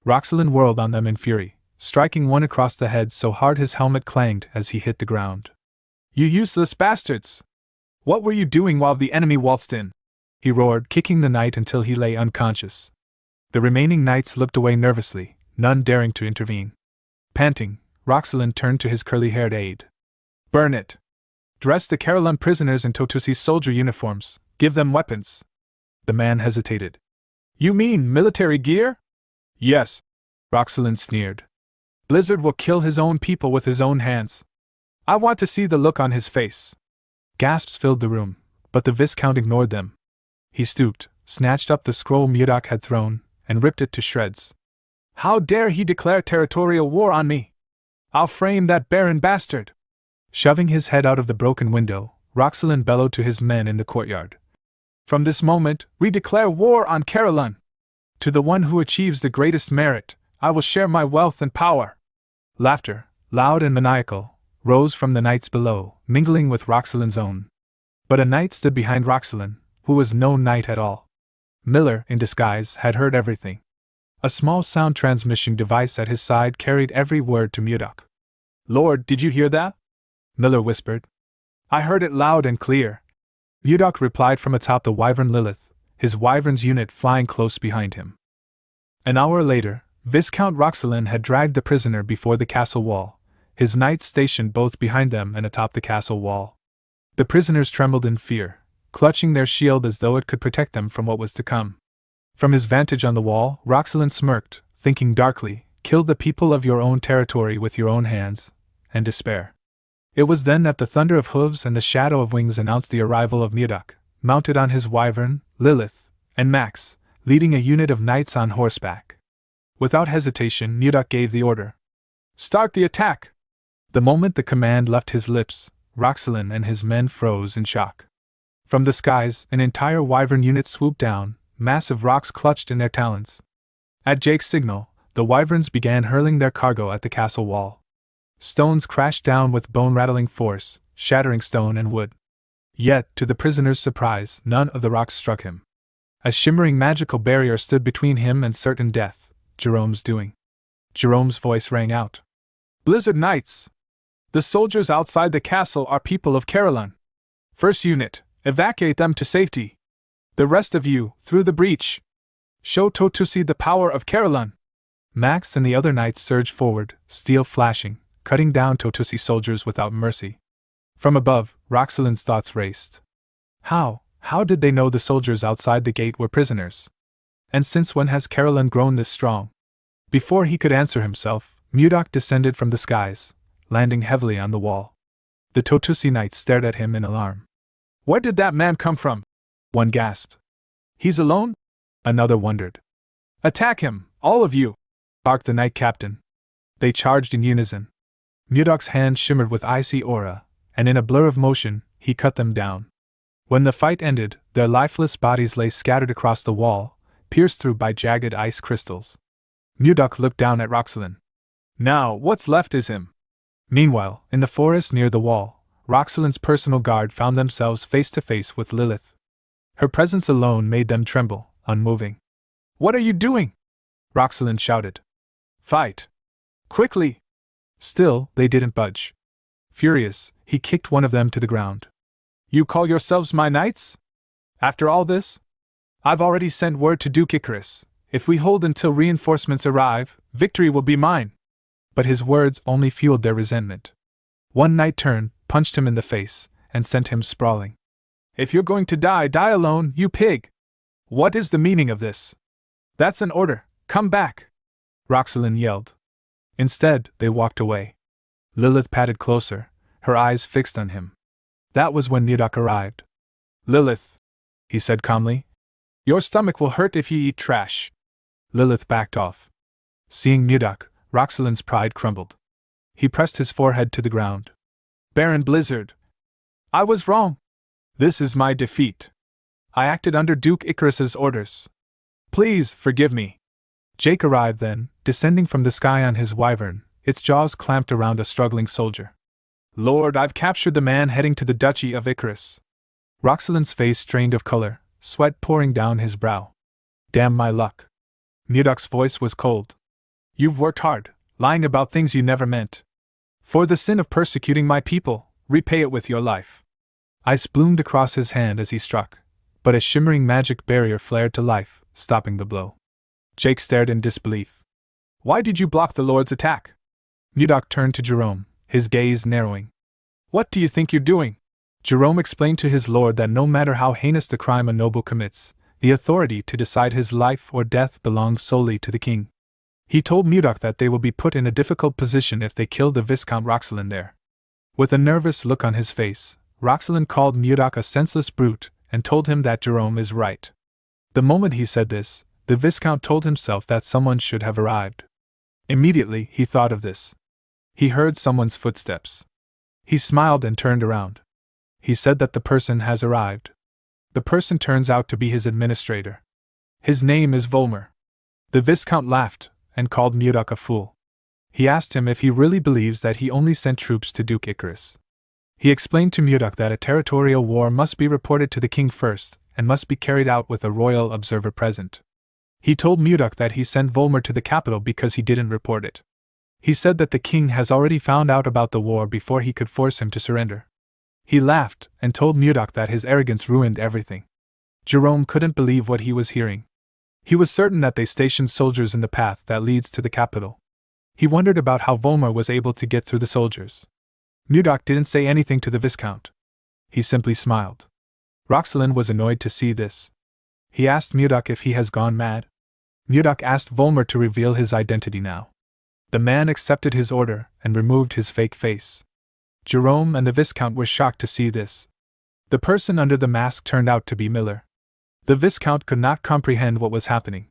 Roxelin whirled on them in fury, striking one across the head so hard his helmet clanged as he hit the ground. You useless bastards! What were you doing while the enemy waltzed in? He roared, kicking the knight until he lay unconscious. The remaining knights looked away nervously, none daring to intervene. Panting, Roxelin turned to his curly-haired aide. Burn it! Dress the Caroline prisoners in Totusi's soldier uniforms, give them weapons. The man hesitated. You mean military gear? Yes, Roxelin sneered. Blizzard will kill his own people with his own hands. I want to see the look on his face. Gasps filled the room, but the Viscount ignored them. He stooped, snatched up the scroll Mudok had thrown, and ripped it to shreds. How dare he declare territorial war on me? I'll frame that barren bastard! Shoving his head out of the broken window, Roxelin bellowed to his men in the courtyard. From this moment, we declare war on Caroline. To the one who achieves the greatest merit, I will share my wealth and power. Laughter, loud and maniacal, rose from the knights below, mingling with Roxelin's own. But a knight stood behind Roxelin, who was no knight at all. Miller, in disguise, had heard everything. A small sound transmission device at his side carried every word to Mudok. Lord, did you hear that? Miller whispered. I heard it loud and clear. Mudok replied from atop the wyvern Lilith, his wyvern's unit flying close behind him. An hour later, Viscount Roxelin had dragged the prisoner before the castle wall, his knights stationed both behind them and atop the castle wall. The prisoners trembled in fear, clutching their shield as though it could protect them from what was to come. From his vantage on the wall, Roxelin smirked, thinking darkly, kill the people of your own territory with your own hands, and despair. It was then that the thunder of hooves and the shadow of wings announced the arrival of Mudok, mounted on his wyvern, Lilith, and Max, leading a unit of knights on horseback. Without hesitation, Mudok gave the order. Start the attack! The moment the command left his lips, Roxelin and his men froze in shock. From the skies, an entire wyvern unit swooped down, massive rocks clutched in their talons. At Jake's signal, the wyverns began hurling their cargo at the castle wall. Stones crashed down with bone-rattling force, shattering stone and wood. Yet, to the prisoner's surprise, none of the rocks struck him. A shimmering magical barrier stood between him and certain death, Jerome's doing. Jerome's voice rang out. "Blizzard Knights! The soldiers outside the castle are people of Caroline. First unit, evacuate them to safety. The rest of you, through the breach. Show Totusi the power of Caroline." Max and the other knights surged forward, steel flashing, cutting down Totusi soldiers without mercy. From above, Roxelin's thoughts raced. How did they know the soldiers outside the gate were prisoners? And since when has Caroline grown this strong? Before he could answer himself, Mudok descended from the skies, landing heavily on the wall. The Totusi knights stared at him in alarm. "Where did that man come from?" one gasped. "He's alone?" another wondered. "Attack him, all of you!" barked the knight captain. They charged in unison. Mudok's hand shimmered with icy aura, and in a blur of motion, he cut them down. When the fight ended, their lifeless bodies lay scattered across the wall, pierced through by jagged ice crystals. Mudok looked down at Roxelin. "Now, what's left is him." Meanwhile, in the forest near the wall, Roxelin's personal guard found themselves face to face with Lilith. Her presence alone made them tremble, unmoving. "What are you doing?" Roxelin shouted. "Fight! Quickly!" Still, they didn't budge. Furious, he kicked one of them to the ground. "You call yourselves my knights? After all this? I've already sent word to Duke Icarus. If we hold until reinforcements arrive, victory will be mine." But his words only fueled their resentment. One knight turned, punched him in the face, and sent him sprawling. "If you're going to die, die alone, you pig! What is the meaning of this?" "That's an order, come back!" Roxelin yelled. Instead, they walked away. Lilith padded closer, her eyes fixed on him. That was when Mudok arrived. "Lilith," he said calmly, "your stomach will hurt if you eat trash." Lilith backed off. Seeing Mudok, Roxelin's pride crumbled. He pressed his forehead to the ground. "Baron Blizzard, I was wrong. This is my defeat. I acted under Duke Icarus's orders. Please forgive me." Jake arrived then, descending from the sky on his wyvern, its jaws clamped around a struggling soldier. "Lord, I've captured the man heading to the Duchy of Icarus." Roxelin's face strained of color, sweat pouring down his brow. "Damn my luck." Mudok's voice was cold. "You've worked hard, lying about things you never meant. For the sin of persecuting my people, repay it with your life." Ice bloomed across his hand as he struck, but a shimmering magic barrier flared to life, stopping the blow. Jake stared in disbelief. "Why did you block the Lord's attack?" Mudok turned to Jerome, his gaze narrowing. "What do you think you're doing?" Jerome explained to his lord that no matter how heinous the crime a noble commits, the authority to decide his life or death belongs solely to the king. He told Mudok that they will be put in a difficult position if they kill the Viscount Roxelin there. With a nervous look on his face, Roxelin called Mudok a senseless brute and told him that Jerome is right. The moment he said this, the Viscount told himself that someone should have arrived. Immediately, he thought of this. He heard someone's footsteps. He smiled and turned around. He said that the person has arrived. The person turns out to be his administrator. His name is Volmer. The Viscount laughed and called Mudok a fool. He asked him if he really believes that he only sent troops to Duke Icarus. He explained to Mudok that a territorial war must be reported to the king first and must be carried out with a royal observer present. He told Mudok that he sent Volmer to the capital because he didn't report it. He said that the king has already found out about the war before he could force him to surrender. He laughed and told Mudok that his arrogance ruined everything. Jerome couldn't believe what he was hearing. He was certain that they stationed soldiers in the path that leads to the capital. He wondered about how Volmer was able to get through the soldiers. Mudok didn't say anything to the Viscount. He simply smiled. Roxelin was annoyed to see this. He asked Mudok if he has gone mad. Mudok asked Volmer to reveal his identity now. The man accepted his order and removed his fake face. Jerome and the Viscount were shocked to see this. The person under the mask turned out to be Miller. The Viscount could not comprehend what was happening.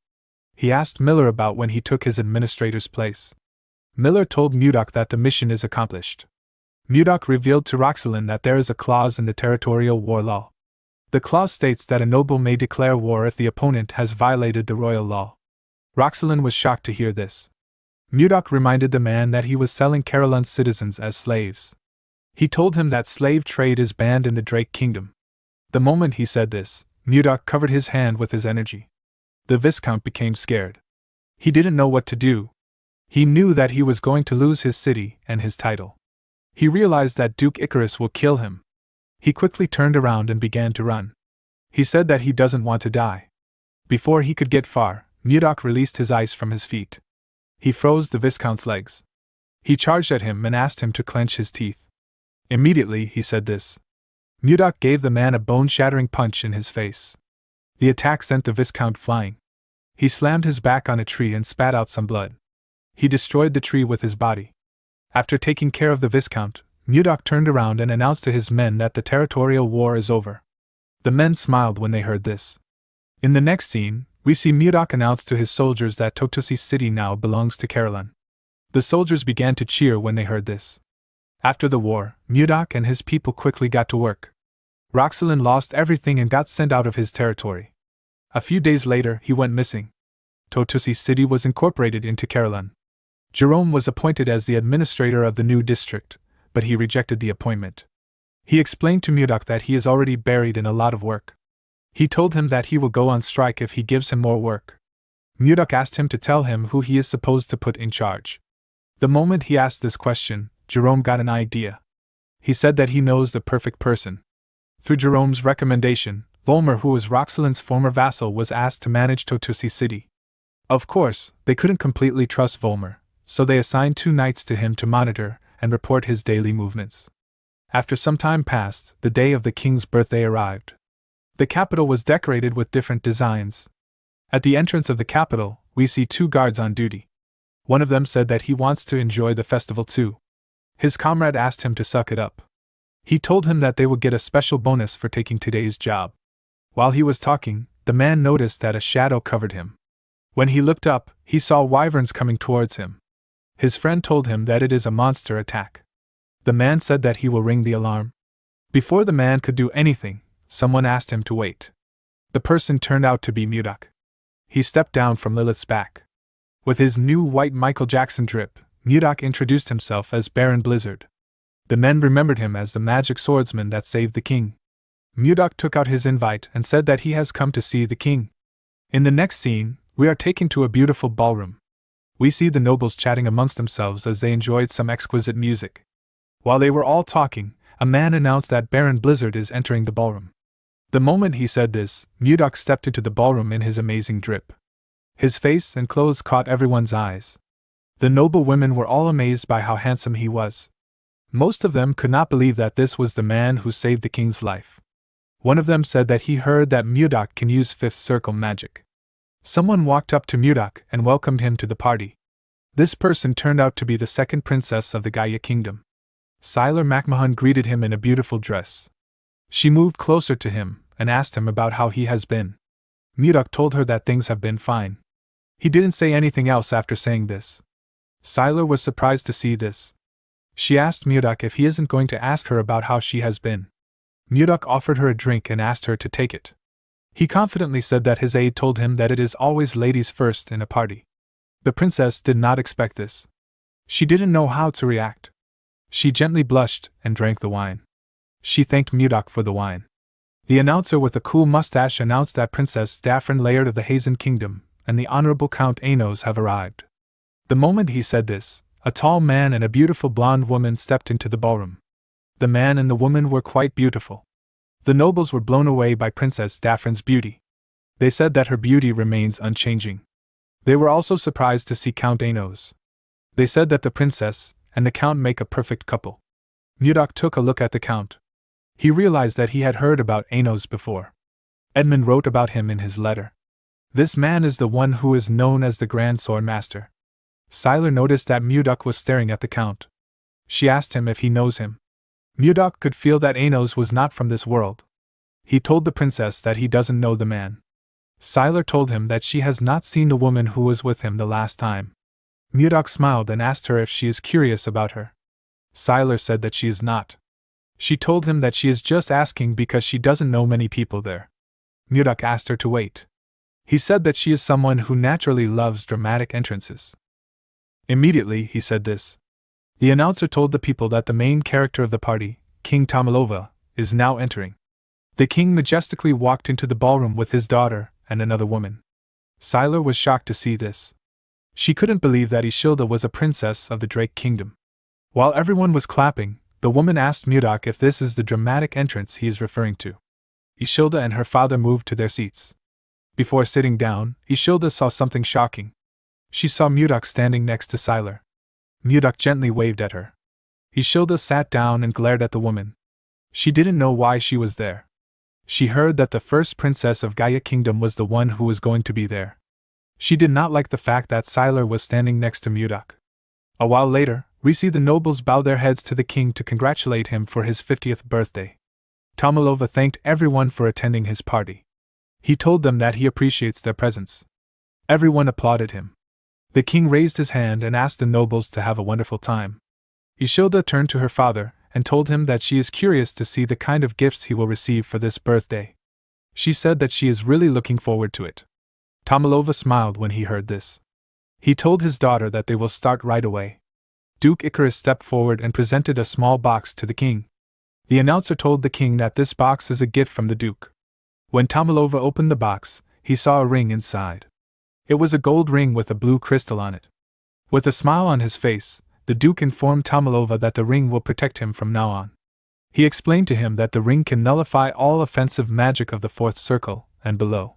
He asked Miller about when he took his administrator's place. Miller told Mudok that the mission is accomplished. Mudok revealed to Roxalyn that there is a clause in the territorial war law. The clause states that a noble may declare war if the opponent has violated the royal law. Roxalyn was shocked to hear this. Mudok reminded the man that he was selling Carolyn's citizens as slaves. He told him that slave trade is banned in the Drake Kingdom. The moment he said this, Mudok covered his hand with his energy. The Viscount became scared. He didn't know what to do. He knew that he was going to lose his city and his title. He realized that Duke Icarus will kill him. He quickly turned around and began to run. He said that he doesn't want to die. Before he could get far, Mudok released his ice from his feet. He froze the Viscount's legs. He charged at him and asked him to clench his teeth. Immediately he said this. Mudok gave the man a bone-shattering punch in his face. The attack sent the Viscount flying. He slammed his back on a tree and spat out some blood. He destroyed the tree with his body. After taking care of the Viscount, Mudok turned around and announced to his men that the territorial war is over. The men smiled when they heard this. In the next scene, we see Mudok announce to his soldiers that Totosi City now belongs to Carolyn. The soldiers began to cheer when they heard this. After the war, Mudok and his people quickly got to work. Roxalyn lost everything and got sent out of his territory. A few days later, he went missing. Totosi City was incorporated into Carolyn. Jerome was appointed as the administrator of the new district, but he rejected the appointment. He explained to Mudok that he is already buried in a lot of work. He told him that he will go on strike if he gives him more work. Mudok asked him to tell him who he is supposed to put in charge. The moment he asked this question, Jerome got an idea. He said that he knows the perfect person. Through Jerome's recommendation, Volmer, who was Roxalyn's former vassal, was asked to manage Totosi City. Of course, they couldn't completely trust Volmer, so they assigned 2 knights to him to monitor and report his daily movements. After some time passed, the day of the king's birthday arrived. The capital was decorated with different designs. At the entrance of the capital, we see 2 guards on duty. One of them said that he wants to enjoy the festival too. His comrade asked him to suck it up. He told him that they would get a special bonus for taking today's job. While he was talking, the man noticed that a shadow covered him. When he looked up, he saw wyverns coming towards him. His friend told him that it is a monster attack. The man said that he will ring the alarm. Before the man could do anything, someone asked him to wait. The person turned out to be Mudok. He stepped down from Lilith's back. With his new white Michael Jackson drip, Mudok introduced himself as Baron Blizzard. The men remembered him as the magic swordsman that saved the king. Mudok took out his invite and said that he has come to see the king. In the next scene, we are taken to a beautiful ballroom. We see the nobles chatting amongst themselves as they enjoyed some exquisite music. While they were all talking, a man announced that Baron Blizzard is entering the ballroom. The moment he said this, Mudok stepped into the ballroom in his amazing drip. His face and clothes caught everyone's eyes. The noble women were all amazed by how handsome he was. Most of them could not believe that this was the man who saved the king's life. One of them said that he heard that Mudok can use 5th circle magic. Someone walked up to Mudok and welcomed him to the party. This person turned out to be the 2nd princess of the Gaia kingdom. Sylar MacMahon greeted him in a beautiful dress. She moved closer to him and asked him about how he has been. Mudok told her that things have been fine. He didn't say anything else after saying this. Sylar was surprised to see this. She asked Mudok if he isn't going to ask her about how she has been. Mudok offered her a drink and asked her to take it. He confidently said that his aide told him that it is always ladies first in a party. The princess did not expect this. She didn't know how to react. She gently blushed and drank the wine. She thanked Mudok for the wine. The announcer with a cool mustache announced that Princess Daphne Laird of the Hazen Kingdom and the Honorable Count Anos have arrived. The moment he said this, a tall man and a beautiful blonde woman stepped into the ballroom. The man and the woman were quite beautiful. The nobles were blown away by Princess Daphne's beauty. They said that her beauty remains unchanging. They were also surprised to see Count Anos. They said that the princess and the count make a perfect couple. Mudok took a look at the count. He realized that he had heard about Anos before. Edmund wrote about him in his letter. This man is the one who is known as the Grand Sword Master. Sylar noticed that Mudok was staring at the count. She asked him if he knows him. Mudok could feel that Anos was not from this world. He told the princess that he doesn't know the man. Sylar told him that she has not seen the woman who was with him the last time. Mudok smiled and asked her if she is curious about her. Siler said that she is not. She told him that she is just asking because she doesn't know many people there. Mudok asked her to wait. He said that she is someone who naturally loves dramatic entrances. Immediately he said this. The announcer told the people that the main character of the party, King Tomalova, is now entering. The king majestically walked into the ballroom with his daughter and another woman. Siler was shocked to see this. She couldn't believe that Ishilda was a princess of the Drake Kingdom. While everyone was clapping, the woman asked Mudok if this is the dramatic entrance he is referring to. Ishilda and her father moved to their seats. Before sitting down, Ishilda saw something shocking. She saw Mudok standing next to Siler. Mudok gently waved at her. Ishilda sat down and glared at the woman. She didn't know why she was there. She heard that the first princess of Gaia Kingdom was the one who was going to be there. She did not like the fact that Siler was standing next to Mudok. A while later, we see the nobles bow their heads to the king to congratulate him for his 50th birthday. Tomalova thanked everyone for attending his party. He told them that he appreciates their presence. Everyone applauded him. The king raised his hand and asked the nobles to have a wonderful time. Ishilda turned to her father and told him that she is curious to see the kind of gifts he will receive for this birthday. She said that she is really looking forward to it. Tomalova smiled when he heard this. He told his daughter that they will start right away. Duke Icarus stepped forward and presented a small box to the king. The announcer told the king that this box is a gift from the duke. When Tomalova opened the box, he saw a ring inside. It was a gold ring with a blue crystal on it. With a smile on his face, the duke informed Tomalova that the ring will protect him from now on. He explained to him that the ring can nullify all offensive magic of the fourth circle and below.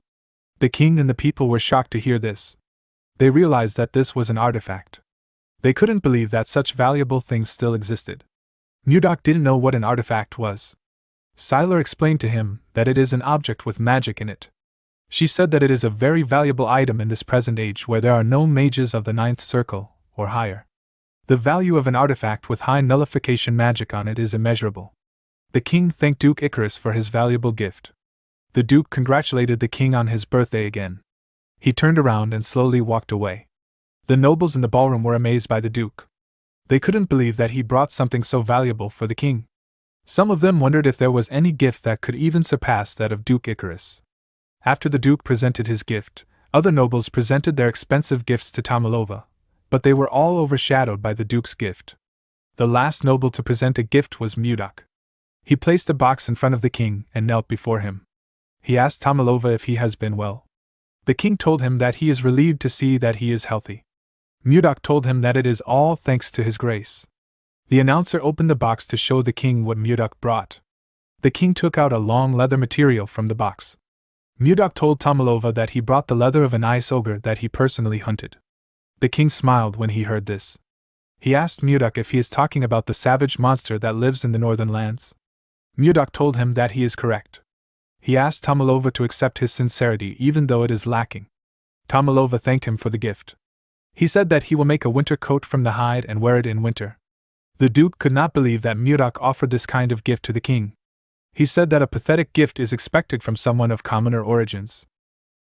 The king and the people were shocked to hear this. They realized that this was an artifact. They couldn't believe that such valuable things still existed. Mudok didn't know what an artifact was. Siler explained to him that it is an object with magic in it. She said that it is a very valuable item in this present age where there are no mages of the ninth circle, or higher. The value of an artifact with high nullification magic on it is immeasurable. The king thanked Duke Icarus for his valuable gift. The duke congratulated the king on his birthday again. He turned around and slowly walked away. The nobles in the ballroom were amazed by the duke. They couldn't believe that he brought something so valuable for the king. Some of them wondered if there was any gift that could even surpass that of Duke Icarus. After the duke presented his gift, other nobles presented their expensive gifts to Tomalova, but they were all overshadowed by the duke's gift. The last noble to present a gift was Mudok. He placed a box in front of the king and knelt before him. He asked Tomalova if he has been well. The king told him that he is relieved to see that he is healthy. Mudok told him that it is all thanks to his grace. The announcer opened the box to show the king what Mudok brought. The king took out a long leather material from the box. Mudok told Tomalova that he brought the leather of an ice ogre that he personally hunted. The king smiled when he heard this. He asked Mudok if he is talking about the savage monster that lives in the northern lands. Mudok told him that he is correct. He asked Tomalova to accept his sincerity even though it is lacking. Tomalova thanked him for the gift. He said that he will make a winter coat from the hide and wear it in winter. The duke could not believe that Mudok offered this kind of gift to the king. He said that a pathetic gift is expected from someone of commoner origins.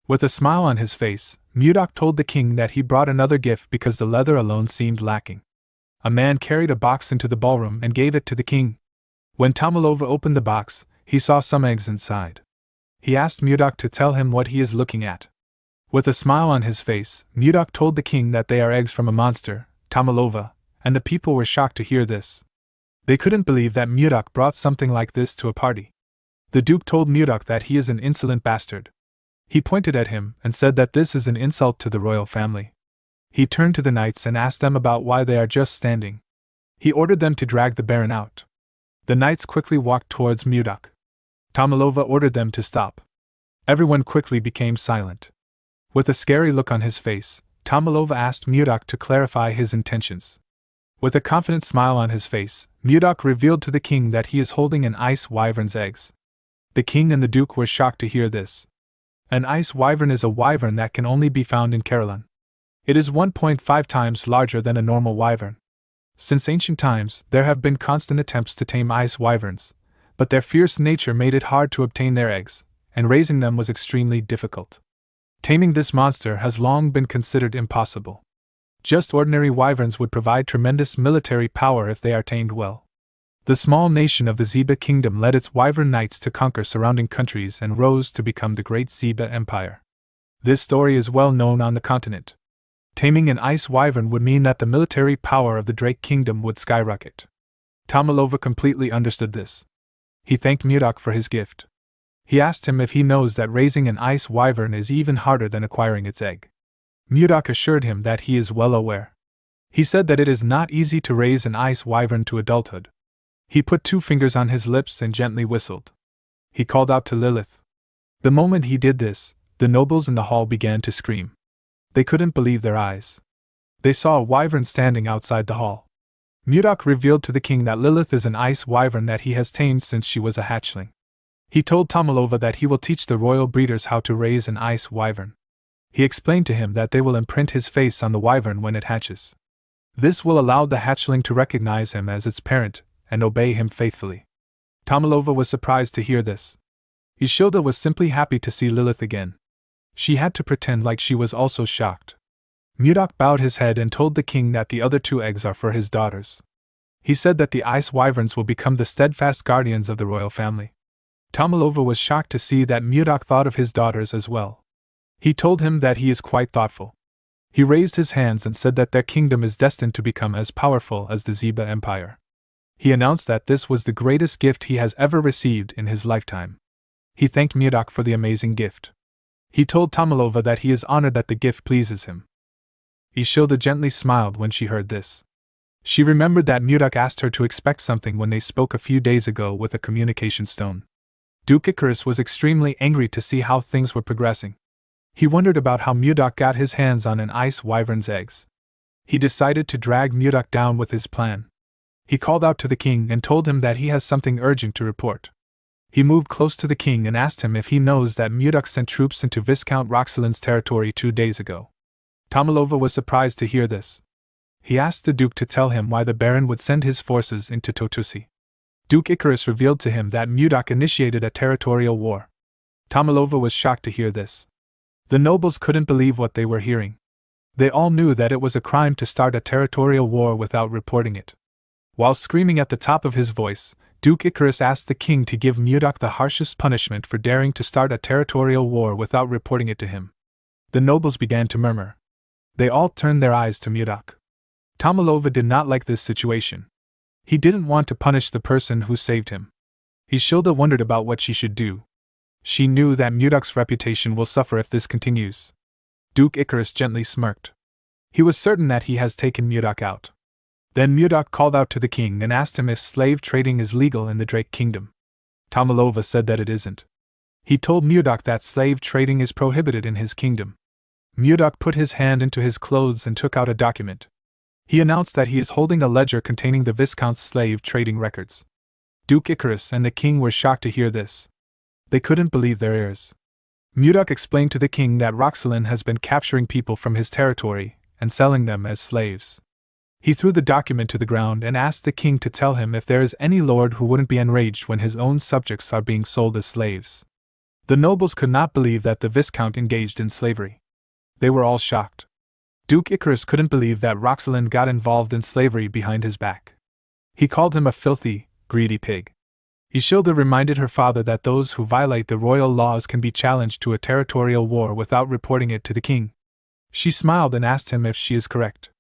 With a smile on his face, Mudok told the king that he brought another gift because the leather alone seemed lacking. A man carried a box into the ballroom and gave it to the king. When Tomalova opened the box, he saw some eggs inside. He asked Mudok to tell him what he is looking at. With a smile on his face, Mudok told the king that they are eggs from a monster, Tomalova, and the people were shocked to hear this. They couldn't believe that Mudok brought something like this to a party. The duke told Mudok that he is an insolent bastard. He pointed at him and said that this is an insult to the royal family. He turned to the knights and asked them about why they are just standing. He ordered them to drag the baron out. The knights quickly walked towards Mudok. Tomalova ordered them to stop. Everyone quickly became silent. With a scary look on his face, Tomalova asked Mudok to clarify his intentions. With a confident smile on his face, Mudok revealed to the king that he is holding an ice wyvern's eggs. The king and the duke were shocked to hear this. An ice wyvern is a wyvern that can only be found in Caroline. It is 1.5 times larger than a normal wyvern. Since ancient times, there have been constant attempts to tame ice wyverns, but their fierce nature made it hard to obtain their eggs, and raising them was extremely difficult. Taming this monster has long been considered impossible. Just ordinary wyverns would provide tremendous military power if they are tamed well. The small nation of the Zeba Kingdom led its wyvern knights to conquer surrounding countries and rose to become the Great Zeba Empire. This story is well known on the continent. Taming an ice wyvern would mean that the military power of the Drake Kingdom would skyrocket. Tomalova completely understood this. He thanked Mudok for his gift. He asked him if he knows that raising an ice wyvern is even harder than acquiring its egg. Mudok assured him that he is well aware. He said that it is not easy to raise an ice wyvern to adulthood. He put 2 fingers on his lips and gently whistled. He called out to Lilith. The moment he did this, the nobles in the hall began to scream. They couldn't believe their eyes. They saw a wyvern standing outside the hall. Mudok revealed to the king that Lilith is an ice wyvern that he has tamed since she was a hatchling. He told Tomalova that he will teach the royal breeders how to raise an ice wyvern. He explained to him that they will imprint his face on the wyvern when it hatches. This will allow the hatchling to recognize him as its parent and obey him faithfully. Tomalova was surprised to hear this. Ishilda was simply happy to see Lilith again. She had to pretend like she was also shocked. Mudok bowed his head and told the king that the other 2 eggs are for his daughters. He said that the ice wyverns will become the steadfast guardians of the royal family. Tomalova was shocked to see that Mudok thought of his daughters as well. He told him that he is quite thoughtful. He raised his hands and said that their kingdom is destined to become as powerful as the Zeba Empire. He announced that this was the greatest gift he has ever received in his lifetime. He thanked Mudok for the amazing gift. He told Tomalova that he is honored that the gift pleases him. Ishilda gently smiled when she heard this. She remembered that Mudok asked her to expect something when they spoke a few days ago with a communication stone. Duke Icarus was extremely angry to see how things were progressing. He wondered about how Mudok got his hands on an ice wyvern's eggs. He decided to drag Mudok down with his plan. He called out to the king and told him that he has something urgent to report. He moved close to the king and asked him if he knows that Mudok sent troops into Viscount Roxalin's territory 2 days ago. Tomalova was surprised to hear this. He asked the Duke to tell him why the Baron would send his forces into Totusi. Duke Icarus revealed to him that Mudok initiated a territorial war. Tomalova was shocked to hear this. The nobles couldn't believe what they were hearing. They all knew that it was a crime to start a territorial war without reporting it. While screaming at the top of his voice, Duke Icarus asked the king to give Mudok the harshest punishment for daring to start a territorial war without reporting it to him. The nobles began to murmur. They all turned their eyes to Mudok. Tomalova did not like this situation. He didn't want to punish the person who saved him. Ishilda wondered about what she should do. She knew that Mudok's reputation will suffer if this continues. Duke Icarus gently smirked. He was certain that he has taken Mudok out. Then Mudok called out to the king and asked him if slave trading is legal in the Drake Kingdom. Tomalova said that it isn't. He told Mudok that slave trading is prohibited in his kingdom. Mudok put his hand into his clothes and took out a document. He announced that he is holding a ledger containing the Viscount's slave trading records. Duke Icarus and the king were shocked to hear this. They couldn't believe their ears. Mudok explained to the king that Roxalin has been capturing people from his territory and selling them as slaves. He threw the document to the ground and asked the king to tell him if there is any lord who wouldn't be enraged when his own subjects are being sold as slaves. The nobles could not believe that the Viscount engaged in slavery. They were all shocked. Duke Icarus couldn't believe that Roxalin got involved in slavery behind his back. He called him a filthy, greedy pig. Ishilda reminded her father that those who violate the royal laws can be challenged to a territorial war without reporting it to the king. She smiled and asked him if she is correct.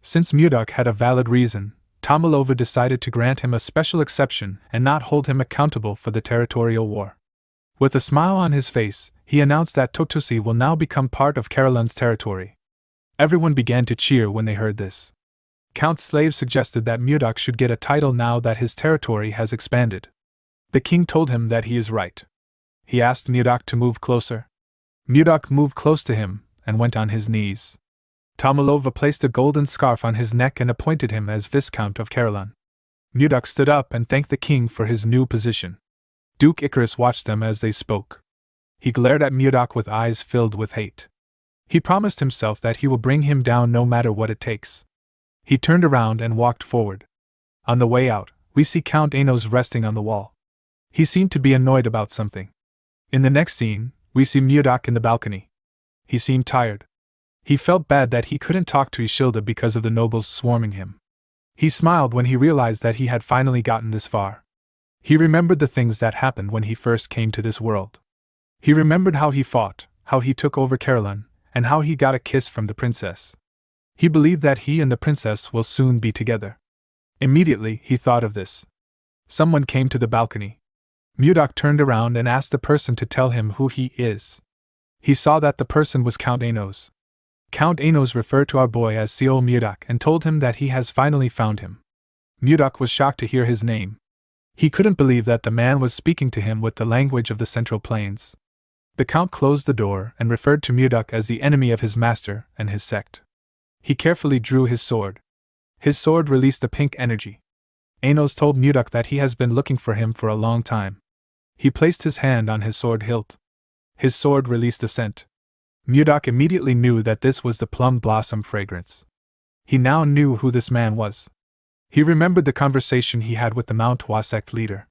Since Mudok had a valid reason, Tomalova decided to grant him a special exception and not hold him accountable for the territorial war. With a smile on his face, he announced that Totusi will now become part of Carolyn's territory. Everyone began to cheer when they heard this. Count Slave suggested that Mudok should get a title now that his territory has expanded. The king told him that he is right. He asked Mudok to move closer. Mudok moved close to him and went on his knees. Tomalova placed a golden scarf on his neck and appointed him as Viscount of Carolyn. Mudok stood up and thanked the king for his new position. Duke Icarus watched them as they spoke. He glared at Mudok with eyes filled with hate. He promised himself that he will bring him down no matter what it takes. He turned around and walked forward. On the way out, we see Count Anos resting on the wall. He seemed to be annoyed about something. In the next scene, we see Mudok in the balcony. He seemed tired. He felt bad that he couldn't talk to Ishilda because of the nobles swarming him. He smiled when he realized that he had finally gotten this far. He remembered the things that happened when he first came to this world. He remembered how he fought, how he took over Caroline, and how he got a kiss from the princess. He believed that he and the princess will soon be together. Immediately, he thought of this. Someone came to the balcony. Mudok turned around and asked the person to tell him who he is. He saw that the person was Count Anos. Count Anos referred to our boy as Seol Mudok and told him that he has finally found him. Mudok was shocked to hear his name. He couldn't believe that the man was speaking to him with the language of the Central Plains. The Count closed the door and referred to Mudok as the enemy of his master and his sect. He carefully drew his sword. His sword released a pink energy. Anos told Mudok that he has been looking for him for a long time. He placed his hand on his sword hilt. His sword released a scent. Mudok immediately knew that this was the plum blossom fragrance. He now knew who this man was. He remembered the conversation he had with the Manhwa sect leader.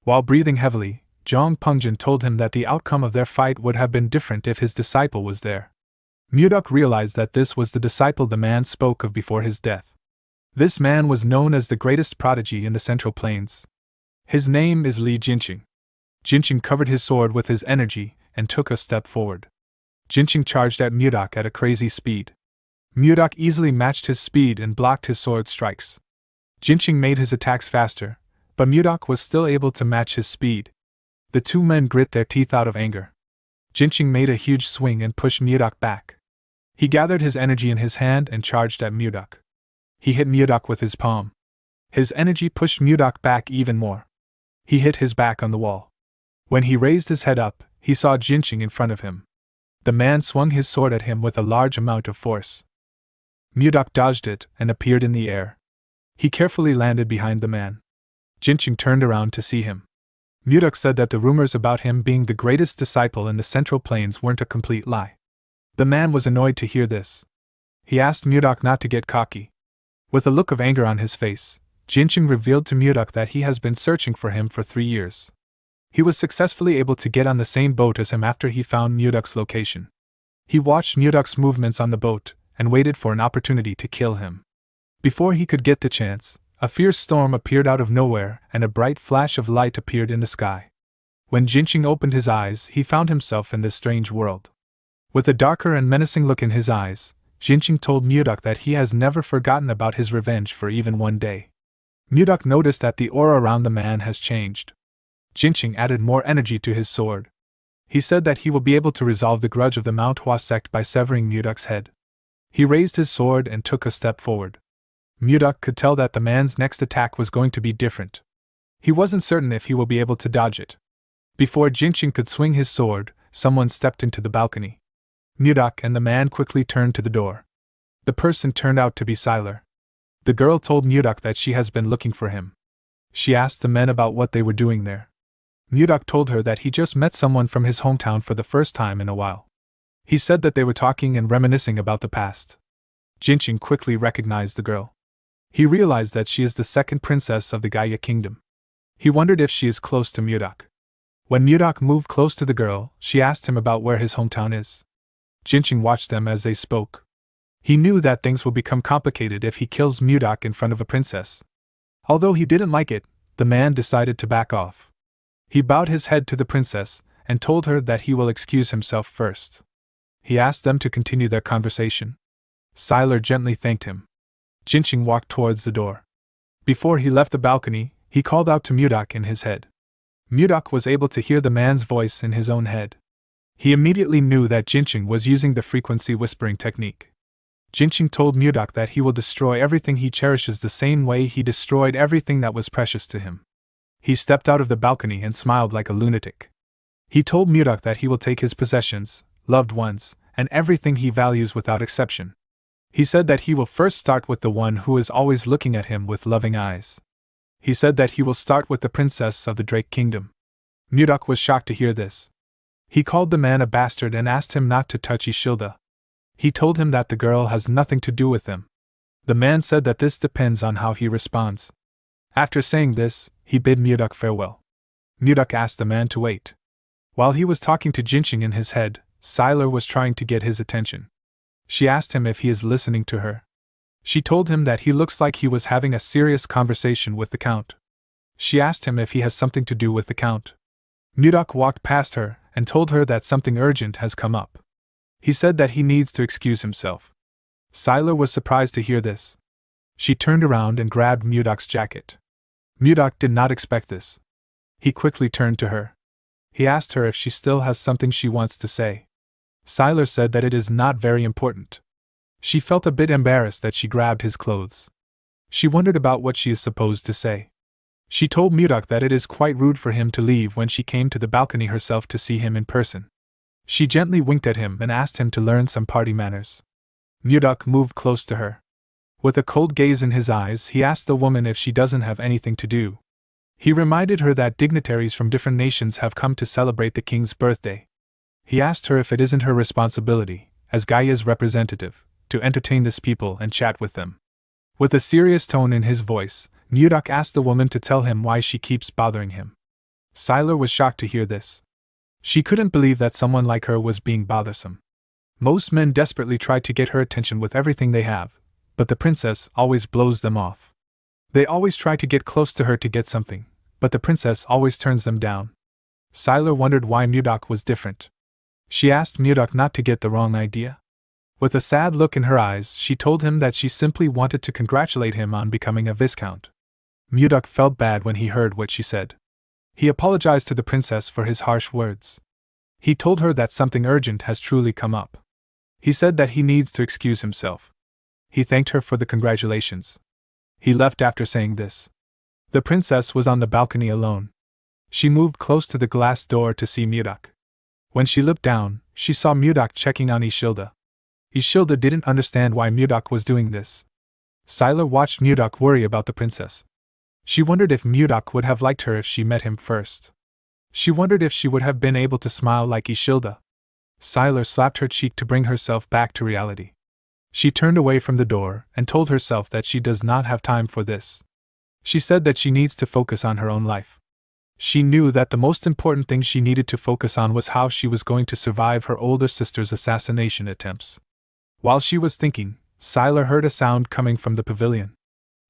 While breathing heavily, Zhang Pungjin told him that the outcome of their fight would have been different if his disciple was there. Mudok realized that this was the disciple the man spoke of before his death. This man was known as the greatest prodigy in the Central Plains. His name is Li Jinqing. Jinqing covered his sword with his energy and took a step forward. Jinqing charged at Mudok at a crazy speed. Mudok easily matched his speed and blocked his sword strikes. Jinqing made his attacks faster, but Mudok was still able to match his speed. The two men grit their teeth out of anger. Jinqing made a huge swing and pushed Mudok back. He gathered his energy in his hand and charged at Mudok. He hit Mudok with his palm. His energy pushed Mudok back even more. He hit his back on the wall. When he raised his head up, he saw Jinqing in front of him. The man swung his sword at him with a large amount of force. Mudok dodged it and appeared in the air. He carefully landed behind the man. Jinqing turned around to see him. Mudok said that the rumors about him being the greatest disciple in the Central Plains weren't a complete lie. The man was annoyed to hear this. He asked Mudok not to get cocky. With a look of anger on his face, Jinqing revealed to Mudok that he has been searching for him for 3 years. He was successfully able to get on the same boat as him after he found Mudok's location. He watched Mudok's movements on the boat and waited for an opportunity to kill him. Before he could get the chance, a fierce storm appeared out of nowhere and a bright flash of light appeared in the sky. When Jinqing opened his eyes, he found himself in this strange world. With a darker and menacing look in his eyes, Jinqing told Mudok that he has never forgotten about his revenge for even one day. Mudok noticed that the aura around the man has changed. Jinqing added more energy to his sword. He said that he will be able to resolve the grudge of the Manhwa sect by severing Mudok's head. He raised his sword and took a step forward. Mudok could tell that the man's next attack was going to be different. He wasn't certain if he will be able to dodge it. Before Jinqing could swing his sword, someone stepped into the balcony. Mudok and the man quickly turned to the door. The person turned out to be Sylar. The girl told Mudok that she has been looking for him. She asked the men about what they were doing there. Mudok told her that he just met someone from his hometown for the first time in a while. He said that they were talking and reminiscing about the past. Jinqing quickly recognized the girl. He realized that she is the second princess of the Gaia kingdom. He wondered if she is close to Mudok. When Mudok moved close to the girl, she asked him about where his hometown is. Jinqing watched them as they spoke. He knew that things will become complicated if he kills Mudok in front of a princess. Although he didn't like it, the man decided to back off. He bowed his head to the princess and told her that he will excuse himself first. He asked them to continue their conversation. Sylar gently thanked him. Jinqing walked towards the door. Before he left the balcony, he called out to Mudok in his head. Mudok was able to hear the man's voice in his own head. He immediately knew that Jinqing was using the frequency whispering technique. Jinqing told Mudok that he will destroy everything he cherishes the same way he destroyed everything that was precious to him. He stepped out of the balcony and smiled like a lunatic. He told Mudok that he will take his possessions, loved ones, and everything he values without exception. He said that he will first start with the one who is always looking at him with loving eyes. He said that he will start with the princess of the Drake Kingdom. Mudok was shocked to hear this. He called the man a bastard and asked him not to touch Ishilda. He told him that the girl has nothing to do with him. The man said that this depends on how he responds. After saying this, he bid Mudok farewell. Mudok asked the man to wait. While he was talking to Jinqing in his head, Sylar was trying to get his attention. She asked him if he is listening to her. She told him that he looks like he was having a serious conversation with the Count. She asked him if he has something to do with the Count. Mudok walked past her and told her that something urgent has come up. He said that he needs to excuse himself. Siler was surprised to hear this. She turned around and grabbed Mudok's jacket. Mudok did not expect this. He quickly turned to her. He asked her if she still has something she wants to say. Siler said that it is not very important. She felt a bit embarrassed that she grabbed his clothes. She wondered about what she is supposed to say. She told Mudok that it is quite rude for him to leave when she came to the balcony herself to see him in person. She gently winked at him and asked him to learn some party manners. Mudok moved close to her. With a cold gaze in his eyes, he asked the woman if she doesn't have anything to do. He reminded her that dignitaries from different nations have come to celebrate the king's birthday. He asked her if it isn't her responsibility, as Gaia's representative, to entertain these people and chat with them. With a serious tone in his voice, Mudok asked the woman to tell him why she keeps bothering him. Siler was shocked to hear this. She couldn't believe that someone like her was being bothersome. Most men desperately try to get her attention with everything they have, but the princess always blows them off. They always try to get close to her to get something, but the princess always turns them down. Siler wondered why Mudok was different. She asked Mudok not to get the wrong idea. With a sad look in her eyes, she told him that she simply wanted to congratulate him on becoming a viscount. Mudok felt bad when he heard what she said. He apologized to the princess for his harsh words. He told her that something urgent has truly come up. He said that he needs to excuse himself. He thanked her for the congratulations. He left after saying this. The princess was on the balcony alone. She moved close to the glass door to see Mudok. When she looked down, she saw Mudok checking on Ishilda. Ishilda didn't understand why Mudok was doing this. Siler watched Mudok worry about the princess. She wondered if Mudok would have liked her if she met him first. She wondered if she would have been able to smile like Ishilda. Siler slapped her cheek to bring herself back to reality. She turned away from the door and told herself that she does not have time for this. She said that she needs to focus on her own life. She knew that the most important thing she needed to focus on was how she was going to survive her older sister's assassination attempts. While she was thinking, Siler heard a sound coming from the pavilion.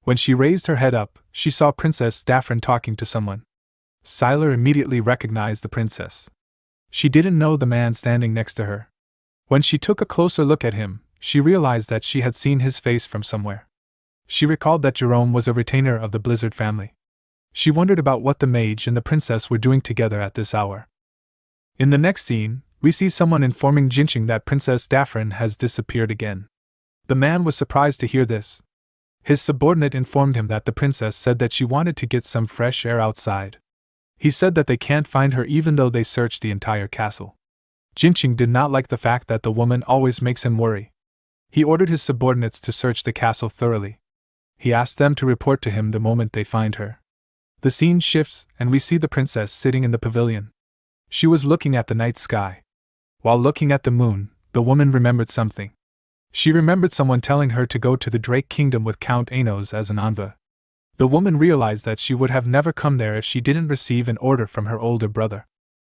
When she raised her head up, she saw Princess Daphne talking to someone. Siler immediately recognized the princess. She didn't know the man standing next to her. When she took a closer look at him, she realized that she had seen his face from somewhere. She recalled that Jerome was a retainer of the Blizzard family. She wondered about what the mage and the princess were doing together at this hour. In the next scene, we see someone informing Jinching that Princess Daphne has disappeared again. The man was surprised to hear this. His subordinate informed him that the princess said that she wanted to get some fresh air outside. He said that they can't find her even though they searched the entire castle. Jinching did not like the fact that the woman always makes him worry. He ordered his subordinates to search the castle thoroughly. He asked them to report to him the moment they find her. The scene shifts, and we see the princess sitting in the pavilion. She was looking at the night sky. While looking at the moon, the woman remembered something. She remembered someone telling her to go to the Drake Kingdom with Count Anos as an envoy. The woman realized that she would have never come there if she didn't receive an order from her older brother.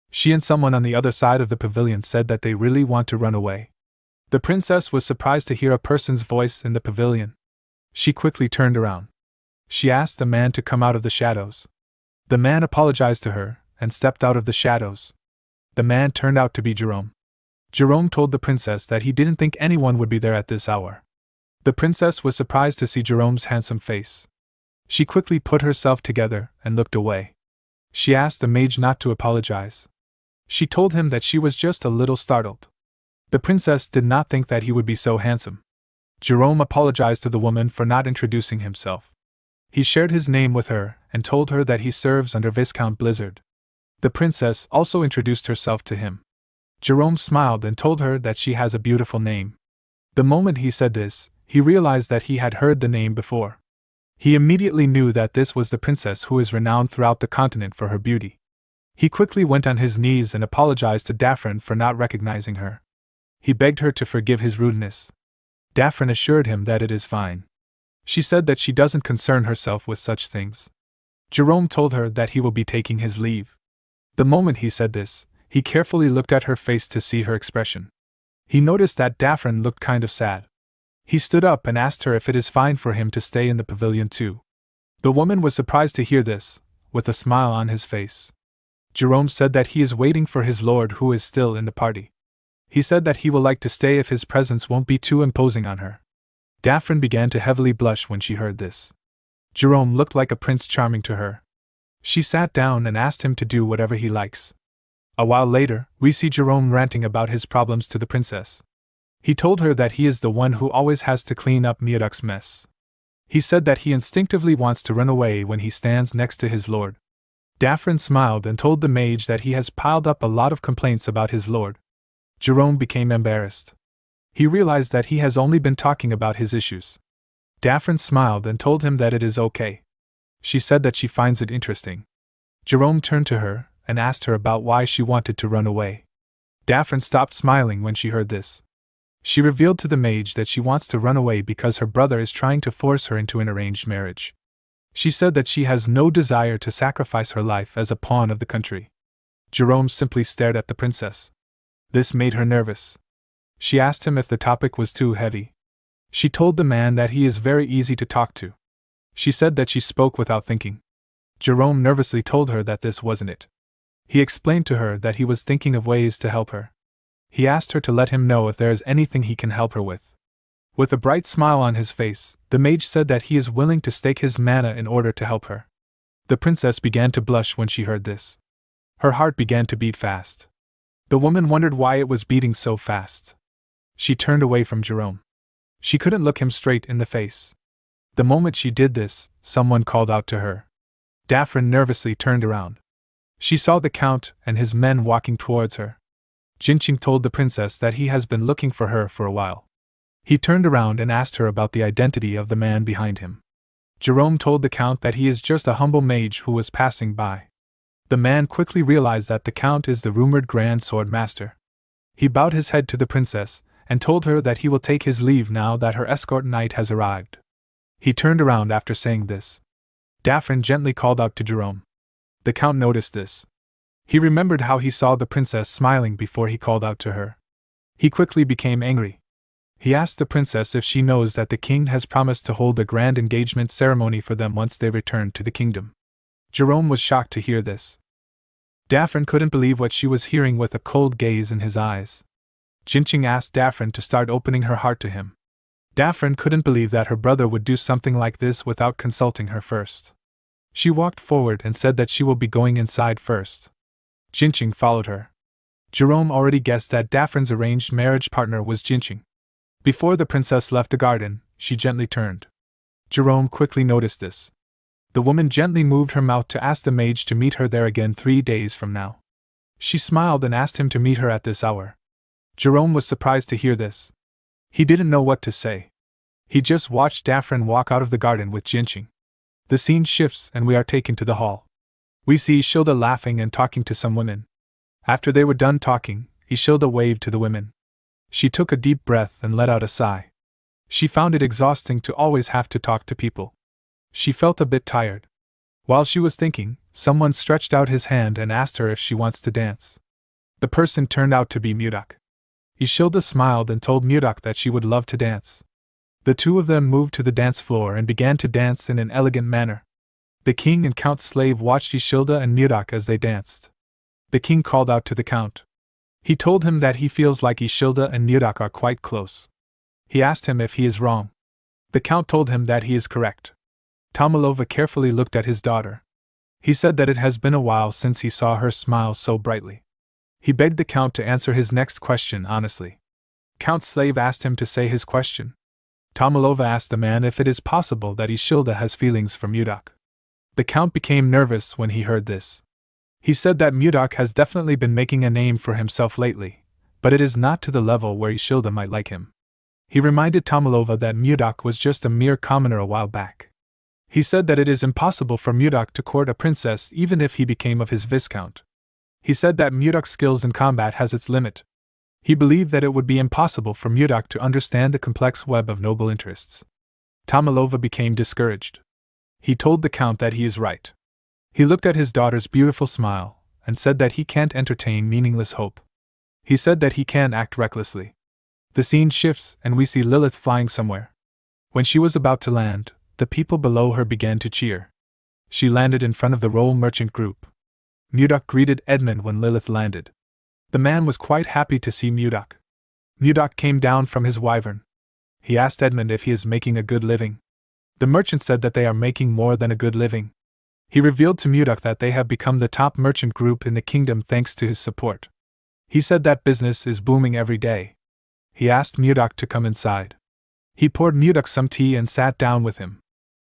She and someone on the other side of the pavilion said that they really want to run away. The princess was surprised to hear a person's voice in the pavilion. She quickly turned around. She asked the man to come out of the shadows. The man apologized to her and stepped out of the shadows. The man turned out to be Jerome. Jerome told the princess that he didn't think anyone would be there at this hour. The princess was surprised to see Jerome's handsome face. She quickly put herself together and looked away. She asked the mage not to apologize. She told him that she was just a little startled. The princess did not think that he would be so handsome. Jerome apologized to the woman for not introducing himself. He shared his name with her and told her that he serves under Viscount Blizzard. The princess also introduced herself to him. Jerome smiled and told her that she has a beautiful name. The moment he said this, he realized that he had heard the name before. He immediately knew that this was the princess who is renowned throughout the continent for her beauty. He quickly went on his knees and apologized to Daphne for not recognizing her. He begged her to forgive his rudeness. Daphne assured him that it is fine. She said that she doesn't concern herself with such things. Jerome told her that he will be taking his leave. The moment he said this, he carefully looked at her face to see her expression. He noticed that Daphne looked kind of sad. He stood up and asked her if it is fine for him to stay in the pavilion too. The woman was surprised to hear this, with a smile on his face. Jerome said that he is waiting for his lord who is still in the party. He said that he will like to stay if his presence won't be too imposing on her. Daphne began to heavily blush when she heard this. Jerome looked like a prince charming to her. She sat down and asked him to do whatever he likes. A while later, we see Jerome ranting about his problems to the princess. He told her that he is the one who always has to clean up Miyudak's mess. He said that he instinctively wants to run away when he stands next to his lord. Daphne smiled and told the mage that he has piled up a lot of complaints about his lord. Jerome became embarrassed. He realized that he has only been talking about his issues. Daphne smiled and told him that it is okay. She said that she finds it interesting. Jerome turned to her and asked her about why she wanted to run away. Daphne stopped smiling when she heard this. She revealed to the mage that she wants to run away because her brother is trying to force her into an arranged marriage. She said that she has no desire to sacrifice her life as a pawn of the country. Jerome simply stared at the princess. This made her nervous. She asked him if the topic was too heavy. She told the man that he is very easy to talk to. She said that she spoke without thinking. Jerome nervously told her that this wasn't it. He explained to her that he was thinking of ways to help her. He asked her to let him know if there is anything he can help her with. With a bright smile on his face, the mage said that he is willing to stake his mana in order to help her. The princess began to blush when she heard this. Her heart began to beat fast. The woman wondered why it was beating so fast. She turned away from Jerome. She couldn't look him straight in the face. The moment she did this, someone called out to her. Daphne nervously turned around. She saw the count and his men walking towards her. Jinqing told the princess that he has been looking for her for a while. He turned around and asked her about the identity of the man behind him. Jerome told the count that he is just a humble mage who was passing by. The man quickly realized that the count is the rumored grand sword master. He bowed his head to the princess and told her that he will take his leave now that her escort knight has arrived. He turned around after saying this. Daphne gently called out to Jerome. The count noticed this. He remembered how he saw the princess smiling before he called out to her. He quickly became angry. He asked the princess if she knows that the king has promised to hold a grand engagement ceremony for them once they return to the kingdom. Jerome was shocked to hear this. Daphne couldn't believe what she was hearing with a cold gaze in his eyes. Jinqing asked Daphne to start opening her heart to him. Daphne couldn't believe that her brother would do something like this without consulting her first. She walked forward and said that she will be going inside first. Jinqing followed her. Jerome already guessed that Daphne's arranged marriage partner was Jinqing. Before the princess left the garden, she gently turned. Jerome quickly noticed this. The woman gently moved her mouth to ask the mage to meet her there again 3 days from now. She smiled and asked him to meet her at this hour. Jerome was surprised to hear this. He didn't know what to say. He just watched Daphne walk out of the garden with Jinqing. The scene shifts and we are taken to the hall. We see Ishilda laughing and talking to some women. After they were done talking, Ishilda waved to the women. She took a deep breath and let out a sigh. She found it exhausting to always have to talk to people. She felt a bit tired. While she was thinking, someone stretched out his hand and asked her if she wants to dance. The person turned out to be Mudak. Ishilda smiled and told Mudak that she would love to dance. The two of them moved to the dance floor and began to dance in an elegant manner. The king and count's slave watched Ishilda and Mudak as they danced. The king called out to the count. He told him that he feels like Ishilda and Mudak are quite close. He asked him if he is wrong. The count told him that he is correct. Tomalova carefully looked at his daughter. He said that it has been a while since he saw her smile so brightly. He begged the count to answer his next question honestly. Count's slave asked him to say his question. Tomalova asked the man if it is possible that Ishilda has feelings for Mudak. The count became nervous when he heard this. He said that Mudak has definitely been making a name for himself lately, but it is not to the level where Ishilda might like him. He reminded Tomalova that Mudak was just a mere commoner a while back. He said that it is impossible for Mudak to court a princess even if he became of his viscount. He said that Mudak's skills in combat has its limit. He believed that it would be impossible for Mudak to understand the complex web of noble interests. Tomalova became discouraged. He told the count that he is right. He looked at his daughter's beautiful smile and said that he can't entertain meaningless hope. He said that he can act recklessly. The scene shifts and we see Lilith flying somewhere. When she was about to land, the people below her began to cheer. She landed in front of the Roll Merchant group. Mudok greeted Edmund when Lilith landed. The man was quite happy to see Mudok. Mudok came down from his wyvern. He asked Edmund if he is making a good living. The merchant said that they are making more than a good living. He revealed to Mudok that they have become the top merchant group in the kingdom thanks to his support. He said that business is booming every day. He asked Mudok to come inside. He poured Mudok some tea and sat down with him.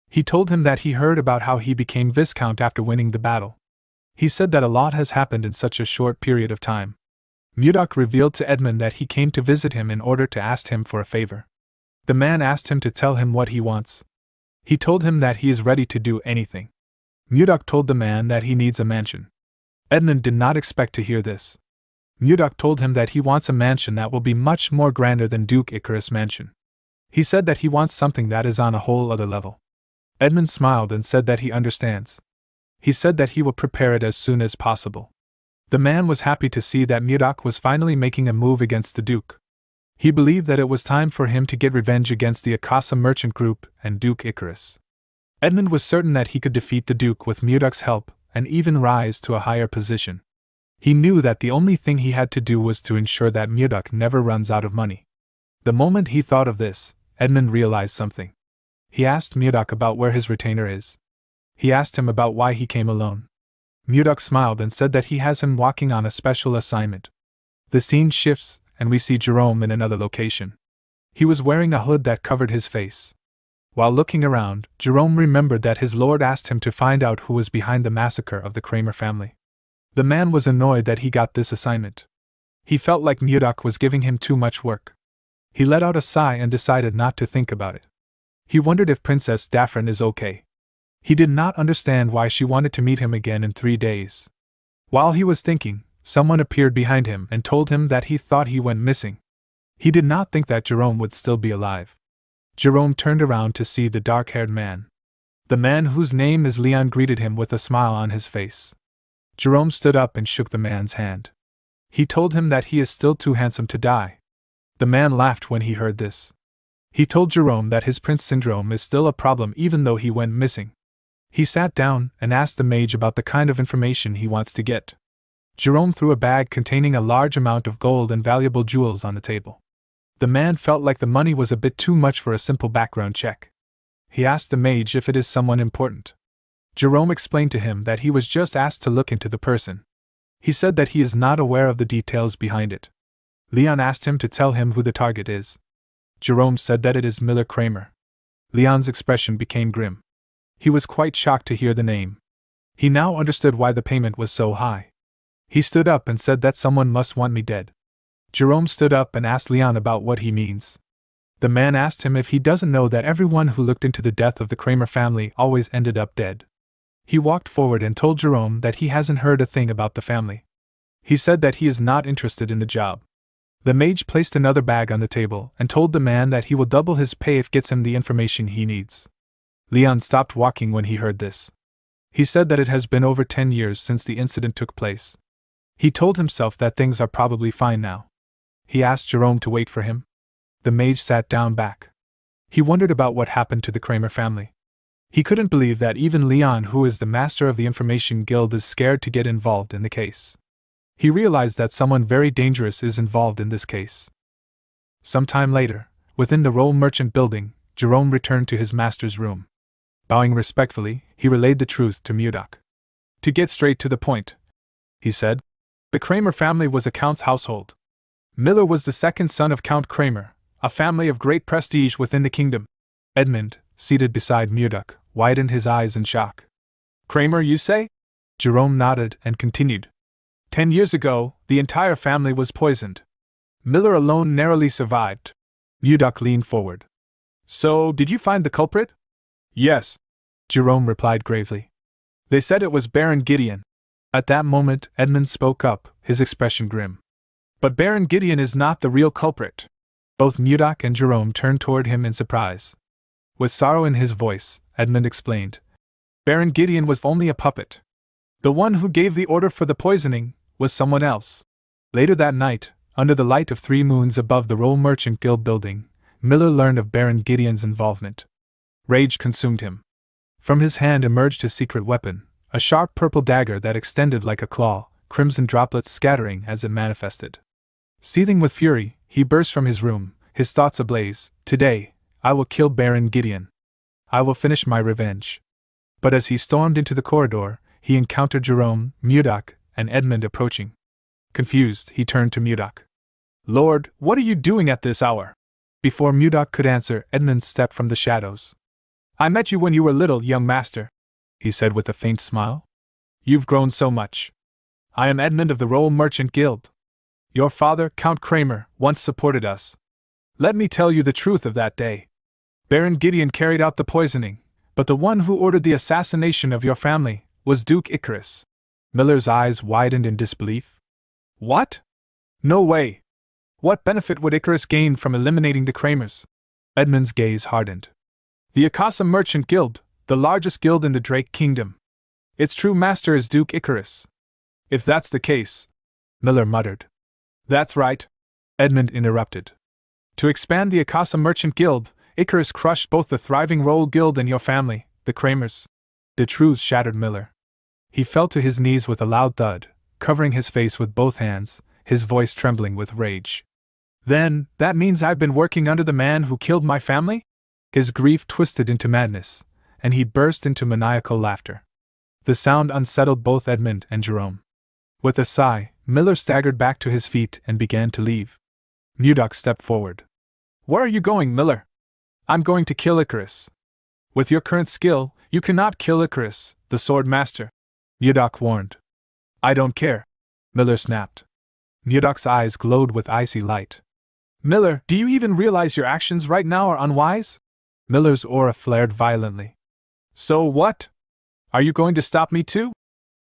He told him that he heard about how he became Viscount after winning the battle. He said that a lot has happened in such a short period of time. Mudok revealed to Edmund that he came to visit him in order to ask him for a favor. The man asked him to tell him what he wants. He told him that he is ready to do anything. Mudok told the man that he needs a mansion. Edmund did not expect to hear this. Mudok told him that he wants a mansion that will be much more grander than Duke Icarus' mansion. He said that he wants something that is on a whole other level. Edmund smiled and said that he understands. He said that he will prepare it as soon as possible. The man was happy to see that Mudok was finally making a move against the Duke. He believed that it was time for him to get revenge against the Akasa merchant group and Duke Icarus. Edmund was certain that he could defeat the Duke with Mudok's help and even rise to a higher position. He knew that the only thing he had to do was to ensure that Mudok never runs out of money. The moment he thought of this, Edmund realized something. He asked Mudok about where his retainer is. He asked him about why he came alone. Mudok smiled and said that he has him walking on a special assignment. The scene shifts, and we see Jerome in another location. He was wearing a hood that covered his face. While looking around, Jerome remembered that his lord asked him to find out who was behind the massacre of the Kramer family. The man was annoyed that he got this assignment. He felt like Mudok was giving him too much work. He let out a sigh and decided not to think about it. He wondered if Princess Daphne is okay. He did not understand why she wanted to meet him again in 3 days. While he was thinking, someone appeared behind him and told him that he thought he went missing. He did not think that Jerome would still be alive. Jerome turned around to see the dark-haired man. The man whose name is Leon greeted him with a smile on his face. Jerome stood up and shook the man's hand. He told him that he is still too handsome to die. The man laughed when he heard this. He told Jerome that his prince syndrome is still a problem even though he went missing. He sat down and asked the mage about the kind of information he wants to get. Jerome threw a bag containing a large amount of gold and valuable jewels on the table. The man felt like the money was a bit too much for a simple background check. He asked the mage if it is someone important. Jerome explained to him that he was just asked to look into the person. He said that he is not aware of the details behind it. Leon asked him to tell him who the target is. Jerome said that it is Miller Kramer. Leon's expression became grim. He was quite shocked to hear the name. He now understood why the payment was so high. He stood up and said that someone must want me dead. Jerome stood up and asked Leon about what he means. The man asked him if he doesn't know that everyone who looked into the death of the Kramer family always ended up dead. He walked forward and told Jerome that he hasn't heard a thing about the family. He said that he is not interested in the job. The mage placed another bag on the table and told the man that he will double his pay if gets him the information he needs. Leon stopped walking when he heard this. He said that it has been over 10 years since the incident took place. He told himself that things are probably fine now. He asked Jerome to wait for him. The mage sat down back. He wondered about what happened to the Kramer family. He couldn't believe that even Leon, who is the master of the Information Guild, is scared to get involved in the case. He realized that someone very dangerous is involved in this case. Some time later, within the Roll Merchant building, Jerome returned to his master's room. Bowing respectfully, he relayed the truth to Mudok. To get straight to the point, he said, the Kramer family was a count's household. Miller was the second son of Count Kramer, a family of great prestige within the kingdom. Edmund, seated beside Mudok, widened his eyes in shock. Kramer, you say? Jerome nodded and continued. 10 years ago, the entire family was poisoned. Miller alone narrowly survived. Mudok leaned forward. So, did you find the culprit? Yes, Jerome replied gravely. They said it was Baron Gideon. At that moment, Edmund spoke up, his expression grim. But Baron Gideon is not the real culprit. Both Mudok and Jerome turned toward him in surprise. With sorrow in his voice, Edmund explained. Baron Gideon was only a puppet. The one who gave the order for the poisoning was someone else. Later that night, Under the light of 3 moons above the Roll Merchant Guild building, Miller learned of Baron Gideon's involvement. Rage consumed him. From his hand emerged his secret weapon, a sharp purple dagger that extended like a claw, crimson droplets scattering as it manifested. Seething with fury, he burst from his room, his thoughts ablaze. Today, I will kill Baron Gideon. I will finish my revenge. But as he stormed into the corridor, he encountered Jerome, Murdoch, and Edmund approaching. Confused, he turned to Murdoch. Lord, what are you doing at this hour? Before Murdoch could answer, Edmund stepped from the shadows. I met you when you were little, young master, he said with a faint smile. You've grown so much. I am Edmund of the Roll Merchant Guild. Your father, Count Kramer, once supported us. Let me tell you the truth of that day. Baron Gideon carried out the poisoning, but the one who ordered the assassination of your family was Duke Icarus. Miller's eyes widened in disbelief. What? No way. What benefit would Icarus gain from eliminating the Kramers? Edmund's gaze hardened. The Akasa Merchant Guild, the largest guild in the Drake Kingdom. Its true master is Duke Icarus. If that's the case, Miller muttered. That's right, Edmund interrupted. To expand the Akasa Merchant Guild, Icarus crushed both the thriving Roll Guild and your family, the Kramers. The truth shattered Miller. He fell to his knees with a loud thud, covering his face with both hands, his voice trembling with rage. Then, that means I've been working under the man who killed my family? His grief twisted into madness, and he burst into maniacal laughter. The sound unsettled both Edmund and Jerome. With a sigh, Miller staggered back to his feet and began to leave. Murdoch stepped forward. Where are you going, Miller? I'm going to kill Icarus. With your current skill, you cannot kill Icarus, the sword master, Murdoch warned. I don't care, Miller snapped. Murdoch's eyes glowed with icy light. Miller, do you even realize your actions right now are unwise? Miller's aura flared violently. So what? Are you going to stop me too?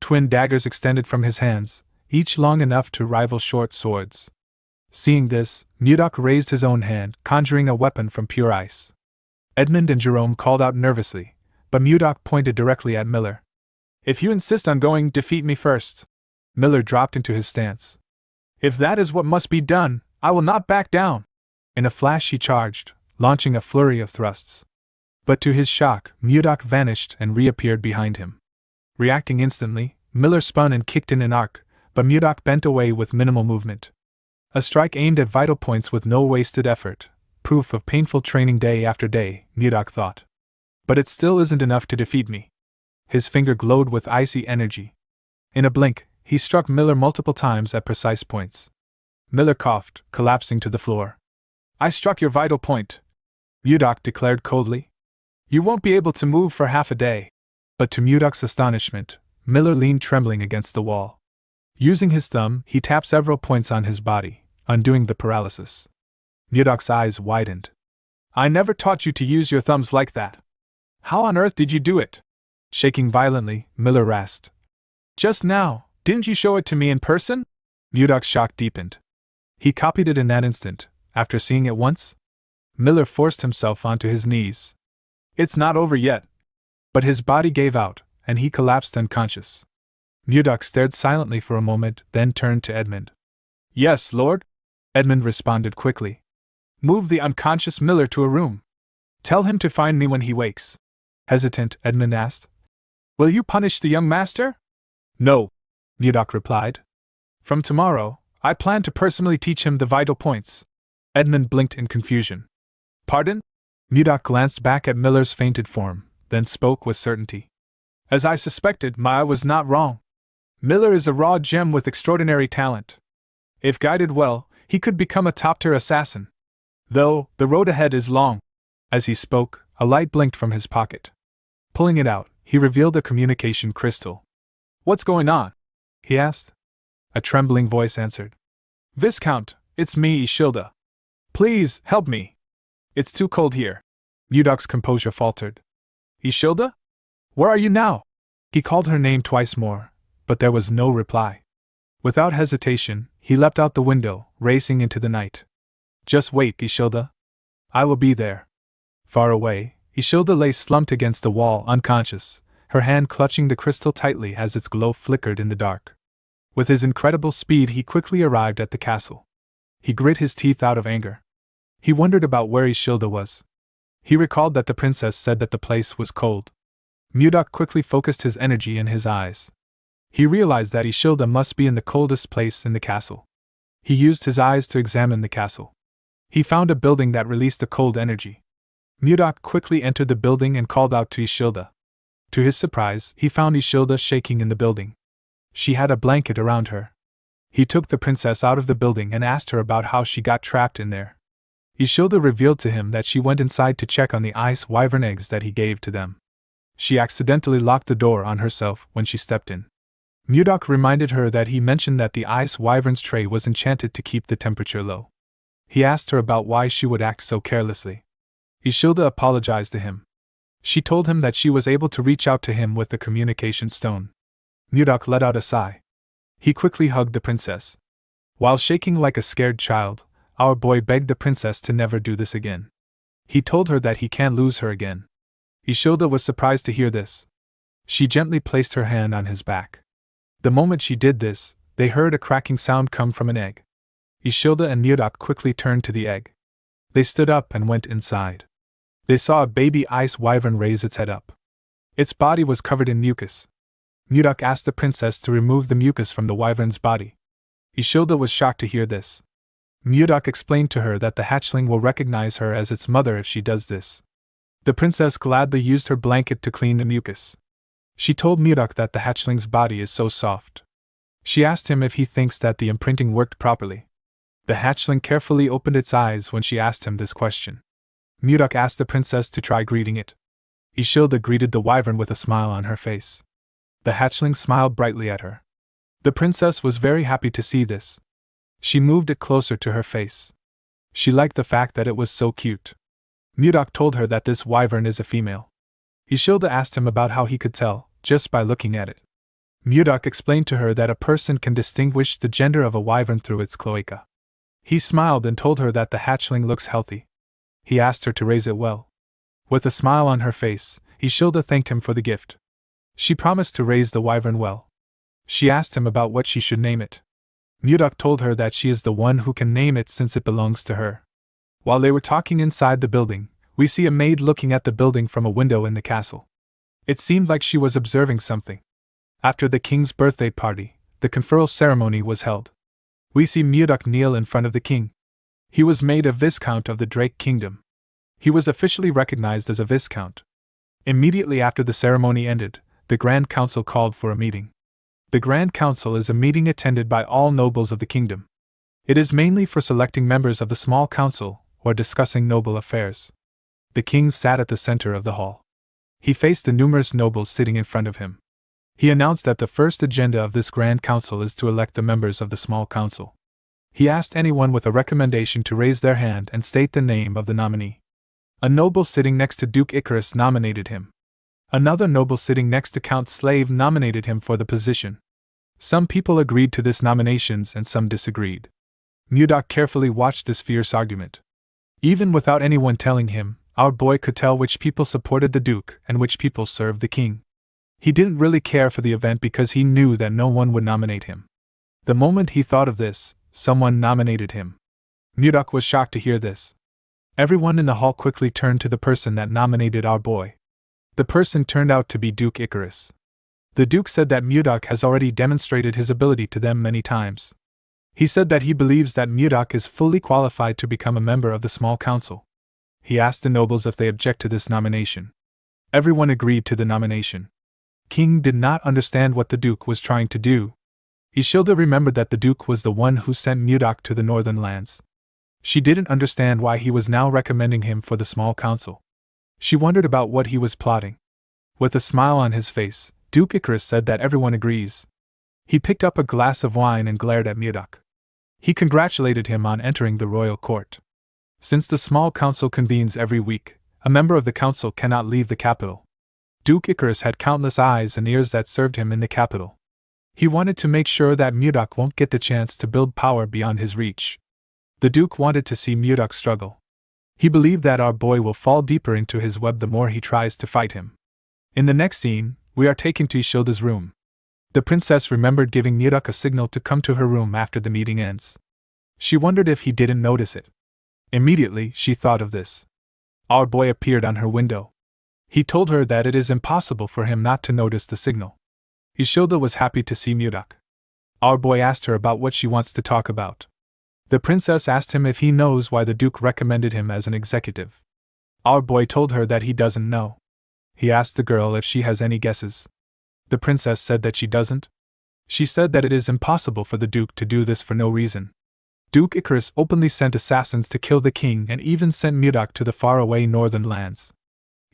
Twin daggers extended from his hands, each long enough to rival short swords. Seeing this, Murdoch raised his own hand, conjuring a weapon from pure ice. Edmund and Jerome called out nervously, but Murdoch pointed directly at Miller. If you insist on going, defeat me first. Miller dropped into his stance. If that is what must be done, I will not back down. In a flash he charged, launching a flurry of thrusts. But to his shock, Murdoch vanished and reappeared behind him. Reacting instantly, Miller spun and kicked in an arc, but Murdoch bent away with minimal movement. A strike aimed at vital points with no wasted effort, proof of painful training day after day, Murdoch thought. But it still isn't enough to defeat me. His finger glowed with icy energy. In a blink, he struck Miller multiple times at precise points. Miller coughed, collapsing to the floor. I struck your vital point, Murdoch declared coldly. You won't be able to move for half a day. But to Murdoch's astonishment, Miller leaned trembling against the wall. Using his thumb, he tapped several points on his body, undoing the paralysis. Murdoch's eyes widened. I never taught you to use your thumbs like that. How on earth did you do it? Shaking violently, Miller rasped. Just now, didn't you show it to me in person? Murdoch's shock deepened. He copied it in that instant, after seeing it once. Miller forced himself onto his knees. It's not over yet. But his body gave out, and he collapsed unconscious. Murdoch stared silently for a moment, then turned to Edmund. Yes, Lord? Edmund responded quickly. Move the unconscious Miller to a room. Tell him to find me when he wakes. Hesitant, Edmund asked. Will you punish the young master? No, Murdoch replied. From tomorrow, I plan to personally teach him the vital points. Edmund blinked in confusion. Pardon? Murdoch glanced back at Miller's fainted form, then spoke with certainty. As I suspected, Maya was not wrong. Miller is a raw gem with extraordinary talent. If guided well, he could become a top-tier assassin. Though, the road ahead is long. As he spoke, a light blinked from his pocket. Pulling it out, he revealed a communication crystal. What's going on? He asked. A trembling voice answered. Viscount, it's me, Ishilda. Please, help me. It's too cold here. Murdoch's composure faltered. Ishilda? Where are you now? He called her name twice more, but there was no reply. Without hesitation, he leapt out the window, racing into the night. Just wait, Ishilda. I will be there. Far away, Ishilda lay slumped against the wall, unconscious, her hand clutching the crystal tightly as its glow flickered in the dark. With his incredible speed, he quickly arrived at the castle. He grit his teeth out of anger. He wondered about where Ishilda was. He recalled that the princess said that the place was cold. Mudok quickly focused his energy in his eyes. He realized that Ishilda must be in the coldest place in the castle. He used his eyes to examine the castle. He found a building that released a cold energy. Mudok quickly entered the building and called out to Ishilda. To his surprise, he found Ishilda shaking in the building. She had a blanket around her. He took the princess out of the building and asked her about how she got trapped in there. Ishilda revealed to him that she went inside to check on the ice wyvern eggs that he gave to them. She accidentally locked the door on herself when she stepped in. Mudok reminded her that he mentioned that the ice wyvern's tray was enchanted to keep the temperature low. He asked her about why she would act so carelessly. Ishilda apologized to him. She told him that she was able to reach out to him with the communication stone. Mudok let out a sigh. He quickly hugged the princess. While shaking like a scared child, our boy begged the princess to never do this again. He told her that he can't lose her again. Ishilda was surprised to hear this. She gently placed her hand on his back. The moment she did this, they heard a cracking sound come from an egg. Ishilda and Mudok quickly turned to the egg. They stood up and went inside. They saw a baby ice wyvern raise its head up. Its body was covered in mucus. Mudok asked the princess to remove the mucus from the wyvern's body. Ishilda was shocked to hear this. Mudok explained to her that the hatchling will recognize her as its mother if she does this. The princess gladly used her blanket to clean the mucus. She told Mudok that the hatchling's body is so soft. She asked him if he thinks that the imprinting worked properly. The hatchling carefully opened its eyes when she asked him this question. Mudok asked the princess to try greeting it. Ishilda greeted the wyvern with a smile on her face. The hatchling smiled brightly at her. The princess was very happy to see this. She moved it closer to her face. She liked the fact that it was so cute. Mudok told her that this wyvern is a female. Ishilda asked him about how he could tell, just by looking at it. Mudok explained to her that a person can distinguish the gender of a wyvern through its cloaca. He smiled and told her that the hatchling looks healthy. He asked her to raise it well. With a smile on her face, Ishilda thanked him for the gift. She promised to raise the wyvern well. She asked him about what she should name it. Mudok told her that she is the one who can name it since it belongs to her. While they were talking inside the building, we see a maid looking at the building from a window in the castle. It seemed like she was observing something. After the king's birthday party, the conferral ceremony was held. We see Mudok kneel in front of the king. He was made a Viscount of the Drake Kingdom. He was officially recognized as a Viscount. Immediately after the ceremony ended, the Grand Council called for a meeting. The Grand Council is a meeting attended by all nobles of the kingdom. It is mainly for selecting members of the small council or discussing noble affairs. The king sat at the center of the hall. He faced the numerous nobles sitting in front of him. He announced that the first agenda of this Grand Council is to elect the members of the small council. He asked anyone with a recommendation to raise their hand and state the name of the nominee. A noble sitting next to Duke Icarus nominated him. Another noble sitting next to Count Slave nominated him for the position. Some people agreed to this nominations and some disagreed. Mudok carefully watched this fierce argument. Even without anyone telling him, our boy could tell which people supported the Duke and which people served the king. He didn't really care for the event because he knew that no one would nominate him. The moment he thought of this, someone nominated him. Mudok was shocked to hear this. Everyone in the hall quickly turned to the person that nominated our boy. The person turned out to be Duke Icarus. The Duke said that Mudok has already demonstrated his ability to them many times. He said that he believes that Mudok is fully qualified to become a member of the small council. He asked the nobles if they object to this nomination. Everyone agreed to the nomination. King did not understand what the Duke was trying to do. Ishilda remembered that the Duke was the one who sent Mudok to the northern lands. She didn't understand why he was now recommending him for the small council. She wondered about what he was plotting. With a smile on his face, Duke Icarus said that everyone agrees. He picked up a glass of wine and glared at Mudok. He congratulated him on entering the royal court. Since the small council convenes every week, a member of the council cannot leave the capital. Duke Icarus had countless eyes and ears that served him in the capital. He wanted to make sure that Mudok won't get the chance to build power beyond his reach. The Duke wanted to see Mudok struggle. He believed that our boy will fall deeper into his web the more he tries to fight him. In the next scene, we are taken to Ishilda's room. The princess remembered giving Mudok a signal to come to her room after the meeting ends. She wondered if he didn't notice it. Immediately, she thought of this. Our boy appeared on her window. He told her that it is impossible for him not to notice the signal. Yahello was happy to see Mudak. Our boy asked her about what she wants to talk about. The princess asked him if he knows why the Duke recommended him as an executive. Our boy told her that he doesn't know. He asked the girl if she has any guesses. The princess said that she doesn't. She said that it is impossible for the Duke to do this for no reason. Duke Icarus openly sent assassins to kill the king and even sent Mudak to the faraway northern lands.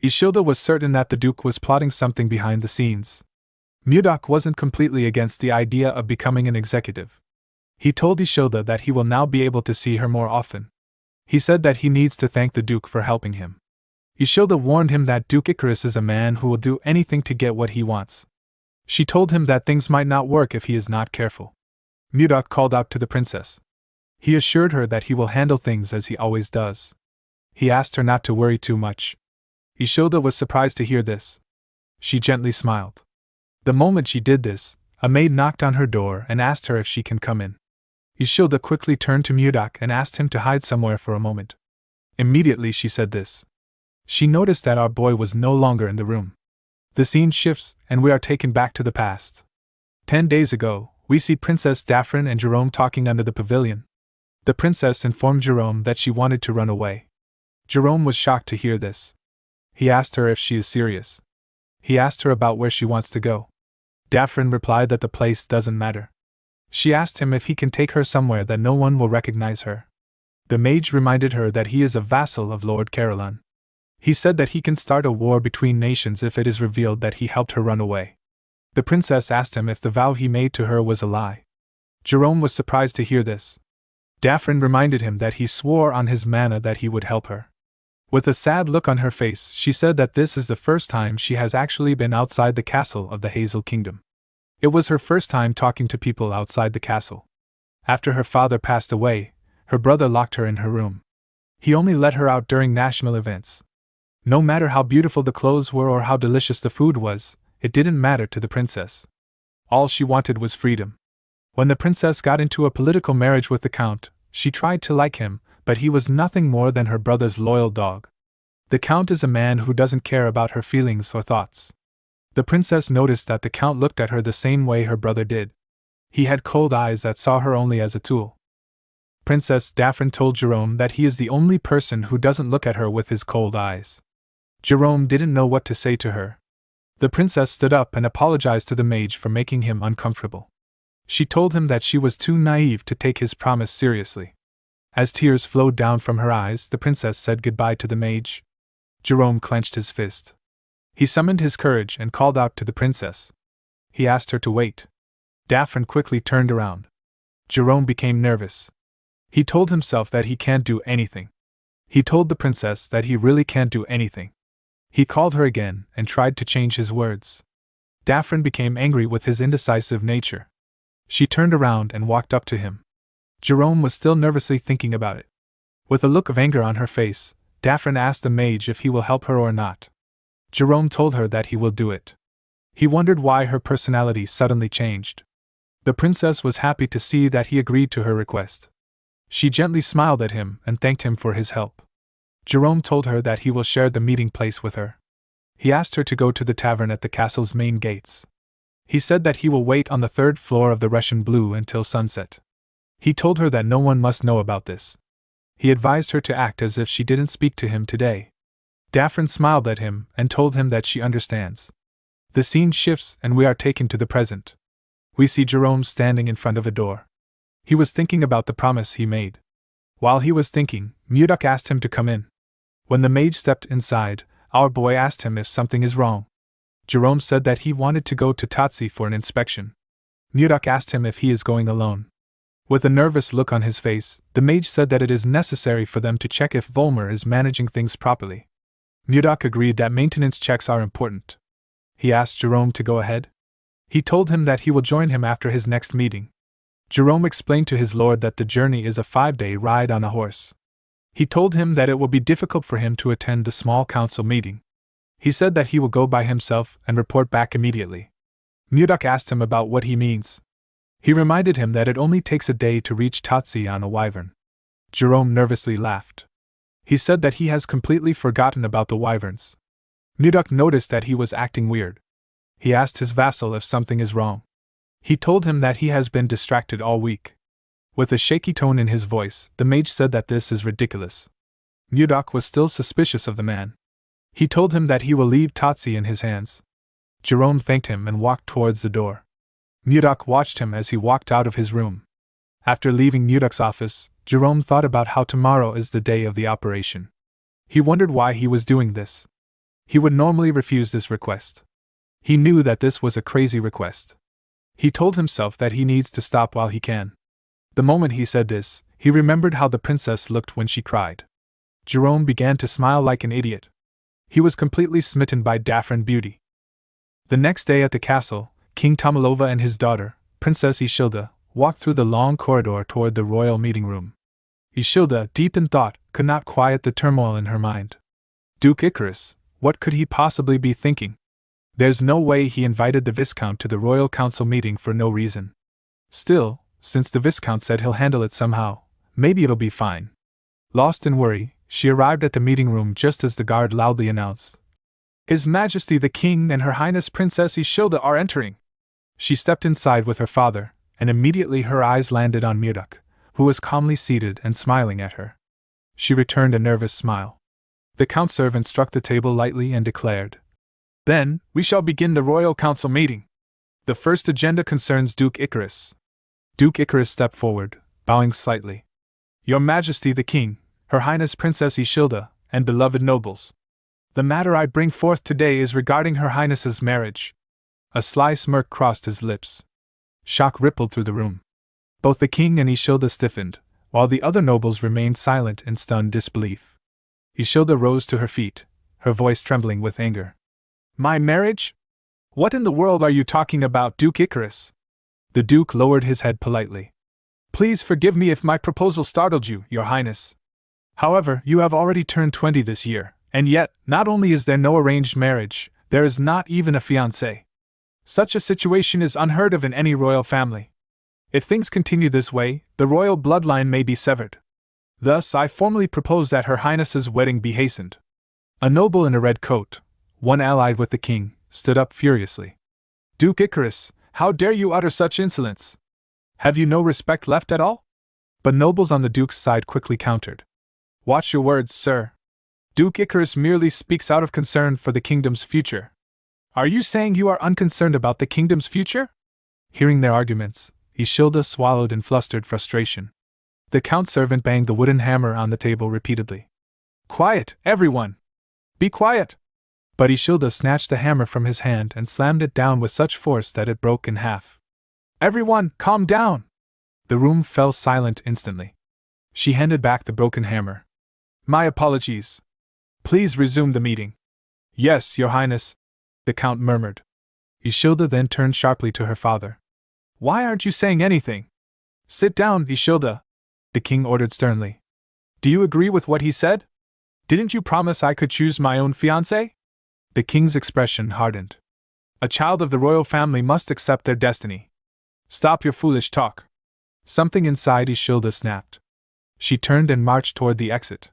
Yahello was certain that the Duke was plotting something behind the scenes. Mudak wasn't completely against the idea of becoming an executive. He told Yahello that he will now be able to see her more often. He said that he needs to thank the Duke for helping him. Yahello warned him that Duke Icarus is a man who will do anything to get what he wants. She told him that things might not work if he is not careful. Mudak called out to the princess. He assured her that he will handle things as he always does. He asked her not to worry too much. Yahello was surprised to hear this. She gently smiled. The moment she did this, a maid knocked on her door and asked her if she can come in. Yahello quickly turned to Mudak and asked him to hide somewhere for a moment. Immediately she said this. She noticed that our boy was no longer in the room. The scene shifts, and we are taken back to the past. 10 days ago, we see Princess Daphne and Jerome talking under the pavilion. The princess informed Jerome that she wanted to run away. Jerome was shocked to hear this. He asked her if she is serious. He asked her about where she wants to go. Daphne replied that the place doesn't matter. She asked him if he can take her somewhere that no one will recognize her. The mage reminded her that he is a vassal of Lord Caroline. He said that he can start a war between nations if it is revealed that he helped her run away. The princess asked him if the vow he made to her was a lie. Jerome was surprised to hear this. Daphne reminded him that he swore on his mana that he would help her. With a sad look on her face, she said that this is the first time she has actually been outside the castle of the Hazel Kingdom. It was her first time talking to people outside the castle. After her father passed away, her brother locked her in her room. He only let her out during national events. No matter how beautiful the clothes were or how delicious the food was, it didn't matter to the princess. All she wanted was freedom. When the princess got into a political marriage with the count, she tried to like him, but he was nothing more than her brother's loyal dog. The count is a man who doesn't care about her feelings or thoughts. The princess noticed that the count looked at her the same way her brother did. He had cold eyes that saw her only as a tool. Princess Daphne told Jerome that he is the only person who doesn't look at her with his cold eyes. Jerome didn't know what to say to her. The princess stood up and apologized to the mage for making him uncomfortable. She told him that she was too naive to take his promise seriously. As tears flowed down from her eyes, the princess said goodbye to the mage. Jerome clenched his fist. He summoned his courage and called out to the princess. He asked her to wait. Daphne quickly turned around. Jerome became nervous. He told himself that he can't do anything. He told the princess that he really can't do anything. He called her again and tried to change his words. Daphne became angry with his indecisive nature. She turned around and walked up to him. Jerome was still nervously thinking about it. With a look of anger on her face, Daphne asked the mage if he will help her or not. Jerome told her that he will do it. He wondered why her personality suddenly changed. The princess was happy to see that he agreed to her request. She gently smiled at him and thanked him for his help. Jerome told her that he will share the meeting place with her. He asked her to go to the tavern at the castle's main gates. He said that he will wait on the 3rd floor of the Russian Blue until sunset. He told her that no one must know about this. He advised her to act as if she didn't speak to him today. Daphne smiled at him and told him that she understands. The scene shifts and we are taken to the present. We see Jerome standing in front of a door. He was thinking about the promise he made. While he was thinking, Mudak asked him to come in. When the mage stepped inside, our boy asked him if something is wrong. Jerome said that he wanted to go to Tatsi for an inspection. Mudak asked him if he is going alone. With a nervous look on his face, the mage said that it is necessary for them to check if Volmer is managing things properly. Mudak agreed that maintenance checks are important. He asked Jerome to go ahead. He told him that he will join him after his next meeting. Jerome explained to his lord that the journey is a 5-day ride on a horse. He told him that it will be difficult for him to attend the small council meeting. He said that he will go by himself and report back immediately. Mudak asked him about what he means. He reminded him that it only takes a day to reach Tatsi on a wyvern. Jerome nervously laughed. He said that he has completely forgotten about the wyverns. Mudok noticed that he was acting weird. He asked his vassal if something is wrong. He told him that he has been distracted all week. With a shaky tone in his voice, the mage said that this is ridiculous. Mudok was still suspicious of the man. He told him that he will leave Tatsi in his hands. Jerome thanked him and walked towards the door. Mudok watched him as he walked out of his room. After leaving Mudok's office, Jerome thought about how tomorrow is the day of the operation. He wondered why he was doing this. He would normally refuse this request. He knew that this was a crazy request. He told himself that he needs to stop while he can. The moment he said this, he remembered how the princess looked when she cried. Jerome began to smile like an idiot. He was completely smitten by Daphne beauty. The next day at the castle, King Tomalova and his daughter, Princess Ishilda, walked through the long corridor toward the royal meeting room. Ishilda, deep in thought, could not quiet the turmoil in her mind. Duke Icarus, what could he possibly be thinking? There's no way he invited the Viscount to the royal council meeting for no reason. Still, since the Viscount said he'll handle it somehow, maybe it'll be fine. Lost in worry, she arrived at the meeting room just as the guard loudly announced, "His Majesty the King and Her Highness Princess Ishilda are entering." She stepped inside with her father, and immediately her eyes landed on Mudok, who was calmly seated and smiling at her. She returned a nervous smile. The count servant struck the table lightly and declared, "Then, we shall begin the royal council meeting. The first agenda concerns Duke Icarus." Duke Icarus stepped forward, bowing slightly. "Your Majesty the King, Her Highness Princess Ishilda, and beloved nobles. The matter I bring forth today is regarding Her Highness's marriage." A sly smirk crossed his lips. Shock rippled through the room. Both the king and Ishilda stiffened, while the other nobles remained silent in stunned disbelief. Ishilda rose to her feet, her voice trembling with anger. "My marriage? What in the world are you talking about, Duke Icarus?" The Duke lowered his head politely. "Please forgive me if my proposal startled you, Your Highness. However, you have already turned 20 this year, and yet, not only is there no arranged marriage, there is not even a fiancé. Such a situation is unheard of in any royal family. If things continue this way, the royal bloodline may be severed. Thus, I formally propose that Her Highness's wedding be hastened." A noble in a red coat, one allied with the king, stood up furiously. "Duke Icarus, how dare you utter such insolence? Have you no respect left at all?" But nobles on the duke's side quickly countered. "Watch your words, sir. Duke Icarus merely speaks out of concern for the kingdom's future." "Are you saying you are unconcerned about the kingdom's future?" Hearing their arguments, Ishilda swallowed in flustered frustration. The count servant banged the wooden hammer on the table repeatedly. "Quiet, everyone! Be quiet!" But Ishilda snatched the hammer from his hand and slammed it down with such force that it broke in half. "Everyone, calm down!" The room fell silent instantly. She handed back the broken hammer. "My apologies. Please resume the meeting." "Yes, Your Highness," the Count murmured. Ishilda then turned sharply to her father. "Why aren't you saying anything?" "Sit down, Ishilda," the king ordered sternly. "Do you agree with what he said? Didn't you promise I could choose my own fiancé?" The king's expression hardened. "A child of the royal family must accept their destiny. Stop your foolish talk." Something inside Ishilda snapped. She turned and marched toward the exit.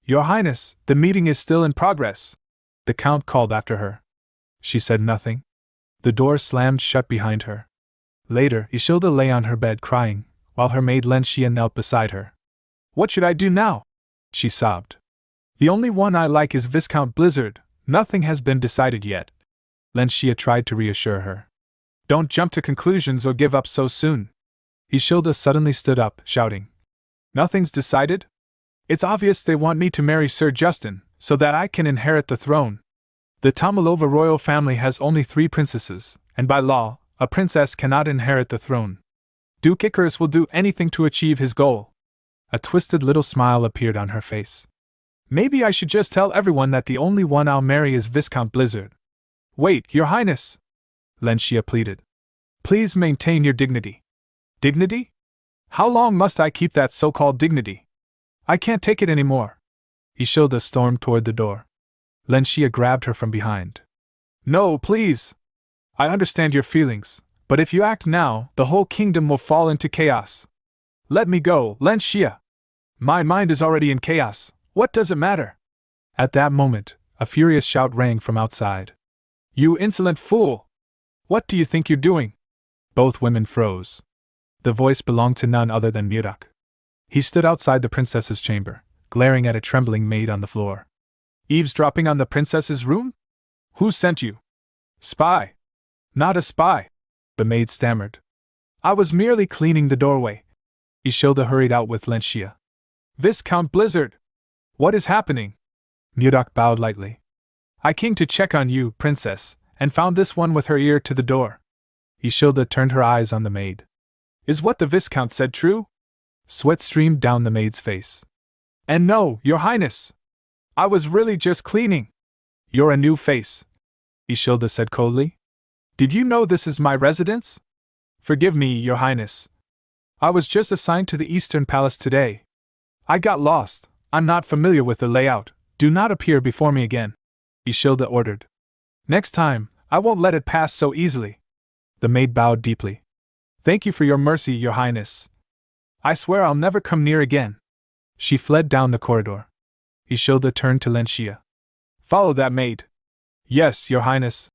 "Your Highness, the meeting is still in progress," the count called after her. She said nothing. The door slammed shut behind her. Later, Ishilda lay on her bed crying, while her maid Lenshia knelt beside her. "What should I do now?" she sobbed. "The only one I like is Viscount Blizzard. Nothing has been decided yet." Lenshia tried to reassure her. "Don't jump to conclusions or give up so soon." Ishilda suddenly stood up, shouting. "Nothing's decided? It's obvious they want me to marry Sir Justin, so that I can inherit the throne. The Tomalova royal family has only 3 princesses, and by law, a princess cannot inherit the throne. Duke Icarus will do anything to achieve his goal." A twisted little smile appeared on her face. "Maybe I should just tell everyone that the only one I'll marry is Viscount Blizzard." "Wait, Your Highness!" Lenshia pleaded. "Please maintain your dignity." "Dignity? How long must I keep that so-called dignity? I can't take it anymore." Ishilda stormed toward the door. Lenshia grabbed her from behind. "No, please! I understand your feelings, But if you act now, the whole kingdom will fall into chaos. Let me go, Lan Xia. My mind is already in chaos. What does it matter? At that moment, a furious shout rang from outside. You insolent fool! What do you think you're doing? Both women froze. The voice belonged to none other than Murdoch. He stood outside the princess's chamber, glaring at a trembling maid on the floor. Eavesdropping on the princess's room? Who sent you? Spy. Not a spy, the maid stammered. I was merely cleaning the doorway. Ishilda hurried out with Lan Xia. Viscount Blizzard! What is happening? Murdoch bowed lightly. I came to check on you, princess, and found this one with her ear to the door. Ishilda turned her eyes on the maid. Is what the Viscount said true? Sweat streamed down the maid's face. And no, your highness! I was really just cleaning. You're a new face, Ishilda said coldly. Did you know this is my residence? Forgive me, your highness. I was just assigned to the Eastern Palace today. I got lost. I'm not familiar with the layout. Do not appear before me again, Ishilda ordered. Next time, I won't let it pass so easily. The maid bowed deeply. Thank you for your mercy, your highness. I swear I'll never come near again. She fled down the corridor. Ishilda turned to Lan Xia. Follow that maid. Yes, your highness,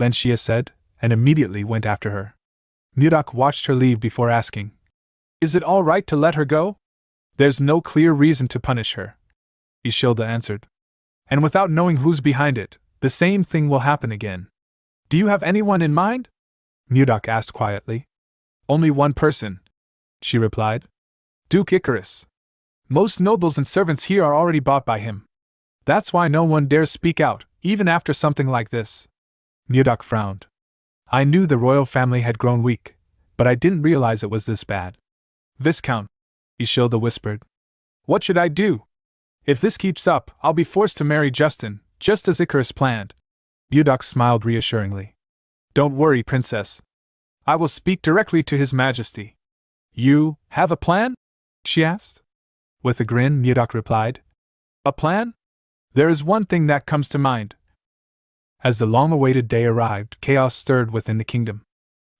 Lan Xia said, and immediately went after her. Murdoch watched her leave before asking, Is it all right to let her go? There's no clear reason to punish her, Ishilda answered. And without knowing who's behind it, the same thing will happen again. Do you have anyone in mind? Murdoch asked quietly. Only one person, she replied. Duke Icarus. Most nobles and servants here are already bought by him. That's why no one dares speak out, even after something like this. Murdoch frowned. I knew the royal family had grown weak, but I didn't realize it was this bad. Viscount, Ishilda whispered. What should I do? If this keeps up, I'll be forced to marry Justin, just as Icarus planned. Murdoch smiled reassuringly. Don't worry, princess. I will speak directly to His Majesty. You have a plan? She asked. With a grin, Murdoch replied. A plan? There is one thing that comes to mind. As the long-awaited day arrived, chaos stirred within the kingdom.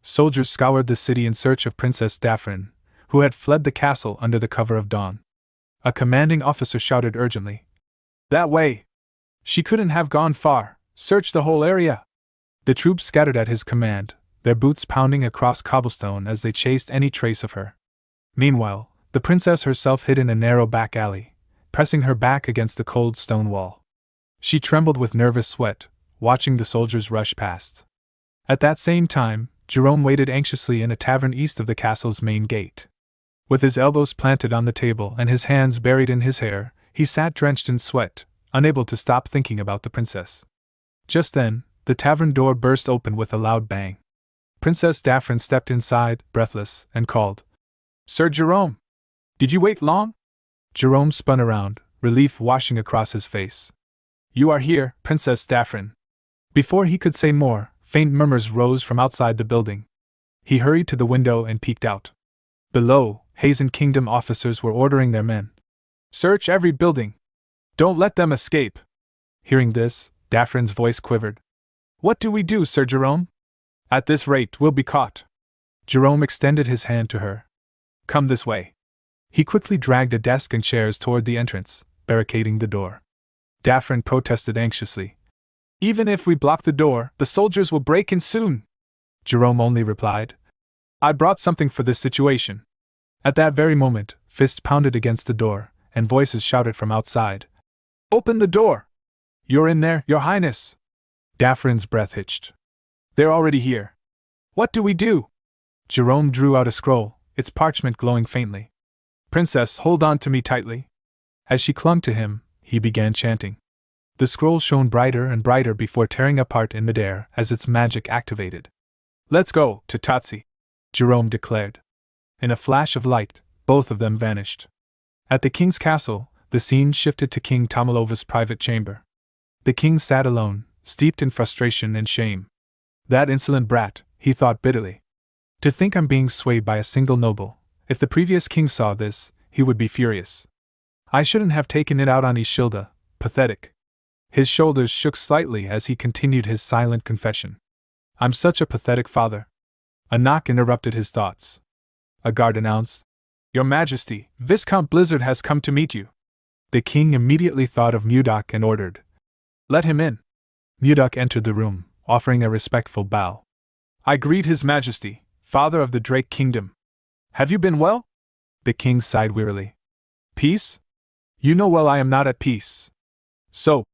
Soldiers scoured the city in search of Princess Daphne, who had fled the castle under the cover of dawn. A commanding officer shouted urgently. That way! She couldn't have gone far. Search the whole area! The troops scattered at his command, their boots pounding across cobblestone as they chased any trace of her. Meanwhile, the princess herself hid in a narrow back alley, pressing her back against the cold stone wall. She trembled with nervous sweat, watching the soldiers rush past. At that same time, Jerome waited anxiously in a tavern east of the castle's main gate. With his elbows planted on the table and his hands buried in his hair, he sat drenched in sweat, unable to stop thinking about the princess. Just then, the tavern door burst open with a loud bang. Princess Daphne stepped inside, breathless, and called, Sir Jerome! Did you wait long? Jerome spun around, relief washing across his face. You are here, Princess Daphne. Before he could say more, faint murmurs rose from outside the building. He hurried to the window and peeked out. Below, Hazen Kingdom officers were ordering their men. Search every building. Don't let them escape. Hearing this, Daphne's voice quivered. What do we do, Sir Jerome? At this rate, we'll be caught. Jerome extended his hand to her. Come this way. He quickly dragged a desk and chairs toward the entrance, barricading the door. Daphne protested anxiously. Even if we block the door, the soldiers will break in soon. Jerome only replied, I brought something for this situation. At that very moment, fists pounded against the door, and voices shouted from outside. Open the door! You're in there, Your Highness! Daphne's breath hitched. They're already here. What do we do? Jerome drew out a scroll, its parchment glowing faintly. Princess, hold on to me tightly. As she clung to him, he began chanting. The scroll shone brighter and brighter before tearing apart in midair as its magic activated. Let's go, Tatsi, Jerome declared. In a flash of light, both of them vanished. At the king's castle, the scene shifted to King Tomilova's private chamber. The king sat alone, steeped in frustration and shame. That insolent brat, he thought bitterly. To think I'm being swayed by a single noble. If the previous king saw this, he would be furious. I shouldn't have taken it out on Ishilda, pathetic. His shoulders shook slightly as he continued his silent confession. I'm such a pathetic father. A knock interrupted his thoughts. A guard announced, "Your Majesty, Viscount Blizzard has come to meet you." The king immediately thought of Mudok and ordered, "Let him in." Mudok entered the room, offering a respectful bow. "I greet His Majesty, Father of the Drake Kingdom. Have you been well?" The king sighed wearily. "Peace? You know well I am not at peace." "So,"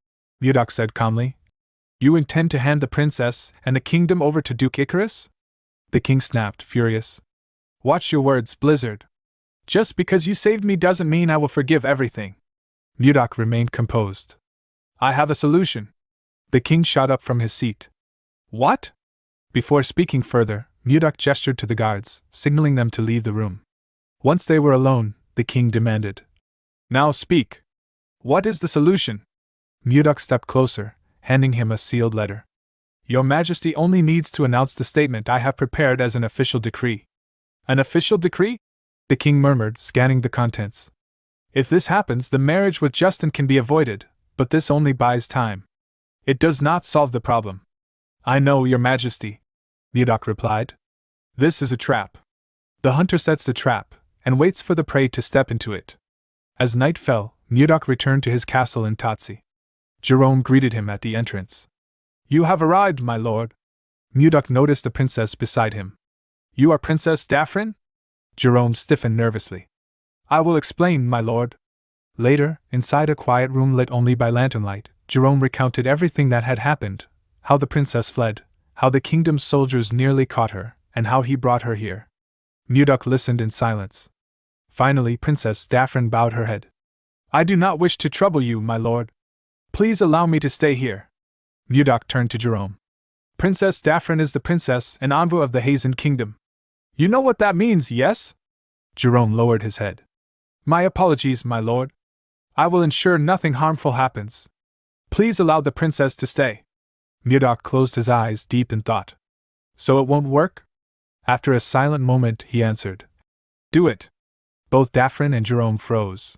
Mudok said calmly, "you intend to hand the princess and the kingdom over to Duke Icarus?" The king snapped, furious. "Watch your words, Blizzard. Just because you saved me doesn't mean I will forgive everything." Mudok remained composed. "I have a solution." The king shot up from his seat. "What?" Before speaking further, Mudok gestured to the guards, signaling them to leave the room. Once they were alone, the king demanded, "Now speak. What is the solution?" Mudok stepped closer, handing him a sealed letter. "Your Majesty only needs to announce the statement I have prepared as an official decree." "An official decree?" the king murmured, scanning the contents. "If this happens, the marriage with Justin can be avoided, but this only buys time. It does not solve the problem." "I know, Your Majesty," Mudok replied. "This is a trap. The hunter sets the trap, and waits for the prey to step into it." As night fell, Mudok returned to his castle in Tatsi. Jerome greeted him at the entrance. "You have arrived, my lord." Mudok noticed the princess beside him. "You are Princess Daphrin?" Jerome stiffened nervously. "I will explain, my lord." Later, inside a quiet room lit only by lanternlight, Jerome recounted everything that had happened: how the princess fled, how the kingdom's soldiers nearly caught her, and how he brought her here. Mudok listened in silence. Finally, Princess Daphrin bowed her head. "I do not wish to trouble you, my lord. Please allow me to stay here." Mudok turned to Jerome. "Princess Daphrin is the princess and envoy of the Hazen Kingdom. You know what that means, yes?" Jerome lowered his head. "My apologies, my lord. I will ensure nothing harmful happens. Please allow the princess to stay." Mudok closed his eyes, deep in thought. "So it won't work?" After a silent moment, he answered, "Do it." Both Daphrin and Jerome froze.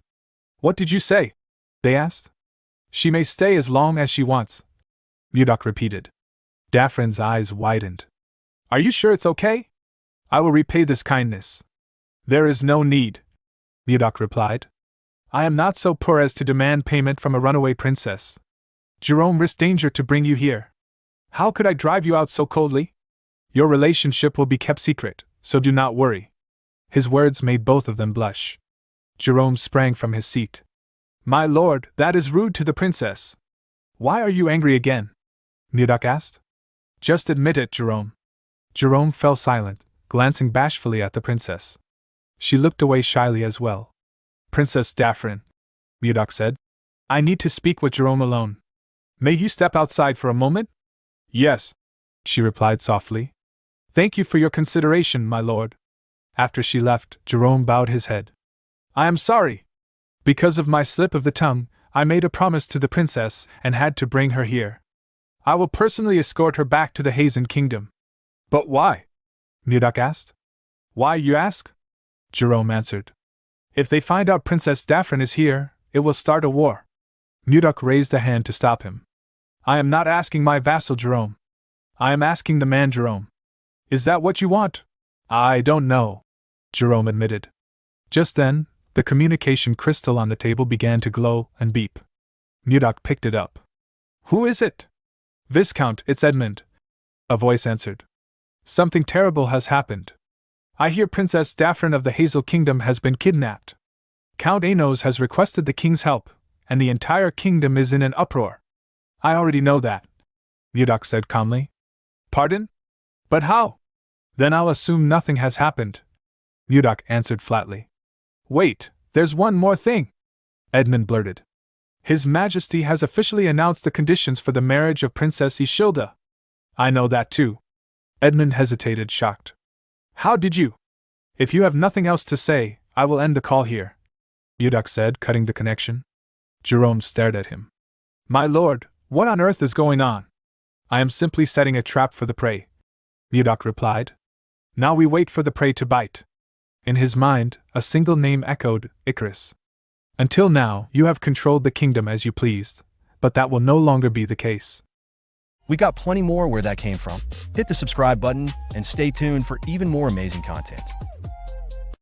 "What did you say?" they asked. "She may stay as long as she wants," Mudok repeated. Daphrin's eyes widened. "Are you sure it's okay? I will repay this kindness." "There is no need," Mudok replied. "I am not so poor as to demand payment from a runaway princess. Jerome risked danger to bring you here. How could I drive you out so coldly? Your relationship will be kept secret, so do not worry." His words made both of them blush. Jerome sprang from his seat. "My lord, that is rude to the princess." "Why are you angry again?" Mudok asked. "Just admit it, Jerome." Jerome fell silent, glancing bashfully at the princess. She looked away shyly as well. "Princess Daphrin," Mudok said, "I need to speak with Jerome alone. May you step outside for a moment?" "Yes," she replied softly. "Thank you for your consideration, my lord." After she left, Jerome bowed his head. "I am sorry. Because of my slip of the tongue, I made a promise to the princess and had to bring her here. I will personally escort her back to the Hazen Kingdom." "But why?" Mudok asked. "Why, you ask?" Jerome answered. "If they find out Princess Daphrin is here, it will start a war." Mudok raised a hand to stop him. "I am not asking my vassal Jerome. I am asking the man Jerome." "Is that what you want?" "I don't know," Jerome admitted. Just then, the communication crystal on the table began to glow and beep. Mudok picked it up. "Who is it?" "Viscount, it's Edmund," a voice answered. "Something terrible has happened. I hear Princess Daphrin of the Hazel Kingdom has been kidnapped. Count Anos has requested the king's help, and the entire kingdom is in an uproar." "I already know that," Mudok said calmly. "Pardon? But how?" "Then I'll assume nothing has happened," Mudok answered flatly. "Wait, there's one more thing," Edmund blurted. "His Majesty has officially announced the conditions for the marriage of Princess Ishilda." "I know that too." Edmund hesitated, shocked. "How did you?" "If you have nothing else to say, I will end the call here," Mudok said, cutting the connection. Jerome stared at him. "My lord, what on earth is going on?" "I am simply setting a trap for the prey," Mudok replied. "Now we wait for the prey to bite." In his mind, a single name echoed: Icarus. "Until now, you have controlled the kingdom as you pleased, but that will no longer be the case." We got plenty more where that came from. Hit the subscribe button and stay tuned for even more amazing content.